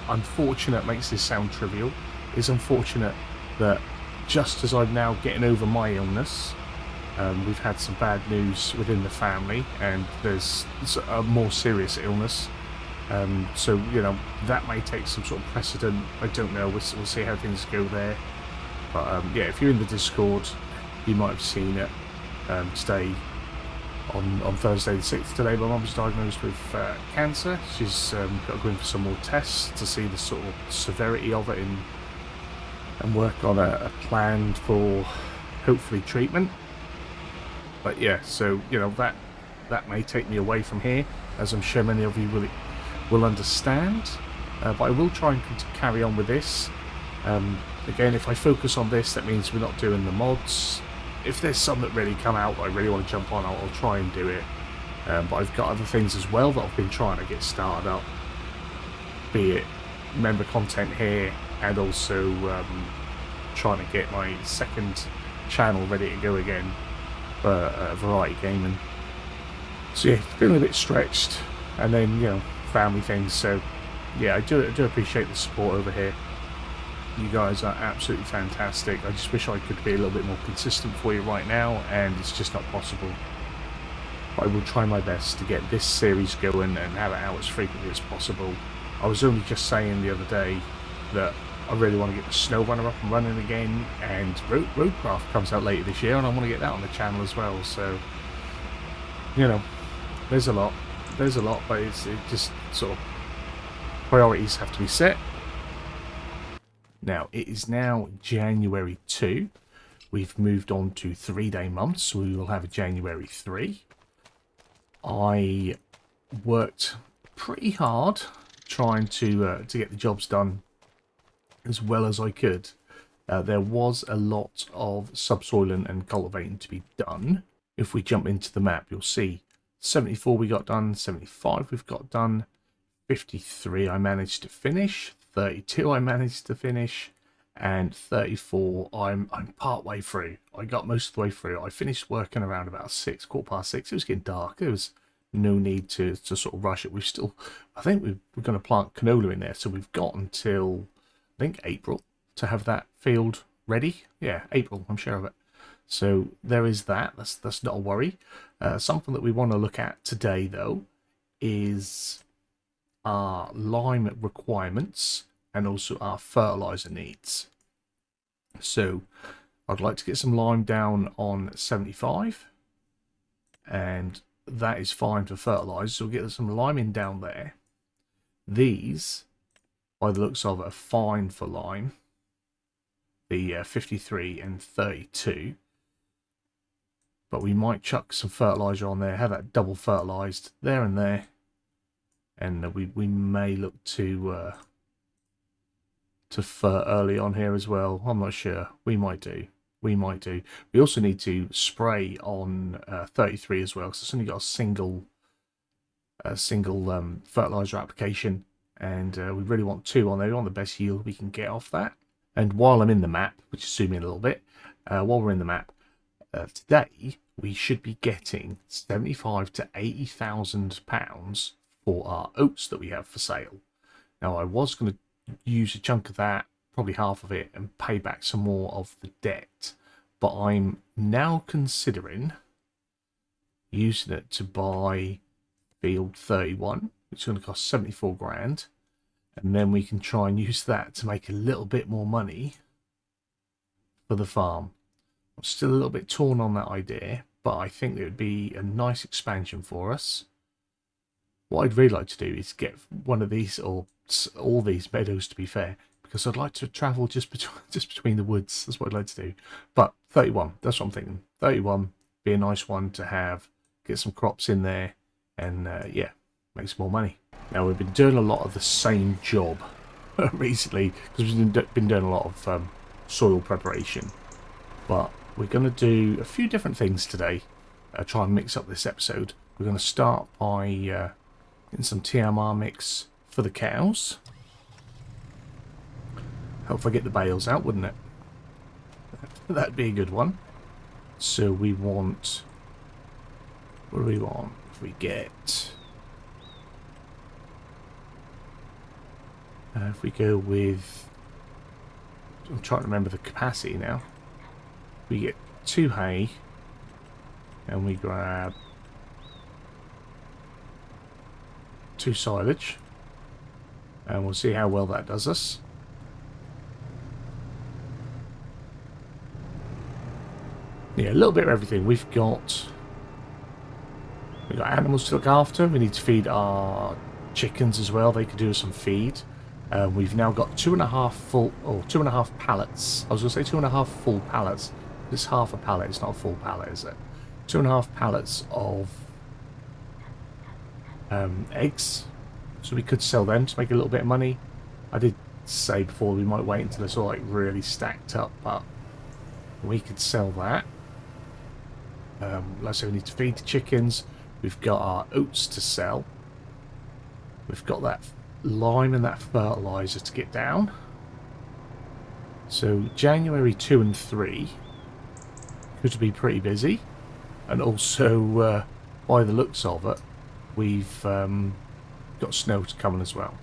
S1: unfortunate, makes this sound trivial. It's unfortunate that just as I'm now getting over my illness, we've had some bad news within the family, and there's a more serious illness. So, you know, that may take some sort of precedent. I don't know. We'll see how things go there. But, yeah, if you're in the Discord, you might have seen it today, on Thursday the 6th. Today, my mum was diagnosed with cancer. She's got to go in for some more tests to see the sort of severity of it and work on a plan for, hopefully, treatment. But yeah, so, you know, that may take me away from here, as I'm sure many of you will understand. But I will try and carry on with this. Again, if I focus on this, that means we're not doing the mods. If there's some that really come out that I really want to jump on, I'll try and do it. But I've got other things as well that I've been trying to get started up. Be it member content here, and also trying to get my second channel ready to go again for variety gaming. So yeah, feeling a bit stretched, and then, you know, family things. So yeah, I do appreciate the support over here. You guys are absolutely fantastic. I just wish I could be a little bit more consistent for you right now, and it's just not possible. But I will try my best to get this series going and have it out as frequently as possible. I was only just saying the other day that I really want to get the SnowRunner up and running again, and Roadcraft comes out later this year, and I want to get that on the channel as well. So, you know, there's a lot, but it just sort of priorities have to be set. Now, it is now January 2. We've moved on to 3-day months, so we will have a January 3. I worked pretty hard trying to get the jobs done as well as I could. There was a lot of subsoiling and cultivating to be done. If we jump into the map, you'll see 74 we got done, 75 we've got done, 53 I managed to finish, 32 I managed to finish, and 34 I'm part way through. I got most of the way through. I finished working around about 6, quarter past 6. It was getting dark. There was no need to sort of rush it. We've still, I think we're going to plant canola in there, so we've got until, I think, April to have that field ready. Yeah, April, I'm sure of it. So there is that. That's not a worry. Something that we want to look at today, though, is our lime requirements and also our fertilizer needs. So I'd like to get some lime down on 75, and that is fine for fertilizer. So we'll get some lime in down there. These, by the looks of it, are fine for lime. The 53 and 32. But we might chuck some fertilizer on there, have that double fertilized there and there. And we may look to fert early on here as well. I'm not sure. We might do. We also need to spray on 33 as well, because it's only got a single fertilizer application, and we really want 2 on there. We want the best yield we can get off that. And while I'm in the map, which is zooming in a little bit, while we're in the map, today we should be getting 75 to 80,000 pounds for our oats that we have for sale. Now, I was going to use a chunk of that, probably half of it, and pay back some more of the debt, but I'm now considering using it to buy field 31, which is going to cost 74 grand, and then we can try and use that to make a little bit more money for the farm. I'm still a little bit torn on that idea, but I think it would be a nice expansion for us. What I'd really like to do is get one of these, or all these meadows, to be fair, because I'd like to travel just between the woods. That's what I'd like to do. But 31, that's what I'm thinking. 31 be a nice one to have, get some crops in there, and yeah, make some more money. Now, we've been doing a lot of the same job recently, because we've been doing a lot of soil preparation. But we're going to do a few different things today. Try and mix up this episode. We're going to start by getting some TMR mix for the cows. Help if I get the bales out, wouldn't it? That'd be a good one. So we want... what do we want? If we get... if we go with... I'm trying to remember the capacity now. We get 2 hay, and we grab 2 silage, and we'll see how well that does us. Yeah, a little bit of everything. We've got animals to look after. We need to feed our chickens as well. They could do some feed. We've now got 2.5 pallets. I was going to say 2.5 full pallets. It's half a pallet. It's not a full pallet, is it? 2.5 pallets of eggs. So we could sell them to make a little bit of money. I did say before we might wait until it's all like really stacked up, but we could sell that. Let's say we need to feed the chickens. We've got our oats to sell. We've got that lime and that fertilizer to get down. So January 2 and 3 could be pretty busy. And also, by the looks of it, we've got snow coming as well.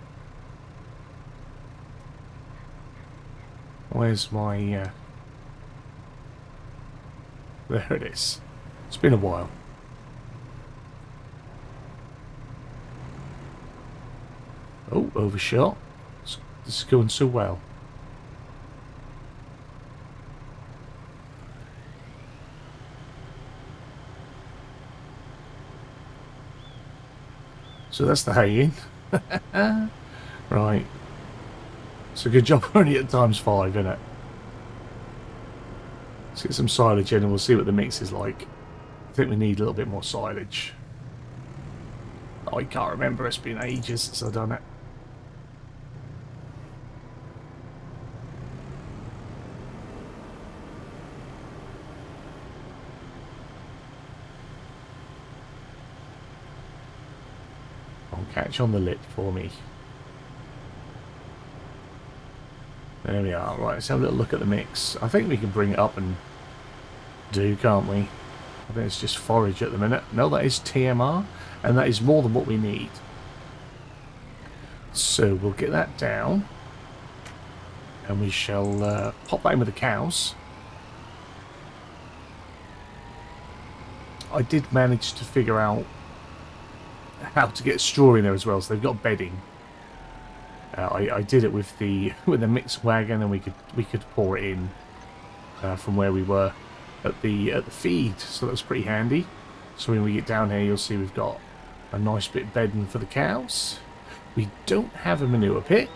S1: Where's my... there it is. It's been a while. Oh, overshot. This is going so well. So that's the hay in. Right. It's a good job we're only at ×5, isn't it? Let's get some silage in and we'll see what the mix is like. I think we need a little bit more silage. I can't remember, it's been ages since I've done it. I'll catch on the lip for me. There we are. Right, let's have a little look at the mix. I think we can bring it up and do, can't we? I think it's just forage at the minute. No, that is TMR, and that is more than what we need. So we'll get that down, and we shall pop that in with the cows. I did manage to figure out how to get straw in there as well, so they've got bedding. I did it with the mixed wagon, and we could pour it in from where we were at the feed, so that's pretty handy. So when we get down here, you'll see we've got a nice bit of bedding for the cows. We don't have a manure pit,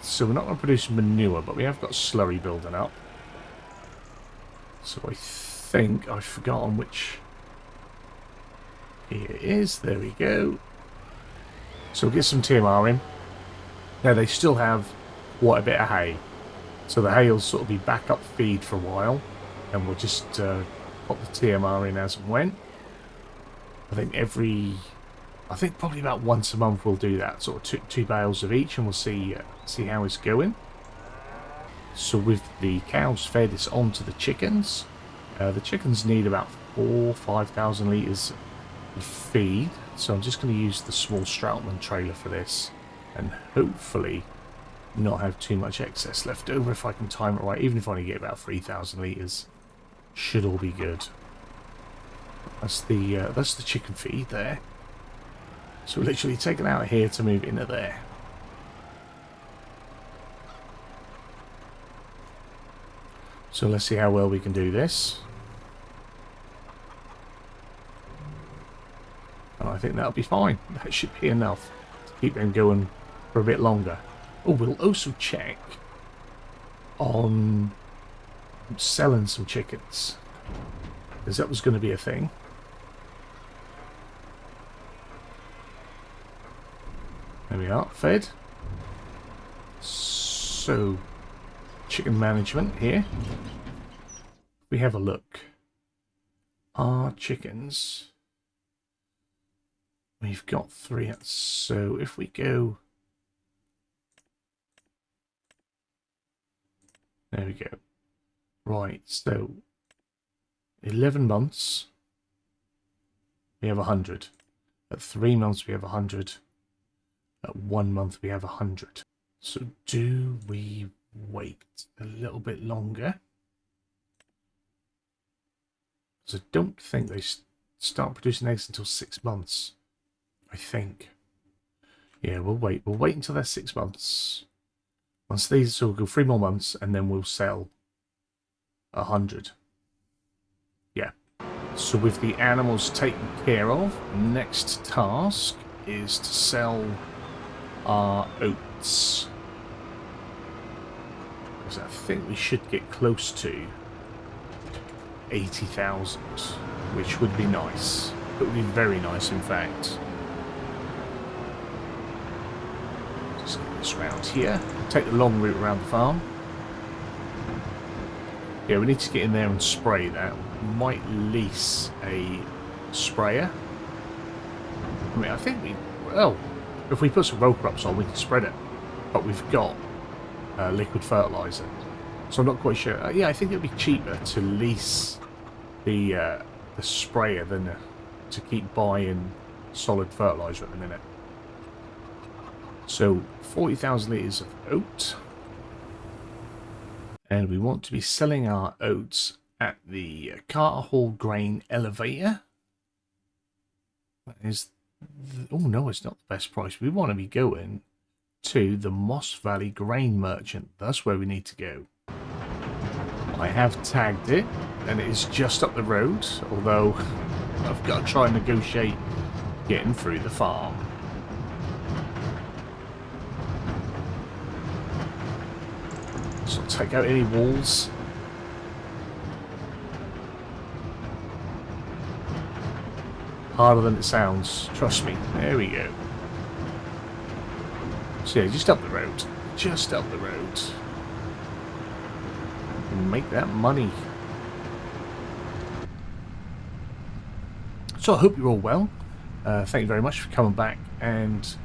S1: so we're not going to produce manure, but we have got slurry building up. So I think I've forgotten which. Here it is. There we go. So we'll get some TMR in. Now they still have quite a bit of hay, so the hay will sort of be backup feed for a while, and we'll just pop the TMR in as and when. I think probably about once a month we'll do that, sort of two bales of each, and we'll see how it's going. So with the cows fed, it's on to the chickens. The chickens need about 5,000 litres of feed, so I'm just going to use the small Strautmann trailer for this, and hopefully not have too much excess left over if I can time it right. Even if I only get about 3,000 litres, should all be good. That's the chicken feed there. So we're literally taking it out of here to move into there. So let's see how well we can do this. And I think that'll be fine. That should be enough to keep them going for a bit longer. Oh, we'll also check on selling some chickens, because that was going to be a thing. There we are, fed. So, chicken management here. We have a look. Our chickens. We've got 3. So if we go. There we go. Right, so 11 months we have 100. At 3 months we have 100. At 1 month we have 100. So do we wait a little bit longer? Because I don't think they start producing eggs until 6 months. I think. Yeah, we'll wait. We'll wait until they're 6 months. Once these, so we'll go 3 more months, and then we'll sell 100. Yeah. So with the animals taken care of, next task is to sell our oats. Because I think we should get close to 80,000, which would be nice. It would be very nice, in fact. Just get this round here. Take the long route around the farm. Yeah, we need to get in there and spray that. We might lease a sprayer. I mean, I think well, if we put some row crops on, we can spread it. But we've got liquid fertilizer. So I'm not quite sure. Yeah, I think it would be cheaper to lease the sprayer than to keep buying solid fertilizer at the minute. So 40,000 litres of oat. And we want to be selling our oats at the Carter Hall Grain Elevator. That is... oh no, it's not the best price. We want to be going to the Moss Valley Grain Merchant. That's where we need to go. I have tagged it, and it is just up the road, although I've got to try and negotiate getting through the farm. So take out any walls. Harder than it sounds, trust me. There we go. So yeah, just up the road. Just up the road. And make that money. So I hope you're all well. Thank you very much for coming back and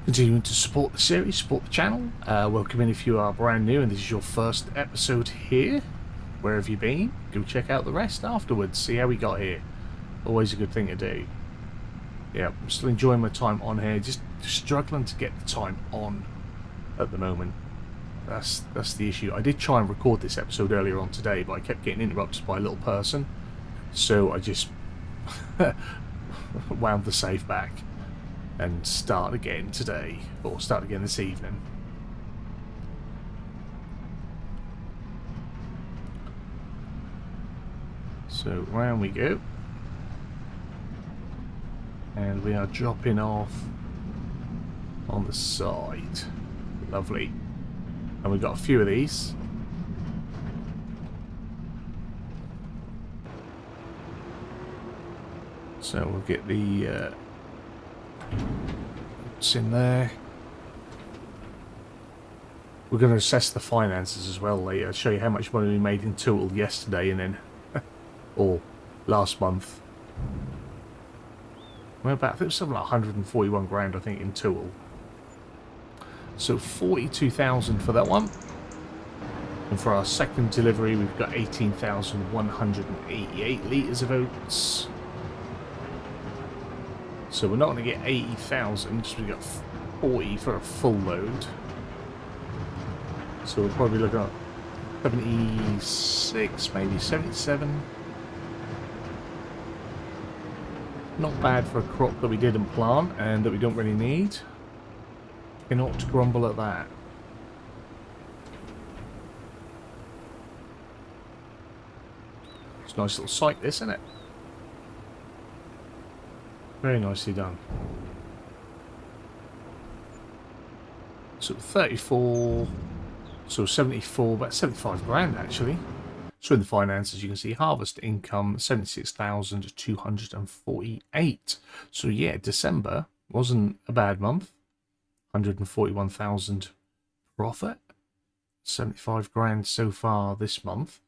S1: continuing to support the series, support the channel. Welcome in if you are brand new and this is your first episode here. Where have you been? Go check out the rest afterwards. See how we got here. Always a good thing to do. Yeah, I'm still enjoying my time on here. Just struggling to get the time on at the moment. That's the issue. I did try and record this episode earlier on today, but I kept getting interrupted by a little person. So I just wound the save back and start again today, or start again this evening. So round we go. And we are dropping off on the side. Lovely. And we've got a few of these. So we'll get the what's in there. We're going to assess the finances as well later. I'll show you how much money we made in total yesterday and then or last month. We're about, I think it was something like 141 grand, I think, in total. So 42,000 for that one. And for our second delivery, we've got 18,188 litres of oats. So we're not going to get 80,000, because we've got 40 for a full load. So we'll probably look at 76, maybe 77. Not bad for a crop that we didn't plant and that we don't really need. Cannot grumble at that. It's a nice little site, this, isn't it? Very nicely done. So 34, so 74, about 75 grand actually. So in the finances, you can see harvest income 76,248. So yeah, December wasn't a bad month. 141,000 profit. 75 grand so far this month.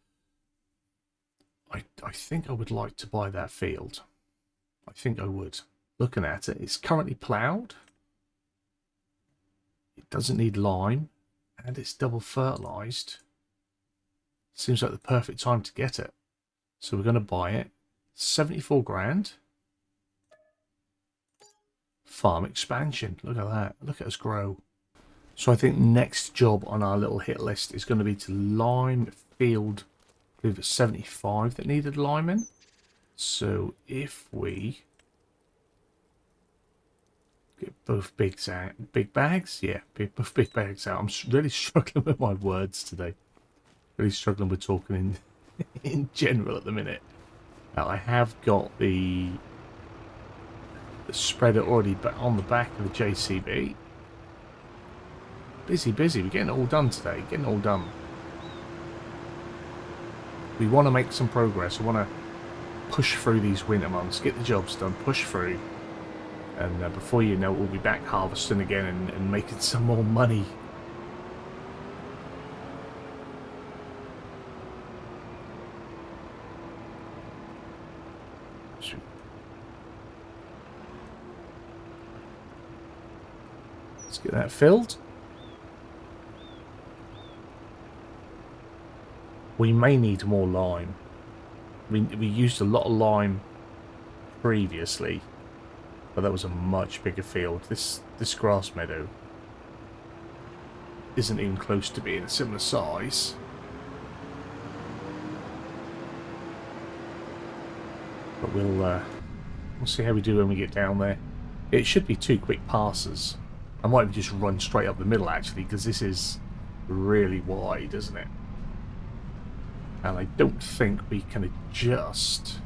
S1: I think I would like to buy that field. I think I would. Looking at it, it's currently ploughed. It doesn't need lime, and it's double fertilized. Seems like the perfect time to get it. So we're going to buy it. 74 grand. Farm expansion. Look at that. Look at us grow. So I think next job on our little hit list is going to be to lime field. I believe it's 75 that needed liming. So if we get both big bags, yeah, both big bags out. I'm really struggling with my words today. Really struggling with talking in general at the minute. Now I have got the spreader already on the back of the JCB. Busy. We're getting it all done today. Getting it all done. We want to make some progress. I want to push through these winter months. Get the jobs done. Push through. And before you know it, we'll be back harvesting again and making some more money. Let's get that filled. We may need more lime. We used a lot of lime previously, but that was a much bigger field. This grass meadow isn't even close to being a similar size. But we'll see how we do when we get down there. It should be 2 quick passes. I might just run straight up the middle actually, because this is really wide, isn't it? And I don't think we can adjust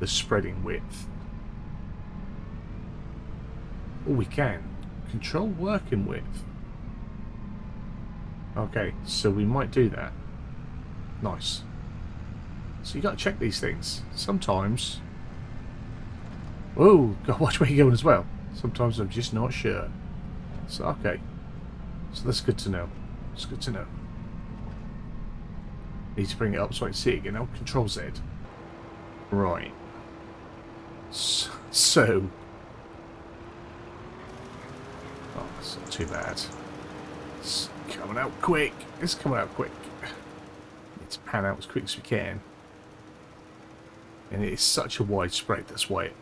S1: the spreading width. Oh, we can. Control working width. Okay, so we might do that. Nice. So you got to check these things. Sometimes... Oh, God, watch where you're going as well. Sometimes I'm just not sure. So, okay. So that's good to know. It's good to know. Need to bring it up so I can see it again. Now, Control Z. Right. So... Oh, that's not too bad. It's coming out quick. It's coming out quick. Need to pan out as quick as we can. And it is such a wide spread, that's why it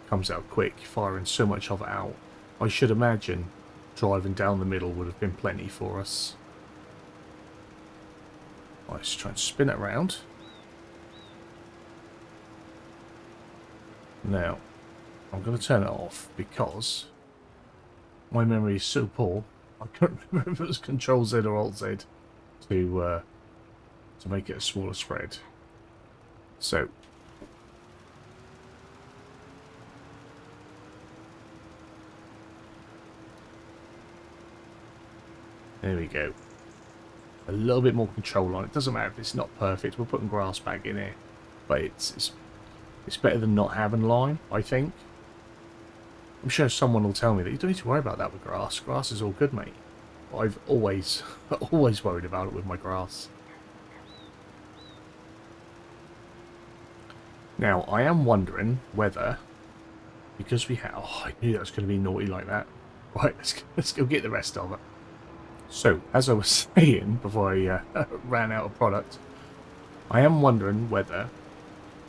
S1: comes out quick, firing so much of it out. I should imagine driving down the middle would have been plenty for us. Let's try and spin it around. Now, I'm going to turn it off because my memory is so poor. I can't remember if it was Control Z or Alt Z to make it a smaller spread. So, there we go. A little bit more control on it. Doesn't matter if it's not perfect. We're putting grass back in here, but it's better than not having lime, I think. I'm sure someone will tell me that you don't need to worry about that with grass. Grass is all good, mate. I've always worried about it with my grass. Now, I am wondering whether, because we have... Oh, I knew that was going to be naughty like that. Right, let's go get the rest of it. So, as I was saying before I ran out of product, I am wondering whether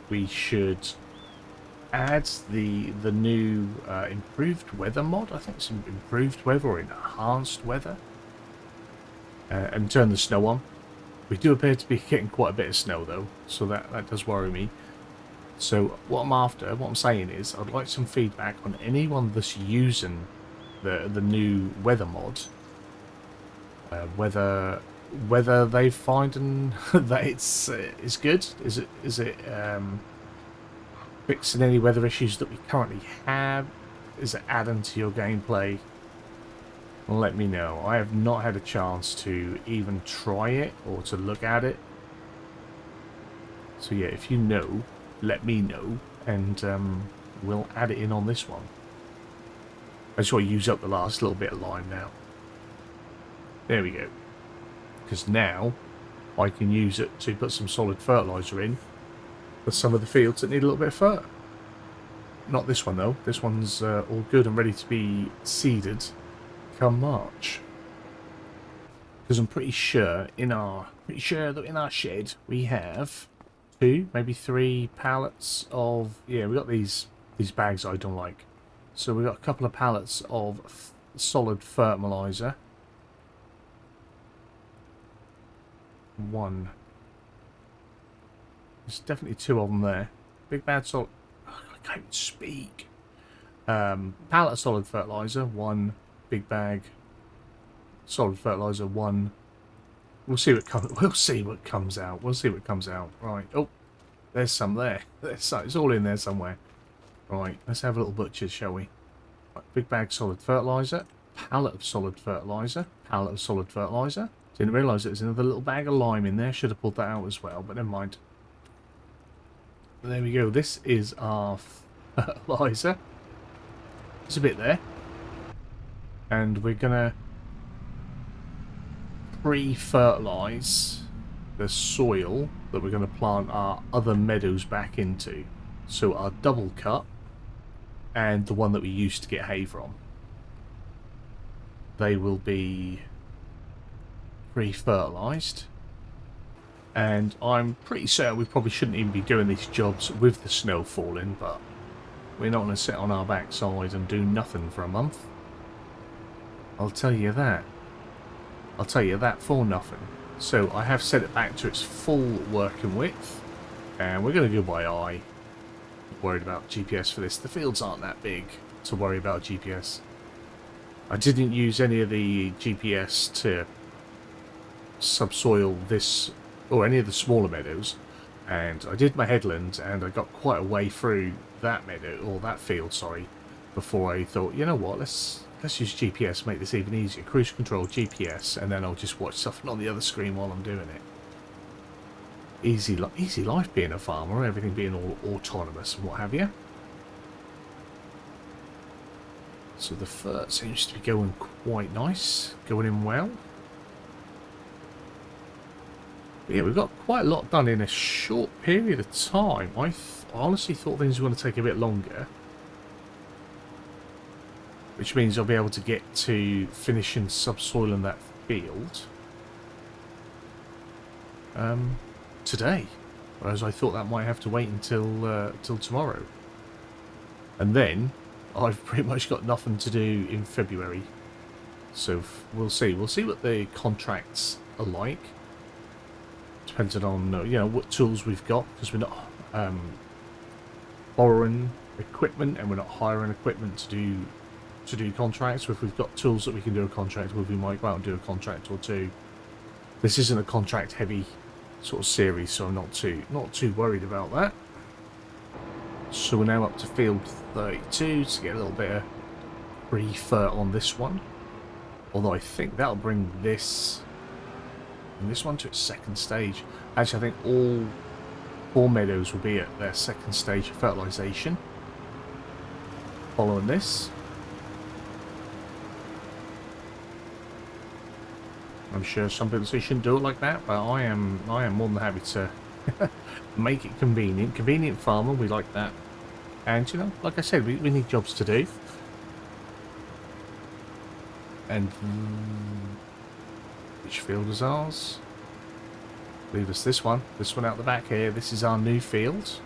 S1: we should add the new improved weather mod. I think it's improved weather or enhanced weather. And turn the snow on. We do appear to be getting quite a bit of snow though, so that does worry me. So what I'm saying is, I'd like some feedback on anyone that's using the new weather mod. Whether they find that it's good. Is it fixing any weather issues that we currently have? Is it adding to your gameplay? Let me know. I have not had a chance to even try it or to look at it. So yeah, if you know, let me know, and we'll add it in on this one. I just want to use up the last little bit of lime now. There we go. Because now I can use it to put some solid fertilizer in for some of the fields that need a little bit of fert. Not this one though. This one's all good and ready to be seeded come March. Because I'm pretty sure that in our shed we have 2, maybe 3 pallets of, yeah, we got these bags I don't like. So we got a couple of pallets of solid fertilizer. 1. There's definitely 2 of them there. Big bad solid. Oh, I can't even speak. Pallet of solid fertilizer. 1 big bag. Solid fertilizer. 1. We'll see what comes. We'll see what comes out. We'll see what comes out. Right. Oh, there's some there. There's some. It's all in there somewhere. Right. Let's have a little butcher, shall we? Right, big bag solid fertilizer. Pallet of solid fertilizer. Pallet of solid fertilizer. Didn't realise there's another little bag of lime in there. Should have pulled that out as well, but never mind. There we go. This is our fertilizer. There's a bit there. And we're going to pre-fertilise the soil that we're going to plant our other meadows back into. So our double cut and the one that we used to get hay from. They will be pre-fertilised. And I'm pretty certain we probably shouldn't even be doing these jobs with the snow falling, but we're not going to sit on our backside and do nothing for a month. I'll tell you that. I'll tell you that for nothing. So I have set it back to its full working width, and we're going to go by eye. Not worried about GPS for this. The fields aren't that big to worry about GPS. I didn't use any of the GPS to subsoil this or any of the smaller meadows, and I did my headland and I got quite a way through that meadow, or that field, sorry, before I thought, you know what, let's use GPS, make this even easier. Cruise control, GPS, and then I'll just watch something on the other screen while I'm doing it. Easy life being a farmer, everything being all autonomous and what have you. So the fert seems to be going quite nice, going in well. But yeah, we've got quite a lot done in a short period of time. I honestly thought things were going to take a bit longer. Which means I'll be able to get to finishing subsoiling that field today, whereas I thought that might have to wait until till tomorrow. And then I've pretty much got nothing to do in February, so we'll see. We'll see what the contracts are like, depending on you know, what tools we've got, because we're not borrowing equipment and we're not hiring equipment to do contracts. If we've got tools that we can do a contract with, we might go out and do a contract or two. This isn't a contract heavy sort of series, so I'm not too worried about that. So we're now up to field 32 to get a little bit of pre-fert on this one, although I think that'll bring this one to its second stage. Actually, I think all 4 meadows will be at their second stage of fertilization following this. I'm sure some people say you shouldn't do it like that, but I am more than happy to make it convenient. Convenient farmer, we like that. And you know, like I said, we need jobs to do. And which field is ours? Leave us this one out the back here. This is our new field.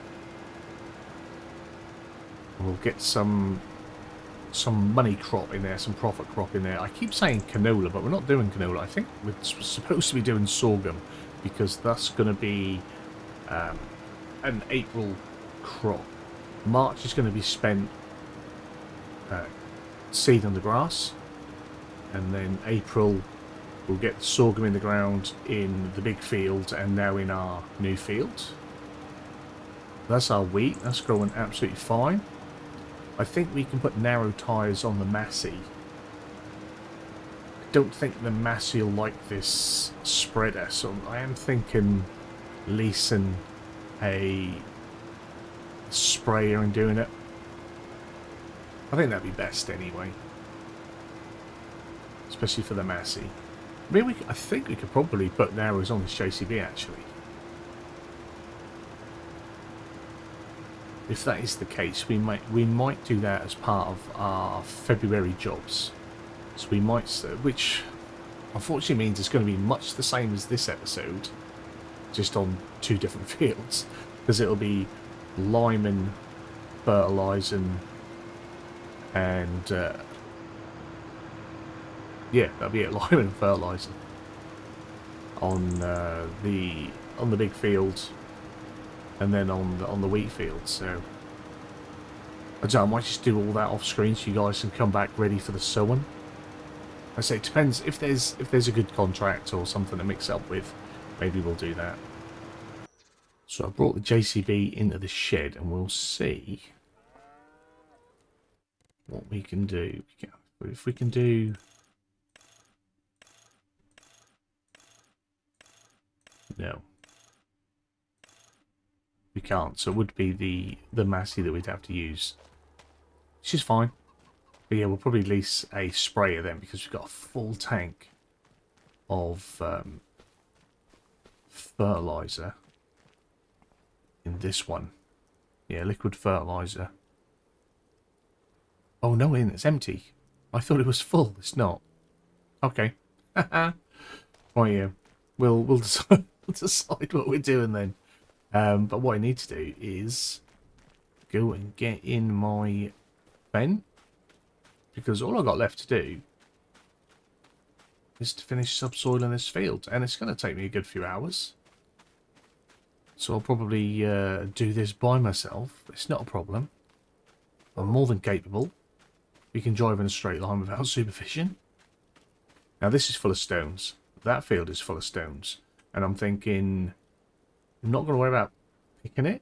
S1: And we'll get some money crop in there, some profit crop in there. I keep saying canola, but we're not doing canola. I think we're supposed to be doing sorghum, because that's going to be an April crop. March is going to be spent seeding the grass, and then April we'll get sorghum in the ground in the big field, and now in our new field. That's our wheat. That's growing absolutely fine. I think we can put narrow tyres on the Massey. I don't think the Massey will like this spreader, so I am thinking leasing a sprayer and doing it. I think that'd be best anyway, especially for the Massey. I mean, I think we could probably put narrows on this JCB actually. If that is the case, we might do that as part of our February jobs. So we might, which unfortunately means it's going to be much the same as this episode, just on 2 different fields, because it'll be liming, fertilizing, and yeah, that'll be it. Liming and fertilizing on the big fields. And then on the wheat field, so I don't know, I might just do all that off screen so you guys can come back ready for the sowing. I say it depends if there's a good contract or something to mix up with, maybe we'll do that. So I brought the JCB into the shed and we'll see what we can do. If we can do no. We can't, so it would be the Massey that we'd have to use, which is fine. But yeah, we'll probably lease a sprayer then, because we've got a full tank of fertilizer in this one. Yeah, liquid fertilizer. Oh no, it's empty. I thought it was full. It's not. Okay. Right, yeah. We'll decide, we'll decide what we're doing then. But what I need to do is go and get in my vent, because all I've got left to do is to finish subsoiling this field, and it's going to take me a good few hours. So I'll probably do this by myself. It's not a problem. I'm more than capable. We can drive in a straight line without supervision. Now this is full of stones. That field is full of stones. And I'm thinking, I'm not going to worry about picking it.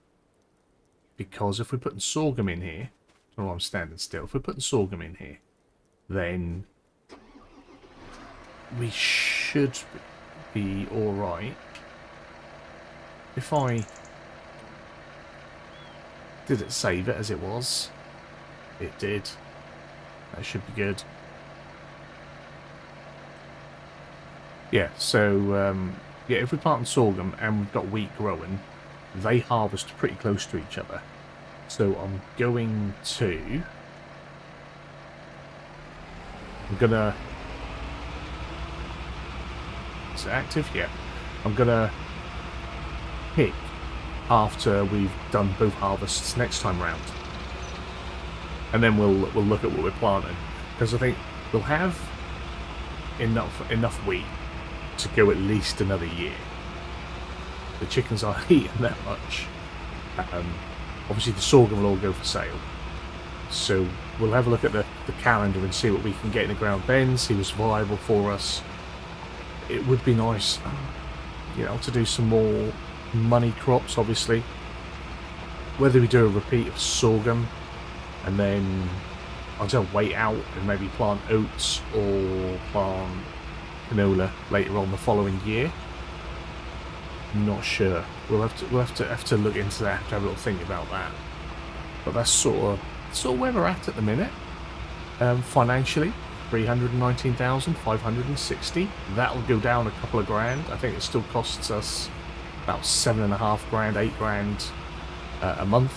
S1: Because if we're putting sorghum in here, I don't know why I'm standing still. If we're putting sorghum in here, then we should be alright. If I did it save it as it was, it did. That should be good. Yeah, so yeah, if we plant sorghum and we've got wheat growing, they harvest pretty close to each other. So I'm gonna is it active? Yeah. I'm gonna pick after we've done both harvests next time round, and then we'll look at what we're planting, because I think we'll have enough wheat to go at least another year. The chickens aren't eating that much. Obviously the sorghum will all go for sale, so we'll have a look at the calendar and see what we can get in the ground then, see what's viable for us. It would be nice, you know, to do some more money crops, obviously. Whether we do a repeat of sorghum and then I'll just wait out and maybe plant oats or plant canola later on the following year. I'm not sure. We'll have to look into that, have to have a little think about that. But that's sort of where we're at the minute. Financially, 319,560. That'll go down a couple of grand. I think it still costs us about $7.5 grand, $8 grand a month.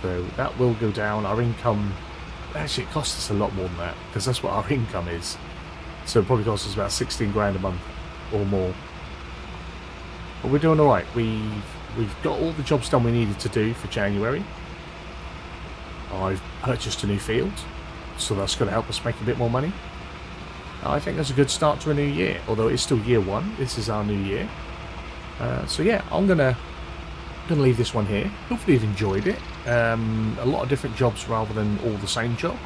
S1: So that will go down. Our income, actually, it costs us a lot more than that, because that's what our income is. So it probably costs us about 16 grand a month or more. But we're doing all right. We've got all the jobs done we needed to do for January. I've purchased a new field, so that's going to help us make a bit more money. I think that's a good start to a new year, although it's still year one. This is our new year. So yeah, I'm gonna leave this one here. Hopefully you've enjoyed it. A lot of different jobs rather than all the same job.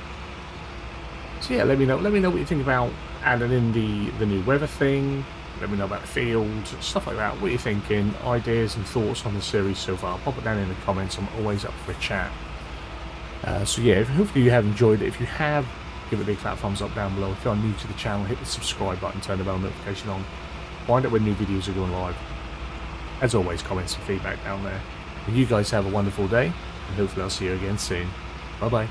S1: So yeah, let me know what you think about adding in the new weather thing. Let me know about the field, stuff like that. What are you thinking? Ideas and thoughts on the series so far? Pop it down in the comments. I'm always up for a chat. So yeah, hopefully you have enjoyed it. If you have, give it a big fat thumbs up down below. If you're new to the channel, hit the subscribe button, turn the bell notification on. Find out when new videos are going live. As always, comments and feedback down there. And you guys have a wonderful day, and hopefully I'll see you again soon. Bye bye.